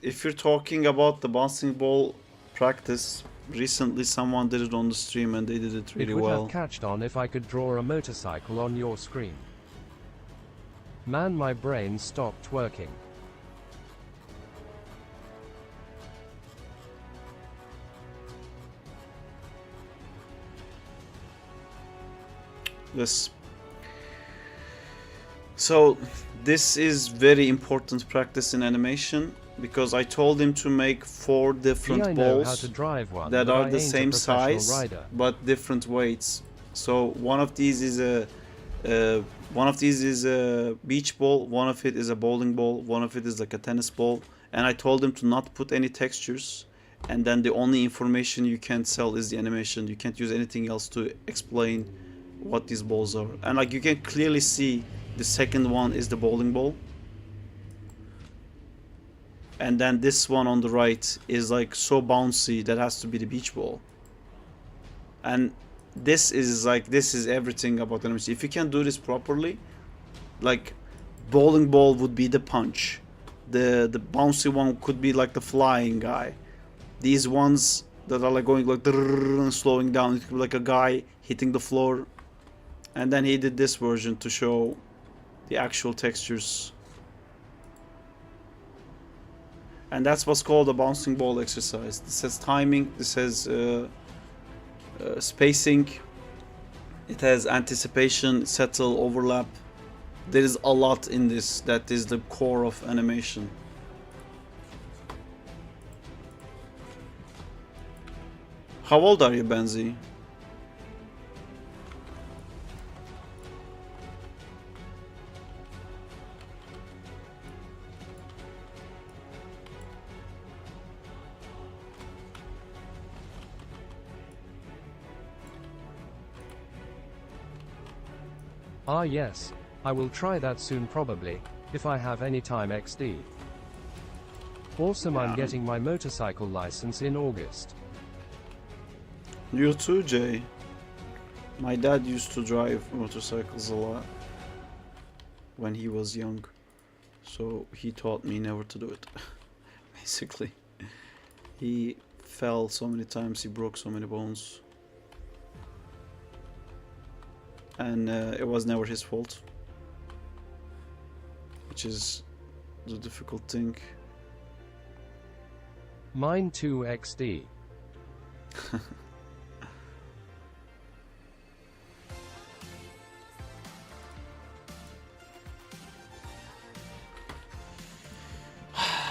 If you're talking about the bouncing ball practice, recently someone did it on the stream and they did it really It would well. have catched on if I could draw a motorcycle on your screen. Man, my brain stopped working. Yes. So this is very important practice in animation, because I told him to make 4 different I know how balls to drive one, that but are I the ain't a same professional size rider. but different weights. So one of these is a beach ball, one of it is a bowling ball, one of it is like a tennis ball, and I told him to not put any textures, and then the only information you can sell is the animation. You can't use anything else to explain what these balls are. And like you can clearly see the second one is the bowling ball, and then this one on the right is like so bouncy that has to be the beach ball. And this is everything about animation. If you can do this properly, like bowling ball would be the punch, the bouncy one could be like the flying guy, these ones that are like going like and slowing down, it could be like a guy hitting the floor. And then he did this version to show the actual textures. And that's what's called a bouncing ball exercise. This has timing, this has spacing, it has anticipation, settle, overlap. There is a lot in this that is the core of animation. How old are you, Benzi? Ah yes, I will try that soon probably, if I have any time XD. Awesome, I'm getting my motorcycle license in August. You too, Jay. My dad used to drive motorcycles a lot when he was young, so he taught me never to do it. Basically, he fell so many times, he broke so many bones, and it was never his fault, which is the difficult thing. Mine too XD.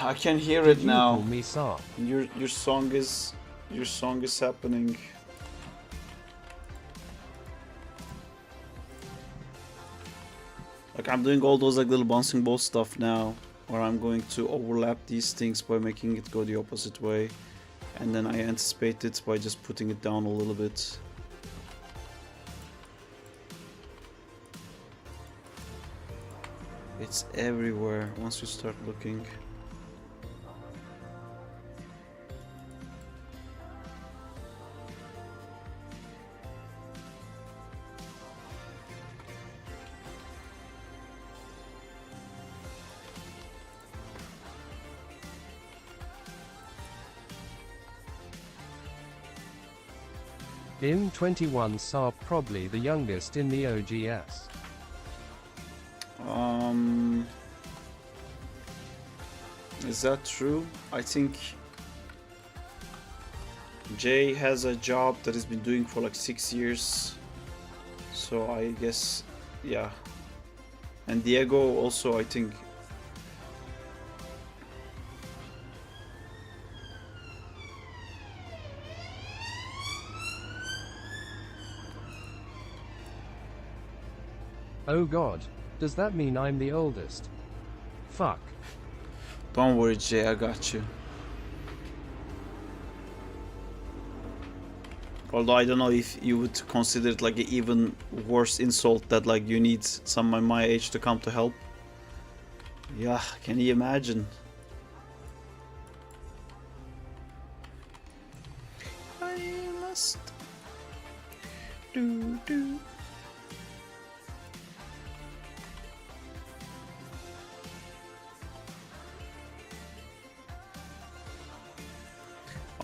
I can hear Did it you now. call me Saab? Your song is happening. Like I'm doing all those like little bouncing ball stuff now, where I'm going to overlap these things by making it go the opposite way, and then I anticipate it by just putting it down a little bit. It's everywhere once you start looking. In 21 Saab probably the youngest in the OGS. Is that true? I think Jay has a job that he's been doing for like 6 years, so I guess, yeah. And Diego also, I think. Oh god, does that mean I'm the oldest? Fuck. Don't worry, Jay, I got you. Although I don't know if you would consider it like an even worse insult that like you need someone my age to come to help. Yeah, can you imagine? I must do.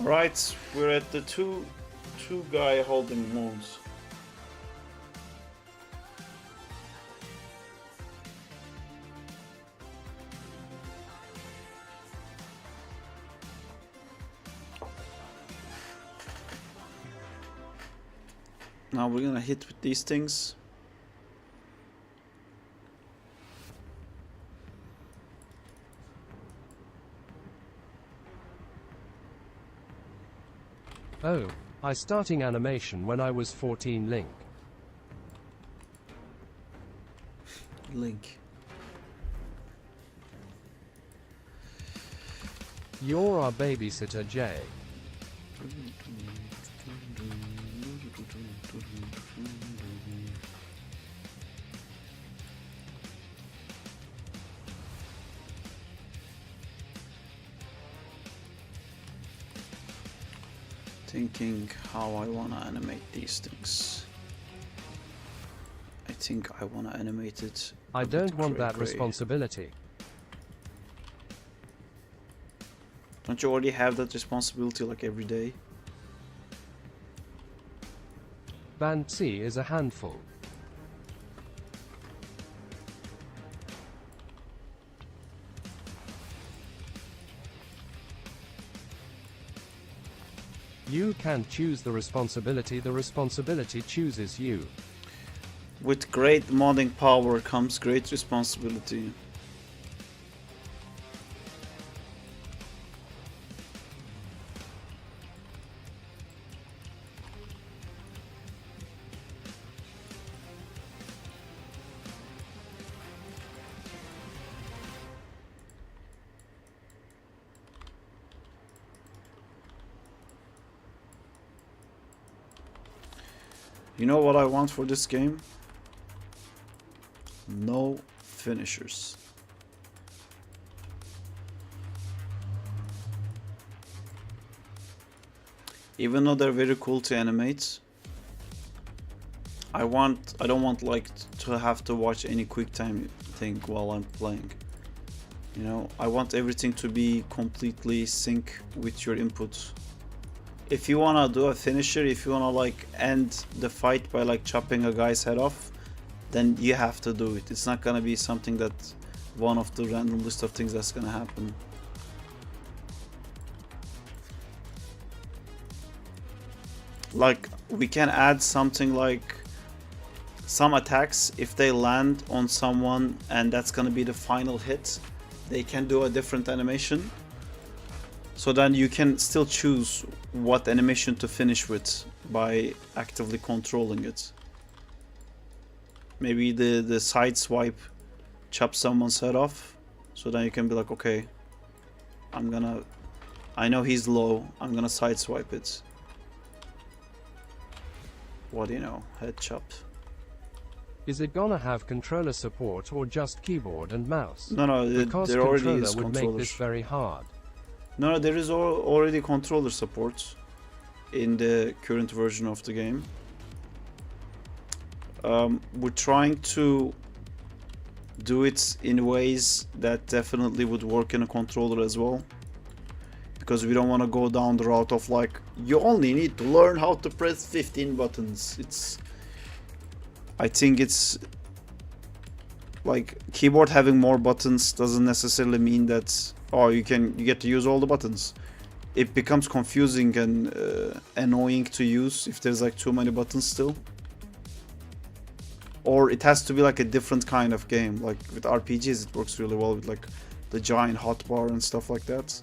Alright, we're at the two guy holding moons. Now we're gonna hit with these things. Oh, I starting animation when I was 14 Link. Link. You're our babysitter, Jay. Thinking how I wanna animate these things. I think I wanna animate it. I don't want that gray. responsibility. Don't you already have that responsibility like every day? Band C is a handful. You can't choose the responsibility chooses you. With great modding power comes great responsibility. You know what I want for this game? No finishers. Even though they're very cool to animate, I don't want like to have to watch any quick time thing while I'm playing. You know, I want everything to be completely sync with your input. If you wanna do a finisher, if you wanna like end the fight by like chopping a guy's head off, then you have to do it. It's not gonna be something that one of the random list of things that's gonna happen. like we can add something like some attacks, if they land on someone and that's gonna be the final hit, they can do a different animation. So then you can still choose what animation to finish with by actively controlling it. Maybe the side swipe chops someone's head off, so then you can be like, okay, I know he's low, I'm gonna side swipe it. What do you know? Head chop. Is it gonna have controller support or just keyboard and mouse? No, Because there already controller is would make controllers. this very hard. No, there is already controller support in the current version of the game. We're trying to do it in ways that definitely would work in a controller as well, because we don't want to go down the route of like, you only need to learn how to press 15 buttons. I think it's like keyboard having more buttons doesn't necessarily mean that, oh, you get to use all the buttons. It becomes confusing and annoying to use if there's like too many buttons still. Or it has to be like a different kind of game. Like with RPGs it works really well with like the giant hotbar and stuff like that.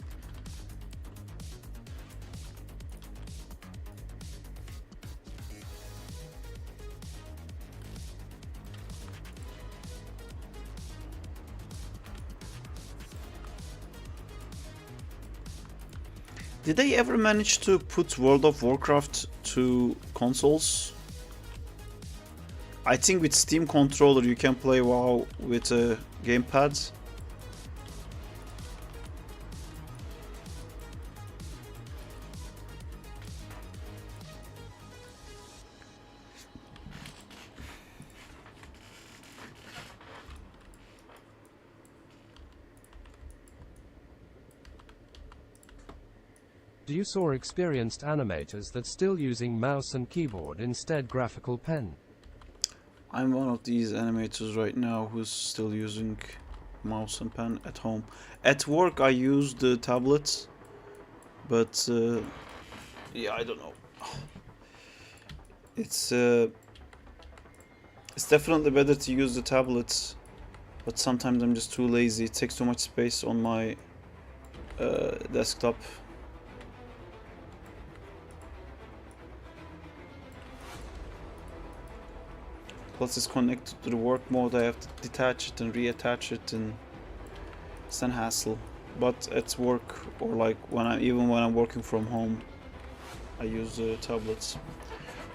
Did they ever manage to put World of Warcraft to consoles? I think with Steam controller you can play WoW with a gamepad. Do you saw experienced animators that still using mouse and keyboard instead graphical pen? I'm one of these animators right now who's still using mouse and pen at home. At work I use the tablet, but yeah, I don't know. It's definitely better to use the tablet, but sometimes I'm just too lazy. It takes too much space on my desktop. Plus it's connected to the work mode, I have to detach it and reattach it, and it's an hassle. But at work, or like even when I'm working from home, I use the tablets.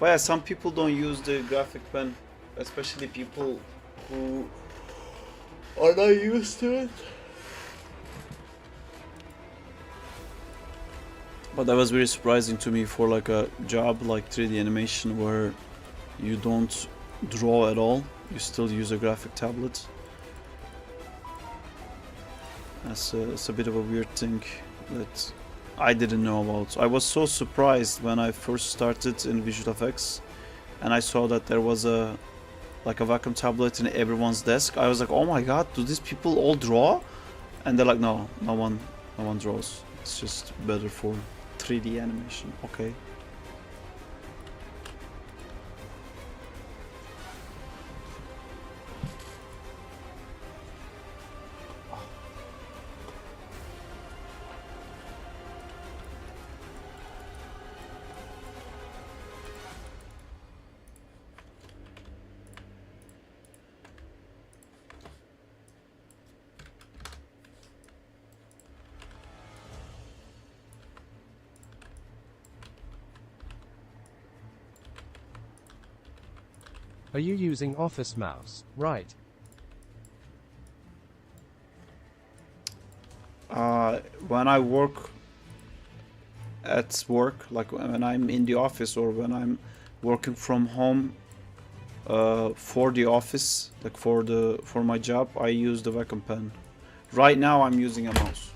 But yeah, some people don't use the graphic pen, especially people who are not used to it. But that was very surprising to me for like a job like 3D animation where you don't draw at all, you still use a graphic tablet. It's a bit of a weird thing that I didn't know about. I was so surprised when I first started in visual effects and I saw that there was a vacuum tablet in everyone's desk. I was like, oh my god, do these people all draw? And they're like, no one draws. It's just better for 3D animation. Okay. Are you using Office mouse, right? When I work at work, like when I'm in the office or when I'm working from home, for the office, like for my job, I use the vacuum pen. Right now I'm using a mouse.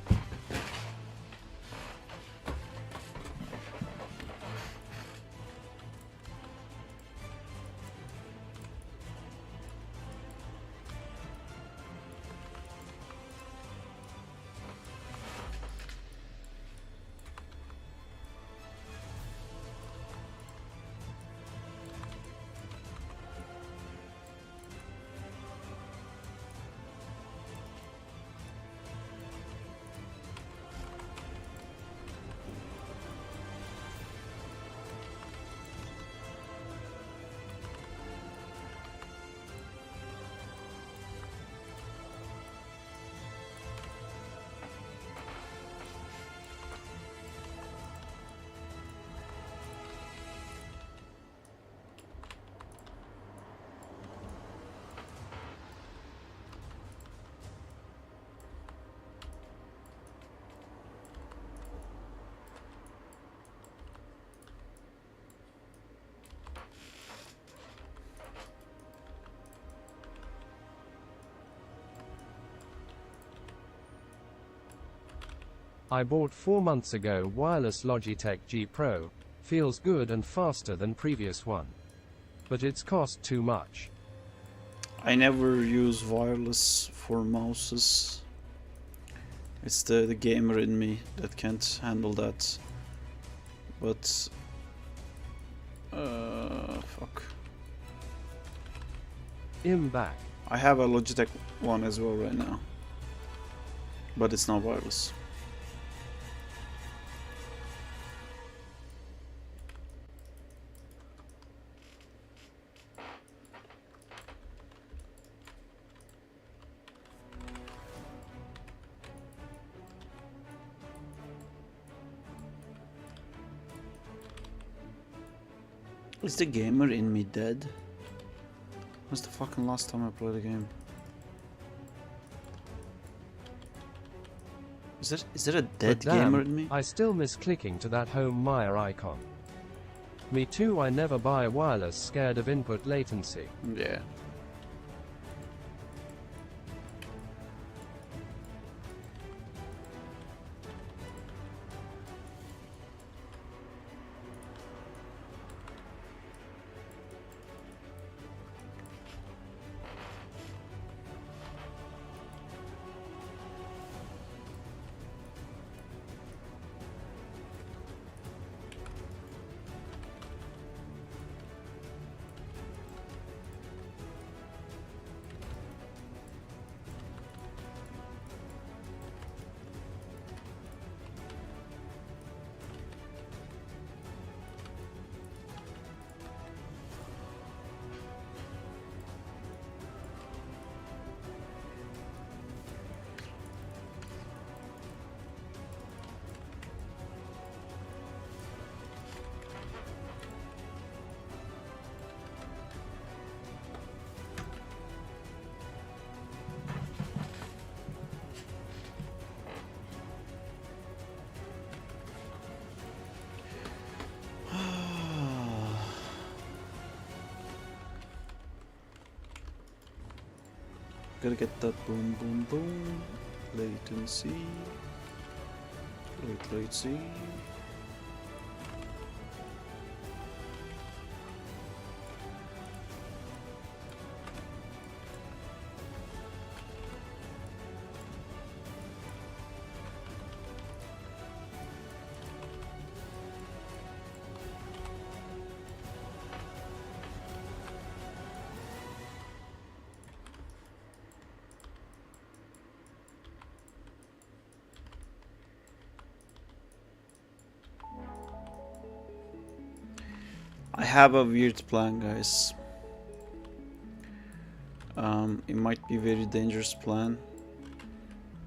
I bought 4 months ago wireless Logitech G Pro. Feels good and faster than previous one. But it's cost too much. I never use wireless for mouses. It's the gamer in me that can't handle that. But fuck. I'm back. I have a Logitech one as well right now, but it's not wireless. Is the gamer in me dead? When's the fucking last time I played a game? Is there a dead But damn, gamer in me? I still miss clicking to that home Maya icon. Me too, I never buy wireless, scared of input latency. Yeah. Gotta get that boom boom boom. Latency. Latency. I have a weird plan, guys. It might be a very dangerous plan,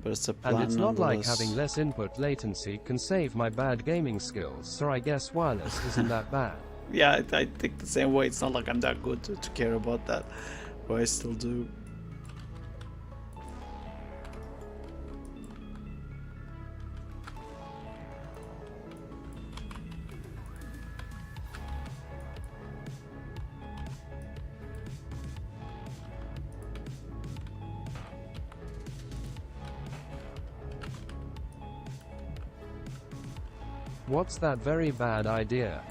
but it's a plan. And it's not like nonetheless. having less input latency can save my bad gaming skills, so I guess wireless isn't that bad. Yeah, I think the same way. It's not like I'm that good to care about that, but I still do. What's that very bad idea?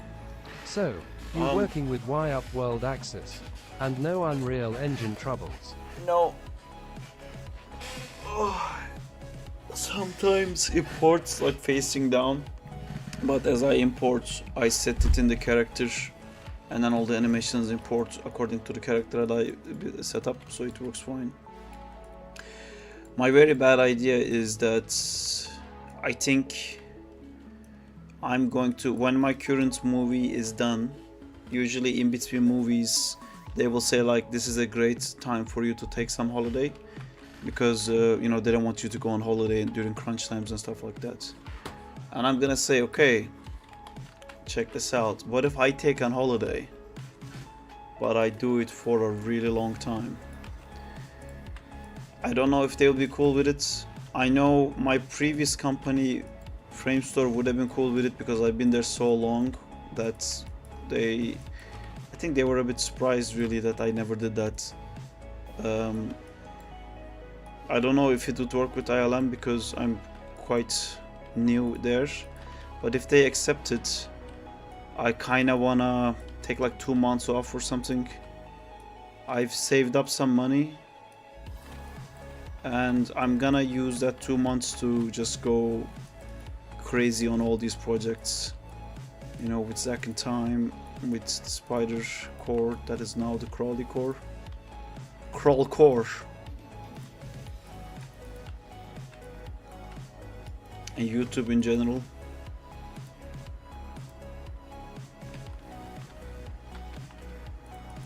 So, you're working with Y up world axis, and no Unreal Engine troubles. No. Sometimes it ports like facing down, but as I import, I set it in the character, and then all the animations import according to the character that I set up, so it works fine. My very bad idea is that I think I'm going to, when my current movie is done, usually in between movies, they will say like, this is a great time for you to take some holiday, because you know, they don't want you to go on holiday during crunch times and stuff like that. And I'm gonna say, okay, check this out. What if I take on holiday, but I do it for a really long time? I don't know if they'll be cool with it. I know my previous company, Framestore, would have been cool with it because I've been there so long that I think they were a bit surprised really that I never did that. I don't know if it would work with ILM because I'm quite new there. But if they accept it, I kinda wanna take like 2 months off or something. I've saved up some money, and I'm gonna use that 2 months to just go crazy on all these projects. You know, with Zack and Time, with the SpiderKour, that is now the Crawley core. Crawley, and YouTube in general.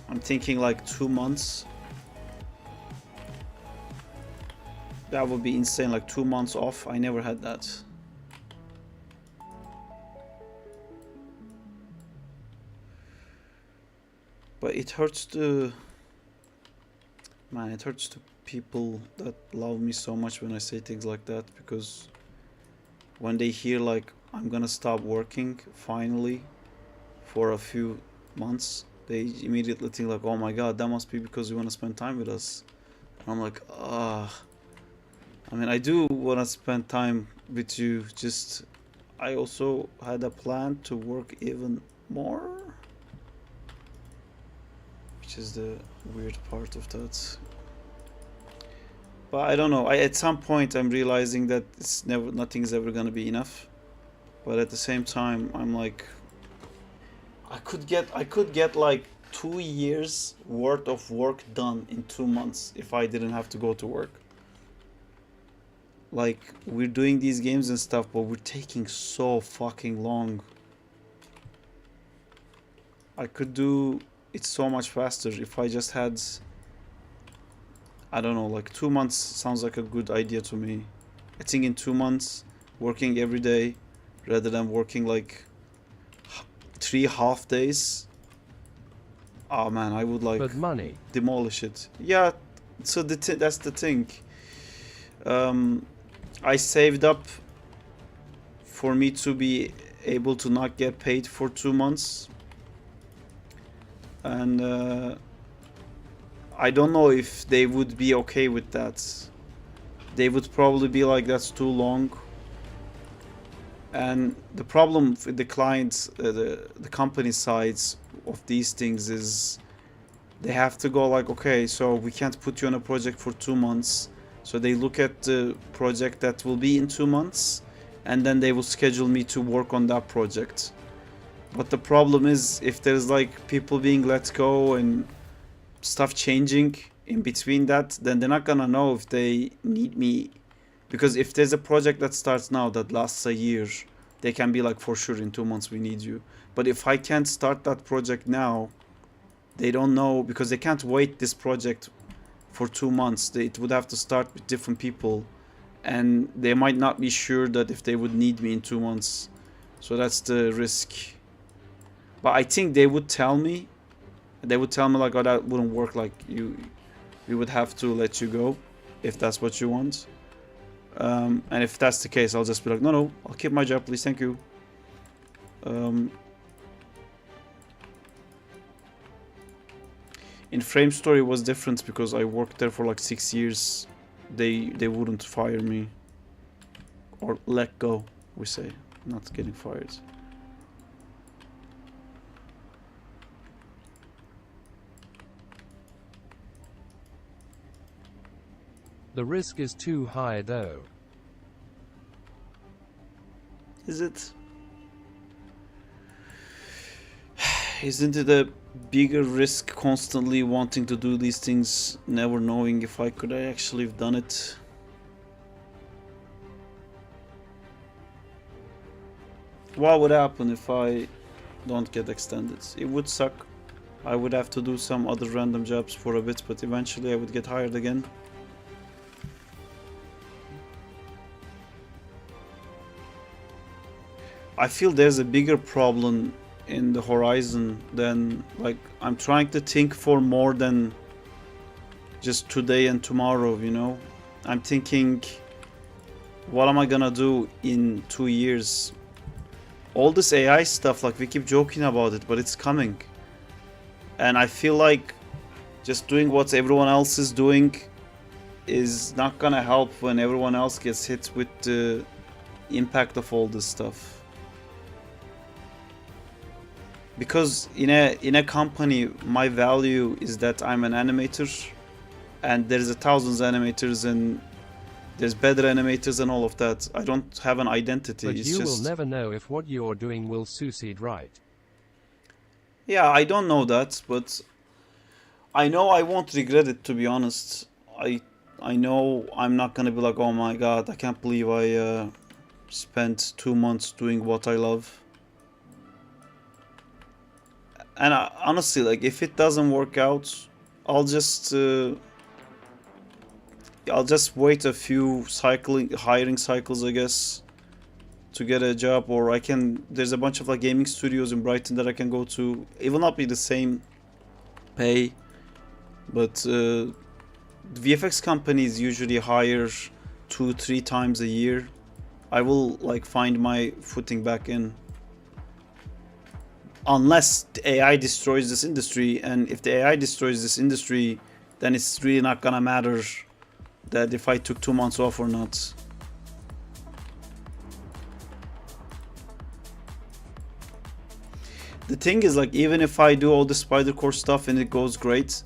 I'm thinking like 2 months. That would be insane, like 2 months off. I never had that. But it hurts to... Man, it hurts to people that love me so much when I say things like that, because when they hear like I'm gonna stop working finally for a few months, they immediately think like, oh my god, that must be because you want to spend time with us. And I'm like, I mean, I do want to spend time with you, just I also had a plan to work even more, which is the weird part of that. But I don't know, at some point I'm realizing that nothing's ever gonna be enough. But at the same time, I'm like, I could get like 2 years worth of work done in 2 months if I didn't have to go to work. Like, we're doing these games and stuff, but we're taking so fucking long. I could do it so much faster if I just had, I don't know, like 2 months sounds like a good idea to me. I think in 2 months, working every day rather than working like 3 half days. Oh man, I would like But money. demolish it. Yeah, so that's the thing. I saved up for me to be able to not get paid for 2 months, and I don't know if they would be okay with that. They would probably be like, that's too long. And the problem with the clients, the company sides of these things is they have to go like, okay, so we can't put you on a project for 2 months. So they look at the project that will be in 2 months, and then they will schedule me to work on that project. But the problem is, if there's like people being let go and stuff changing in between that, then they're not gonna know if they need me. Because if there's a project that starts now that lasts a year, they can be like, for sure in 2 months we need you. But if I can't start that project now, they don't know, because they can't wait this project for 2 months. It would have to start with different people, and they might not be sure that if they would need me in 2 months. So that's the risk. But I think they would tell me. They would tell me like, oh, that wouldn't work. Like, we would have to let you go if that's what you want. And if that's the case, I'll just be like, no, I'll keep my job, please, thank you. In Frame Story it was different because I worked there for like 6 years. They wouldn't fire me, or let go, we say, not getting fired. The risk is too high though. Is it? Isn't it a bigger risk constantly wanting to do these things, never knowing if I could actually have done it? What would happen if I don't get extended? It would suck. I would have to do some other random jobs for a bit, but eventually I would get hired again. I feel there's a bigger problem in the horizon than, like, I'm trying to think for more than just today and tomorrow, you know? I'm thinking, what am I gonna do in 2 years? All this AI stuff, like, we keep joking about it, but it's coming. And I feel like just doing what everyone else is doing is not gonna help when everyone else gets hit with the impact of all this stuff. Because in a company, my value is that I'm an animator, and there's thousands of animators, and there's better animators and all of that. I don't have an identity. But it's you just... will never know if what you're doing will succeed, right? Yeah, I don't know that, but I know I won't regret it, to be honest. I know I'm not gonna be like, oh my god, I can't believe I spent 2 months doing what I love. And honestly, like, if it doesn't work out, I'll just wait a few hiring cycles, I guess, to get a job. Or I can, there's a bunch of like gaming studios in Brighton that I can go to. It will not be the same pay, but VFX companies usually hire 2-3 times a year. I will like find my footing back in. Unless the AI destroys this industry, and if the AI destroys this industry, then it's really not gonna matter that if I took 2 months off or not. The thing is, like, even if I do all the SpiderKour stuff and it goes great,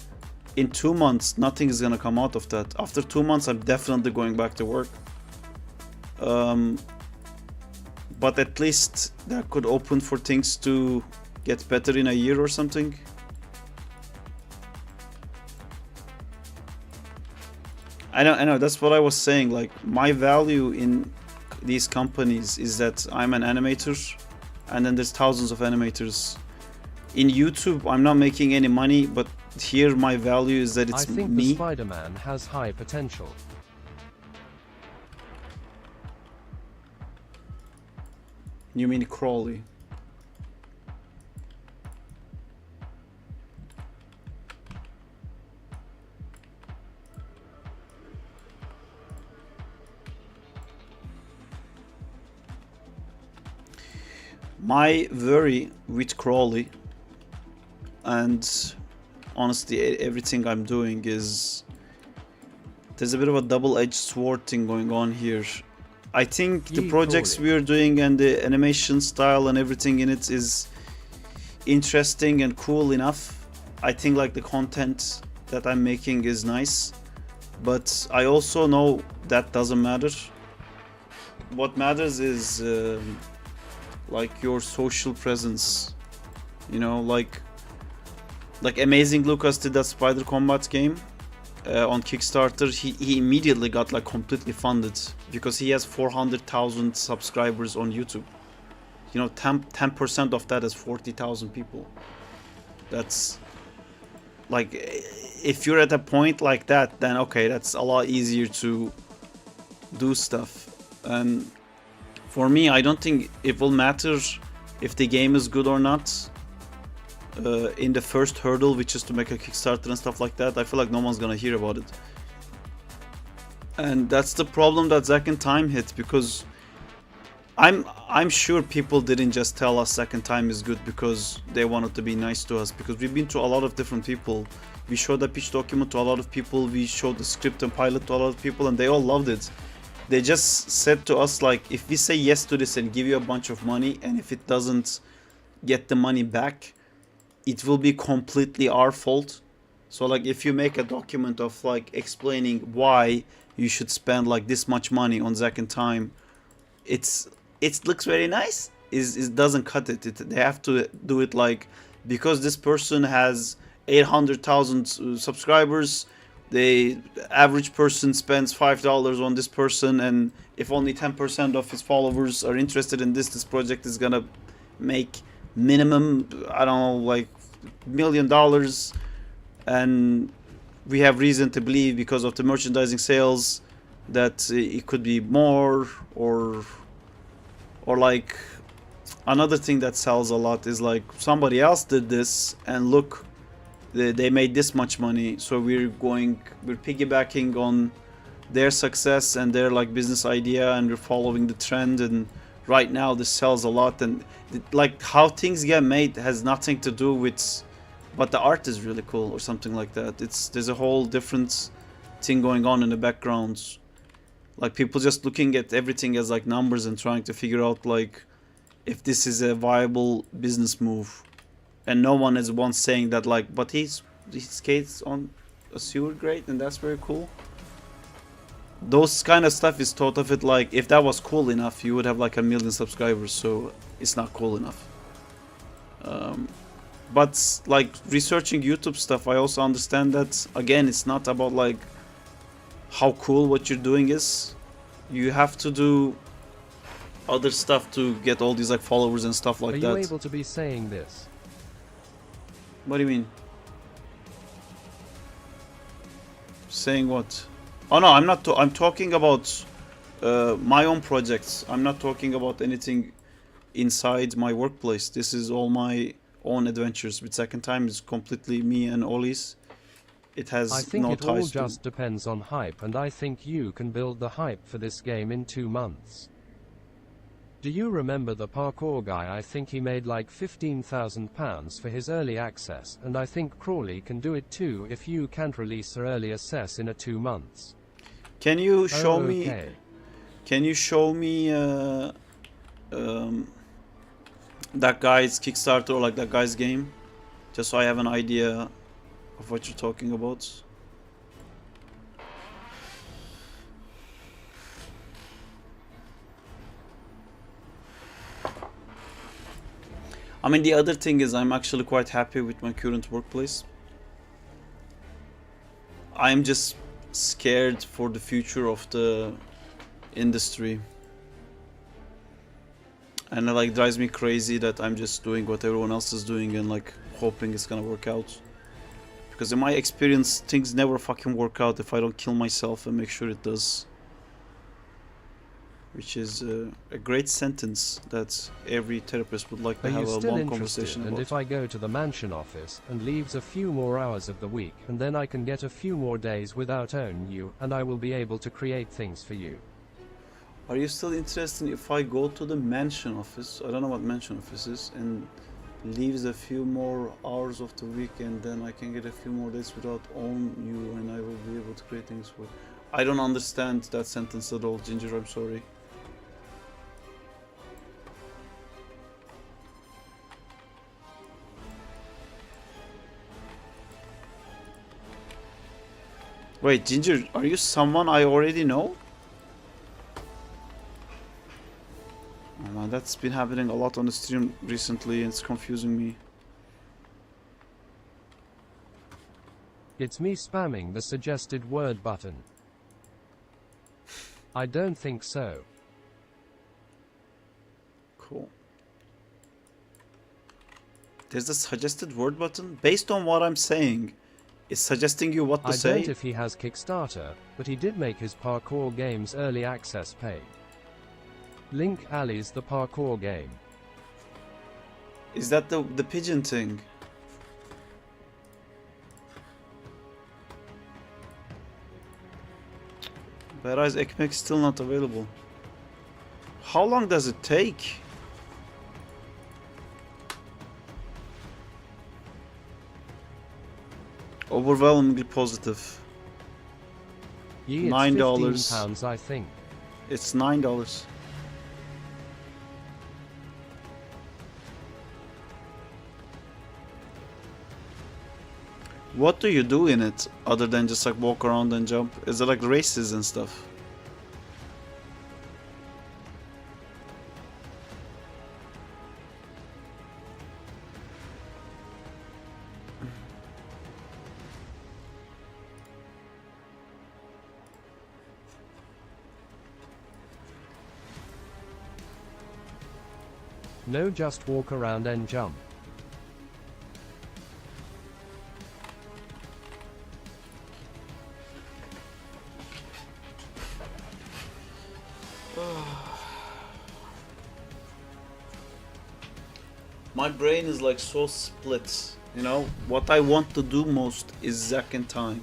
in 2 months nothing is gonna come out of that. After 2 months I'm definitely going back to work. But at least that could open for things to get better in a year or something. I know, that's what I was saying. Like, my value in these companies is that I'm an animator, and then there's thousands of animators. In YouTube, I'm not making any money, but here my value is that it's I think me. the Spider-Man has high potential. You mean Crawley? My worry with Crawley, and honestly everything I'm doing, is there's a bit of a double-edged sword thing going on here. I think the projects we are doing and the animation style and everything in it is interesting and cool enough. I think like the content that I'm making is nice, but I also know that doesn't matter. What matters is like your social presence, you know, like Amazing Lucas did that Spider Combat game on Kickstarter. He immediately got like completely funded because he has 400,000 subscribers on YouTube. You know, 10% of that is 40,000 people. That's like, if you're at a point like that, then okay, that's a lot easier to do stuff. And for me, I don't think it will matter if the game is good or not in the first hurdle, which is to make a Kickstarter and stuff like that. I feel like no one's gonna hear about it. And that's the problem that Zack and Time hit, because I'm sure people didn't just tell us Zack and Time is good because they wanted to be nice to us, because we've been to a lot of different people. We showed the pitch document to a lot of people, we showed the script and pilot to a lot of people, and they all loved it. They just said to us, like, if we say yes to this and give you a bunch of money, and if it doesn't get the money back, it will be completely our fault. So like, if you make a document of like explaining why you should spend like this much money on Zack and Time, it looks very nice. It doesn't cut it. They have to do it like, because this person has 800,000 subscribers, the average person spends $5 on this person, and if only 10% of his followers are interested in this project is gonna make minimum, I don't know, like $1 million, and we have reason to believe because of the merchandising sales that it could be more, or like another thing that sells a lot is like, somebody else did this and look, they made this much money, so we're piggybacking on their success and their like business idea, and we're following the trend, and right now this sells a lot. And like, how things get made has nothing to do with, but the art is really cool or something like that. There's a whole different thing going on in the background. Like people just looking at everything as like numbers and trying to figure out like if this is a viable business move. And no one is once saying that like, but he skates on a sewer grate and that's very cool. Those kind of stuff is thought of it like if that was cool enough you would have like 1 million subscribers, so it's not cool enough. But like researching YouTube stuff, I also understand that again it's not about like how cool what you're doing is. You have to do other stuff to get all these like followers and stuff like that. Are you able to be saying this? What do you mean? Saying what? Oh no, I'm not. I'm talking about my own projects. I'm not talking about anything inside my workplace. This is all my own adventures. With Second Time is completely me and Ollie's. It has I think no it all ties just depends on hype, and I think you can build the hype for this game in 2 months. Do you remember the parkour guy? I think he made like £15,000 for his early access, and I think Crawley can do it too if you can't release the early access in 2 months. Can you show me? Okay. Can you show me that guy's Kickstarter or like that guy's game, just so I have an idea of what you're talking about? I mean, the other thing is I'm actually quite happy with my current workplace. I'm just scared for the future of the industry. And it like drives me crazy that I'm just doing what everyone else is doing and like hoping it's gonna work out. Because in my experience, things never fucking work out if I don't kill myself and make sure it does. Which is a great sentence that every therapist would like to Are have you a still long interested? conversation And about. if I go to the mansion office and leaves a few more hours of the week, and then I can get a few more days without owning you, and I will be able to create things for you. Are you still interested if I go to the mansion office? I don't know what mansion office is, and leaves a few more hours of the week, and then I can get a few more days without owning you, and I will be able to create things for. I don't understand that sentence at all, Ginger. I'm sorry. Wait, Ginger, are you someone I already know? Oh man, that's been happening a lot on the stream recently and it's confusing me. It's me spamming the suggested word button. I don't think so. Cool. There's a suggested word button? Based on what I'm saying, it's suggesting you what to I say? don't if he has Kickstarter, but he did make his parkour games early access pay. Link Ali's the parkour game. Is that the pigeon thing? Whereas Ekmek still not available. How long does it take? Overwhelmingly positive. It's $9. £15, I think. It's $9. What do you do in it other than just like walk around and jump? Is it like races and stuff? No, just walk around and jump. My brain is like so split, you know. What I want to do most is second time,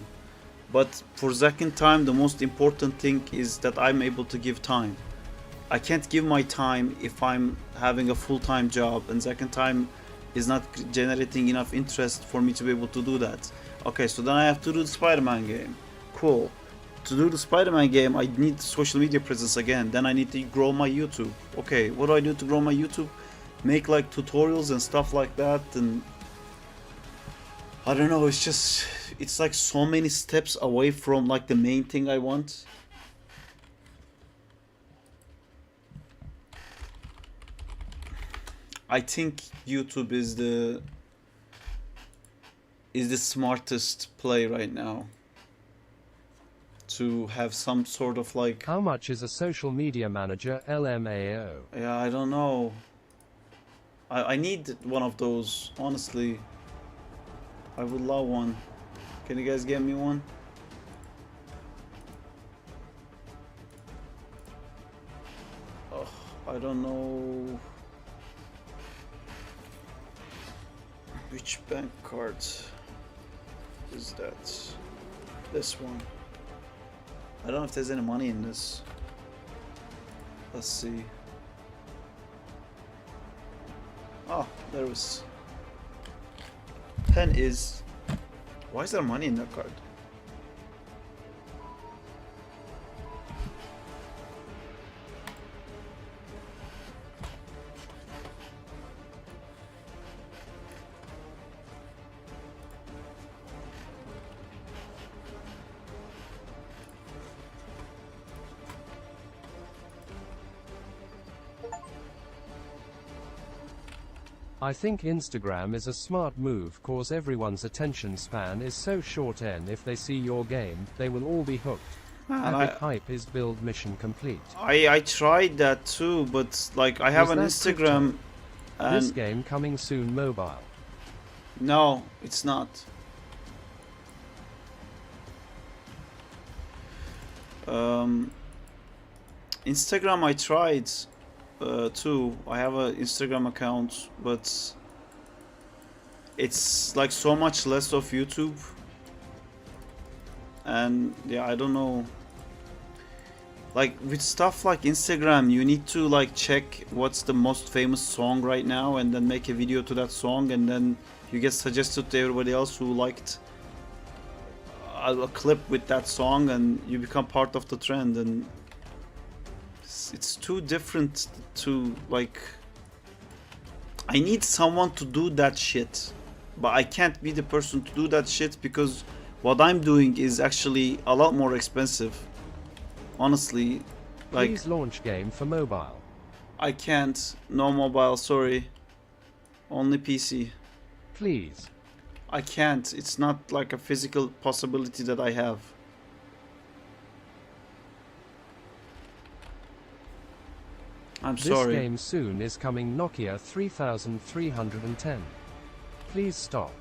but for second time the most important thing is that I'm able to give time. I can't give my time if I'm having a full-time job, and second time is not generating enough interest for me to be able to do that. Okay, so then I have to do the Spider-Man game. Cool. to do the Spider-Man game, I need social media presence again. Then I need to grow my YouTube. Okay, what do I do to grow my YouTube? Make like tutorials and stuff like that, and I don't know, it's like so many steps away from like the main thing I want. I think YouTube is the smartest play right now to have some sort of like... How much is a social media manager LMAO? Yeah, I don't know. I need one of those, honestly. I would love one. Can you guys get me one? Oh, I don't know. Which bank card is that? This one. I don't know if there's any money in this. Let's see. Oh, there was. 10 is. Why is there money in that card? I think Instagram is a smart move cause everyone's attention span is so short and if they see your game, they will all be hooked. Epic hype is build mission complete. I tried that too, but like I have Was an that Instagram and This game coming soon mobile. no, it's not. Instagram I tried too. I have an Instagram account, but it's like so much less of YouTube. And yeah, I don't know. Like with stuff like Instagram, you need to like check what's the most famous song right now and then make a video to that song, and then you get suggested to everybody else who liked a clip with that song, and you become part of the trend. And it's too different to like... I need someone to do that shit, but I can't be the person to do that shit because what I'm doing is actually a lot more expensive. Honestly, like... Please launch game for mobile. I can't. No mobile, sorry. Only PC. Please. I can't. It's not like a physical possibility that I have. I'm sorry. This game soon is coming Nokia 3310. Please stop.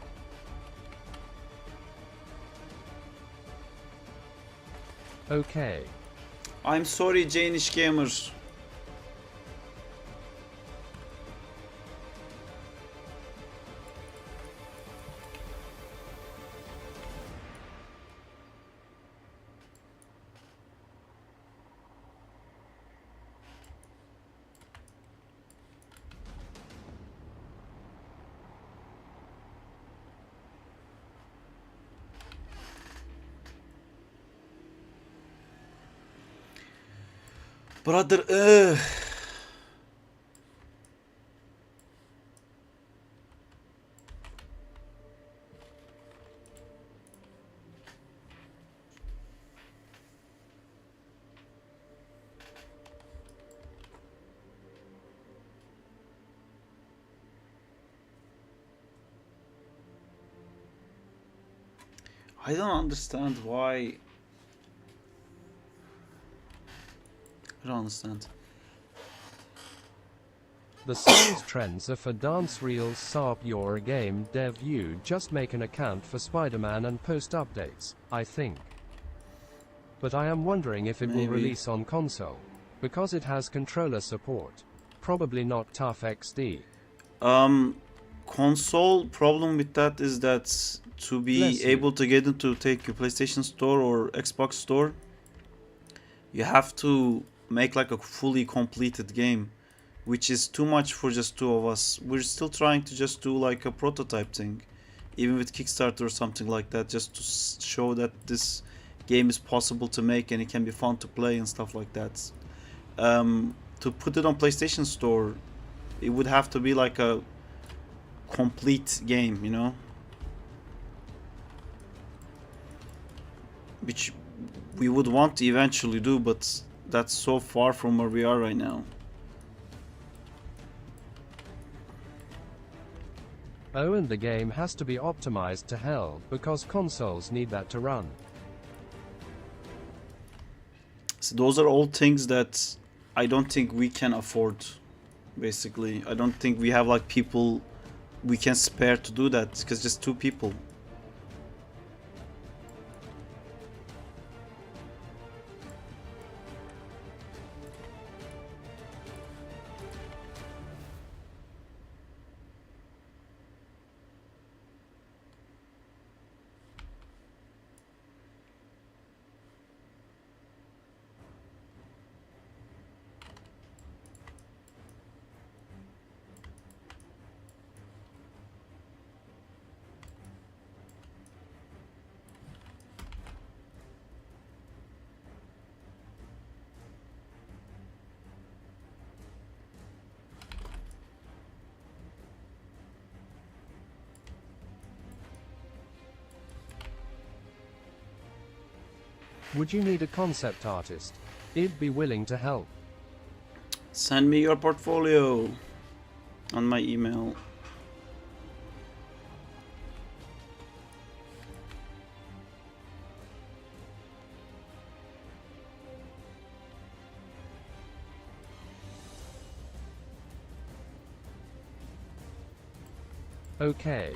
Okay. I'm sorry, Janish gamers. Brother, I don't understand why. I don't understand. The sales trends are for dance reels. Sarp, you're a game dev, you just make an account for Spider-Man and post updates, I think. But I am wondering if it will Maybe. release on console, because it has controller support. Probably not Tough XD. Console problem with that is that to be Bless you. able to get into take your PlayStation Store or Xbox Store, you have to make like a fully completed game, which is too much for just two of us. We're still trying to just do like a prototype thing, even with Kickstarter or something like that, just to show that this game is possible to make and it can be fun to play and stuff like that. To put it on PlayStation Store, it would have to be like a complete game, you know, which we would want to eventually do, but that's so far from where we are right now. Oh, and the game has to be optimized to hell, because consoles need that to run. So those are all things that I don't think we can afford, basically. I don't think we have like people we can spare to do that, because just 2 people. Would you need a concept artist? I'd be willing to help. Send me your portfolio on my email. Okay.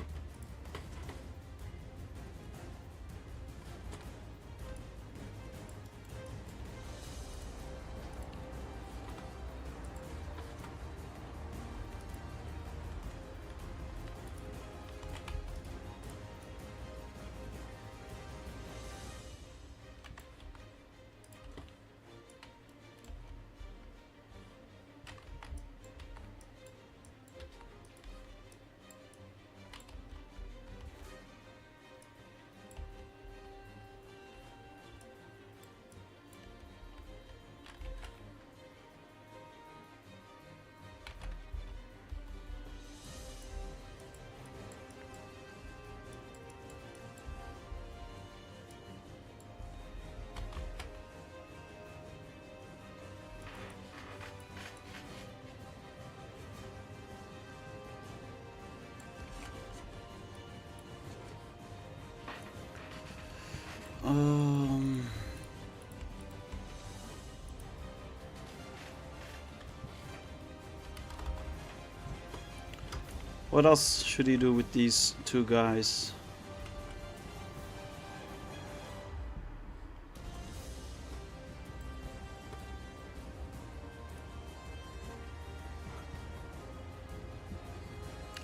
What else should he do with these 2 guys?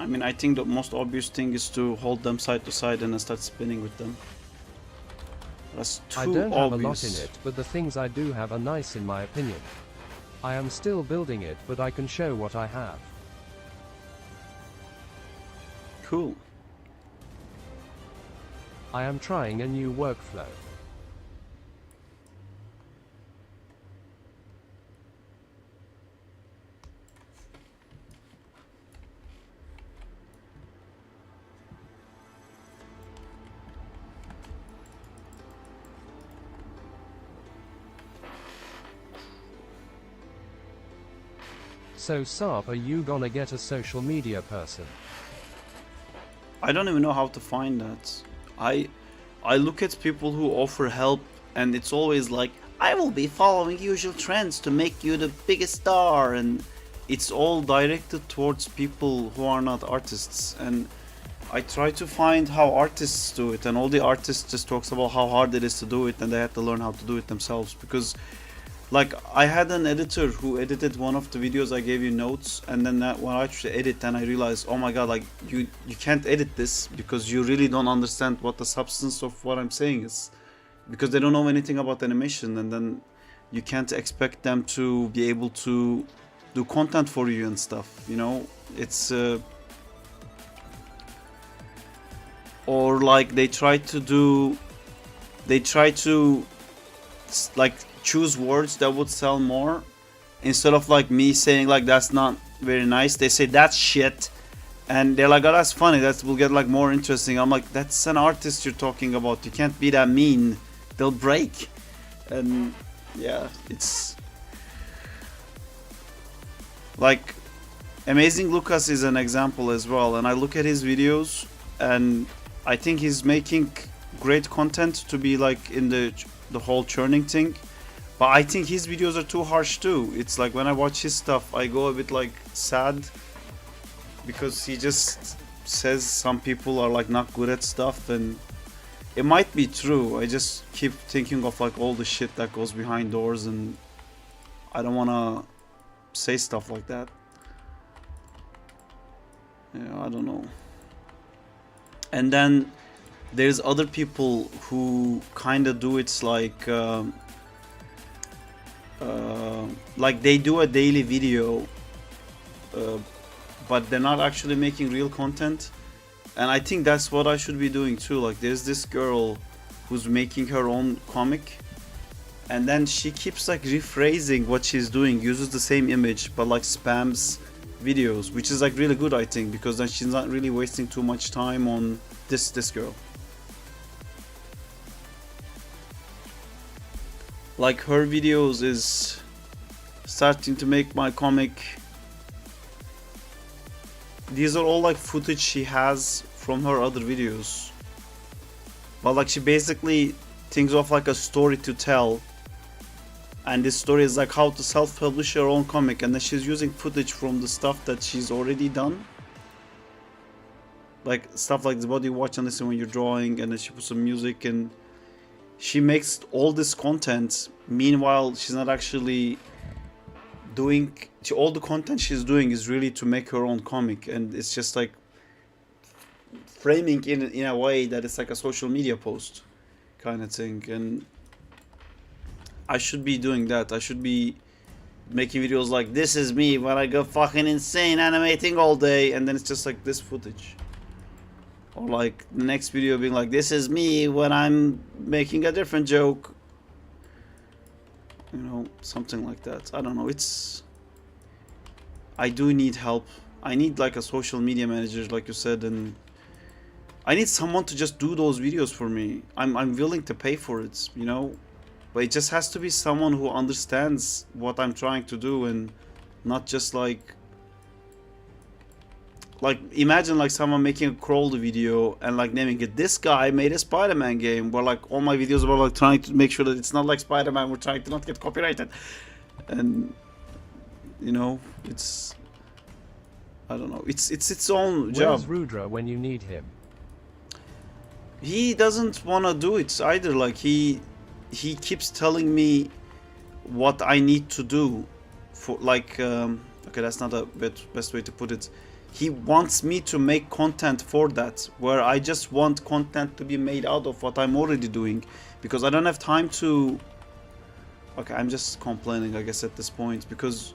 I mean, I think the most obvious thing is to hold them side to side and then start spinning with them. That's too I don't obvious. have a lot in it, but the things I do have are nice in my opinion. I am still building it, but I can show what I have. Cool. I am trying a new workflow. So Sarp, are you gonna get a social media person? I don't even know how to find that. I look at people who offer help and it's always like, I will be following usual trends to make you the biggest star, and it's all directed towards people who are not artists. And I try to find how artists do it, and all the artists just talks about how hard it is to do it and they have to learn how to do it themselves. Because like, I had an editor who edited one of the videos I gave you notes, and then when I tried to edit, then I realized, oh my god, like you can't edit this because you really don't understand what the substance of what I'm saying is, because they don't know anything about animation, and then you can't expect them to be able to do content for you and stuff, you know. It's or like they try to do they try to like choose words that would sell more. Instead of like me saying like that's not very nice, they say that's shit, and they're like, oh, that's funny, that will get like more interesting. I'm like, that's an artist you're talking about, you can't be that mean, they'll break. And yeah, it's like Amazing Lucas is an example as well, and I look at his videos and I think he's making great content to be like in the whole churning thing, but I think his videos are too harsh too. It's like when I watch his stuff I go a bit like sad, because he just says some people are like not good at stuff, and it might be true. I just keep thinking of like all the shit that goes behind doors, and I don't want to say stuff like that. Yeah, I don't know. And then there's other people who kind of do it like they do a daily video, but they're not actually making real content. And I think that's what I should be doing too. Like there's this girl who's making her own comic, and then she keeps like rephrasing what she's doing, uses the same image but like spams videos, which is like really good, I think, because then she's not really wasting too much time on this girl. Like her videos is starting to make my comic. These are all like footage she has from her other videos, but like she basically thinks of like a story to tell, and this story is like how to self-publish her own comic, and then she's using footage from the stuff that she's already done, like stuff like what you watch and listen when you're drawing, and then she puts some music and she makes all this content. Meanwhile, she's not actually doing, all the content she's doing is really to make her own comic, and it's just like framing in a way that it's like a social media post kind of thing. And I should be doing that. I should be making videos like, this is me when I go fucking insane animating all day, and then it's just like this footage. Or like the next video being like, this is me when I'm making a different joke. You know, something like that. I don't know. I do need help. I need like a social media manager, like you said, and I need someone to just do those videos for me. I'm willing to pay for it, you know? But it just has to be someone who understands what I'm trying to do, and not just like imagine like someone making a Crawley video and like naming it, this guy made a Spider-Man game, where like all my videos were like trying to make sure that it's not like Spider-Man, we're trying to not get copyrighted. And you know, it's, I don't know, it's its own job. Where's Rudra when you need him? He doesn't want to do it either. Like he keeps telling me what I need to do for like okay, that's not a best way to put it. He wants me to make content for that, where I just want content to be made out of what I'm already doing, because I don't have time to, okay, I'm just complaining I guess at this point, because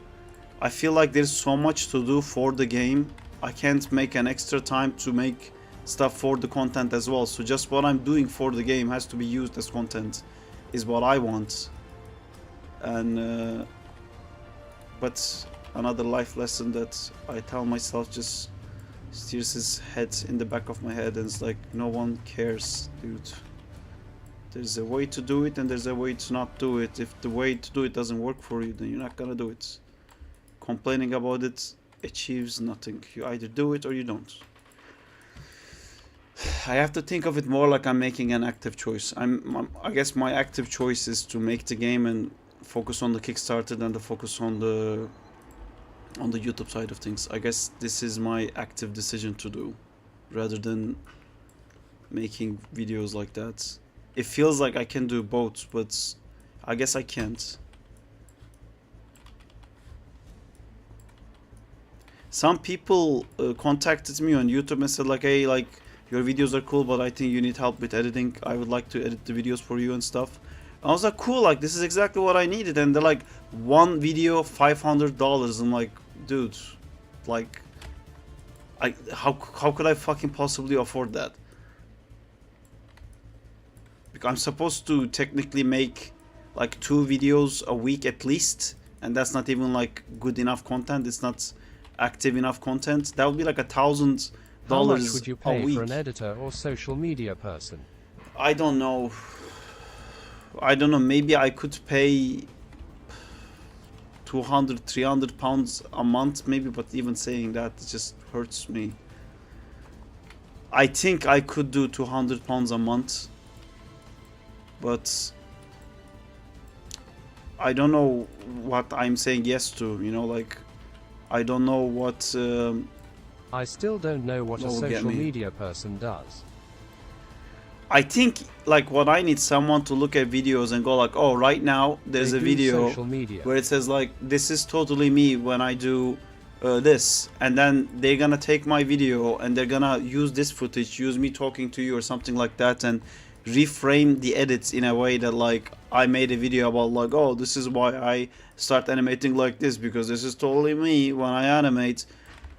I feel like there's so much to do for the game. I can't make an extra time to make stuff for the content as well. So just what I'm doing for the game has to be used as content, is what I want. And but another life lesson that I tell myself just steers his head in the back of my head, and it's like, no one cares, dude. There's a way to do it and there's a way to not do it. If the way to do it doesn't work for you, then you're not gonna do it. Complaining about it achieves nothing. You either do it or you don't. I have to think of it more like I'm making an active choice. I guess my active choice is to make the game and focus on the Kickstarter than to focus on the YouTube side of things. I guess this is my active decision to do, rather than making videos like that. It feels like I can do both, but I guess I can't. Some people contacted me on YouTube and said like, hey, like, your videos are cool, but I think you need help with editing. I would like to edit the videos for you and stuff. I was like, cool, like this is exactly what I needed. And they're like, one video $500. I'm like, dude, like, how could I fucking possibly afford that? Because I'm supposed to technically make like 2 videos a week at least, and that's not even like good enough content. It's not active enough content. That would be like $1,000 How much would you a pay week. for an editor or social media person? I don't know. Maybe I could pay 200-300 pounds a month maybe, but even saying that just hurts me. I think I could do 200 pounds a month, but I don't know what I'm saying yes to, you know, like I don't know what I still don't know what a will get social me. media person does. I think like what I need someone to look at videos and go like, oh, right now there's They a do video social media. where it says like, this is totally me when I do this, and then they're gonna take my video and they're gonna use this footage, use me talking to you or something like that, and reframe the edits in a way that like I made a video about like, oh, this is why I start animating like this, because this is totally me when I animate,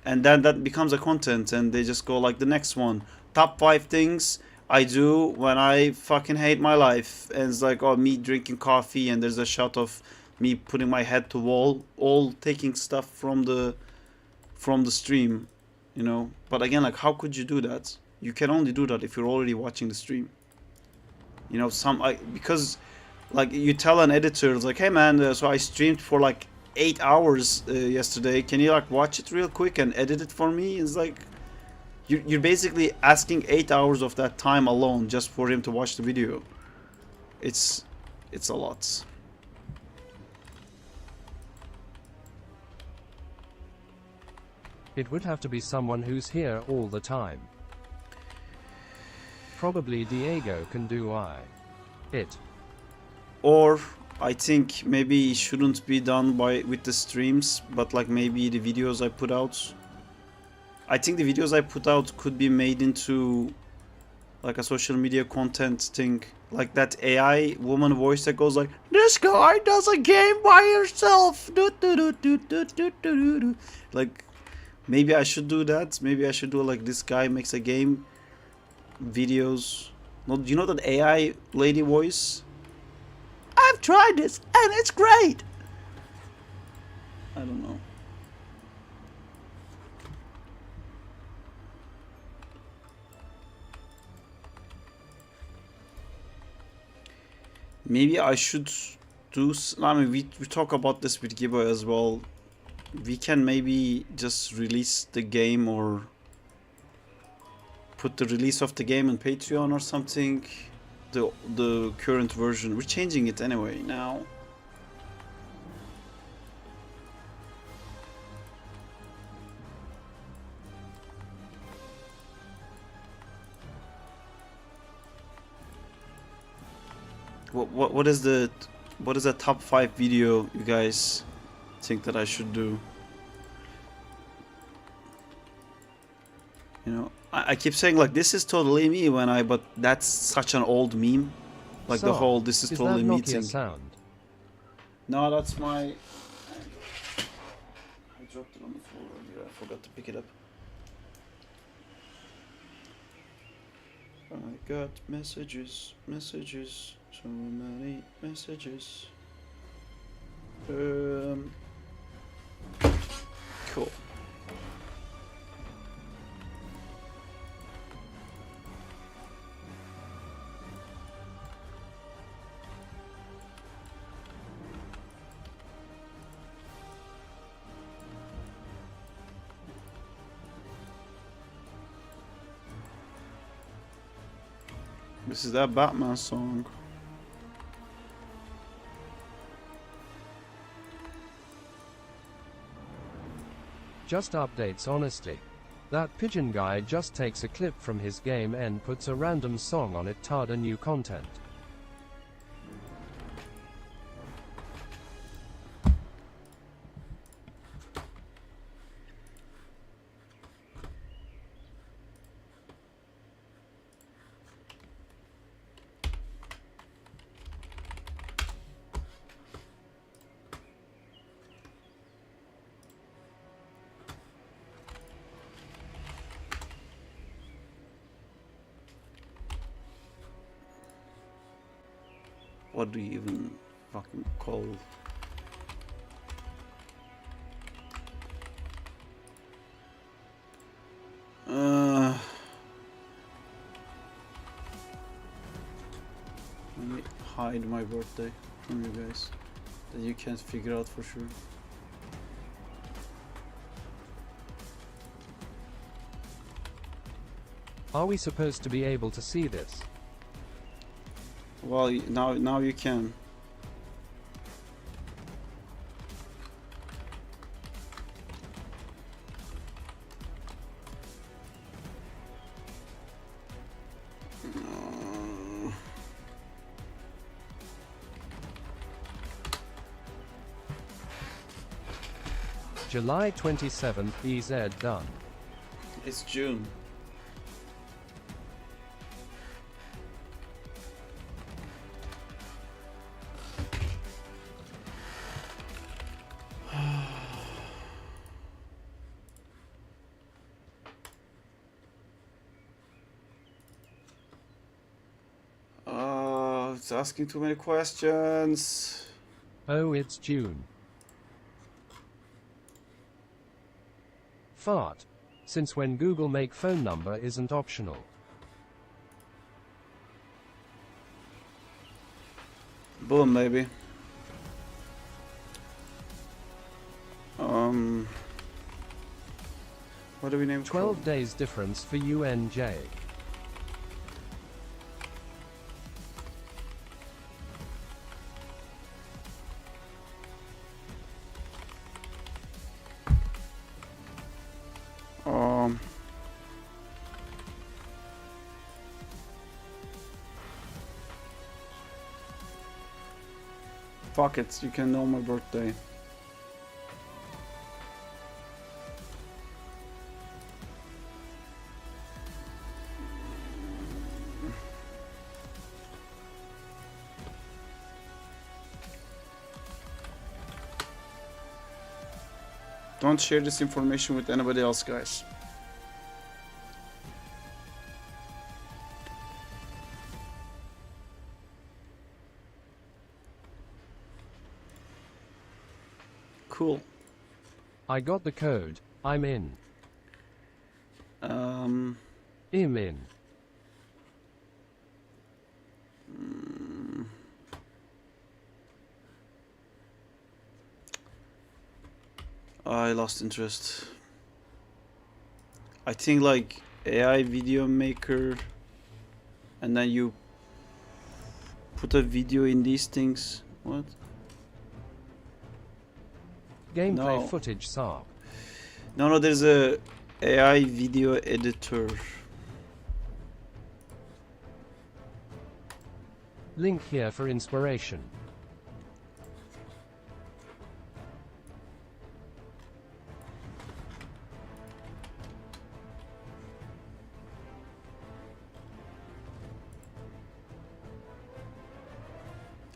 and then that becomes a content, and they just go like the next one, top 5 things I do when I fucking hate my life, and it's like, oh, me drinking coffee, and there's a shot of me putting my head to wall, all taking stuff from the stream, you know. But again, like, how could you do that? You can only do that if you're already watching the stream, you know. Because like you tell an editor, it's like, hey man, so I streamed for like 8 hours yesterday, can you like watch it real quick and edit it for me? It's like, you're basically asking 8 hours of that time alone just for him to watch the video. It's a lot. It would have to be someone who's here all the time. Probably Diego can do it. Or I think maybe it shouldn't be done with the streams, but like maybe the videos I put out. I think the videos I put out could be made into like a social media content thing, like that AI woman voice that goes like, this guy does a game by herself. Like, maybe I should do that. Maybe I should do like, this guy makes a game videos. No, do you know that AI lady voice? I've tried this and it's great. I don't know. Maybe I should do. I mean, we talk about this with Giba as well. We can maybe just release the game or put the release of the game on Patreon or something. The current version. We're changing it anyway now. What is the top 5 video you guys think that I should do? You know, I keep saying like, this is totally me but that's such an old meme, like So, the whole this is totally me that Nokia thing. sound? No, that's my. I dropped it on the floor earlier. I forgot to pick it up. I got messages, so many messages. Cool. This is that Batman song. Just updates honestly. That pigeon guy just takes a clip from his game and puts a random song on it. Tada, new content. what do you even fucking call? Let me hide my birthday from you guys, that you can't figure out for sure. Are we supposed to be able to see this? Well, now you can. July 27th, EZ done. It's June. It's asking too many questions. Oh, it's June. Fart. Since when Google make phone number isn't optional? Boom, maybe. What do we name? 12 days difference for UNJ. Fuck it, you can know my birthday. Don't share this information with anybody else, guys. Cool. I got the code. I'm in. I'm in. I lost interest. I think like AI video maker, and then you put a video in these things. What? Gameplay No. footage SARP. No, there's a AI video editor. Link here for inspiration.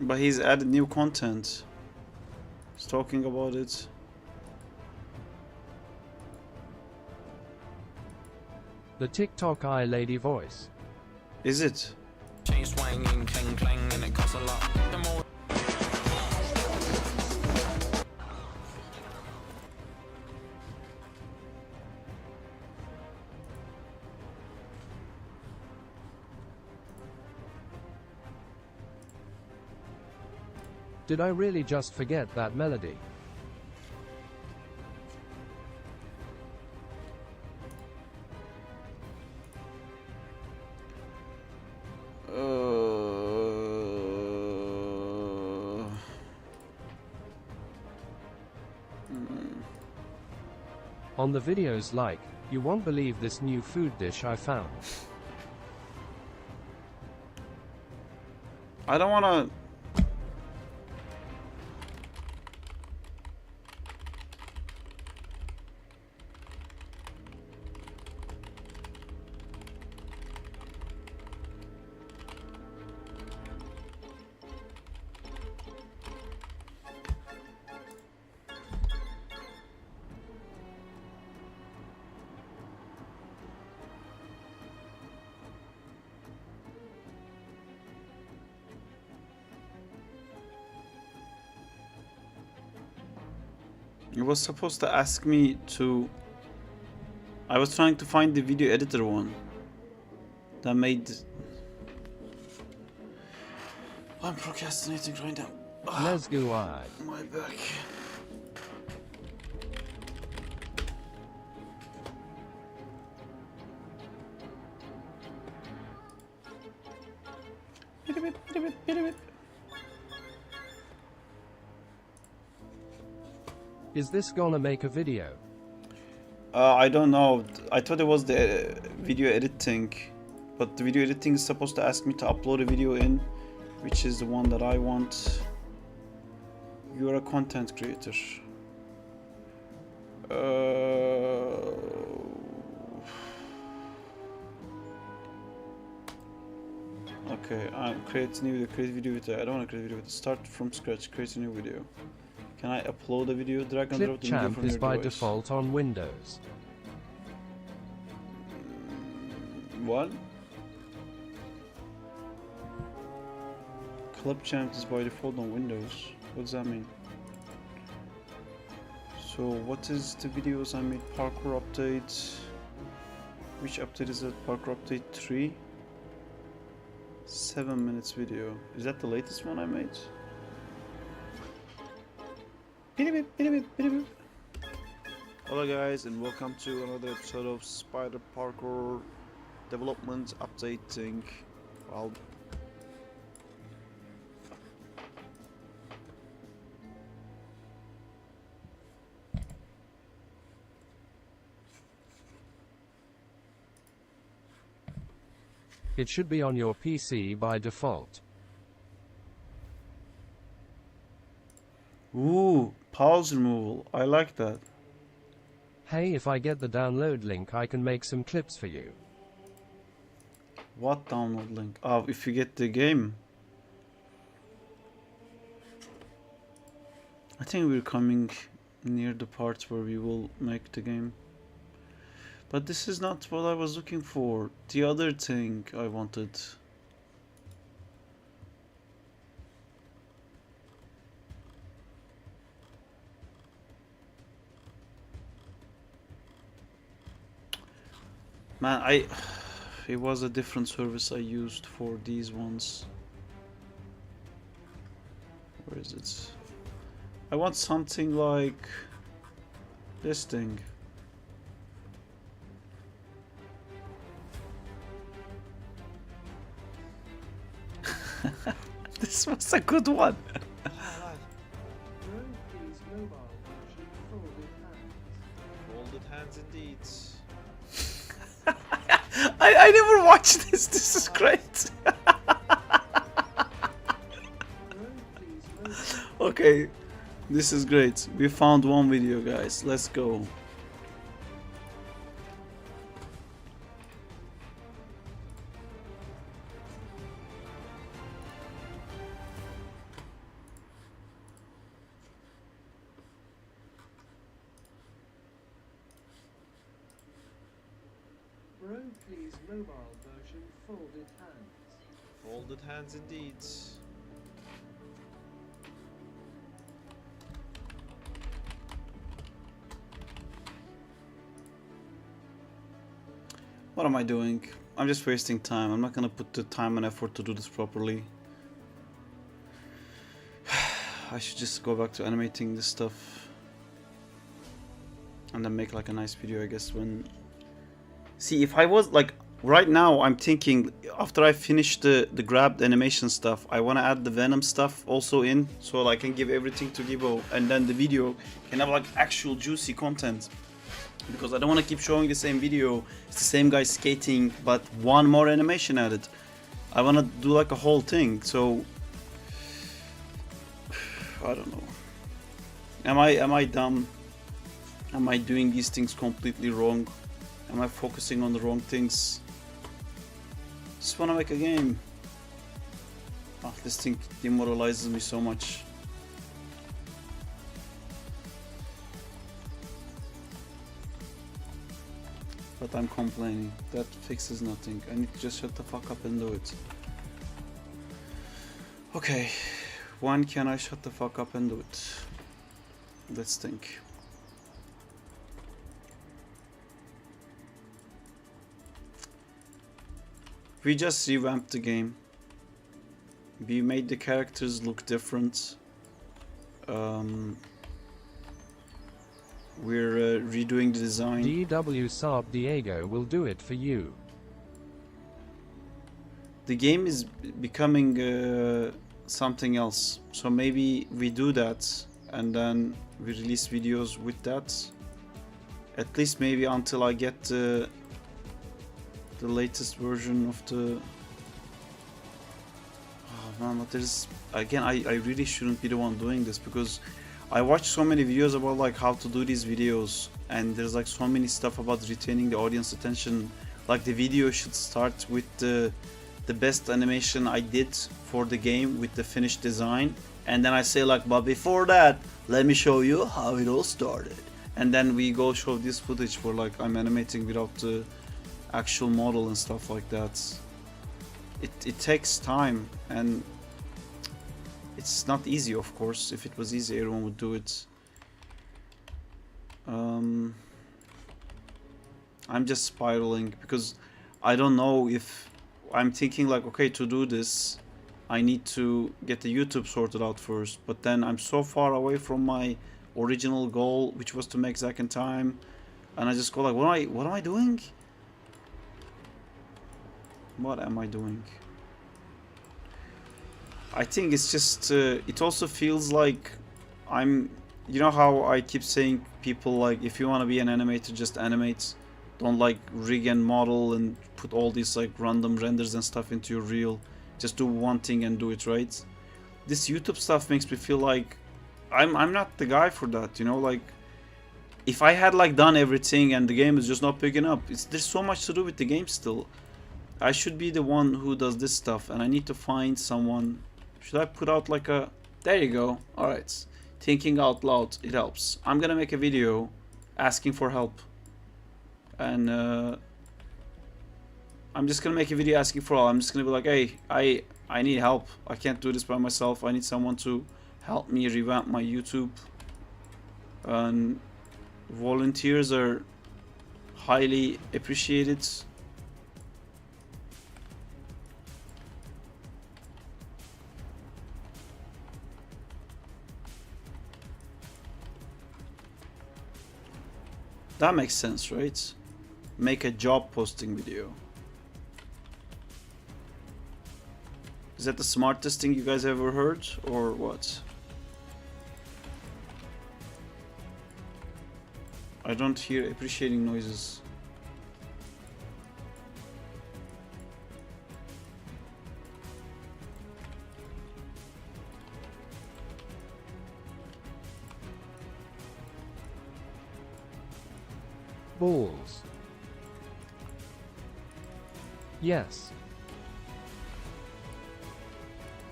But he's added new content. He's talking about it. The TikTok eye lady voice. Is it? Chain swinging, clang clang, and it costs a lot. The more Did I really just forget that melody? On the videos like, you won't believe this new food dish I found. I don't wanna. It was supposed to ask me to... I was trying to find the video editor one that made... I'm procrastinating right now. Let's go on. My back. Is this gonna make a video? I don't know. I thought it was the video editing, but the video editing is supposed to ask me to upload a video in, which is the one that I want. You're a content creator. Okay, create a new video, create video with I don't want to create a video with start from scratch, create a new video. Can I upload a video? Drag and drop the video ClickChamp from is your by device. default on Windows. What? ClickChamp is by default on Windows. What does that mean? So what is the videos I made? Parkour update. Which update is it? Parkour update 3. 7 minutes video. Is that the latest one I made? Hello guys, and welcome to another episode of SpiderKour development updating. Well, It should be on your PC by default. ooh, pause removal. I like that. Hey, if I get the download link, I can make some clips for you. What download link? Oh, if you get the game. I think we're coming near the part where we will make the game. But this is not what I was looking for. The other thing I wanted. Man, it was a different service I used for these ones. Where is it? I want something like this thing. This was a good one. Folded hands indeed. I never watched this. This is great. Okay, this is great. We found one video, guys. Let's go. Bro, please, mobile version, folded hands. Folded hands indeed. What am I doing? I'm just wasting time. I'm not gonna put the time and effort to do this properly. I should just go back to animating this stuff and then make like a nice video, I guess, when... See, if I was like... Right now, I'm thinking, after I finish the grabbed animation stuff, I want to add the Venom stuff also in, so I can give everything to Gibbo, and then the video can have like actual juicy content. Because I don't want to keep showing the same video, it's the same guy skating, but one more animation added. I want to do like a whole thing, so... I don't know. Am I dumb? Am I doing these things completely wrong? Am I focusing on the wrong things? Just want to make a game. Oh, this thing demoralizes me so much. But I'm complaining. That fixes nothing. I need to just shut the fuck up and do it. Okay. When can I shut the fuck up and do it? Let's think. We just revamped the game. We made the characters look different. We're redoing the design. DW Saab Diego will do it for you. The game is becoming something else, so maybe we do that and then we release videos with that, at least maybe until I get the latest version of the... Oh man, but there's again, I really shouldn't be the one doing this, because I watch so many videos about like how to do these videos, and there's like so many stuff about retaining the audience attention. Like the video should start with the best animation I did for the game with the finished design, and then I say like, but before that let me show you how it all started, and then we go show this footage where like I'm animating without the actual model and stuff like that. It takes time, and it's not easy, of course. If it was easy, everyone would do it. I'm just spiraling because I don't know if I'm thinking like, okay, to do this I need to get the YouTube sorted out first, but then I'm so far away from my original goal, which was to make Zack in Time, and I just go like, what am I doing? What am I doing? I think it's just it also feels like I'm, you know how I keep saying people like, if you want to be an animator, just animate, don't like rig and model and put all these like random renders and stuff into your reel, just do one thing and do it right. This YouTube stuff makes me feel like I'm not the guy for that, you know. Like if I had like done everything and the game is just not picking up, there's so much to do with the game still. I should be the one who does this stuff, and I need to find someone. Should I put out like a... There you go. Alright. Thinking out loud. It helps. I'm gonna make a video asking for help. And I'm just gonna make a video asking for help. I'm just gonna be like, hey, I need help. I can't do this by myself. I need someone to help me revamp my YouTube. And volunteers are highly appreciated. That makes sense, right? Make a job posting video. Is that the smartest thing you guys ever heard, or what? I don't hear appreciating noises. Balls. Yes.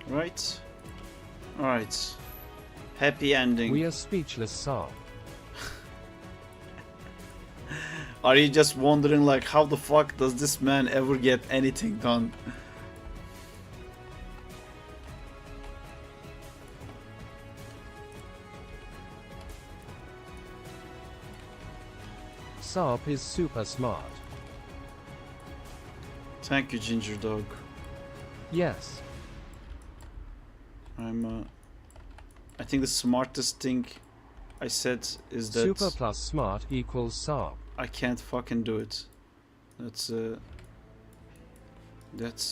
Right? Alright. Happy ending. We are speechless, Saab. Are you just wondering like, how the fuck does this man ever get anything done? Saab is super smart. Thank you, Ginger Dog. Yes. I think the smartest thing I said is that Super plus smart equals Saab. I can't fucking do it. That's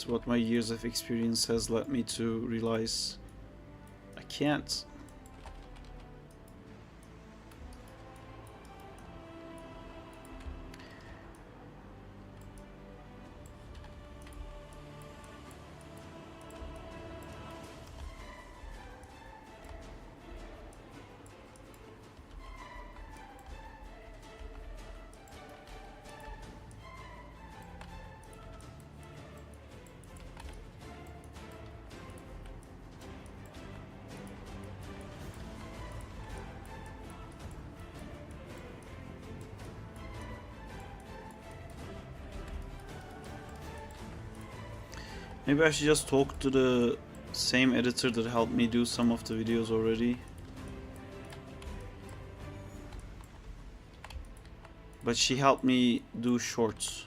what my years of experience has led me to realize. I can't. Maybe I should just talk to the same editor that helped me do some of the videos already. But she helped me do shorts.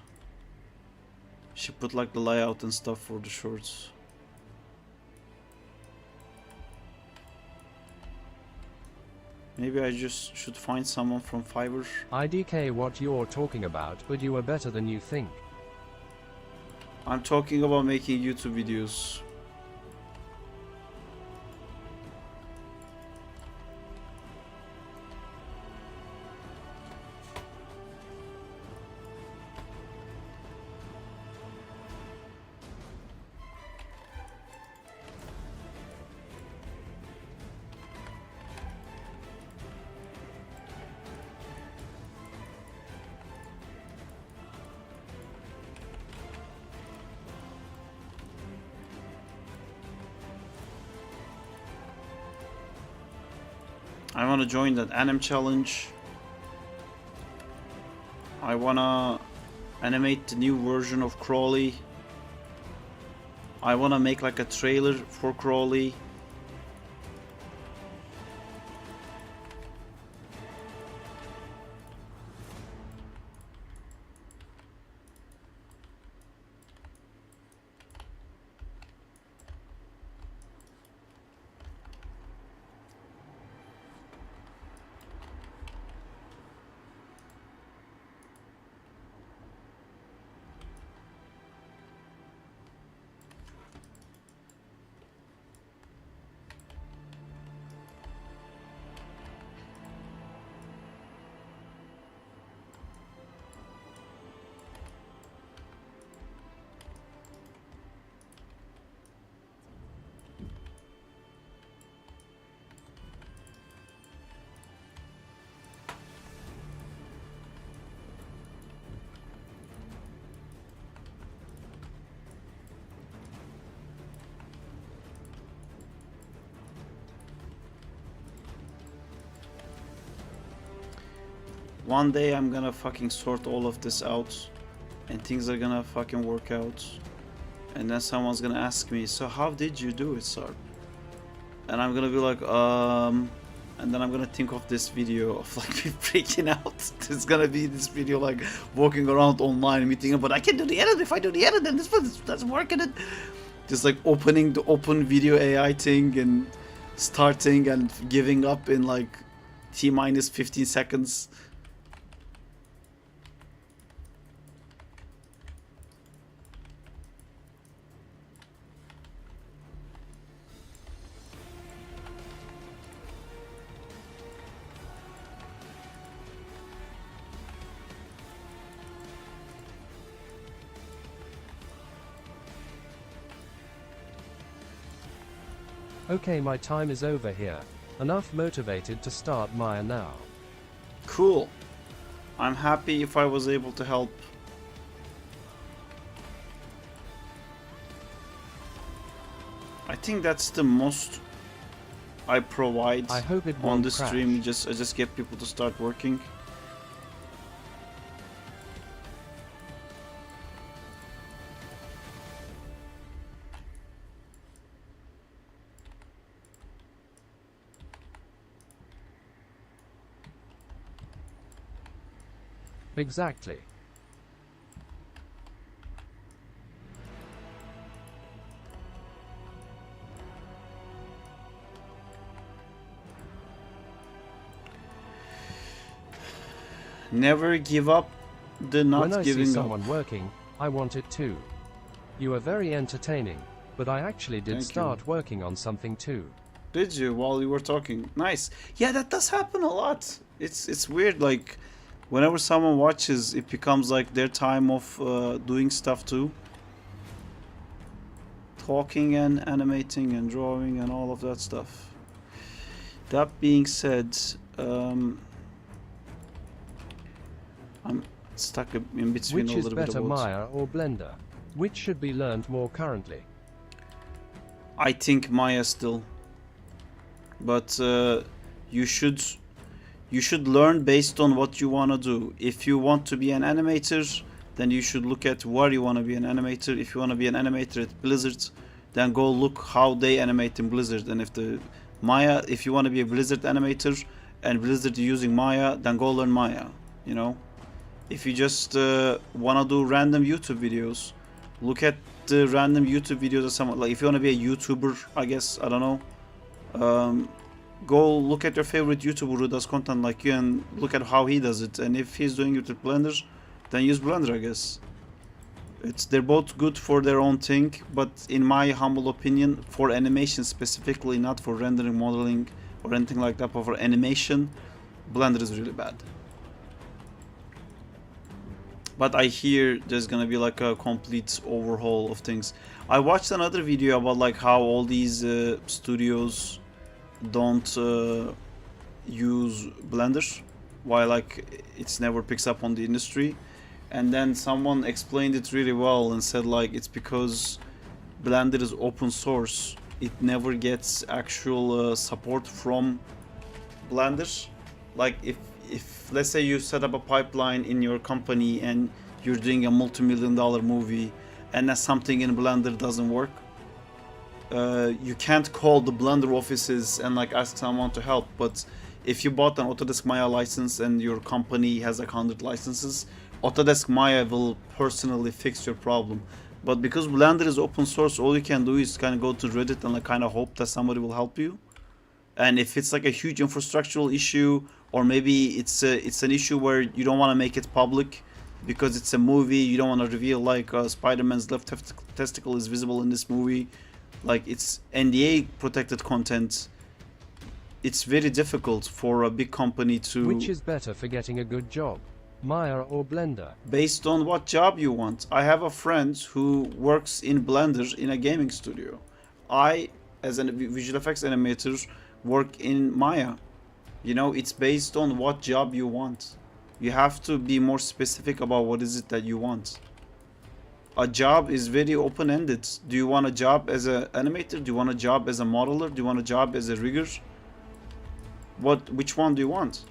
She put like the layout and stuff for the shorts. Maybe I just should find someone from Fiverr. IDK what you're talking about, but you are better than you think. I'm talking about making YouTube videos. I want to join that anim challenge. I want to animate the new version of Crawley. I want to make like a trailer for Crawley. One day I'm gonna fucking sort all of this out and things are gonna fucking work out. And then someone's gonna ask me, so how did you do it, Sarp? And I'm gonna be like, and then I'm gonna think of this video of like me freaking out. There's gonna be this video like walking around online meeting, but I can do the edit. If I do the edit, then this doesn't work in it. Just like opening the open video AI thing and starting and giving up in like T-minus 15 seconds. Okay, my time is over here. Enough motivated to start Maya now. Cool. I'm happy if I was able to help. I think that's the most I provide I hope it on won't the crash. stream. I just get people to start working. Exactly. Never give up the not When I see giving someone up. working, I want it too. You are very entertaining, but I actually did Thank start you. working on something too. Did you while you were talking? Nice. Yeah, that does happen a lot. It's weird. Like whenever someone watches, it becomes like their time of doing stuff too. Talking and animating and drawing and all of that stuff. That being said, I'm stuck in between Which a is little bit better, about. Maya or Blender? Which should be learned more currently? I think Maya still, but you should learn based on what you want to do. If you want to be an animator, then you should look at where you want to be an animator. If you want to be an animator at Blizzard, then go look how they animate in Blizzard. And if you want to be a Blizzard animator and Blizzard using Maya, then go learn Maya. You know, if you just want to do random YouTube videos, Look at the random YouTube videos of someone. Like if you want to be a YouTuber, I guess, I don't know. Go look at your favorite YouTuber who does content like you and look at how he does it. And if he's doing it with Blender, then use Blender, I guess. They're both good for their own thing, but in my humble opinion, for animation specifically, not for rendering, modeling, or anything like that, but for animation, Blender is really bad. But I hear there's gonna be like a complete overhaul of things. I watched another video about like how all these studios don't use Blender, why like it's never picks up on the industry. And then someone explained it really well and said like it's because Blender is open source. It never gets actual support from Blender. Like if let's say you set up a pipeline in your company and you're doing a multi-million-dollar movie and then something in Blender doesn't work, you can't call the Blender offices and like ask someone to help. But if you bought an Autodesk Maya license and your company has like 100 licenses, Autodesk Maya will personally fix your problem. But because Blender is open source, all you can do is kind of go to Reddit and like kind of hope that somebody will help you. And if it's like a huge infrastructural issue, or maybe it's an issue where you don't want to make it public because it's a movie, you don't want to reveal like Spider-Man's left testicle is visible in this movie, like it's NDA protected content, it's very difficult for a big company to... Which is better for getting a good job, Maya or Blender? Based on what job you want. I have a friend who works in Blender in a gaming studio. I, as a visual effects animator, work in Maya. You know, it's based on what job you want. You have to be more specific about what is it that you want. A job is very open-ended. Do you want a job as an animator? Do you want a job as a modeler? Do you want a job as a rigger? Which one do you want?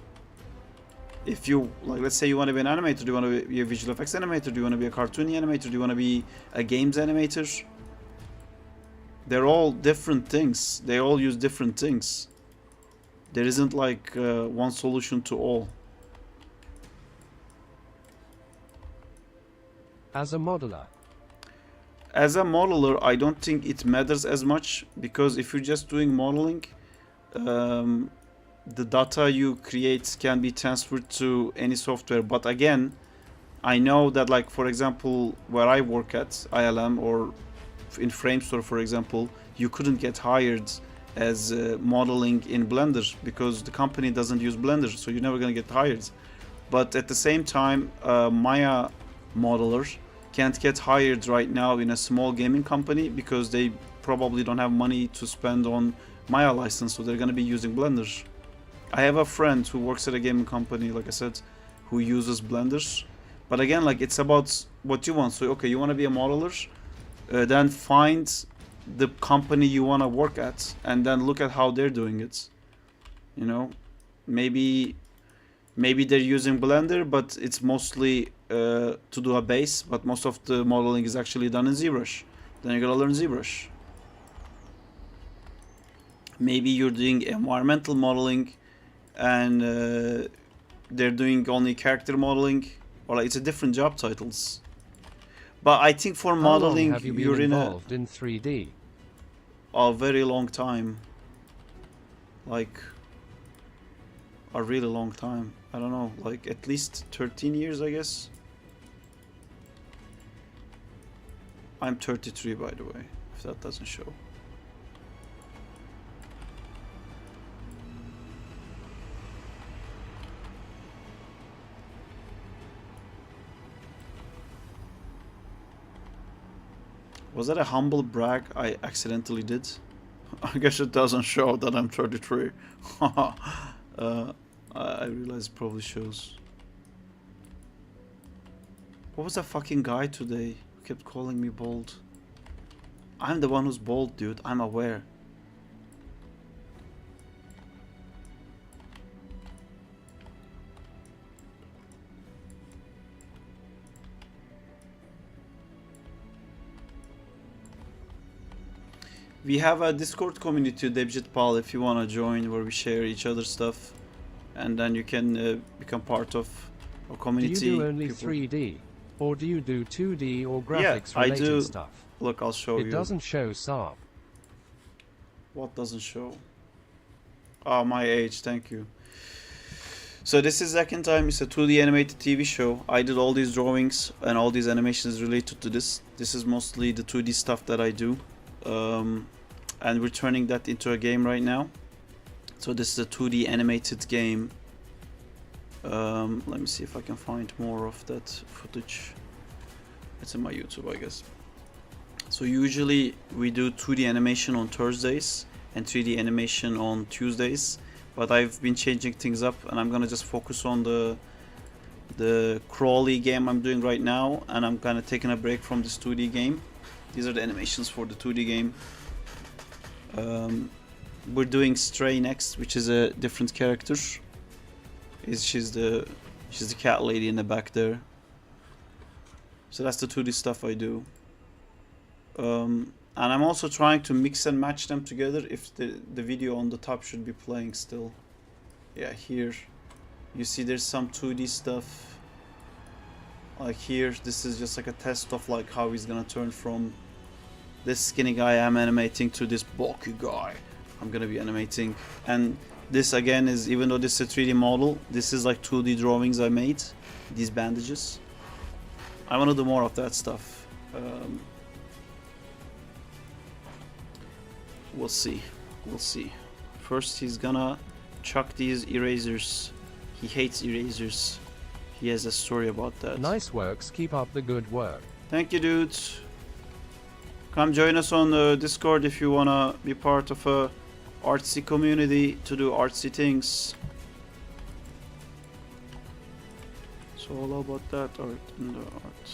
If you, like, let's say you want to be an animator, do you want to be a visual effects animator? Do you want to be a cartoony animator? Do you want to be a games animator? They're all different things. They all use different things. There isn't like one solution to all. As a modeler? As a modeler, I don't think it matters as much, because if you're just doing modeling, the data you create can be transferred to any software. But again, I know that, like, for example, where I work at ILM or in Framestore, for example, you couldn't get hired as modeling in Blender because the company doesn't use Blender, so you're never gonna get hired. But at the same time, Maya modelers can't get hired right now in a small gaming company because they probably don't have money to spend on Maya license, so they're gonna be using Blender. I have a friend who works at a gaming company, like I said, who uses Blender. But again, like, it's about what you want. So okay, you want to be a modeler, then find the company you want to work at and then look at how they're doing it. You know, maybe they're using Blender, but it's mostly to do a base, but most of the modeling is actually done in ZBrush. Then you gotta learn ZBrush. Maybe you're doing environmental modeling and they're doing only character modeling, or like, it's a different job titles. But I think for modeling, How long have you been involved in 3D? A very long time. Like a really long time. I don't know, like at least 13 years, I guess. I'm 33, by the way, if that doesn't show. Was that a humble brag I accidentally did? I guess it doesn't show that I'm 33. I realize it probably shows. What was that fucking guy today who kept calling me bald? I'm the one who's bald, dude. I'm aware. We have a Discord community, DebJetPal, if you want to join, where we share each other's stuff. And then you can become part of a community. Do you do only 3D? Or do you do 2D or Yeah, graphics I related do. stuff? Look, I'll show you. It doesn't show Saab. What doesn't show? Oh, my age, thank you. So this is second time. It's a 2D animated TV show. I did all these drawings and all these animations related to this. This is mostly the 2D stuff that I do. And we're turning that into a game right now. So this is a 2D animated game. Let me see if I can find more of that footage. It's in my YouTube, I guess. So usually we do 2D animation on Thursdays and 3D animation on Tuesdays, but I've been changing things up and I'm gonna just focus on the Crawley game I'm doing right now, and I'm kind of taking a break from this 2D game. These are the animations for the 2D game. We're doing Stray next, which is a different character. She's the cat lady in the back there. So that's the 2D stuff I do. And I'm also trying to mix and match them together. If the video on the top should be playing still. Yeah, here you see there's some 2D stuff. Like here, this is just like a test of like how he's gonna turn from this skinny guy I'm animating to this bulky guy I'm gonna be animating. And this again is, even though this is a 3D model, this is like 2D drawings I made. These bandages. I want to do more of that stuff. We'll see. We'll see. First he's gonna chuck these erasers. He hates erasers. He has a story about that. Nice works, keep up the good work. Thank you, dudes. Come join us on the Discord if you wanna be part of a artsy community to do artsy things. It's all about that art and the art.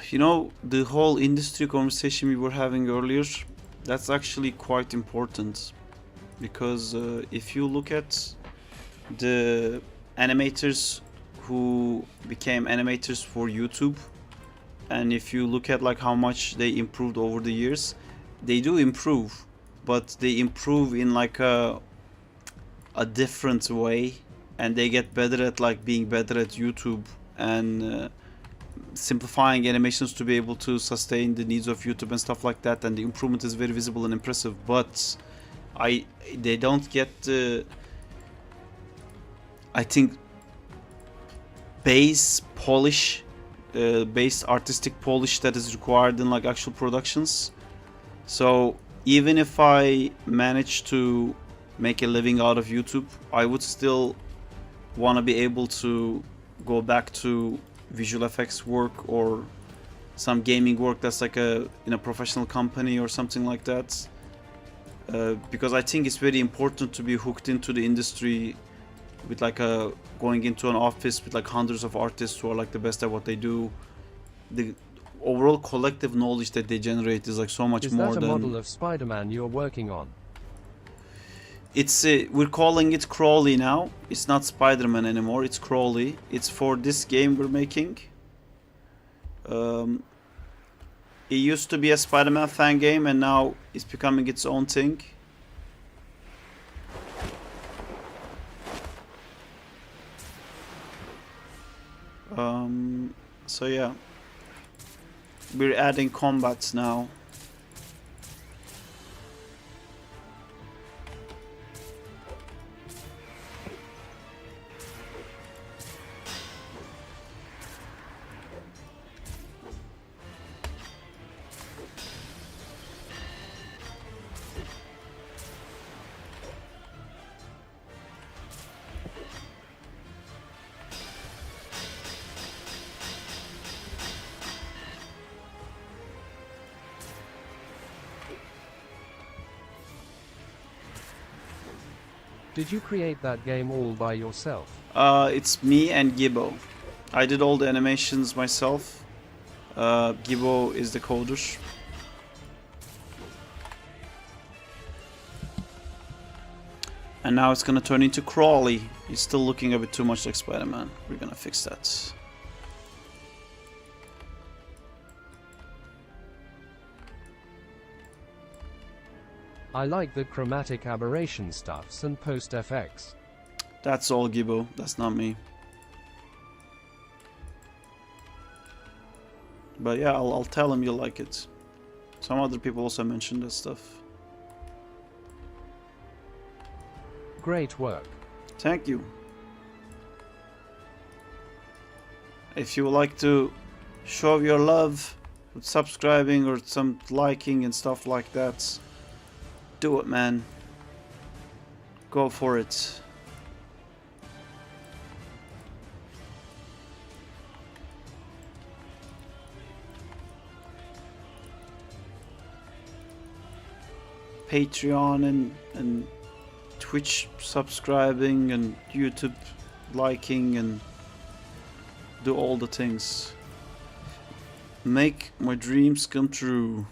You know, the whole industry conversation we were having earlier, that's actually quite important, because if you look at the animators who became animators for YouTube, and if you look at like how much they improved over the years, they do improve, but they improve in like a different way, and they get better at like being better at YouTube and simplifying animations to be able to sustain the needs of YouTube and stuff like that, and the improvement is very visible and impressive. But they don't get the, I think, base polish, base artistic polish that is required in like actual productions. So even if I manage to make a living out of YouTube, I would still want to be able to go back to visual effects work or some gaming work that's like in a professional company or something like that, because I think it's very important to be hooked into the industry with like going into an office with like hundreds of artists who are like the best at what they do. The overall collective knowledge that they generate is like so much more than... Is that a model of Spider-Man you're working on? It's we're calling it Crawley now. It's not Spider-Man anymore. It's Crawley. It's for this game we're making. It used to be a Spider-Man fan game, and now it's becoming its own thing. So yeah, we're adding combats now. Did you create that game all by yourself? It's me and Gibbo. I did all the animations myself. Gibbo is the coder. And now it's gonna turn into Crawley. He's still looking a bit too much like Spider-Man. We're gonna fix that. I like the chromatic aberration stuffs and post FX. That's all Gibbo. That's not me. But yeah, I'll tell him you like it. Some other people also mentioned that stuff. Great work. Thank you. If you would like to show your love with subscribing or some liking and stuff like that, do it, man. Go for it. Patreon and Twitch subscribing and YouTube liking and do all the things. Make my dreams come true.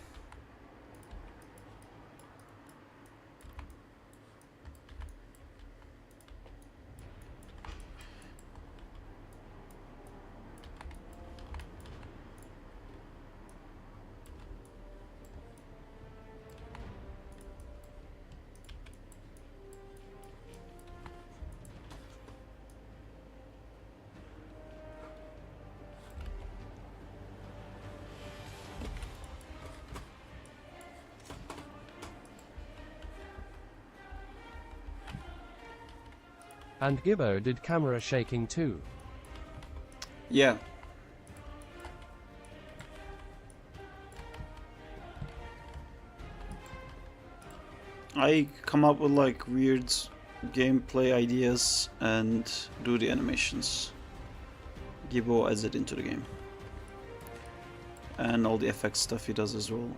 And Gibbo did camera shaking too. Yeah. I come up with like weird gameplay ideas and do the animations. Gibbo adds it into the game. And all the FX stuff he does as well.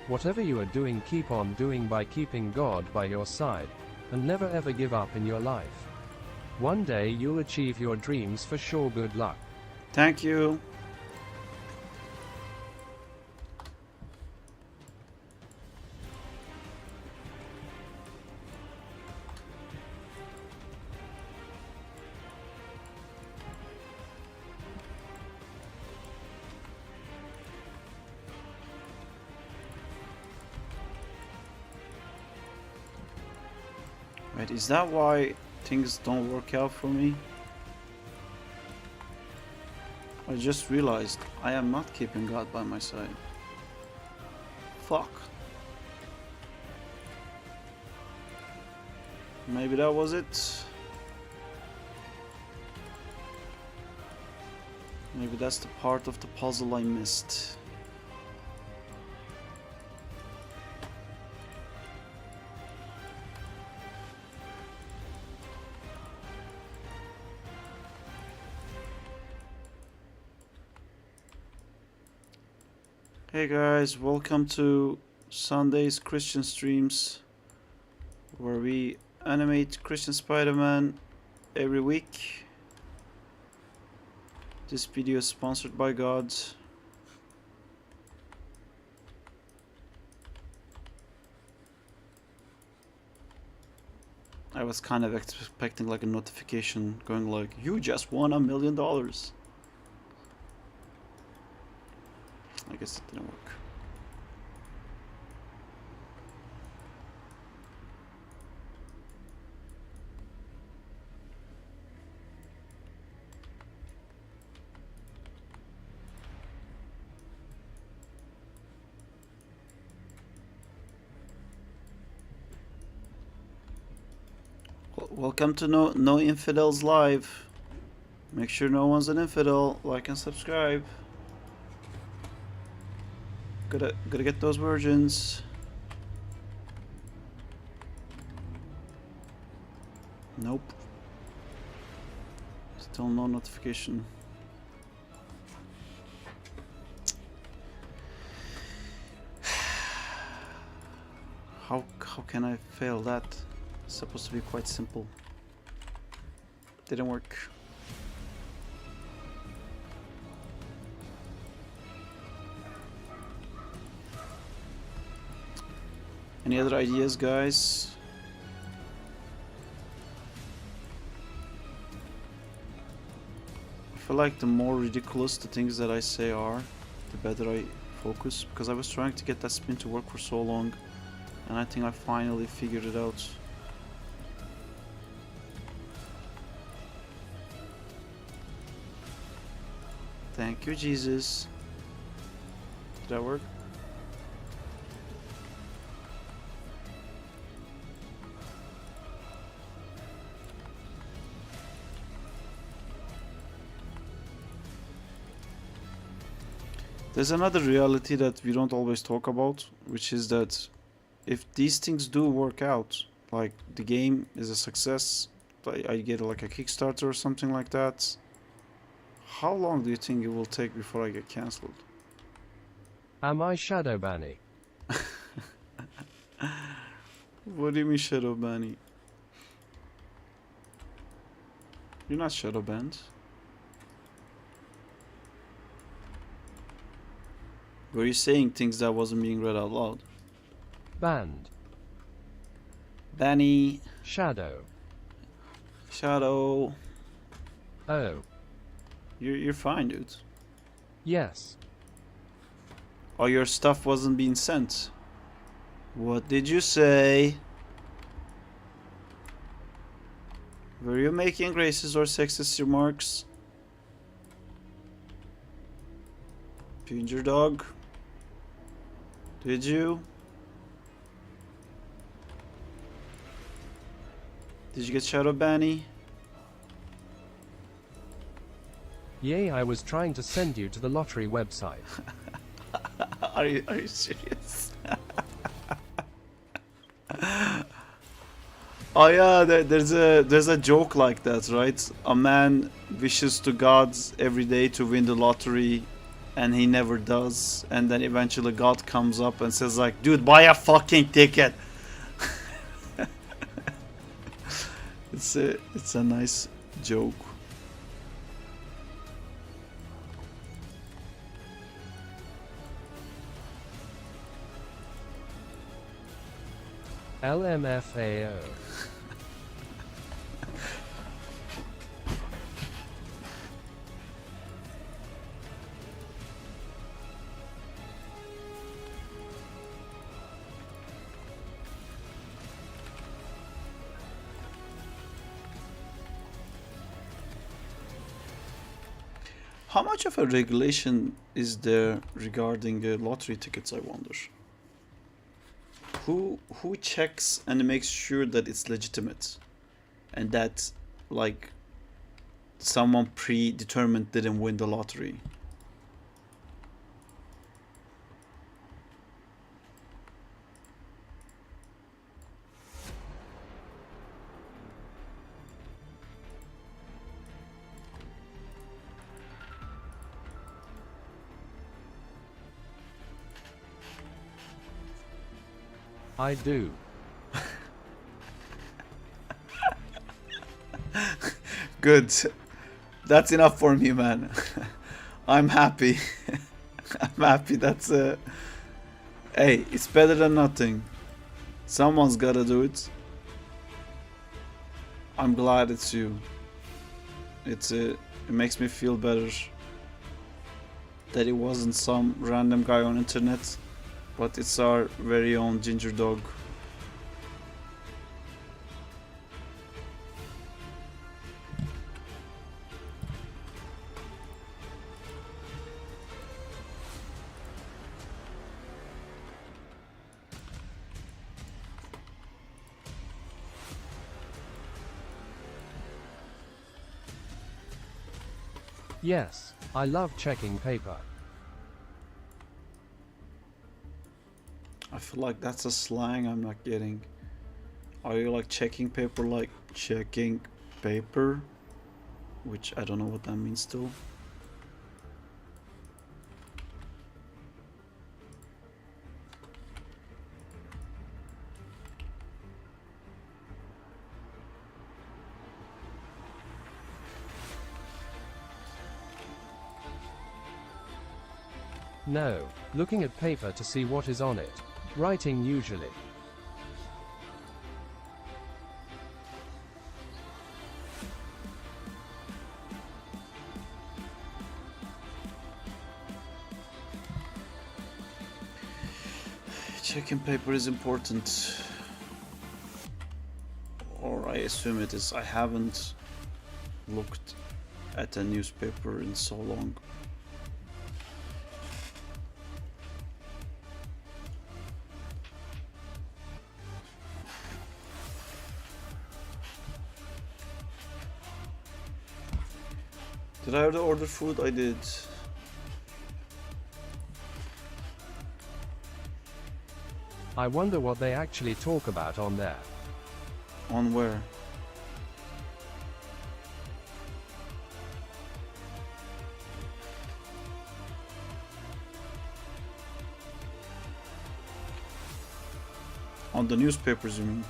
Whatever you are doing, keep on doing by keeping God by your side, and never ever give up in your life. One day you'll achieve your dreams for sure. Good luck. Thank you. Wait, is that why things don't work out for me? I just realized I am not keeping God by my side. Fuck. Maybe that was it. Maybe that's the part of the puzzle I missed. Hey guys, welcome to Sunday's Christian streams, where we animate Christian Spider-Man every week. This video is sponsored by God. I was kind of expecting like a notification going like, you just won $1 million. I guess it didn't work. Welcome to No Infidels Live. Make sure no one's an infidel. Like and subscribe. Gotta get those virgins. Nope. Still no notification. How can I fail that? It's supposed to be quite simple. Didn't work. Any other ideas, guys? I feel like the more ridiculous the things that I say are, the better I focus, because I was trying to get that spin to work for so long, and I think I finally figured it out. Thank you, Jesus. Did that work? There's another reality that we don't always talk about, which is that if these things do work out, like the game is a success, I get like a Kickstarter or something like that, how long do you think it will take before I get cancelled? Am I shadow banning? What do you mean shadow banning? You're not shadow banned. Were you saying things that wasn't being read out loud? Banned. Banny. Shadow. Shadow. Oh. You're fine, dude. Yes. Oh, your stuff wasn't being sent. What did you say? Were you making racist or sexist remarks? Ginger dog? Did you? Did you get shadow banny? Yay, I was trying to send you to the lottery website. Are you serious? Oh yeah, there's a joke like that, right? A man wishes to God every day to win the lottery, and he never does. And then eventually God comes up and says like, dude, buy a fucking ticket. It's a nice joke. LMFAO. How much of a regulation is there regarding lottery tickets, I wonder? Who checks and makes sure that it's legitimate and that like someone predetermined didn't win the lottery? I do. Good. That's enough for me, man. I'm happy. I'm happy. That's hey, it's better than nothing. Someone's gotta do it. I'm glad it's you. It makes me feel better that it wasn't some random guy on internet, but it's our very own ginger dog. Yes, I love checking paper. feel like that's a slang I'm not getting. Are you like checking paper like checking paper? Which I don't know what that means still. No, looking at paper to see what is on it. Writing usually. Checking paper is important. Or I assume it is. I haven't looked at a newspaper in so long. Did I already order food? I did. I wonder what they actually talk about on there. On where? On the newspapers, you mean?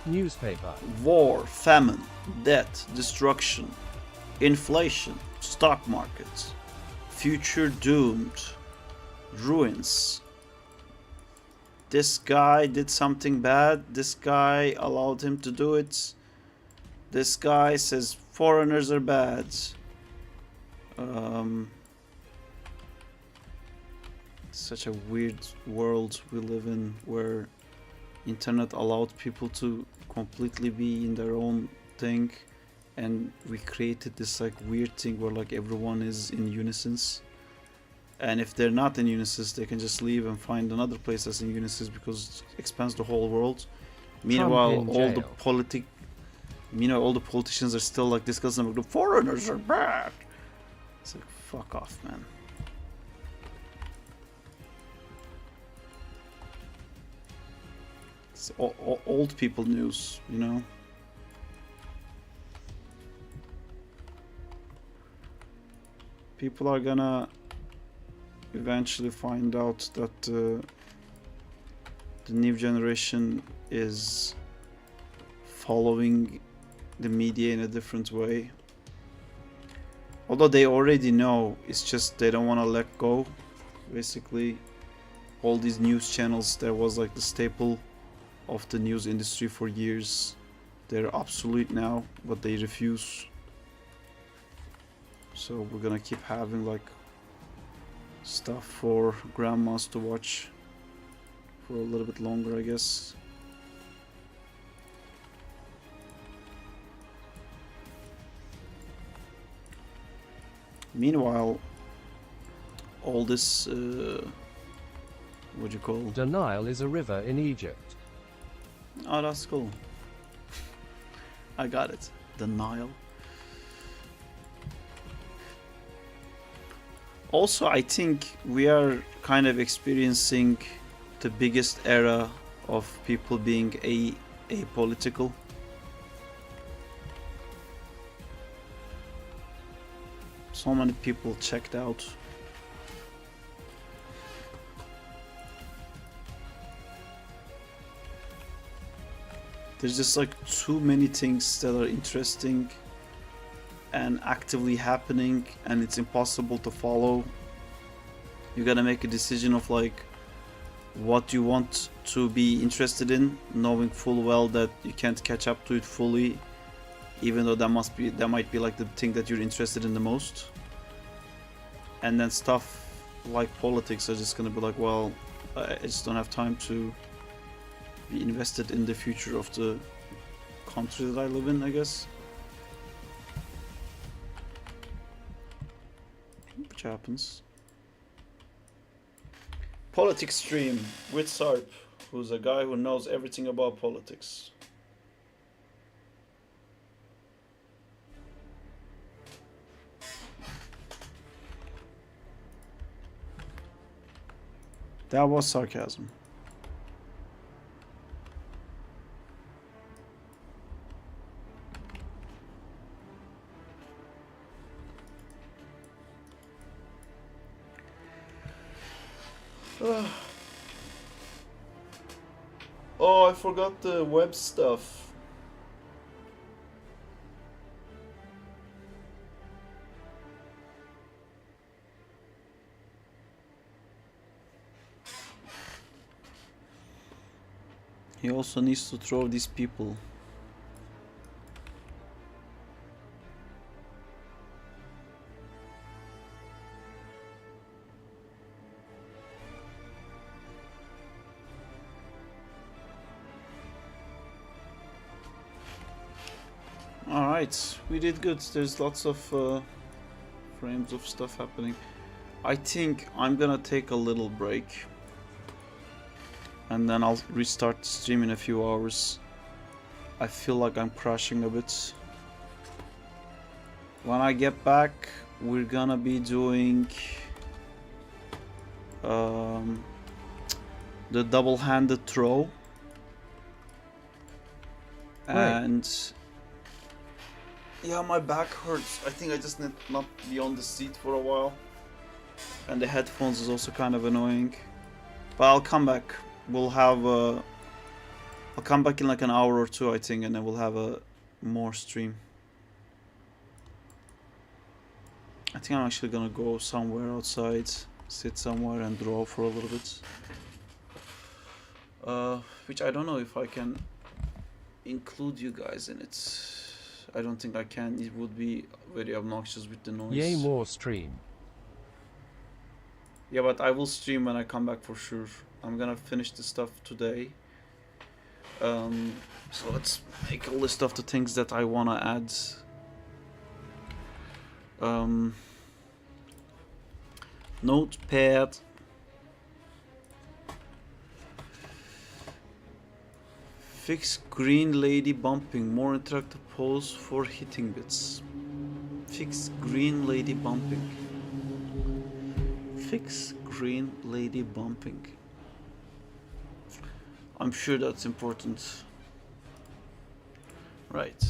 Newspaper. War, famine, death, destruction, inflation, stock markets, future doomed, ruins. This guy did something bad. This guy allowed him to do it. This guy says foreigners are bad. Such a weird world we live in, where internet allowed people to completely be in their own thing, and we created this like weird thing where like everyone is in unison, and if they're not in unison they can just leave and find another place that's in unison because it expands the whole world. Meanwhile all the politicians are still like discussing like the foreigners are bad. It's like, fuck off, man. It's old people news, you know. People are gonna eventually find out that the new generation is following the media in a different way. Although they already know, it's just they don't want to let go. Basically, all these news channels that was like the staple of the news industry for years, they're obsolete now, but they refuse. So we're gonna keep having like stuff for grandmas to watch for a little bit longer, I guess. Meanwhile, all this what do you call it? The Nile is a river in Egypt. Oh, that's cool. I got it. The Nile. Also, I think we are kind of experiencing the biggest era of people being apolitical. So many people checked out. There's just like too many things that are interesting and actively happening, and it's impossible to follow. You gotta make a decision of like what you want to be interested in, knowing full well that you can't catch up to it fully, even though that might be like the thing that you're interested in the most. And then stuff like politics are just gonna be like, well, I just don't have time to be invested in the future of the country that I live in, I guess. Which happens. Politics stream with Sarp, who's a guy who knows everything about politics. That was sarcasm. Oh, I forgot the web stuff. He also needs to throw these people. Alright, we did good. There's lots of frames of stuff happening. I think I'm gonna take a little break. And then I'll restart the stream in a few hours. I feel like I'm crashing a bit. When I get back, we're gonna be doing the double-handed throw. And yeah, my back hurts. I think I just need not be on the seat for a while. And the headphones is also kind of annoying. But I'll come back. We'll have I'll come back in like an hour or two, I think, and then we'll have a more stream. I think I'm actually gonna go somewhere outside, sit somewhere and draw for a little bit. Which I don't know if I can include you guys in it. I don't think I can. It would be very obnoxious with the noise. Yay, more stream. Yeah, but I will stream when I come back for sure. I'm gonna finish the stuff today. So let's make a list of the things that I wanna add. Notepad. Fix green lady bumping. More interactive pose for hitting bits. Fix green lady bumping. Fix green lady bumping. I'm sure that's important. Right.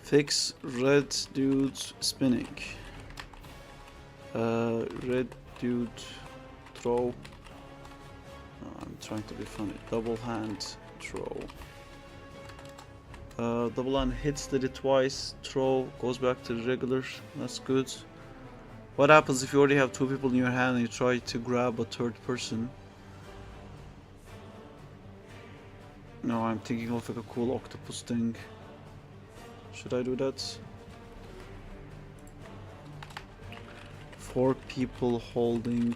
Fix red dude spinning. Red dude throw. I'm trying to be funny. Double hand throw. Double hand hits did it twice. Throw goes back to the regular. That's good. What happens if you already have two people in your hand and you try to grab a third person? No, I'm thinking of like a cool octopus thing. Should I do that? 4 people holding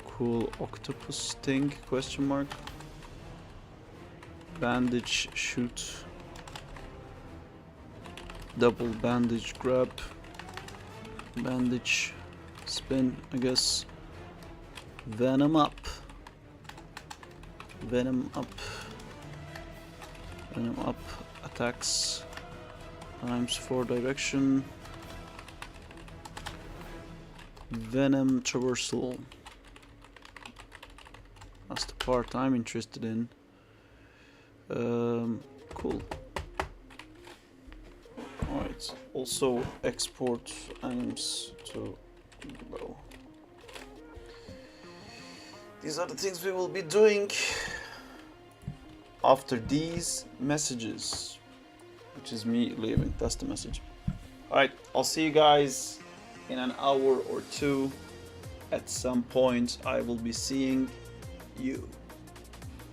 cool octopus thing? Question mark. Bandage shoot. Double bandage grab. Bandage spin, I guess. Venom up. Venom up. Venom up. Attacks. Times 4 direction. Venom traversal. That's the part I'm interested in. Cool. Alright, also export items to below. These are the things we will be doing after these messages, which is me leaving. That's the message. Alright, I'll see you guys in an hour or two. At some point I will be seeing you.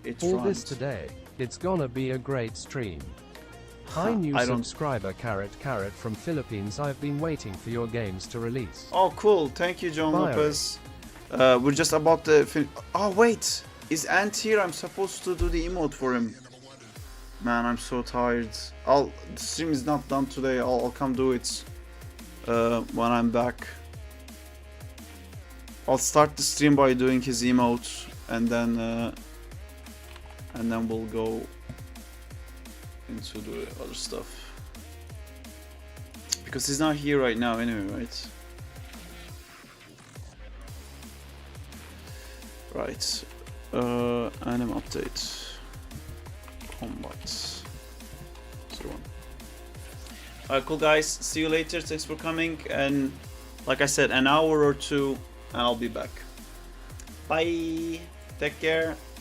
It's All rhymed. this today. It's gonna be a great stream. Hi, new subscriber Carrot from Philippines. I've been waiting for your games to release. Oh, cool. Thank you, John Bye. Lopez. We're just about to oh, wait. Is Ant here? I'm supposed to do the emote for him. Man, I'm so tired. The stream is not done today. I'll come do it when I'm back. I'll start the stream by doing his emote, and then we'll go into the other stuff. Because he's not here right now anyway, right? Right. Anim update. Combat. 01. Alright, cool guys. See you later. Thanks for coming. And like I said, an hour or two, I'll be back. Bye. Take care.